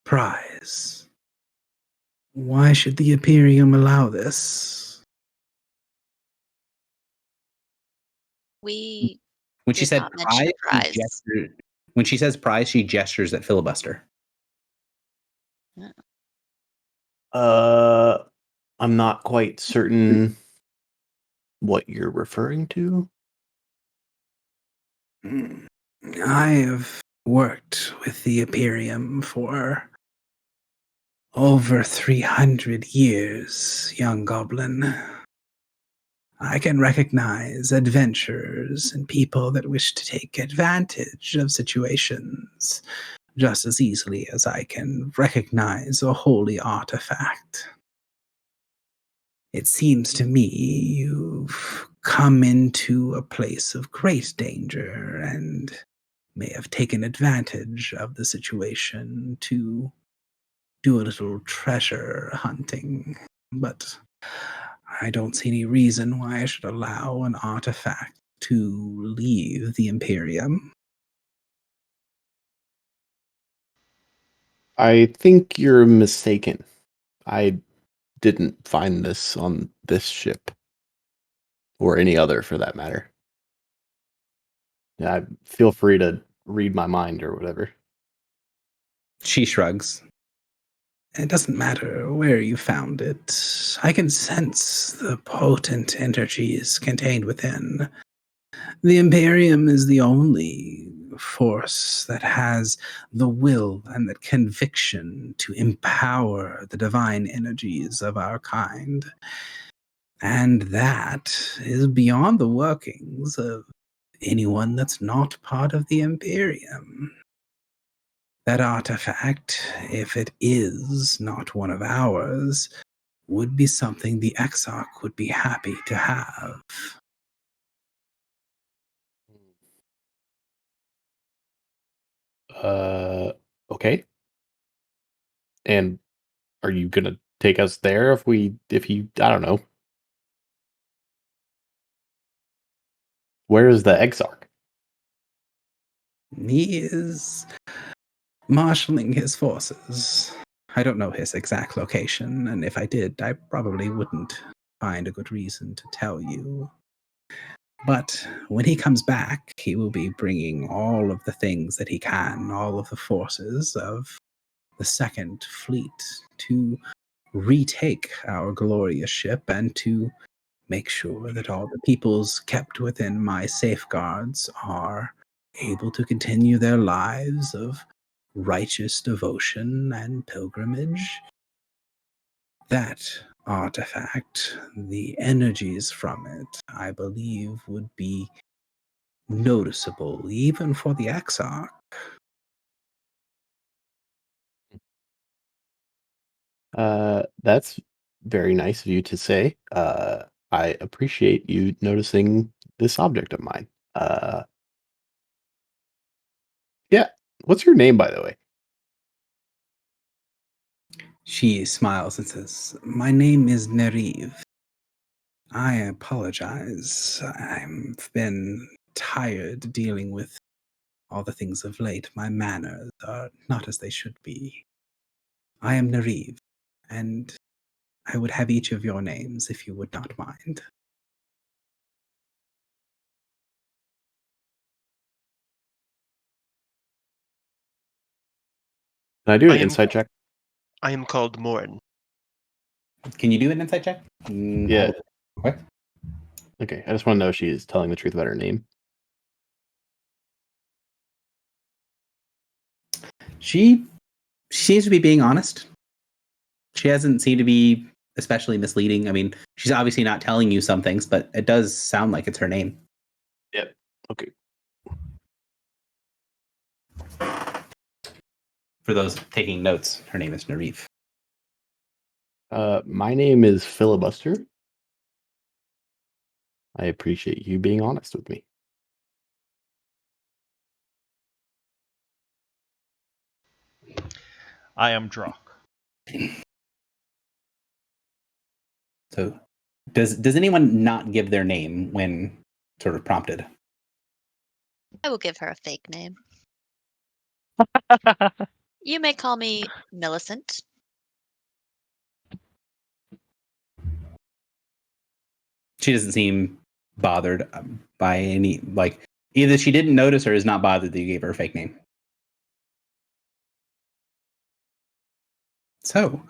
S1: prize. Why should the Imperium allow this?
S5: We
S1: When she
S5: did
S1: said
S5: not mention a prize.
S1: when she says prize, she gestures at Filibuster.
S6: I'm not quite certain what you're referring to.
S1: I have worked with the Imperium for over 300 years, young goblin. I can recognize adventurers and people that wish to take advantage of situations just as easily as I can recognize a holy artifact. It seems to me you've come into a place of great danger and may have taken advantage of the situation to do a little treasure hunting, but I don't see any reason why I should allow an artifact to leave the Imperium.
S6: I think you're mistaken. I didn't find this on this ship, or any other for that matter. Yeah, feel free to read my mind or whatever.
S1: She shrugs. It doesn't matter where you found it. I can sense the potent energies contained within. The Imperium is the only force that has the will and the conviction to empower the divine energies of our kind. And that is beyond the workings of anyone that's not part of the Imperium. That artifact, if it is not one of ours, would be something the Exarch would be happy to have.
S6: Okay. And are you gonna take us there if he, I don't know. Where is the Exarch?
S1: He is marshaling his forces. I don't know his exact location, and if I did, I probably wouldn't find a good reason to tell you. But when he comes back, he will be bringing all of the things that he can, all of the forces of the Second Fleet to retake our glorious ship and to make sure that all the peoples kept within my safeguards are able to continue their lives of righteous devotion and pilgrimage. That artifact, the energies from it, I believe would be noticeable even for the Exarch.
S6: That's very nice of you to say. I appreciate you noticing this object of mine. Yeah. What's your name, by the way?
S1: She smiles and says, "My name is Neriv. I apologize. I've been tired dealing with all the things of late. My manners are not as they should be. I am Neriv, and I would have each of your names if you would not mind."
S6: Can I do an
S4: I am
S6: insight check?
S4: I am called Morn.
S1: Can you do an insight check?
S6: Yeah.
S1: Okay.
S6: Okay. I just want to know if she's telling the truth about her name.
S1: She seems to be being honest. She hasn't seemed to be especially misleading. I mean, she's obviously not telling you some things, but it does sound like it's her name.
S6: Yep. Okay.
S1: For those taking notes, her name is Narif.
S6: My name is Filibuster. I appreciate you being honest with me.
S2: I am Drock.
S1: So, does anyone not give their name when sort of prompted?
S5: I will give her a fake name. You may call me Millicent.
S1: She doesn't seem bothered by any, like, either she didn't notice or is not bothered that you gave her a fake name. So,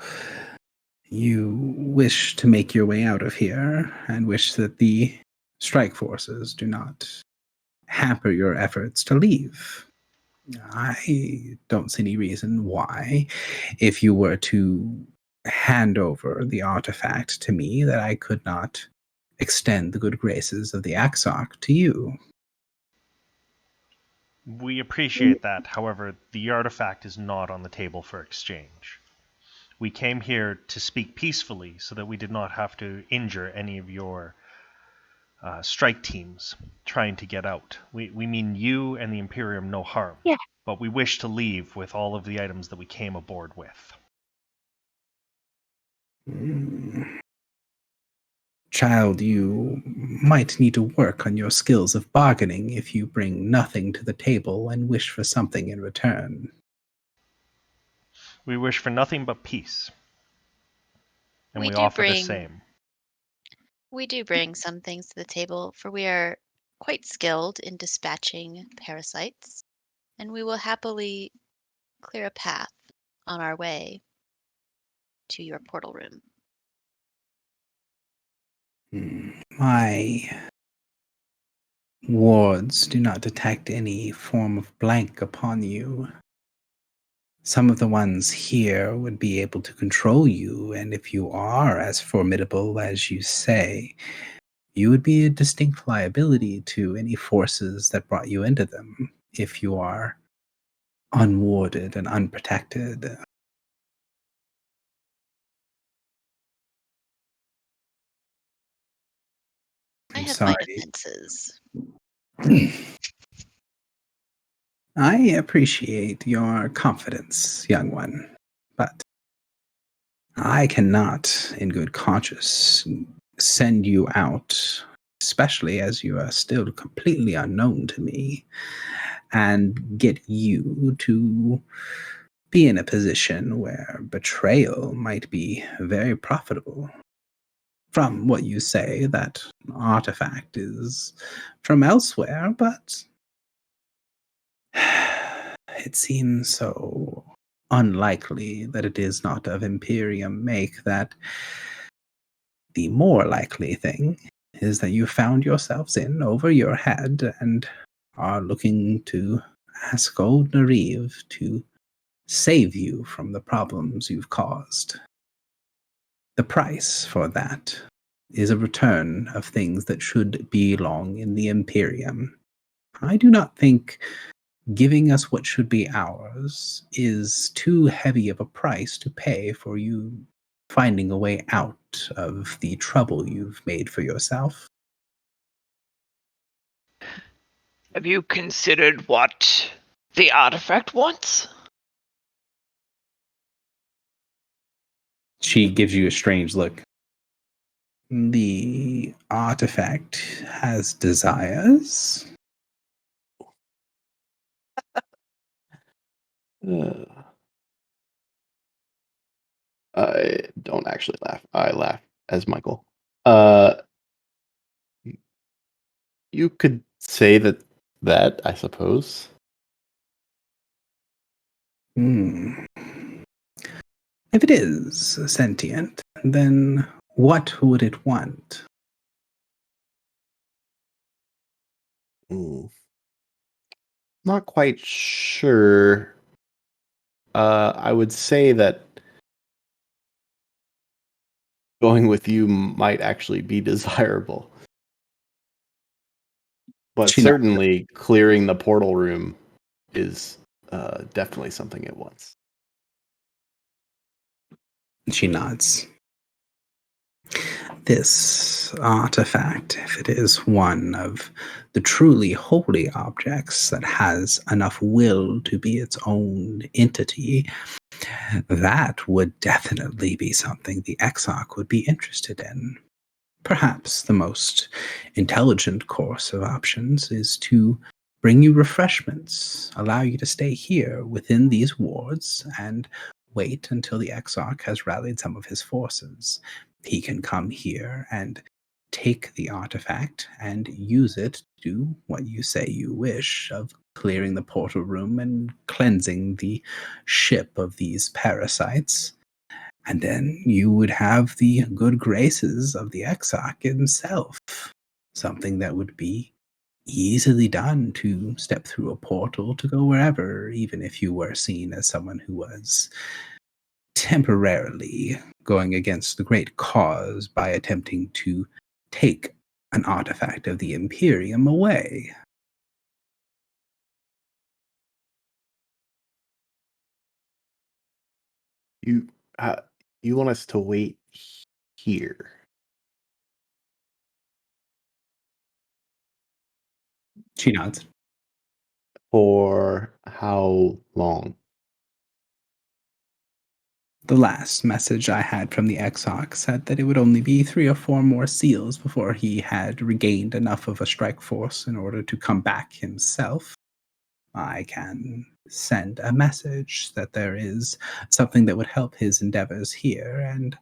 S1: you wish to make your way out of here and wish that the strike forces do not hamper your efforts to leave. I don't see any reason why, if you were to hand over the artifact to me, that I could not extend the good graces of the Axarch to you.
S2: We appreciate that. However, the artifact is not on the table for exchange. We came here to speak peacefully so that we did not have to injure any of your strike teams trying to get out. We mean you and the Imperium no harm.
S3: Yeah.
S2: But we wish to leave with all of the items that we came aboard with.
S1: Child, you might need to work on your skills of bargaining if you bring nothing to the table and wish for something in return.
S2: We wish for nothing but peace. And we
S5: do
S2: offer the
S5: bring-
S2: same.
S5: We do bring some things to the table, for we are quite skilled in dispatching parasites, and we will happily clear a path on our way to your portal room.
S1: My wards do not detect any form of blank upon you. Some of the ones here would be able to control you, and if you are as formidable as you say, you would be a distinct liability to any forces that brought you into them if you are unwarded and unprotected.
S5: I
S1: I'm
S5: have my
S1: sorry.
S5: defenses.
S1: I appreciate your confidence, young one, but I cannot, in good conscience, send you out, especially as you are still completely unknown to me, and get you to be in a position where betrayal might be very profitable. From what you say, that artifact is from elsewhere, but it seems so unlikely that it is not of Imperium make that the more likely thing is that you found yourselves in over your head and are looking to ask old Nariv to save you from the problems you've caused. The price for that is a return of things that should belong in the Imperium. I do not think giving us what should be ours is too heavy of a price to pay for you finding a way out of the trouble you've made for yourself.
S3: Have you considered what the artifact wants?
S1: She gives you a strange look. The artifact has desires.
S6: I don't actually laugh. I laugh as Michael. You could say that, I suppose.
S1: If it is sentient, then what would it want?
S6: Not quite sure. I would say that going with you might actually be desirable. But
S1: She nods.
S6: certainly clearing the portal room is definitely something it wants.
S1: She nods. This artifact, if it is one of the truly holy objects that has enough will to be its own entity, that would definitely be something the Exarch would be interested in. Perhaps the most intelligent course of options is to bring you refreshments, allow you to stay here within these wards, and wait until the Exarch has rallied some of his forces. He can come here and take the artifact and use it to do what you say you wish of clearing the portal room and cleansing the ship of these parasites. And then you would have the good graces of the Exarch himself. Something that would be easily done to step through a portal to go wherever, even if you were seen as someone who was temporarily going against the great cause by attempting to take an artifact of the Imperium away.
S6: You you want us to wait here?
S1: She nods.
S6: For how long?
S1: The last message I had from the Exarch said that it would only be 3 or 4 more seals before he had regained enough of a strike force in order to come back himself. I can send a message that there is something that would help his endeavors here, and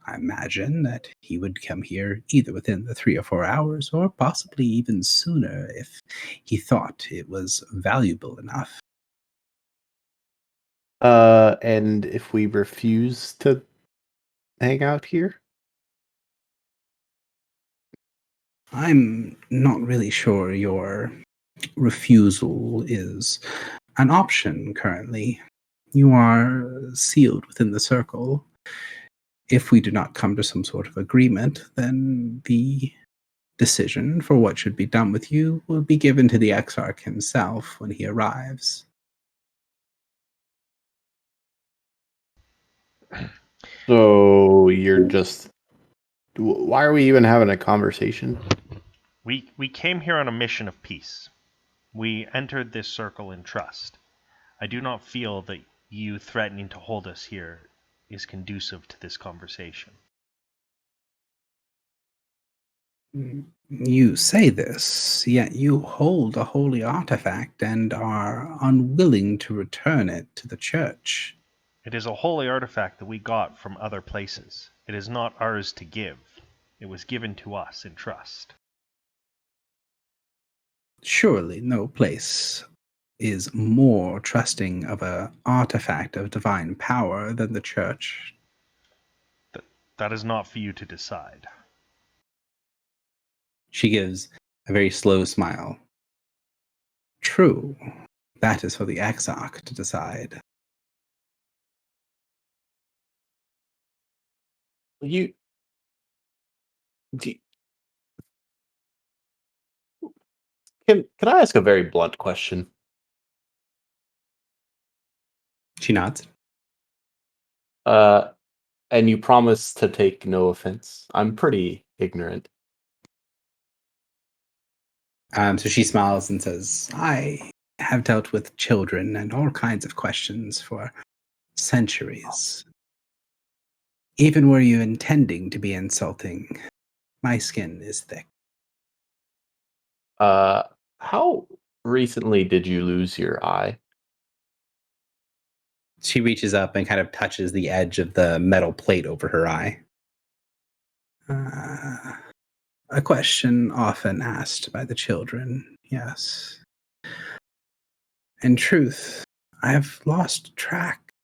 S1: I imagine that he would come here either within the 3 or 4 hours, or possibly even sooner if he thought it was valuable enough.
S6: And if we refuse to hang out here?
S1: I'm not really sure your refusal is an option currently. You are sealed within the circle. If we do not come to some sort of agreement, then the decision for what should be done with you will be given to the Exarch himself when he arrives.
S6: So you're just... Why are we even having a conversation?
S2: We came here on a mission of peace. We entered this circle in trust. I do not feel that you threatening to hold us here is conducive to this conversation.
S1: You say this, yet you hold a holy artifact and are unwilling to return it to the church.
S2: It is a holy artifact that we got from other places. It is not ours to give. It was given to us in trust.
S1: Surely no place is more trusting of an artifact of divine power than the church.
S2: That is not for you to decide.
S1: She gives a very slow smile. True, that is for the Exarch to decide.
S6: Can I ask a very blunt question?
S1: She nods.
S6: And you promise to take no offense. I'm pretty ignorant.
S1: So she smiles and says, I have dealt with children and all kinds of questions for centuries. Even were you intending to be insulting, my skin is thick.
S6: How recently did you lose your eye?
S1: She reaches up and kind of touches the edge of the metal plate over her eye. A question often asked by the children, yes. In truth, I have lost track.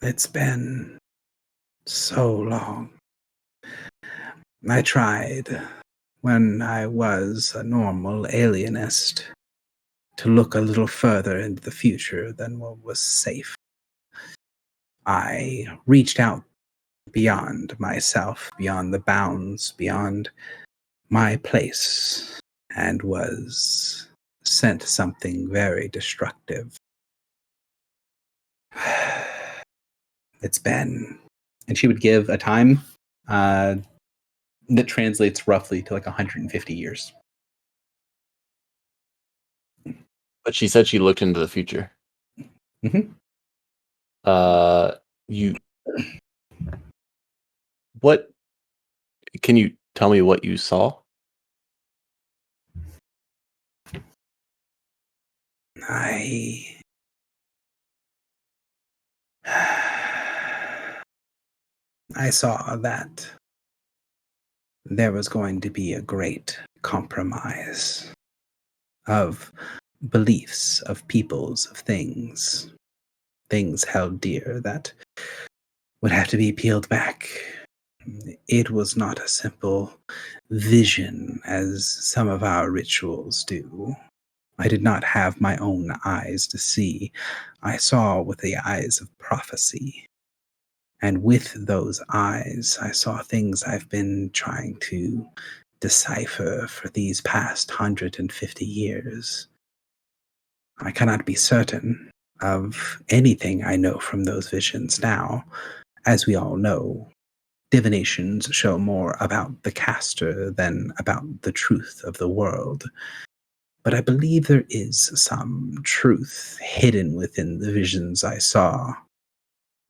S1: It's been so long. I tried, when I was a normal alienist, to look a little further into the future than what was safe. I reached out beyond myself, beyond the bounds, beyond my place, and was sent something very destructive. It's been... And she would give a time that translates roughly to like 150 years.
S6: But she said she looked into the future.
S1: Mm-hmm.
S6: What... Can you tell me what you saw?
S1: I saw that there was going to be a great compromise of beliefs, of peoples, of things held dear that would have to be peeled back. It was not a simple vision as some of our rituals do. I did not have my own eyes to see. I saw with the eyes of prophecy. And with those eyes, I saw things I've been trying to decipher for these past 150 years. I cannot be certain of anything I know from those visions now. As we all know, divinations show more about the caster than about the truth of the world. But I believe there is some truth hidden within the visions I saw.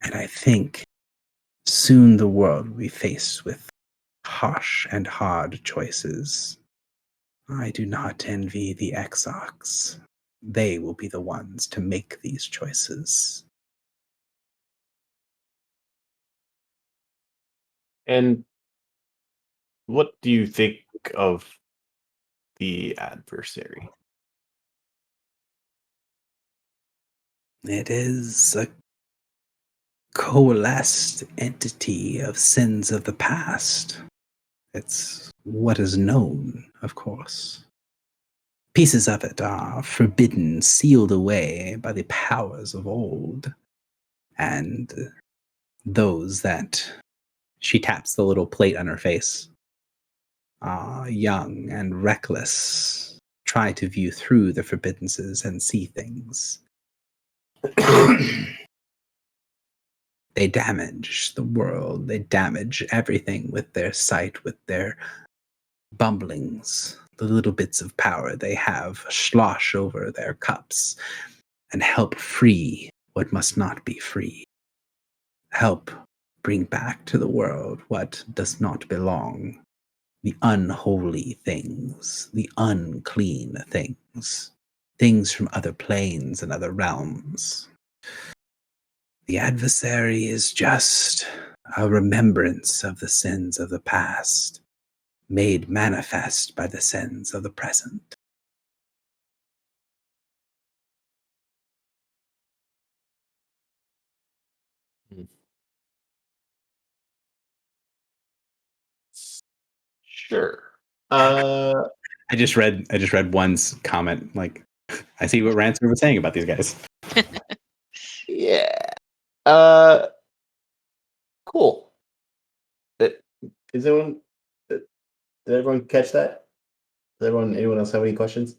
S1: And I think soon the world will be faced with harsh and hard choices. I do not envy the Exarchs. They will be the ones to make these choices.
S6: And what do you think of the adversary?
S1: It is a coalesced entity of sins of the past. It's what is known, of course. Pieces of it are forbidden, sealed away by the powers of old. And those that she taps the little plate on her face are young and reckless, try to view through the forbiddances and see things. They damage the world. They damage everything with their sight, with their bumblings. The little bits of power they have slosh over their cups and help free what must not be free. Help bring back to the world what does not belong. The unholy things, the unclean things, things from other planes and other realms. The adversary is just a remembrance of the sins of the past, made manifest by the sins of the present.
S6: Sure.
S1: I just read one's comment. Like, I see what Ransom was saying about these guys.
S6: Yeah. Cool. Is everyone? Did everyone catch that? Does anyone else have any questions?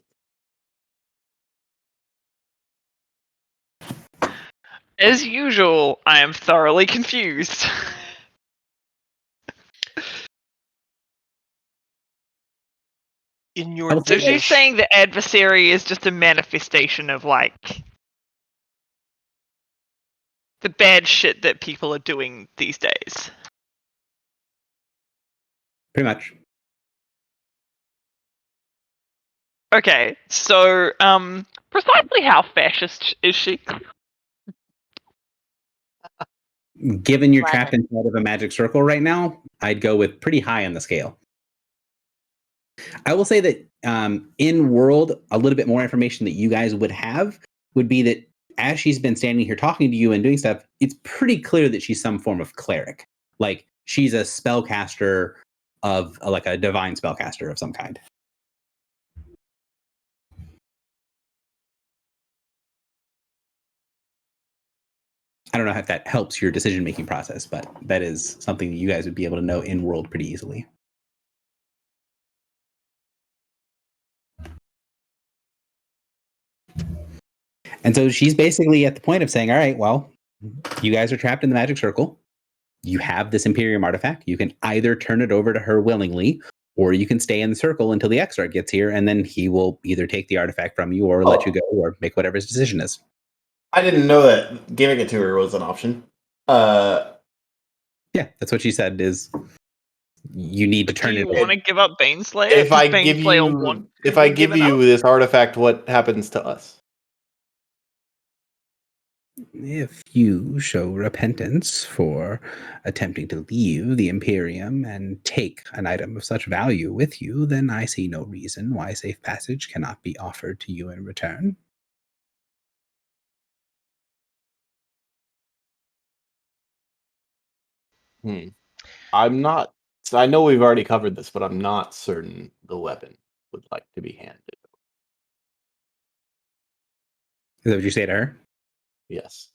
S3: As usual, I am thoroughly confused.
S4: In your
S3: So she's
S4: vision,
S3: saying the adversary is just a manifestation of, like, the bad shit that people are doing these days.
S1: Pretty much.
S3: Okay, so, precisely how fascist is she?
S1: Given you're
S5: Love
S1: trapped inside of a magic circle right now, I'd go with pretty high on the scale. I will say that in world, a little bit more information that you guys would have would be that as she's been standing here talking to you and doing stuff, it's pretty clear that she's some form of cleric. Like, she's a spellcaster of like a divine spellcaster of some kind. I don't know if that helps your decision-making process, but that is something that you guys would be able to know in world pretty easily. And so she's basically at the point of saying, all right, well, you guys are trapped in the magic circle. You have this Imperium artifact. You can either turn it over to her willingly, or you can stay in the circle until the Exarch gets here, and then he will either take the artifact from you or let you go or make whatever his decision is.
S6: I didn't know that giving it to her was an option.
S1: Yeah, that's what she said is you need to
S3: Do
S1: turn
S3: you
S1: it
S3: want to give up Baneslayer?
S6: If I
S3: Does
S6: give
S3: Baneslayer
S6: you
S3: want to
S6: if I
S3: be
S6: give
S3: given
S6: you
S3: up?
S6: this artifact, what happens to us?
S1: If you show repentance for attempting to leave the Imperium and take an item of such value with you, then I see no reason why safe passage cannot be offered to you in return.
S6: I'm not. So I know we've already covered this, but I'm not certain the weapon would like to be handed.
S1: Is that what you say to her?
S6: Yes.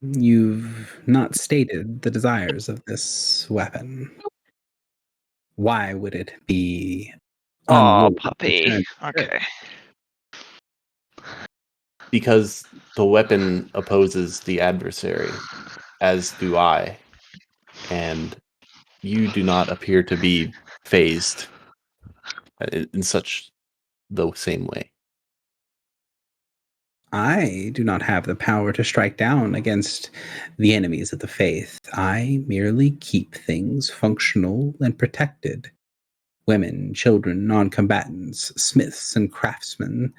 S1: You've not stated the desires of this weapon. Why would it be
S3: Oh,
S1: unworthy to
S3: puppy.
S1: return?
S3: Okay.
S6: Because the weapon opposes the adversary, as do I, and you do not appear to be phased in such the same way.
S1: I do not have the power to strike down against the enemies of the faith. I merely keep things functional and protected. Women, children, non-combatants, smiths and craftsmen,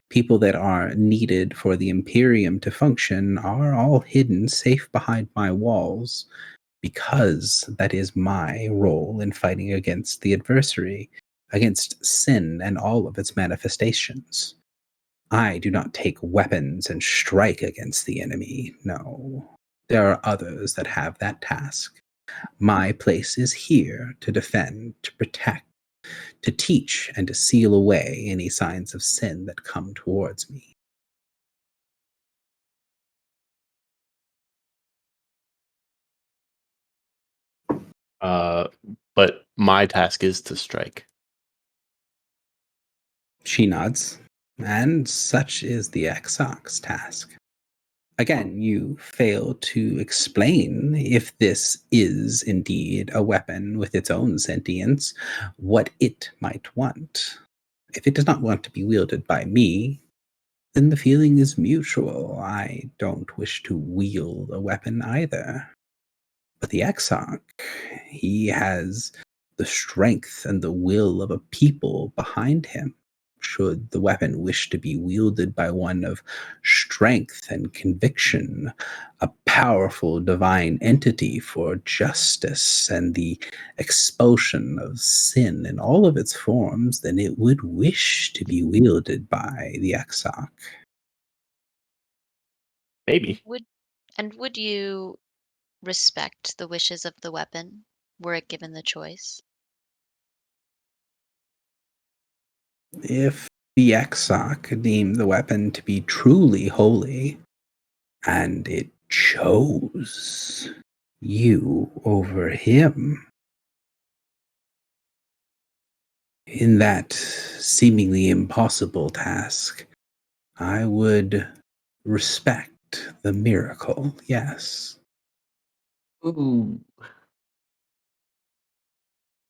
S1: people that are needed for the Imperium to function are all hidden safe behind my walls because that is my role in fighting against the adversary, against sin and all of its manifestations. I do not take weapons and strike against the enemy. No. There are others that have that task. My place is here to defend, to protect, to teach, and to seal away any signs of sin that come towards me.
S6: But my task is to strike.
S1: She nods, and such is the Exarch's task. Again, you fail to explain if this is indeed a weapon with its own sentience, what it might want. If it does not want to be wielded by me, then the feeling is mutual. I don't wish to wield a weapon either. But the Exarch, he has the strength and the will of a people behind him. Should the weapon wish to be wielded by one of strength and conviction, a powerful divine entity for justice and the expulsion of sin in all of its forms, then it would wish to be wielded by the Exarch.
S6: Maybe.
S5: Would you respect the wishes of the weapon were it given the choice?
S1: If the Exarch deemed the weapon to be truly holy, and it chose you over him, in that seemingly impossible task, I would respect the miracle, yes.
S6: Ooh.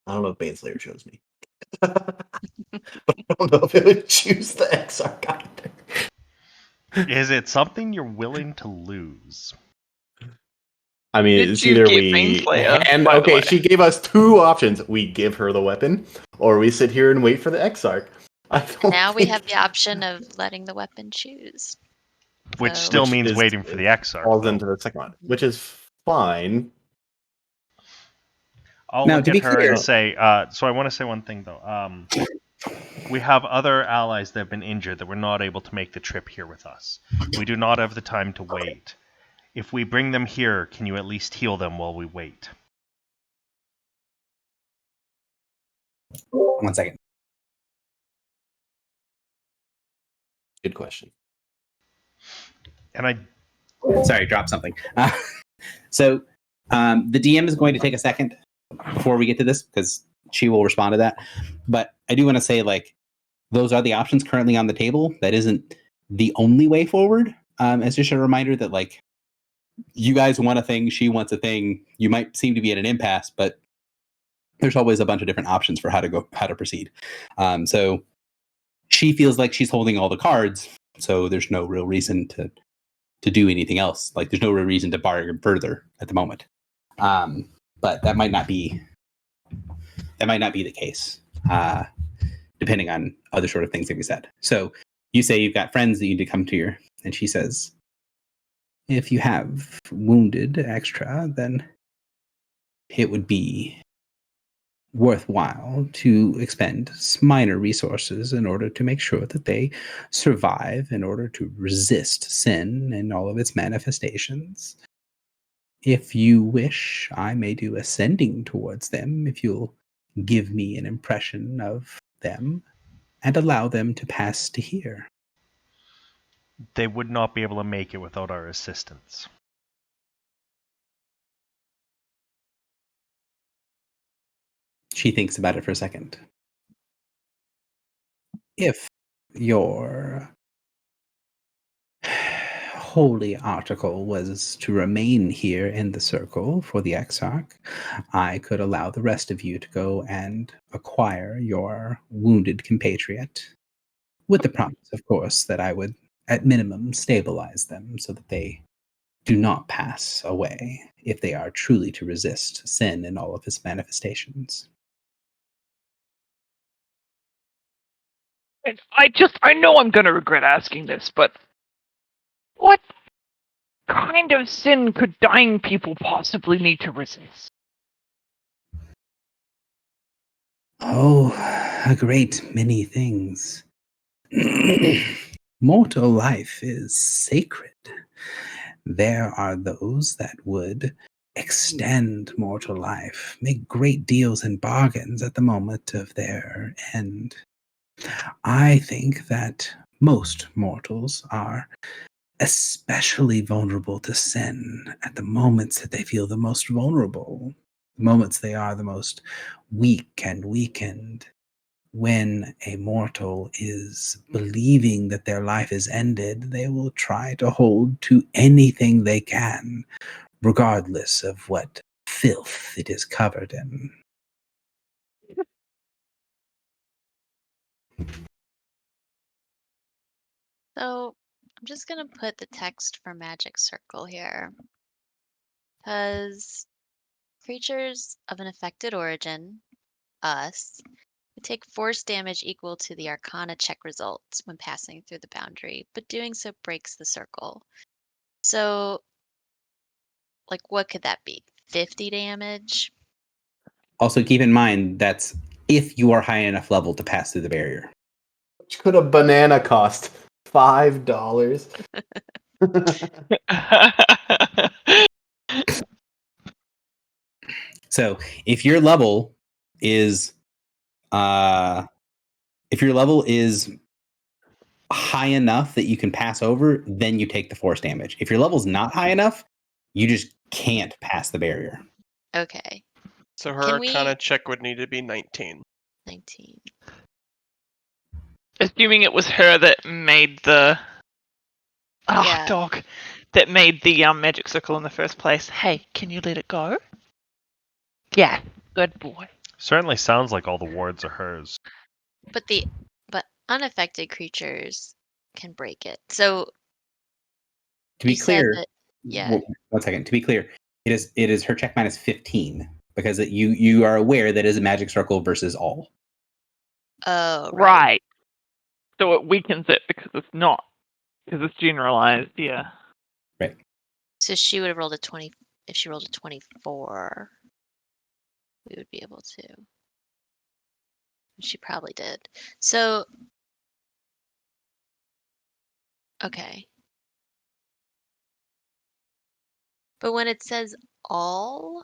S6: I don't know if Baneslayer chose me. But I don't know if it would choose the Exarch either.
S2: Is it something you're willing to lose?
S6: I mean,
S3: Did
S6: it's
S3: you
S6: either
S3: get
S6: we
S3: Baneslayer,
S6: and
S3: by the
S6: okay,
S3: way?
S6: she gave us two options. We give her the weapon, or we sit here and wait for the Exarch. I don't
S5: Now we
S6: think-
S5: have the option of letting the weapon choose.
S2: Which
S5: So-
S2: still
S6: Which
S2: means
S6: is-
S2: waiting for the Exarch.
S6: falls
S2: though.
S6: into the second one, which is fine.
S2: I'll
S1: Now,
S2: look
S1: to
S2: at
S1: be
S2: her
S1: clear-
S2: and say, so I want to say one thing though. We have other allies that have been injured that were not able to make the trip here with us. We do not have the time to wait. If we bring them here, can you at least heal them while we wait?
S1: 1 second.
S6: Good question.
S2: And I
S1: Sorry, dropped something. So the DM is going to take a second before we get to this because she will respond to that. But I do want to say, like, those are the options currently on the table. That isn't the only way forward. It's just a reminder that, like, you guys want a thing, she wants a thing. You might seem to be at an impasse, but there's always a bunch of different options for how to proceed. So she feels like she's holding all the cards, so there's no real reason to do anything else. Like, there's no real reason to bargain further at the moment. But that might not be the case, depending on other sort of things that we said. So you say you've got friends that you need to come to and she says, if you have wounded extra, then it would be worthwhile to expend minor resources in order to make sure that they survive, in order to resist sin and all of its manifestations. If you wish, I may do ascending towards them if you'll give me an impression of them and allow them to pass to here.
S2: They would not be able to make it without our assistance.
S1: She thinks about it for a second. If your holy article was to remain here in the circle for the Exarch, I could allow the rest of you to go and acquire your wounded compatriot, with the promise, of course, that I would, at minimum, stabilize them so that they do not pass away if they are truly to resist sin in all of its manifestations.
S7: And I know I'm gonna regret asking this, but what kind of sin could dying people possibly need to resist?
S1: Oh, a great many things. Mortal life is sacred. There are those that would extend mortal life, make great deals and bargains at the moment of their end. I think that most mortals are especially vulnerable to sin at the moments that they feel the most vulnerable, the moments they are the most weak and weakened. When a mortal is believing that their life is ended, they will try to hold to anything they can, regardless of what filth it is covered in.
S5: So I'm just gonna put the text for Magic Circle here. Because creatures of an affected origin, us, would take force damage equal to the Arcana check results when passing through the boundary, but doing so breaks the circle. So, like, what could that be? 50 damage?
S1: Also, keep in mind that's if you are high enough level to pass through the barrier.
S6: Which could a banana cost? $5.
S1: So if your level is high enough that you can pass over, then you take the force damage. If your level's not high enough, you just can't pass the barrier.
S5: Okay,
S4: So her
S5: Can we-
S4: Arcana check would need to be 19.
S5: 19.
S3: Assuming it was her that made the
S5: Yeah.
S3: dog that made the magic circle in the first place. Hey, can you let it go? Yeah, good boy.
S2: Certainly sounds like all the wards are hers.
S5: But unaffected creatures can break it. So
S1: To be
S5: you said
S1: clear,
S5: that, yeah.
S1: one second. To be clear, it is her check minus 15 because you are aware that it is a magic circle versus all.
S5: Oh, right.
S7: Right. So it weakens it because it's generalized, yeah.
S5: So she would have rolled a 20. If she rolled a 24, we would be able to. She probably did. So, okay. But when it says all,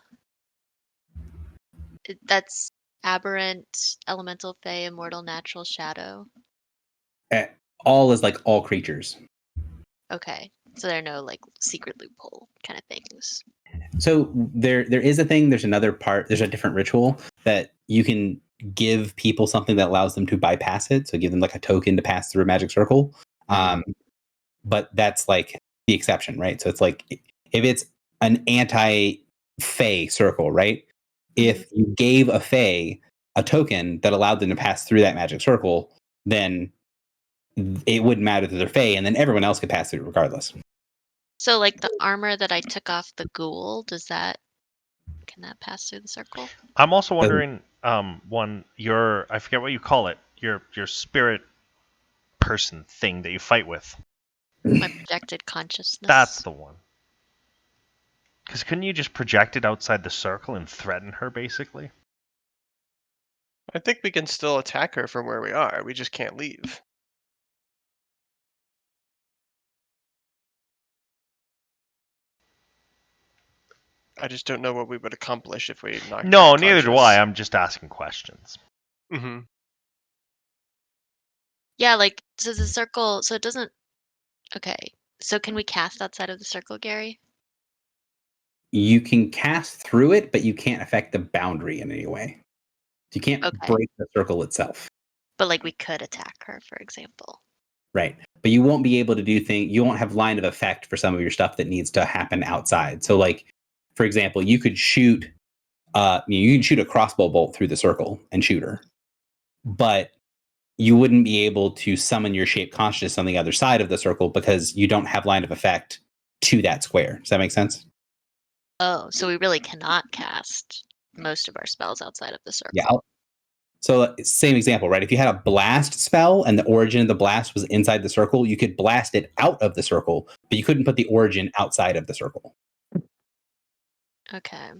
S5: that's aberrant, elemental, fey, immortal, natural, shadow.
S1: All is like all creatures.
S5: Okay. So there are no like secret loophole kind of things.
S1: So there is a thing. There's another part. There's a different ritual that you can give people something that allows them to bypass it. So give them like a token to pass through a magic circle. But that's like the exception, right? So it's like if it's an anti-fey circle, right? If you gave a fey a token that allowed them to pass through that magic circle, then it wouldn't matter that they're fey, and then everyone else could pass through regardless.
S5: So like the armor that I took off the ghoul, can that pass through the circle?
S2: I'm also wondering, I forget what you call it, your spirit person thing that you fight with.
S5: My projected consciousness.
S2: That's the one. Because couldn't you just project it outside the circle and threaten her, basically?
S4: I think we can still attack her from where we are. We just can't leave. I just don't know what we would accomplish if we knocked her
S2: No, neither do I.
S4: unconscious.
S2: I'm just asking questions.
S4: Mhm.
S5: Yeah, like so the circle. So it doesn't. Okay. So can we cast outside of the circle, Gary?
S1: You can cast through it, but you can't affect the boundary in any way. You can't
S5: Okay.
S1: break the circle itself.
S5: But like we could attack her, for example.
S1: Right. But you won't be able to do things. You won't have line of effect for some of your stuff that needs to happen outside. So, like, for example, you could shoot. You can shoot a crossbow bolt through the circle and shoot her, but you wouldn't be able to summon your shape consciousness on the other side of the circle because you don't have line of effect to that square. Does that make sense?
S5: Oh, so we really cannot cast most of our spells outside of the circle.
S1: Yeah. So same example, right? If you had a blast spell and the origin of the blast was inside the circle, you could blast it out of the circle, but you couldn't put the origin outside of the circle.
S5: Okay.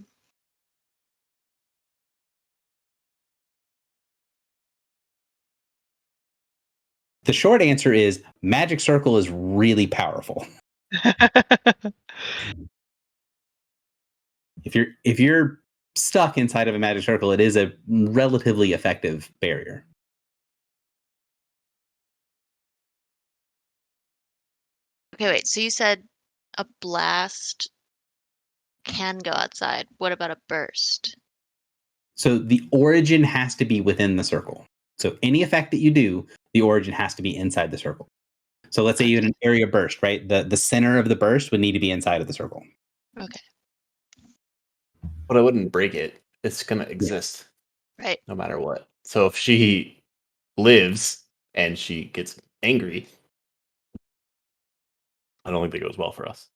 S1: The short answer is Magic Circle is really powerful. If you're stuck inside of a Magic Circle, it is a relatively effective barrier.
S5: Okay, wait. So you said a blast can go outside. What about a burst?
S1: So the origin has to be within the circle. So any effect that you do, the origin has to be inside the circle. So let's say you had an area burst, right? The center of the burst would need to be inside of the circle.
S5: Okay.
S6: But I wouldn't break it. It's gonna exist
S5: Right.
S6: no matter what. So if she lives and she gets angry, I don't think that goes well for us.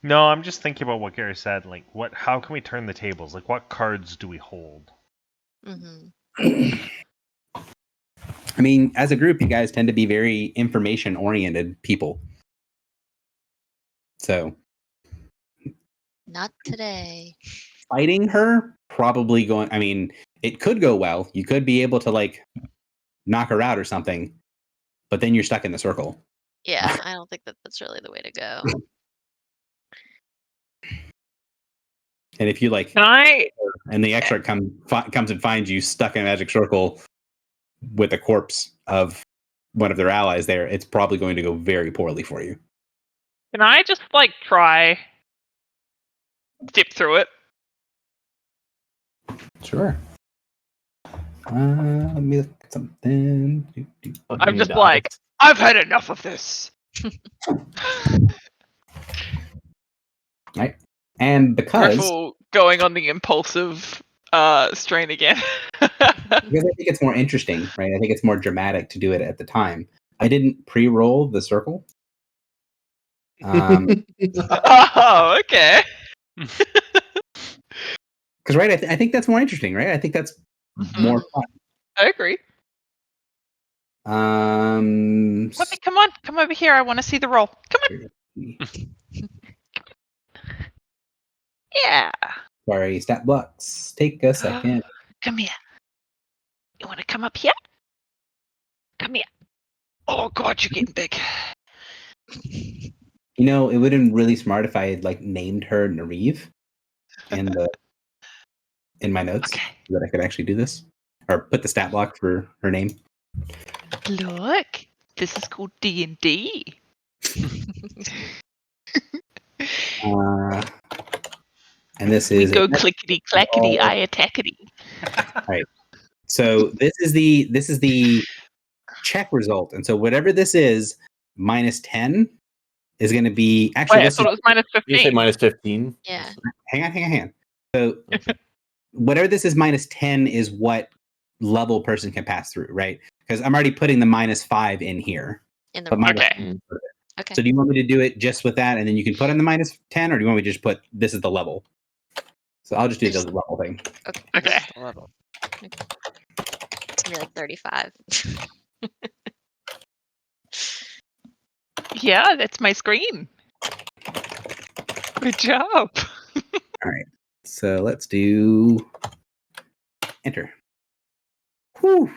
S2: No, I'm just thinking about what Gary said. Like, how can we turn the tables? Like, what cards do we hold?
S5: Mm-hmm.
S1: I mean, as a group, you guys tend to be very information-oriented people. So
S5: Not today.
S1: fighting her, probably going. I mean, it could go well. You could be able to like knock her out or something, but then you're stuck in the circle.
S5: Yeah, I don't think that's really the way to go.
S1: And if you like,
S7: Can I?
S1: and the extra comes and finds you stuck in a magic circle with the corpse of one of their allies there, it's probably going to go very poorly for you.
S7: Can I just like try dip through it?
S1: Sure. Let me look at something.
S7: I'm just like, I've had enough of this.
S1: Right. And because
S3: Careful going on the impulsive strain again.
S1: I think it's more interesting, right? I think it's more dramatic to do it at the time. I didn't pre-roll the circle.
S3: Oh, okay.
S1: Because right, I think that's more interesting, right? I think that's more fun.
S3: I agree. Let me come on, come over here. I want to see the roll. Come on. Yeah.
S1: Sorry, stat blocks. Take a second.
S3: Come here. You want to come up here? Come here. Oh God, you're getting big.
S1: You know, it would have been really smart if I had like named her Nariv in my notes
S3: Okay.
S1: so that I could actually do this or put the stat block for her name.
S3: Look, this is called D&D.
S1: And this
S3: We
S1: is
S3: go clickety clackety, I attackety.
S1: Right. So this is the check result, and so whatever this is, minus 10 is going to be actually.
S7: Wait, I thought it was minus
S6: You say
S7: 15.
S6: minus 15?
S5: Yeah.
S1: Hang on. So whatever this is, minus 10 is what level person can pass through, right? Because I'm already putting the minus 5 in here.
S5: In the
S1: But minus
S7: Okay.
S1: 10.
S5: Okay.
S1: So do you want me to do it just with that, and then you can put in the minus 10, or do you want me to just put this is the level? So I'll just do the level thing.
S3: Okay.
S4: Level.
S5: It's gonna be like 35.
S3: Yeah, that's my screen. Good job.
S1: All right. So let's do enter. Whew.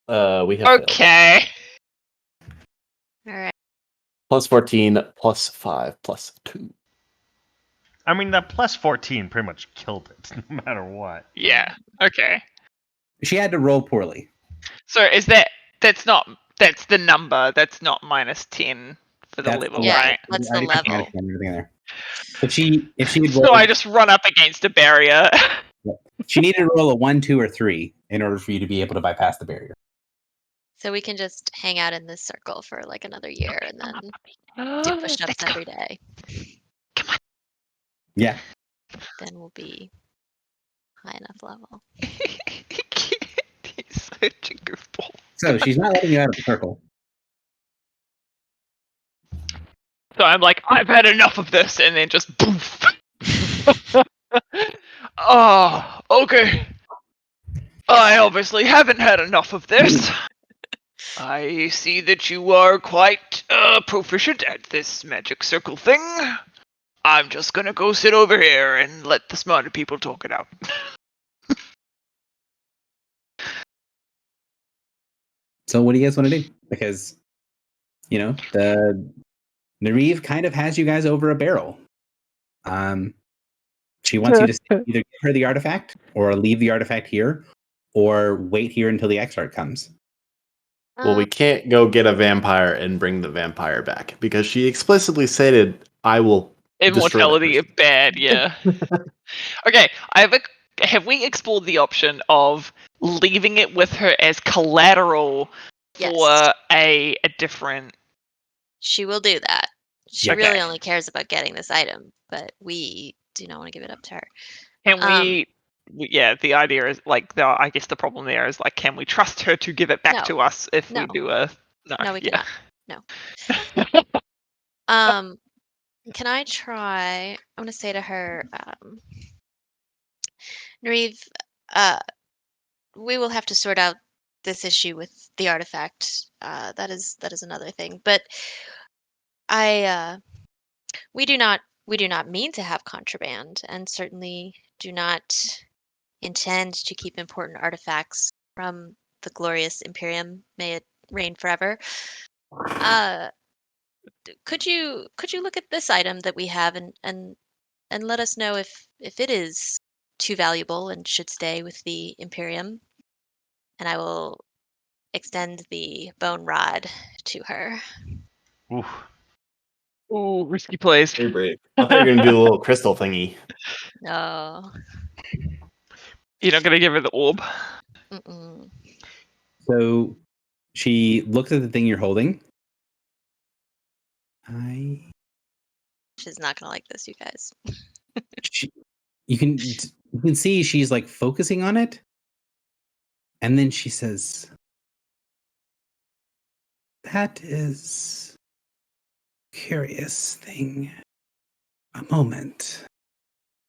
S6: We have failed.
S3: Okay.
S5: All right.
S6: Plus 14, plus 5, plus 2.
S2: I mean, that plus 14 pretty much killed it, no matter what.
S3: Yeah. Okay.
S1: She had to roll poorly.
S3: So that's the number. That's not minus 10 for the
S1: That's
S3: level,
S5: Yeah,
S3: right?
S5: that's
S1: I already
S5: the
S1: put
S5: level.
S1: everything there. But if she had
S3: So
S1: rolled,
S3: I just run up against a barrier.
S1: she needed to roll a 1, 2, or 3 in order for you to be able to bypass the barrier.
S5: So we can just hang out in this circle for like another year and then do push-ups
S3: Let's go.
S5: every day.
S1: Yeah.
S5: Then we'll be high enough level.
S3: He's such a goofball.
S1: So she's not letting you out of the circle.
S3: So I'm like, I've had enough of this, and then just poof. Oh, okay. I obviously haven't had enough of this. I see that you are quite proficient at this magic circle thing. I'm just gonna go sit over here and let the smarter people talk it out.
S1: So what do you guys want to do? Because, the Nariv kind of has you guys over a barrel. She wants you to either give her the artifact or leave the artifact here or wait here until the X-Art comes.
S6: Well, we can't go get a vampire and bring the vampire back because she explicitly stated, I will
S3: Immortality
S6: destroy
S3: of bad, yeah. Okay, have we explored the option of leaving it with her as collateral
S5: Yes.
S3: for a different?
S5: She will do that. She
S3: Okay.
S5: really only cares about getting this item, but we do not want to give it up to her.
S3: Can yeah, the idea is like I guess the problem there is like, can we trust her to give it back
S5: No.
S3: to us if we
S5: No.
S3: do a
S5: No, we
S3: yeah.
S5: cannot. No. Can I try? I'm gonna say to her, Nariv, we will have to sort out this issue with the artifact. That is another thing. But we do not mean to have contraband, and certainly do not intend to keep important artifacts from the glorious Imperium. May it reign forever. Could you look at this item that we have and let us know if it is too valuable and should stay with the Imperium? And I will extend the bone rod to her.
S2: Oof.
S3: Ooh, risky plays.
S6: Very brave. I thought you were going to do the little crystal thingy.
S5: No.
S3: You're not gonna give her the orb.
S5: Mm-mm.
S1: So she looks at the thing you're holding.
S5: She's not gonna like this, you guys.
S1: You can see she's like focusing on it, and then she says, "That is a curious thing. A moment."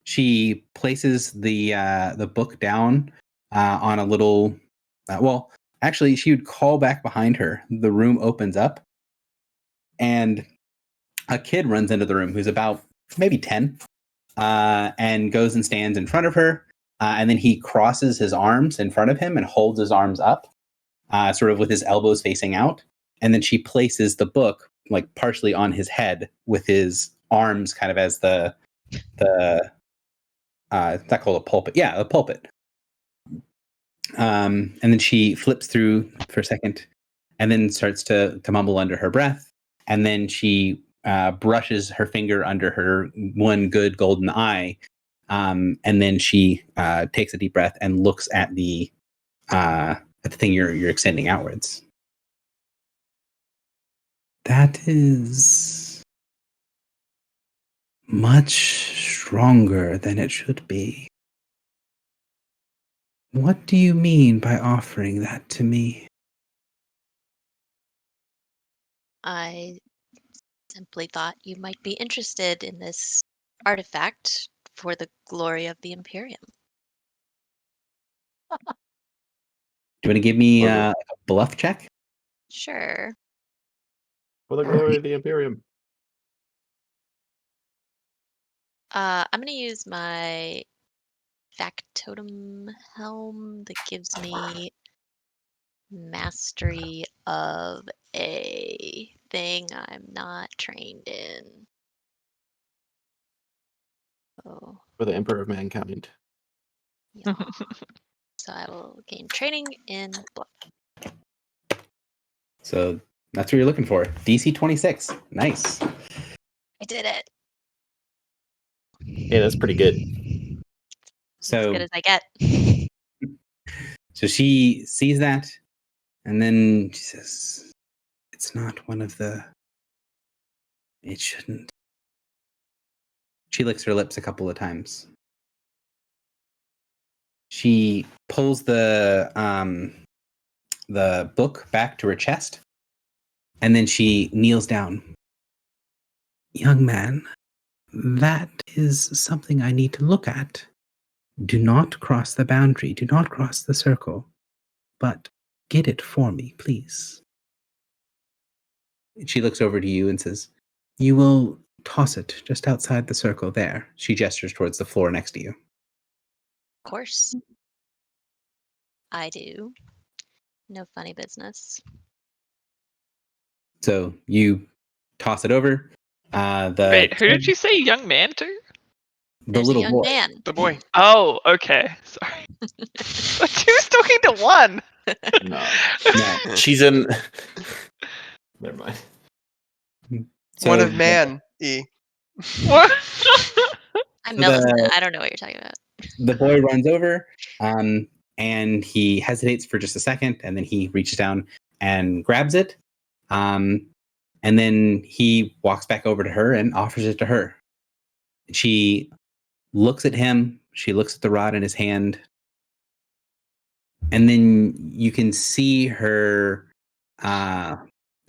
S1: She places the book down on a little. Well, actually, she would call back behind her. The room opens up, and a kid runs into the room who's about maybe 10, and goes and stands in front of her. And then he crosses his arms in front of him and holds his arms up, sort of with his elbows facing out. And then she places the book like partially on his head with his arms kind of as the it's not called a pulpit. Yeah, a pulpit. And then she flips through for a second and then starts to mumble under her breath. And then she brushes her finger under her one good golden eye. And then she takes a deep breath and looks at the thing you're extending outwards. That is much stronger than it should be. What do you mean by offering that to me?
S5: I simply thought you might be interested in this artifact for the glory of the Imperium.
S1: Do you want to give me a bluff check?
S5: Sure.
S6: For the glory of the Imperium.
S5: I'm gonna use my Factotum helm that gives me mastery of a thing I'm not trained in. Oh,
S6: For the Emperor of Mankind.
S5: yeah. So I will gain training in blood.
S1: So that's what you're looking for. DC 26. Nice.
S5: I did it.
S6: Yeah, that's pretty good.
S5: As good
S1: So
S5: as I get.
S1: she sees that, and then she says, "It's not one of the. It shouldn't." She licks her lips a couple of times. She pulls the book back to her chest, and then she kneels down. Young man, that is something I need to look at. Do not cross the boundary. Do not cross the circle. But get it for me, please. She looks over to you and says, you will toss it just outside the circle there. She gestures towards the floor next to you.
S5: Of course. I do. No funny business.
S1: So you toss it over.
S3: Wait, who did you say young man to?
S1: The
S5: There's a
S1: little
S5: young
S1: boy.
S5: man.
S4: The boy.
S3: Oh, okay. Sorry. But she was talking to one.
S6: No.
S1: No.
S6: She's in. Never mind.
S1: So
S4: One of man. E.
S3: What?
S5: I'm
S1: So
S5: Millicent. I don't know what you're talking about.
S1: the boy runs over, and he hesitates for just a second, and then he reaches down and grabs it. And then he walks back over to her and offers it to her. She looks at him. She looks at the rod in his hand. And then you can see her,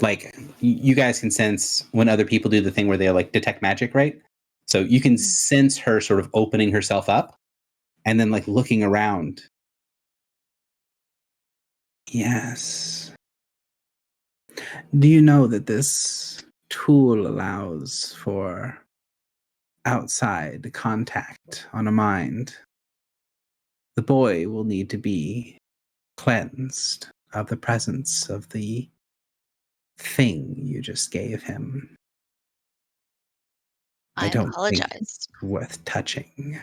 S1: like, you guys can sense when other people do the thing where they like detect magic, right? So you can sense her sort of opening herself up and then like looking around. Yes. Do you know that this tool allows for outside contact on a mind? The boy will need to be cleansed of the presence of the thing you just gave him. I don't think
S5: apologize.
S1: it's worth touching.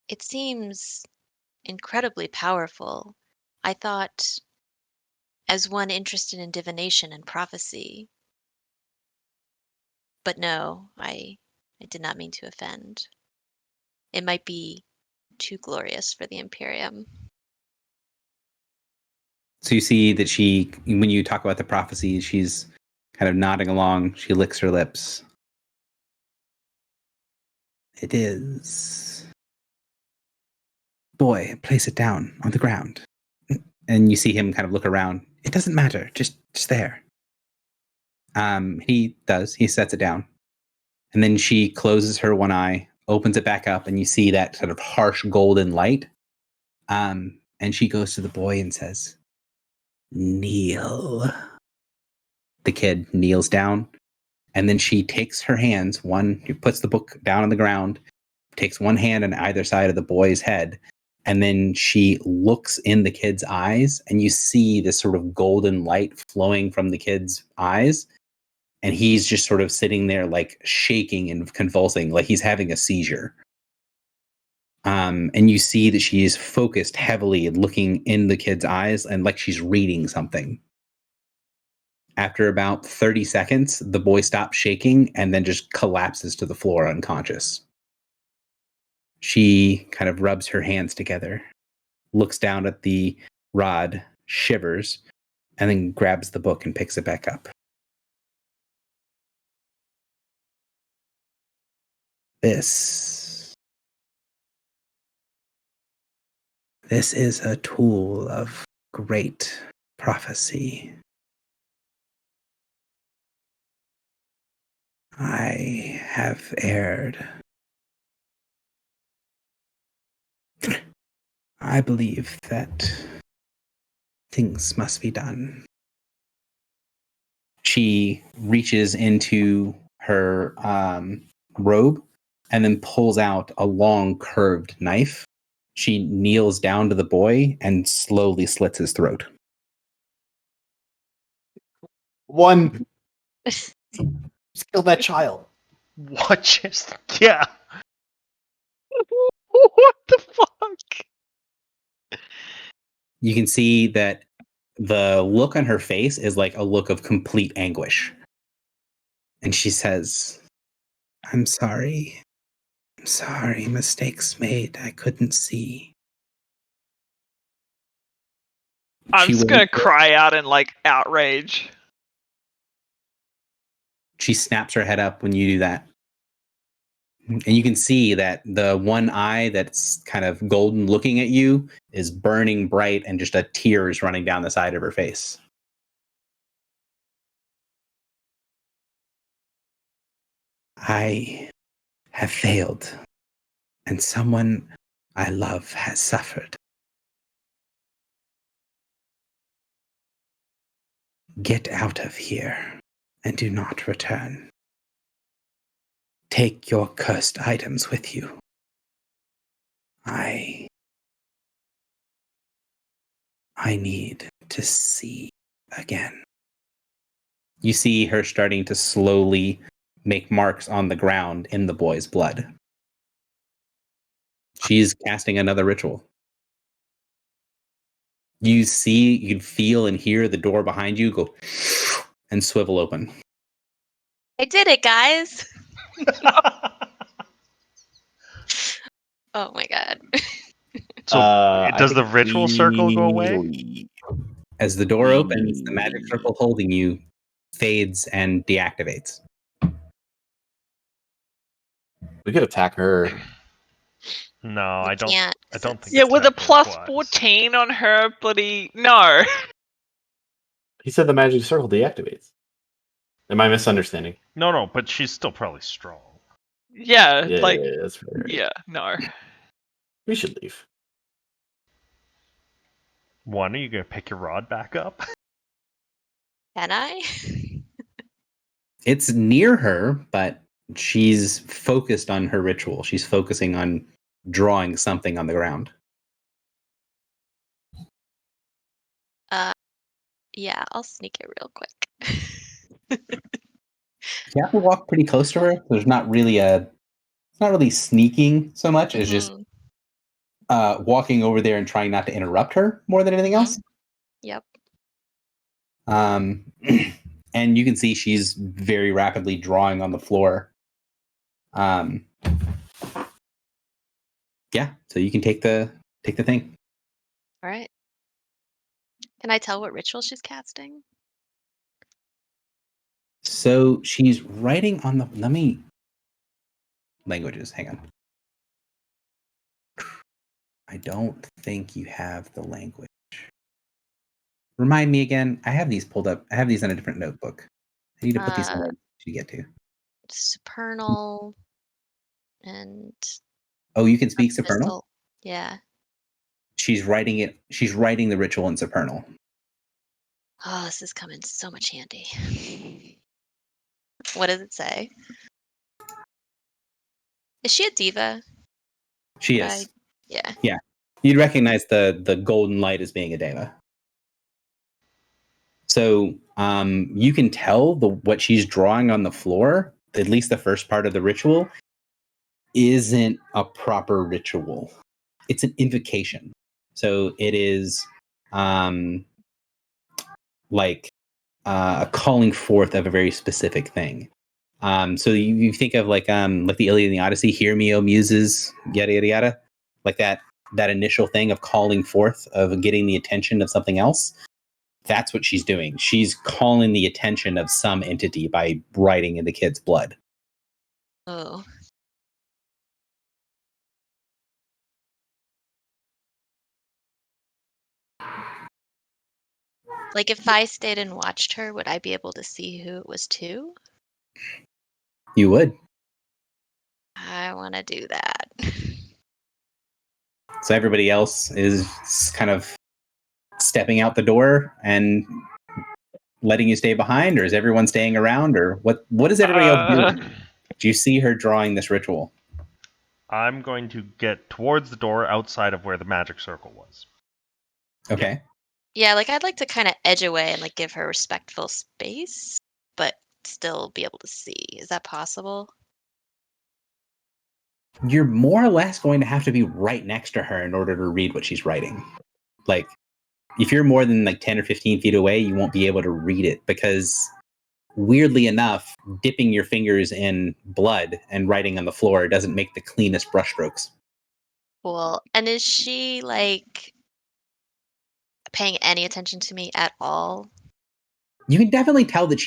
S5: It seems incredibly powerful. I thought, as one interested in divination and prophecy. But no, I did not mean to offend. It might be too glorious for the Imperium.
S1: So you see that she, when you talk about the prophecies, she's kind of nodding along. She licks her lips. It is. Boy, place it down on the ground. And you see him kind of look around. It doesn't matter. Just there. He does. He sets it down. And then she closes her one eye, opens it back up, and you see that sort of harsh golden light. And she goes to the boy and says, kneel. The kid kneels down, and then she takes her hands, puts the book down on the ground, takes one hand on either side of the boy's head, and then she looks in the kid's eyes, and you see this sort of golden light flowing from the kid's eyes, and he's just sort of sitting there like shaking and convulsing, like he's having a seizure. And you see that she is focused heavily, looking in the kid's eyes, and like she's reading something. After about 30 seconds, the boy stops shaking and then just collapses to the floor unconscious. She kind of rubs her hands together, looks down at the rod, shivers, and then grabs the book and picks it back up. This is a tool of great prophecy. I have erred. I believe that things must be done. She reaches into her robe and then pulls out a long curved knife. She kneels down to the boy and slowly slits his throat.
S6: One, just kill that child.
S2: What just? Yeah. What the fuck?
S1: You can see that the look on her face is like a look of complete anguish. And she says, I'm sorry. I'm sorry. Mistakes made. I couldn't see.
S3: I'm
S1: She
S3: just gonna
S1: went-
S3: cry out in like outrage.
S1: She snaps her head up when you do that. And you can see that the one eye that's kind of golden looking at you is burning bright and just a tear is running down the side of her face. I have failed, and someone I love has suffered. Get out of here and do not return. Take your cursed items with you. I need to see again. You see her starting to slowly make marks on the ground in the boy's blood. She's casting another ritual. You see, you can feel and hear the door behind you go and swivel open.
S5: I did it, guys. Oh my god.
S2: So
S6: I
S2: does the
S6: think
S2: ritual circle go away?
S6: we-
S1: As the door opens, the magic circle holding you fades and deactivates.
S6: We could attack her.
S2: No,
S5: We
S2: I don't.
S5: can't,
S2: I don't think.
S3: Yeah,
S2: it's
S3: with a
S2: connected
S3: plus
S2: twice.
S3: 14 on her bloody no.
S6: He said the magic circle deactivates. Am I misunderstanding?
S2: No, but she's still probably strong.
S3: Yeah,
S6: Yeah,
S3: like
S6: that's fair.
S3: yeah, no.
S6: We should leave.
S2: One, are you gonna pick your rod back up?
S5: Can I?
S1: It's near her, but she's focused on her ritual. She's focusing on drawing something on the ground.
S5: Yeah, I'll sneak it real quick.
S1: You have to walk pretty close to her. There's not really it's not really sneaking so much as just
S5: Mhm.
S1: walking over there and trying not to interrupt her more than anything else.
S5: Yep.
S1: And you can see she's very rapidly drawing on the floor. Yeah, so you can take the thing.
S5: All right. Can I tell what ritual she's casting?
S1: So she's writing on the languages. Hang on. I don't think you have the language. Remind me again. I have these pulled up. I have these in a different notebook. I need to put these somewhere to get to.
S5: Supernal and
S1: Oh, you can speak Supernal?
S5: Crystal. Yeah.
S1: She's writing it. She's writing the ritual in Supernal.
S5: Oh, this is coming so much handy. What does it say? Is she a diva?
S1: She
S5: Would
S1: is.
S5: Yeah.
S1: You'd recognize the golden light as being a deva. So you can tell what she's drawing on the floor, at least the first part of the ritual, isn't a proper ritual. It's an invocation. So it is like a calling forth of a very specific thing. So you think of like the Iliad and the Odyssey, hear me, O muses, yada yada yada, like that initial thing of calling forth, of getting the attention of something else. That's what she's doing. She's calling the attention of some entity by writing in the kid's blood.
S5: Oh. Like if I stayed and watched her, would I be able to see who it was to?
S1: You would.
S5: I want to do that.
S1: So everybody else is kind of stepping out the door and letting you stay behind, or is everyone staying around, or what is everybody else doing? Do you see her drawing this ritual?
S2: I'm going to get towards the door outside of where the magic circle was.
S1: Okay.
S5: Yeah, like I'd like to kind of edge away and like give her respectful space, but still be able to see. Is that possible?
S1: You're more or less going to have to be right next to her in order to read what she's writing. Like, if you're more than like 10 or 15 feet away, you won't be able to read it because, weirdly enough, dipping your fingers in blood and writing on the floor doesn't make the cleanest brushstrokes.
S5: Cool. And is she like paying any attention to me at all?
S1: You can definitely tell that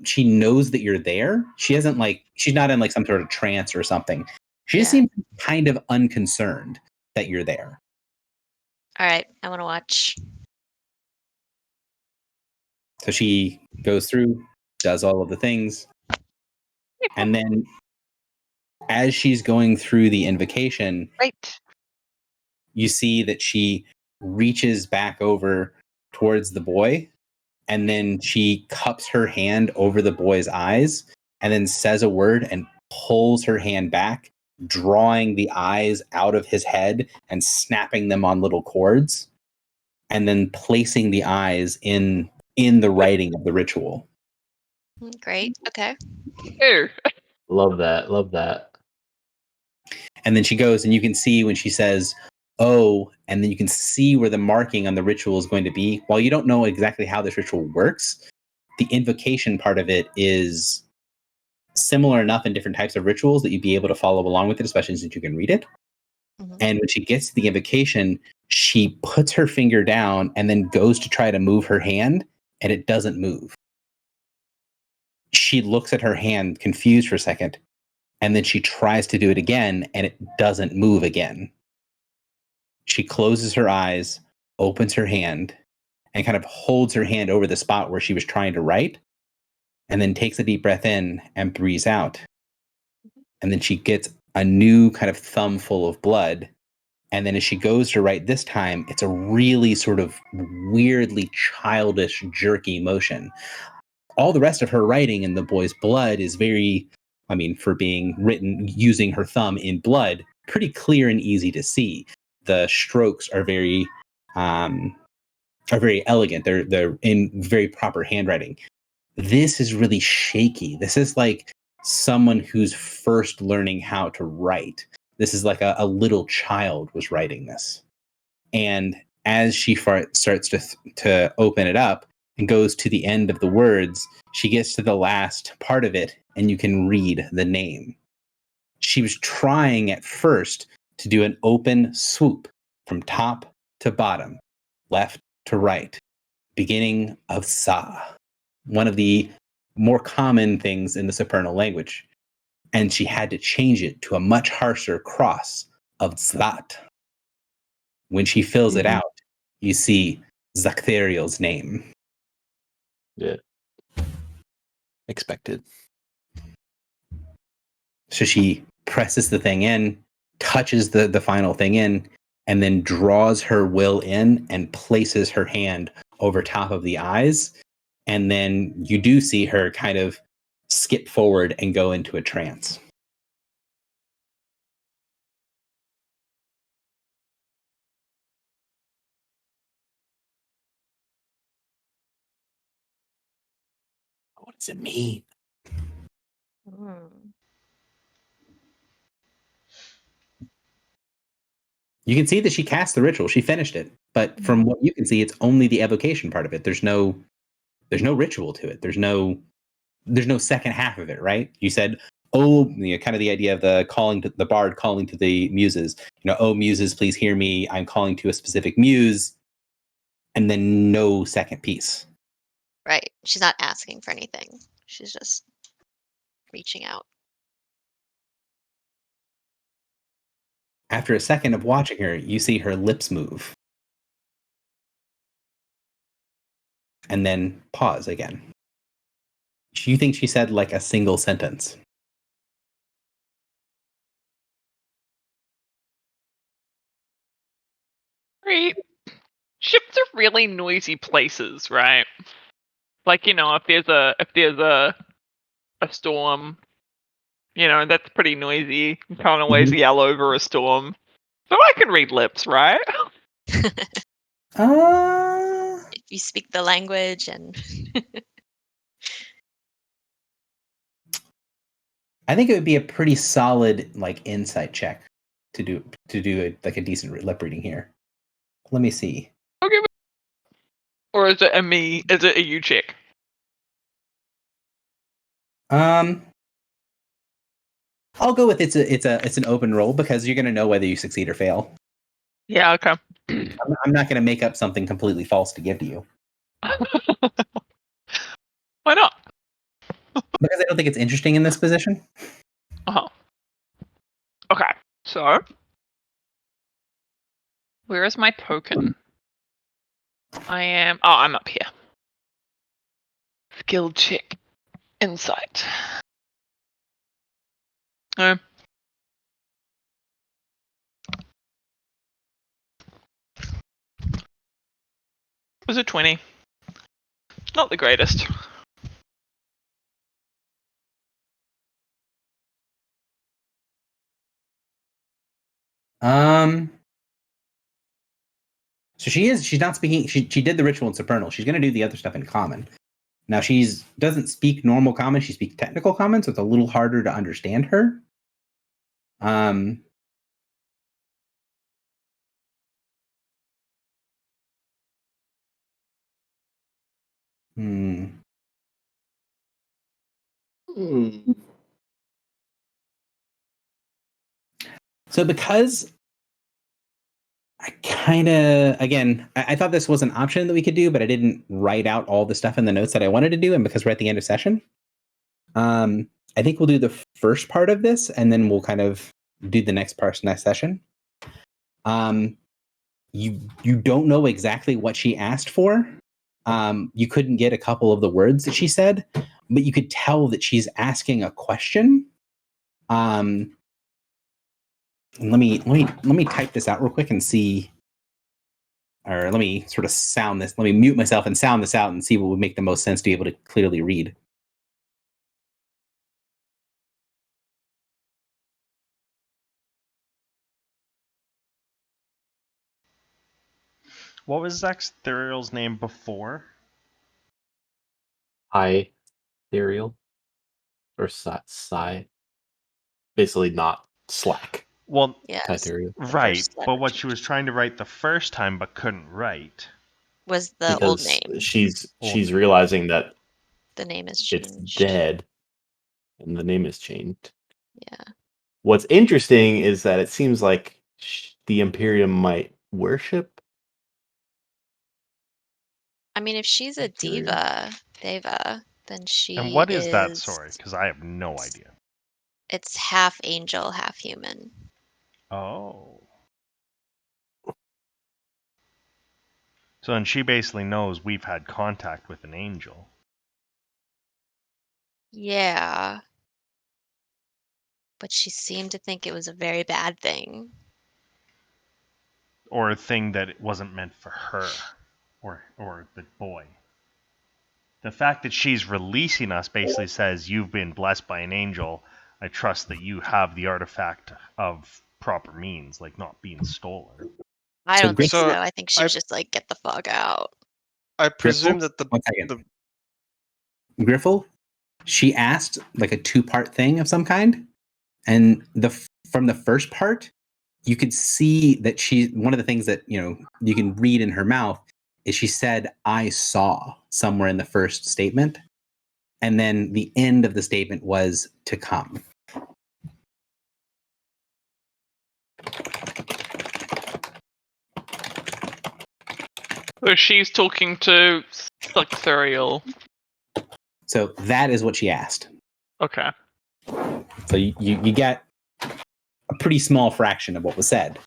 S1: she knows that you're there. She's not in like some sort of trance or something. She just
S5: Yeah.
S1: seems kind of unconcerned that you're there.
S5: All right, I want to watch.
S1: So she goes through, does all of the things, and then as she's going through the invocation,
S3: Right.
S1: you see that she reaches back over towards the boy, and then she cups her hand over the boy's eyes and then says a word and pulls her hand back, drawing the eyes out of his head and snapping them on little cords, and then placing the eyes in the writing of the ritual.
S5: Great. Okay.
S3: Ew.
S6: Love that. Love that.
S1: And then she goes, and you can see when she says, "Oh," and then you can see where the marking on the ritual is going to be. While you don't know exactly how this ritual works, the invocation part of it is similar enough in different types of rituals that you'd be able to follow along with it, especially since you can read it.
S5: Mhm.
S1: And when she gets to the invocation, she puts her finger down and then goes to try to move her hand, and it doesn't move. She looks at her hand confused for a second, and then she tries to do it again, and it doesn't move again. She closes her eyes, opens her hand, and kind of holds her hand over the spot where she was trying to write, and then takes a deep breath in and breathes out. And then she gets a new kind of thumb full of blood. And then as she goes to write this time, it's a really sort of weirdly childish, jerky motion. All the rest of her writing in the boy's blood is very, I mean, for being written using her thumb in blood, pretty clear and easy to see. The strokes are very elegant. They're in very proper handwriting. This is really shaky. This is like someone who's first learning how to write. This is like a little child was writing this. And as she starts to open it up and goes to the end of the words, she gets to the last part of it, and you can read the name. She was trying at first to do an open swoop from top to bottom, left to right, beginning of Sa, one of the more common things in the Supernal language. And she had to change it to a much harsher cross of Zlat. When she fills it
S6: Mhm.
S1: out, you see Zakthariel's name.
S6: Yeah. Expected.
S1: So she presses the thing in, touches the final thing in, and then draws her will in and places her hand over top of the eyes. And then you do see her kind of skip forward and go into a trance. What does it mean? You can see that she cast the ritual. She finished it. But from what you can see, it's only the evocation part of it. There's no ritual to it. There's no second half of it, right? You said, "Oh," kind of the idea of the calling to the bard calling to the muses. "Oh, muses, please hear me. I'm calling to a specific muse," and then no second piece.
S5: Right. She's not asking for anything. She's just reaching out.
S1: After a second of watching her, you see her lips move, and then pause again. You think she said like a single sentence.
S3: Right. Ships are really noisy places, right? Like, if there's a storm, that's pretty noisy. You can't always yell over a storm. So I can read lips, right?
S5: If you speak the language and
S1: I think it would be a pretty solid like insight check to do like a decent lip reading here. Let me see.
S3: Okay. Or is it a me? Is it a you check?
S1: I'll go with it's an open roll because you're gonna know whether you succeed or fail.
S3: Yeah. Okay.
S1: I'm not gonna make up something completely false to give to you
S3: Why not?
S1: because I don't think it's interesting in this position.
S3: Okay. So, where is my token? I'm up here. Skill check. Insight. Was it 20? Not the greatest.
S1: So she's not speaking. She did the ritual in Supernal. She's gonna do the other stuff in Common. Now she's doesn't speak normal Common. She speaks technical Common, so it's a little harder to understand her. So because I kind of, again, I thought this was an option that we could do, but I didn't write out all the stuff in the notes that I wanted to do. And because we're at the end of session, I think we'll do the first part of this and then we'll kind of do the next part next session. You don't know exactly what she asked for. You couldn't get a couple of the words that she said, but you could tell that she's asking a question. And let me type this out real quick and see, or let me sort of sound this. Let me mute myself and sound this out and see what would make the most sense to be able to clearly read.
S2: What was Zextherial's name before?
S6: High ethereal or psi. Basically not slack.
S2: Well,
S5: yeah,
S6: Ethereal.
S2: right,
S5: first
S2: but
S5: letter
S2: what she was trying to write the first time but couldn't write.
S5: was the old
S6: Because
S5: name.
S6: she's realizing that
S5: The name is
S6: it's
S5: changed.
S6: dead and the name is changed.
S5: Yeah.
S6: What's interesting is that it seems like the Imperium might worship.
S5: I mean, if she's a deva, then she
S2: And what is that?
S5: is-
S2: Sorry, because I have no idea.
S5: It's half angel, half human.
S2: Oh. So then she basically knows we've had contact with an angel.
S5: Yeah. But she seemed to think it was a very bad thing.
S2: Or a thing that it wasn't meant for her. Or the boy. The fact that she's releasing us basically says you've been blessed by an angel. I trust that you have the artifact of proper means, like not being stolen.
S5: I
S1: So
S5: don't think
S4: So,
S5: so. I think she was just like, get the fuck out.
S4: I presume
S1: Griffle?
S4: that
S1: One second. Griffle, she asked like a 2-part thing of some kind, and from the first part, you could see that one of the things that you can read in her mouth is she said "I saw" somewhere in the first statement, and then the end of the statement was "to come."
S3: So she's talking to Zextherial.
S1: So that is what she asked.
S3: Okay.
S1: So you get a pretty small fraction of what was said.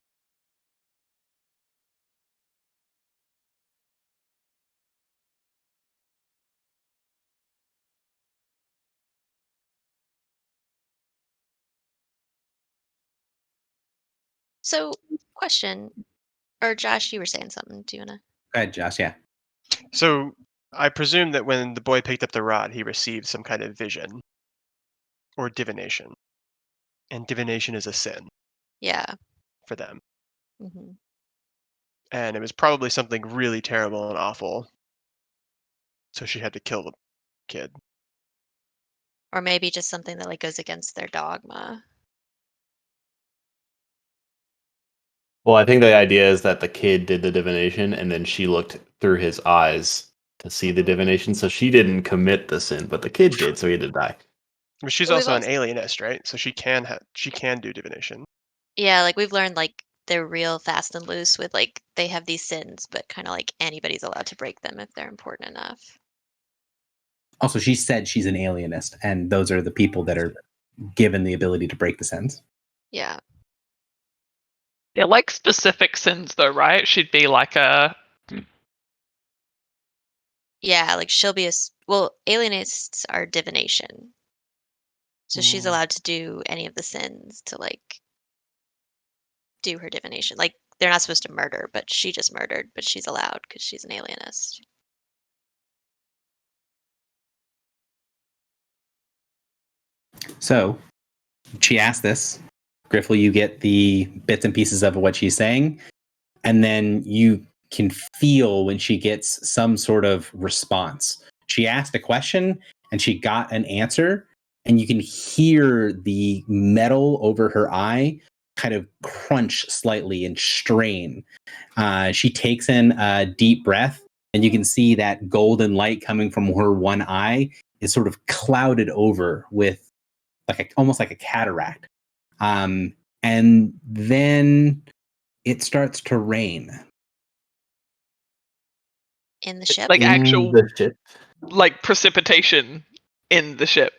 S5: So, question, or Josh, you were saying something. Do you wanna?
S1: Go ahead, Josh. Yeah.
S4: So I presume that when the boy picked up the rod, he received some kind of vision or divination. And divination is a sin
S5: Yeah.
S4: for them.
S5: Hmm.
S4: And it was probably something really terrible and awful. So she had to kill the kid.
S5: Or maybe just something that like goes against their dogma.
S6: Well, I think the idea is that the kid did the divination, and then she looked through his eyes to see the divination. So she didn't commit the sin, but the kid did, so he had to die.
S4: But she's
S5: Well, we've
S4: also an
S5: also-
S4: alienist, right? So she can do divination.
S5: Yeah, like we've learned like they're real fast and loose with like they have these sins, but kind of like anybody's allowed to break them if they're important enough.
S1: Also, she said she's an alienist, and those are the people that are given the ability to break the sins.
S5: Yeah.
S3: They're like specific sins, though, right? She'd be like a.
S5: Yeah, like she'll be well, alienists are divination. So she's
S4: Mm.
S5: allowed to do any of the sins to like do her divination. Like they're not supposed to murder, but she just murdered, but she's allowed because she's an alienist.
S1: So she asked this. Griffle, you get the bits and pieces of what she's saying, and then you can feel when she gets some sort of response. She asked a question and she got an answer, and you can hear the metal over her eye kind of crunch slightly and strain. She takes in a deep breath, and you can see that golden light coming from her one eye is sort of clouded over with almost like a cataract. And then it starts to rain.
S5: In the ship?
S3: Like actual,
S6: The ship.
S3: like precipitation in the ship.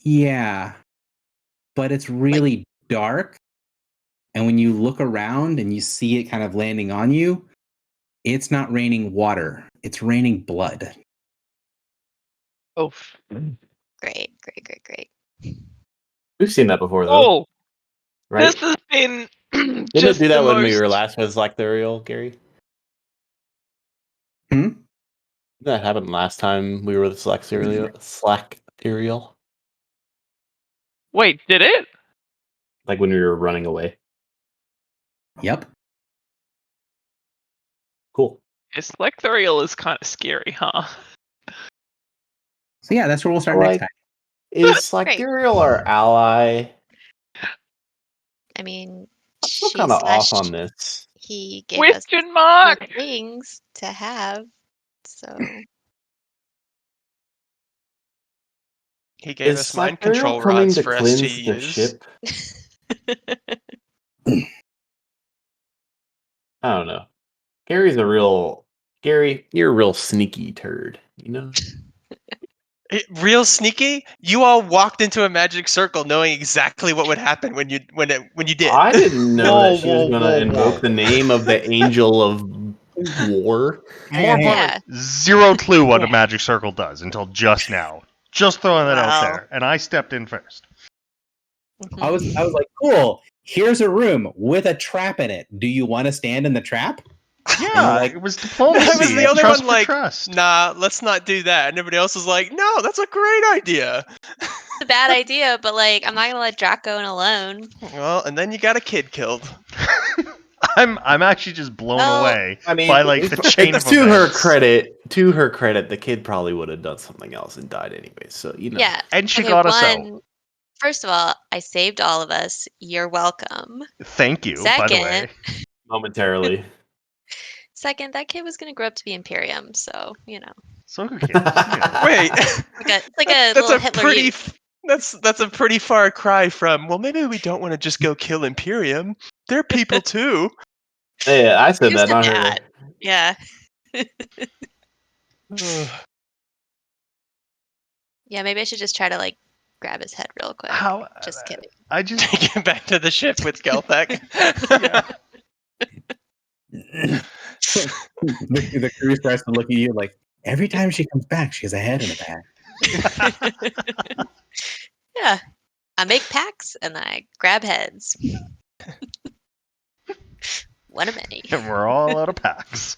S1: Yeah. But it's really dark. And when you look around and you see it kind of landing on you, it's not raining water. It's raining blood.
S3: Oh.
S5: Great, great, great, great.
S6: We've seen that before, though,
S3: Oh,
S6: right?
S3: this has been
S6: Didn't
S3: just
S6: it do that
S3: the
S6: when
S3: most.
S6: we were last with Slacterial, Gary?
S1: Hmm?
S6: That happened last time we were with Slacterial.
S3: Wait, did it?
S6: Like when we were running away.
S1: Yep.
S6: Cool.
S3: Slacterial is kind of scary, huh?
S1: So yeah, that's where we'll start
S6: Like-
S1: next time.
S6: Is Slacterial our ally?
S5: I mean,
S6: I'm still
S5: she
S6: kind of off
S5: slashed-
S6: on this.
S5: He gave us
S3: Question mark.
S5: good things to have, so
S4: He gave
S6: Is
S4: us mind
S6: Slacterial
S4: control
S6: coming
S4: rods
S6: to
S4: for us
S6: cleanse
S4: to
S6: the
S4: use.
S6: ship? I don't know. Gary's a real Gary. You're a real sneaky turd. You know.
S4: Real sneaky? You all walked into a magic circle knowing exactly what would happen when you did.
S6: I didn't know
S2: Whoa,
S6: that she was
S2: whoa,
S6: going
S2: whoa,
S6: to invoke
S2: whoa.
S6: the name of the angel of war.
S2: More
S1: Hey,
S5: yeah.
S2: zero clue what a
S3: Yeah.
S2: magic circle does until just now. Just throwing that out
S5: Wow.
S2: there. And I stepped in first.
S1: I was like, cool. Here's a room with a trap in it. Do you want to stand in the trap?
S2: Yeah,
S1: like-
S2: it was diplomacy.
S4: I was the only
S2: trust
S4: one
S2: for
S4: like,
S2: trust.
S4: nah, let's not do that. And everybody else was like, no, that's a great idea.
S5: It's a bad idea, but like I'm not gonna let Draco in alone.
S4: Well, and then you got a kid killed.
S2: I'm actually just blown
S5: Well,
S2: away
S6: I mean,
S2: by like the chain of
S6: to her
S2: events.
S6: credit, the kid probably would have done something else and died anyway. So you know.
S5: Yeah.
S2: And she
S5: Okay,
S2: got us out.
S5: one, first of all, I saved all of us. You're welcome.
S2: Thank you, by the way.
S5: Second,
S6: Momentarily.
S5: second, that kid was gonna grow up to be Imperium, so you know,
S2: So who cares?
S4: Wait,
S5: it's like a
S4: that's
S5: little
S4: a
S5: Hitler
S4: pretty.
S5: youth.
S4: That's a pretty far cry from. Well, maybe we don't want to just go kill Imperium. They're people too.
S6: Yeah, I said
S5: You
S6: that,
S5: said
S6: not
S5: that.
S6: her.
S5: Yeah.
S4: Ugh.
S5: Yeah, maybe I should just try to like grab his head real quick.
S2: How?
S5: Just kidding.
S2: I just
S4: Take him back to the ship with Gelthek.
S1: the crew starts to look at you like, every time she comes back, she has a head in a bag.
S5: Yeah. I make packs and I grab heads. One of many.
S2: and we're all out of packs.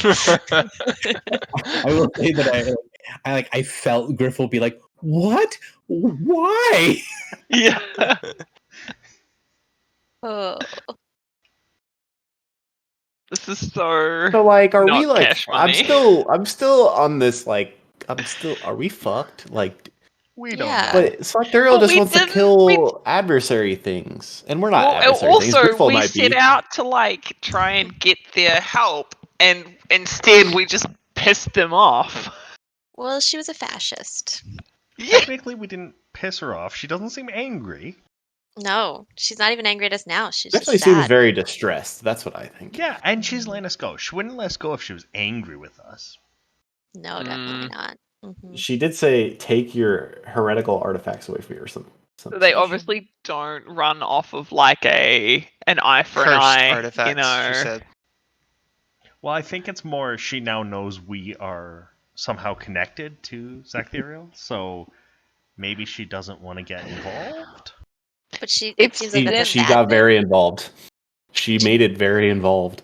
S1: I will say that I felt Griffle be like, "What? Why?"
S3: Yeah.
S5: Oh,
S3: This is so
S6: So like, are we
S3: not
S6: like?
S3: cash
S6: I'm
S3: money.
S6: still on this like. I'm still. Are we fucked? Like,
S2: We don't
S5: Yeah.
S2: know.
S6: but Slacterial
S3: Well,
S6: just
S3: we
S6: wants to
S3: didn't-
S6: kill adversary things, and we're not
S3: Well,
S6: adversary things.
S3: also
S6: Griffle
S3: we
S6: might
S3: set
S6: be.
S3: out to like try and get their help, and instead we just pissed them off.
S5: well, she was a fascist.
S3: Yeah.
S2: Technically, we didn't piss her off. She doesn't seem angry.
S5: No, she's not even angry at us now. She's
S6: Definitely
S5: just
S6: seems
S5: sad.
S6: very distressed. That's what I think.
S2: Yeah, and she's letting us go. She wouldn't let us go if she was angry with us.
S5: No, definitely not.
S6: She did say, "Take your heretical artifacts away from you," or something.
S3: They obviously don't run off of like an eye for an
S4: Cursed
S3: eye,
S4: artifacts,
S3: you know.
S4: she said.
S2: Well, I think it's more she now knows we are somehow connected to Zactherial, so maybe she doesn't want to get involved.
S5: But it
S3: It's
S5: seems like that's a
S6: She
S5: bad
S6: got
S5: thing.
S6: very involved. She made it very involved.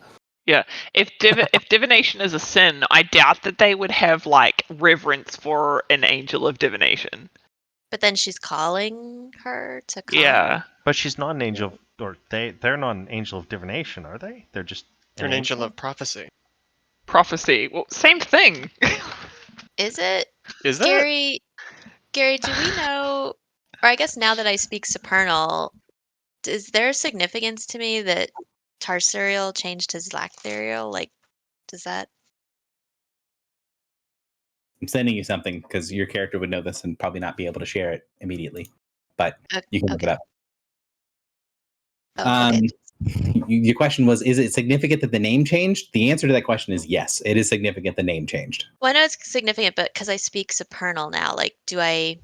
S3: If divination is a sin, I doubt that they would have like reverence for an angel of divination.
S5: But then she's calling her to come.
S3: Yeah.
S2: But she's not an angel, or they're not an angel of divination, are they? They're just
S4: They're an angel of prophecy.
S3: Prophecy. Well, same thing.
S5: Is it?
S4: Is that?
S5: Gary, do we know, or I guess now that I speak Supernal, is there a significance to me that Tarsuriel changed to Zlactherial? Like, does that?
S1: I'm sending you something because your character would know this and probably not be able to share it immediately, but you can look it
S5: Okay.
S1: up.
S5: Oh, okay.
S1: Your question was, is it significant that the name changed? The answer to that question is yes, it is significant the name changed.
S5: Well, I know it's significant, but because I speak Supernal now, like, do I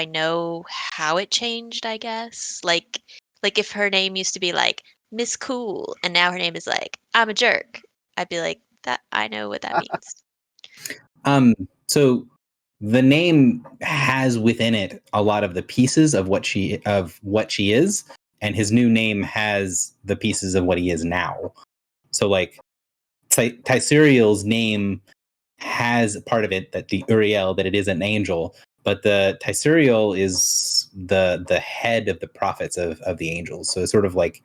S5: know how it changed? I guess, like if her name used to be like Miss Cool, and now her name is like I'm a jerk, I'd be like, that I know what that means.
S1: So the name has within it a lot of the pieces of what she is, and his new name has the pieces of what he is now. So like Tysuriel's name has part of it that the Uriel, that it is an angel, but the Tysuriel is the head of the prophets of the angels. So it's sort of like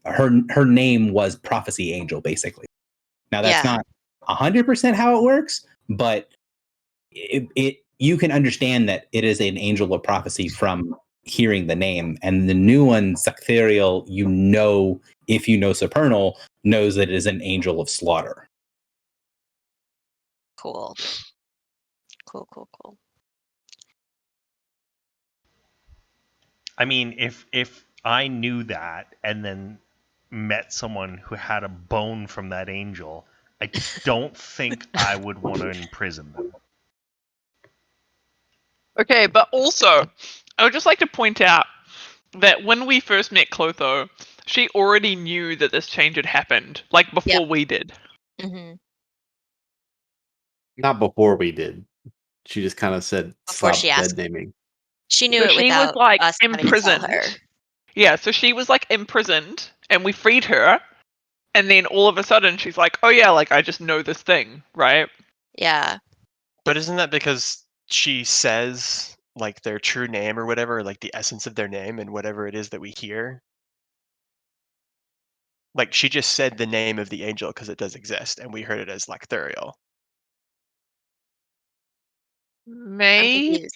S1: her name was prophecy angel, basically. Now that's
S5: Yeah.
S1: not 100% how it works, but it you can understand that it is an angel of prophecy from hearing the name. And the new one, Zactherial, if you know Supernal, knows that it is an angel of slaughter.
S5: Cool.
S2: I mean, if I knew that and then met someone who had a bone from that angel, I don't think I would want to imprison them.
S3: Okay, but also, I would just like to point out that when we first met Clotho, she already knew that this change had happened, like before we did.
S5: Hmm.
S6: Not before we did. She just kind of said,
S5: Before
S6: "Stop
S5: she asked.
S6: dead naming."
S5: She knew
S3: So
S5: it
S3: she
S5: without
S3: was like
S5: us having to tell
S3: imprisoned.
S5: her.
S3: Yeah, so she was like imprisoned, and we freed her, and then all of a sudden she's like, "Oh yeah, like I just know this thing, right?"
S5: Yeah.
S4: But isn't that because she says like their true name or whatever, like the essence of their name and whatever it is that we hear? Like she just said the name of the angel because it does exist, and we heard it as Lacthurial.
S5: I'm
S3: May
S5: confused.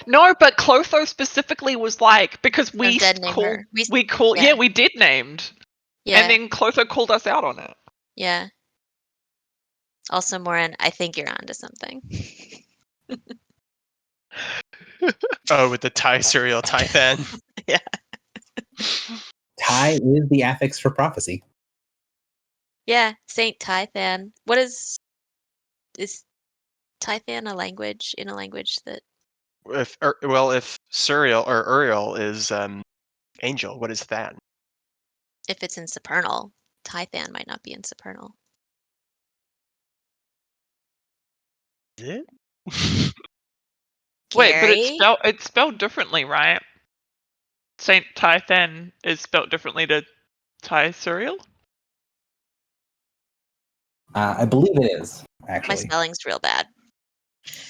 S3: No, but Clotho specifically was like, because we
S5: dead name
S3: called,
S5: her.
S3: we called,
S5: Yeah.
S3: we did named,
S5: Yeah.
S3: and then Clotho called us out on it.
S5: Yeah. Also, Moran, I think you're onto something.
S4: Oh, with the Tysuriel Typhan.
S5: Yeah.
S1: Ty is the affix for prophecy.
S5: Yeah, Saint Tythan. What is Tythan a language that
S4: If Suriel or Uriel is angel, what is Than?
S5: if it's in Supernal, Tythan might not be in Supernal.
S4: Is it?
S3: Wait, but
S5: Gary?
S3: it's spelled differently, right? Saint Tythan is spelled differently to Tysuriel?
S1: I believe it is,
S5: My
S1: actually.
S5: spelling's real bad.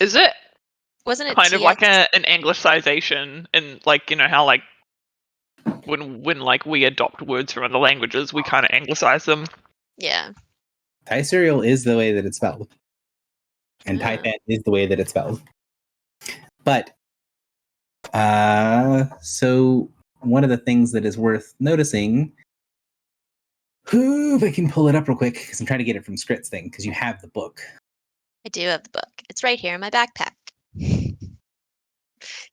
S3: Is it
S5: Wasn't it
S3: kind of like
S5: TX?
S3: an anglicization, and like you know how like when like we adopt words from other languages, we kind of anglicize them.
S5: Yeah.
S1: Thai cereal is the way that it's spelled. And
S5: Ah.
S1: Taipan is the way that it's spelled. But, so one of the things that is worth noticing, if I can pull it up real quick, because I'm trying to get it from Scrit's thing, because you have the book.
S5: I do have the book. It's right here in my backpack.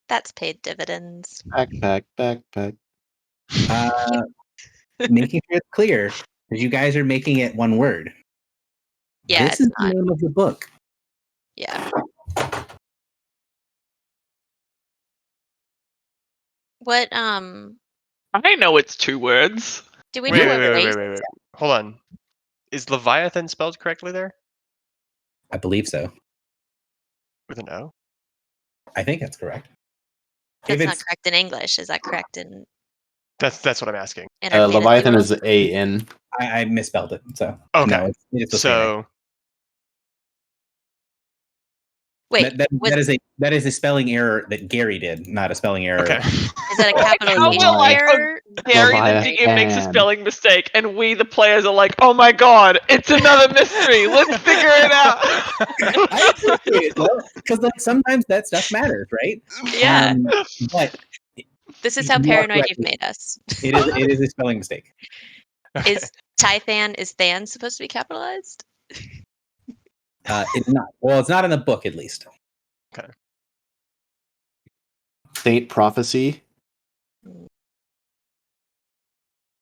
S5: That's paid dividends.
S6: Backpack.
S1: Making sure it's clear, because you guys are making it one word.
S5: Yeah,
S1: This
S5: it's
S1: is the
S5: not.
S1: name of the book.
S5: Yeah. What
S3: I know it's 2 words.
S5: do we
S4: Wait,
S5: know
S4: wait,
S5: what
S4: wait,
S5: race?
S4: wait, wait, wait. Hold on. Is Leviathan spelled correctly there?
S1: I believe so.
S4: With an O?
S1: I think that's correct.
S5: That's
S1: If
S5: not
S1: it's
S5: correct in English. Is that correct in
S4: That's what I'm asking.
S5: our fantasy
S6: Leviathan
S5: world?
S6: is A-N.
S1: I misspelled it, so
S4: Okay.
S1: no, it's supposed to be right.
S4: So
S5: Wait,
S1: that is a spelling error that Gary did, not a spelling error.
S4: okay.
S5: is that a
S3: How
S5: capitalization
S3: will like
S5: error?
S3: Gary the DM makes a spelling mistake, and we the players are like, "Oh my god, it's another mystery. Let's figure it out."
S1: I appreciate it though, because like sometimes that stuff matters, right?
S5: Yeah.
S1: But
S5: This is how
S1: you are
S5: paranoid
S1: correct.
S5: you've made us.
S1: It is a spelling mistake.
S5: Is Tythan is Than supposed to be capitalized?
S1: It's not. Well, it's not in the book, at least.
S6: Saint Prophecy.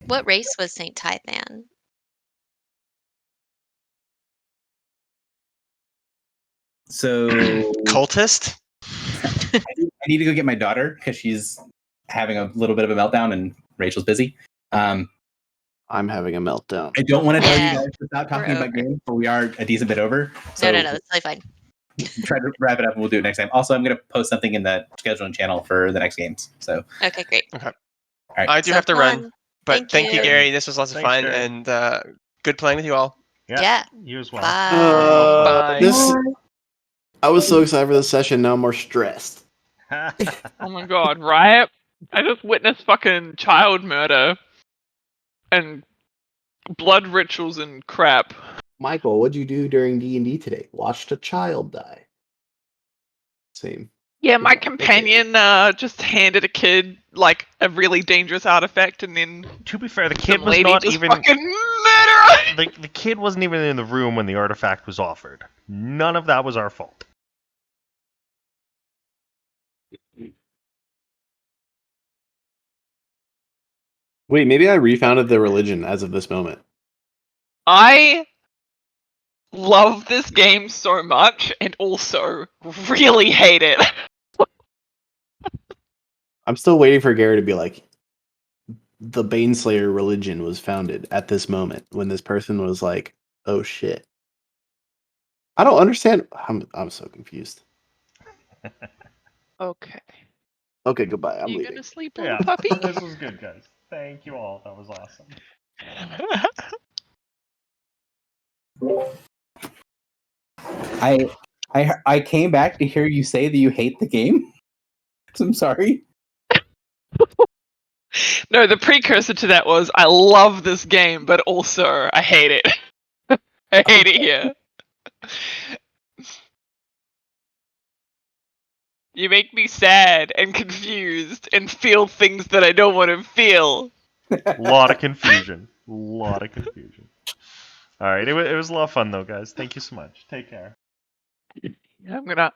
S5: What race was Saint Tythan?
S1: So
S4: Cultist?
S1: I need to go get my daughter because she's having a little bit of a meltdown and Rachel's busy.
S6: I'm having a meltdown.
S1: I don't want to tell you
S5: Yeah,
S1: guys to stop talking
S5: we're
S1: about
S5: over.
S1: games, but we are a decent bit over. So
S5: No, that's totally fine.
S1: try to wrap it up and we'll do it next time. Also, I'm going to post something in the scheduling channel for the next games. So,
S5: Okay, great.
S1: all right.
S4: I do
S5: So
S4: have to run.
S5: fun.
S4: But thank you,
S5: you.
S4: Gary. This was lots of
S2: Thanks,
S4: fun
S2: Gary.
S4: and good playing with you all.
S5: Yeah.
S2: You as well.
S5: Bye.
S6: I was so excited for this session. Now I'm more stressed.
S3: Oh my god, right? I just witnessed fucking child murder and blood rituals and crap.
S6: Michael, what'd you do during D&D today? Watched a child die. Same.
S3: Yeah, my
S6: Okay.
S3: companion just handed a kid like a really dangerous artifact, and then
S2: To be fair, the kid
S3: some
S2: was
S3: lady
S2: not
S3: just
S2: even.
S3: fucking murder.
S2: The kid wasn't even in the room when the artifact was offered. None of that was our fault.
S6: Wait, maybe I refounded the religion as of this moment.
S3: I love this game so much, and also really hate it.
S6: I'm still waiting for Gary to be like, the Baneslayer religion was founded at this moment when this person was like, oh shit. I don't understand. I'm so confused.
S3: Okay.
S6: Okay, goodbye. I'm
S3: You
S6: leaving.
S3: gonna sleep, little puppy?
S2: This was good, guys. Thank you all. That was awesome.
S1: I came back to hear you say that you hate the game. I'm sorry.
S3: No, the precursor to that was I love this game, but also I hate it. I hate it here. You make me sad and confused and feel things that I don't want to feel.
S2: Lot of confusion. Lot of confusion. All right, it was a lot of fun though, guys. Thank you so much. Take care.
S3: I'm gonna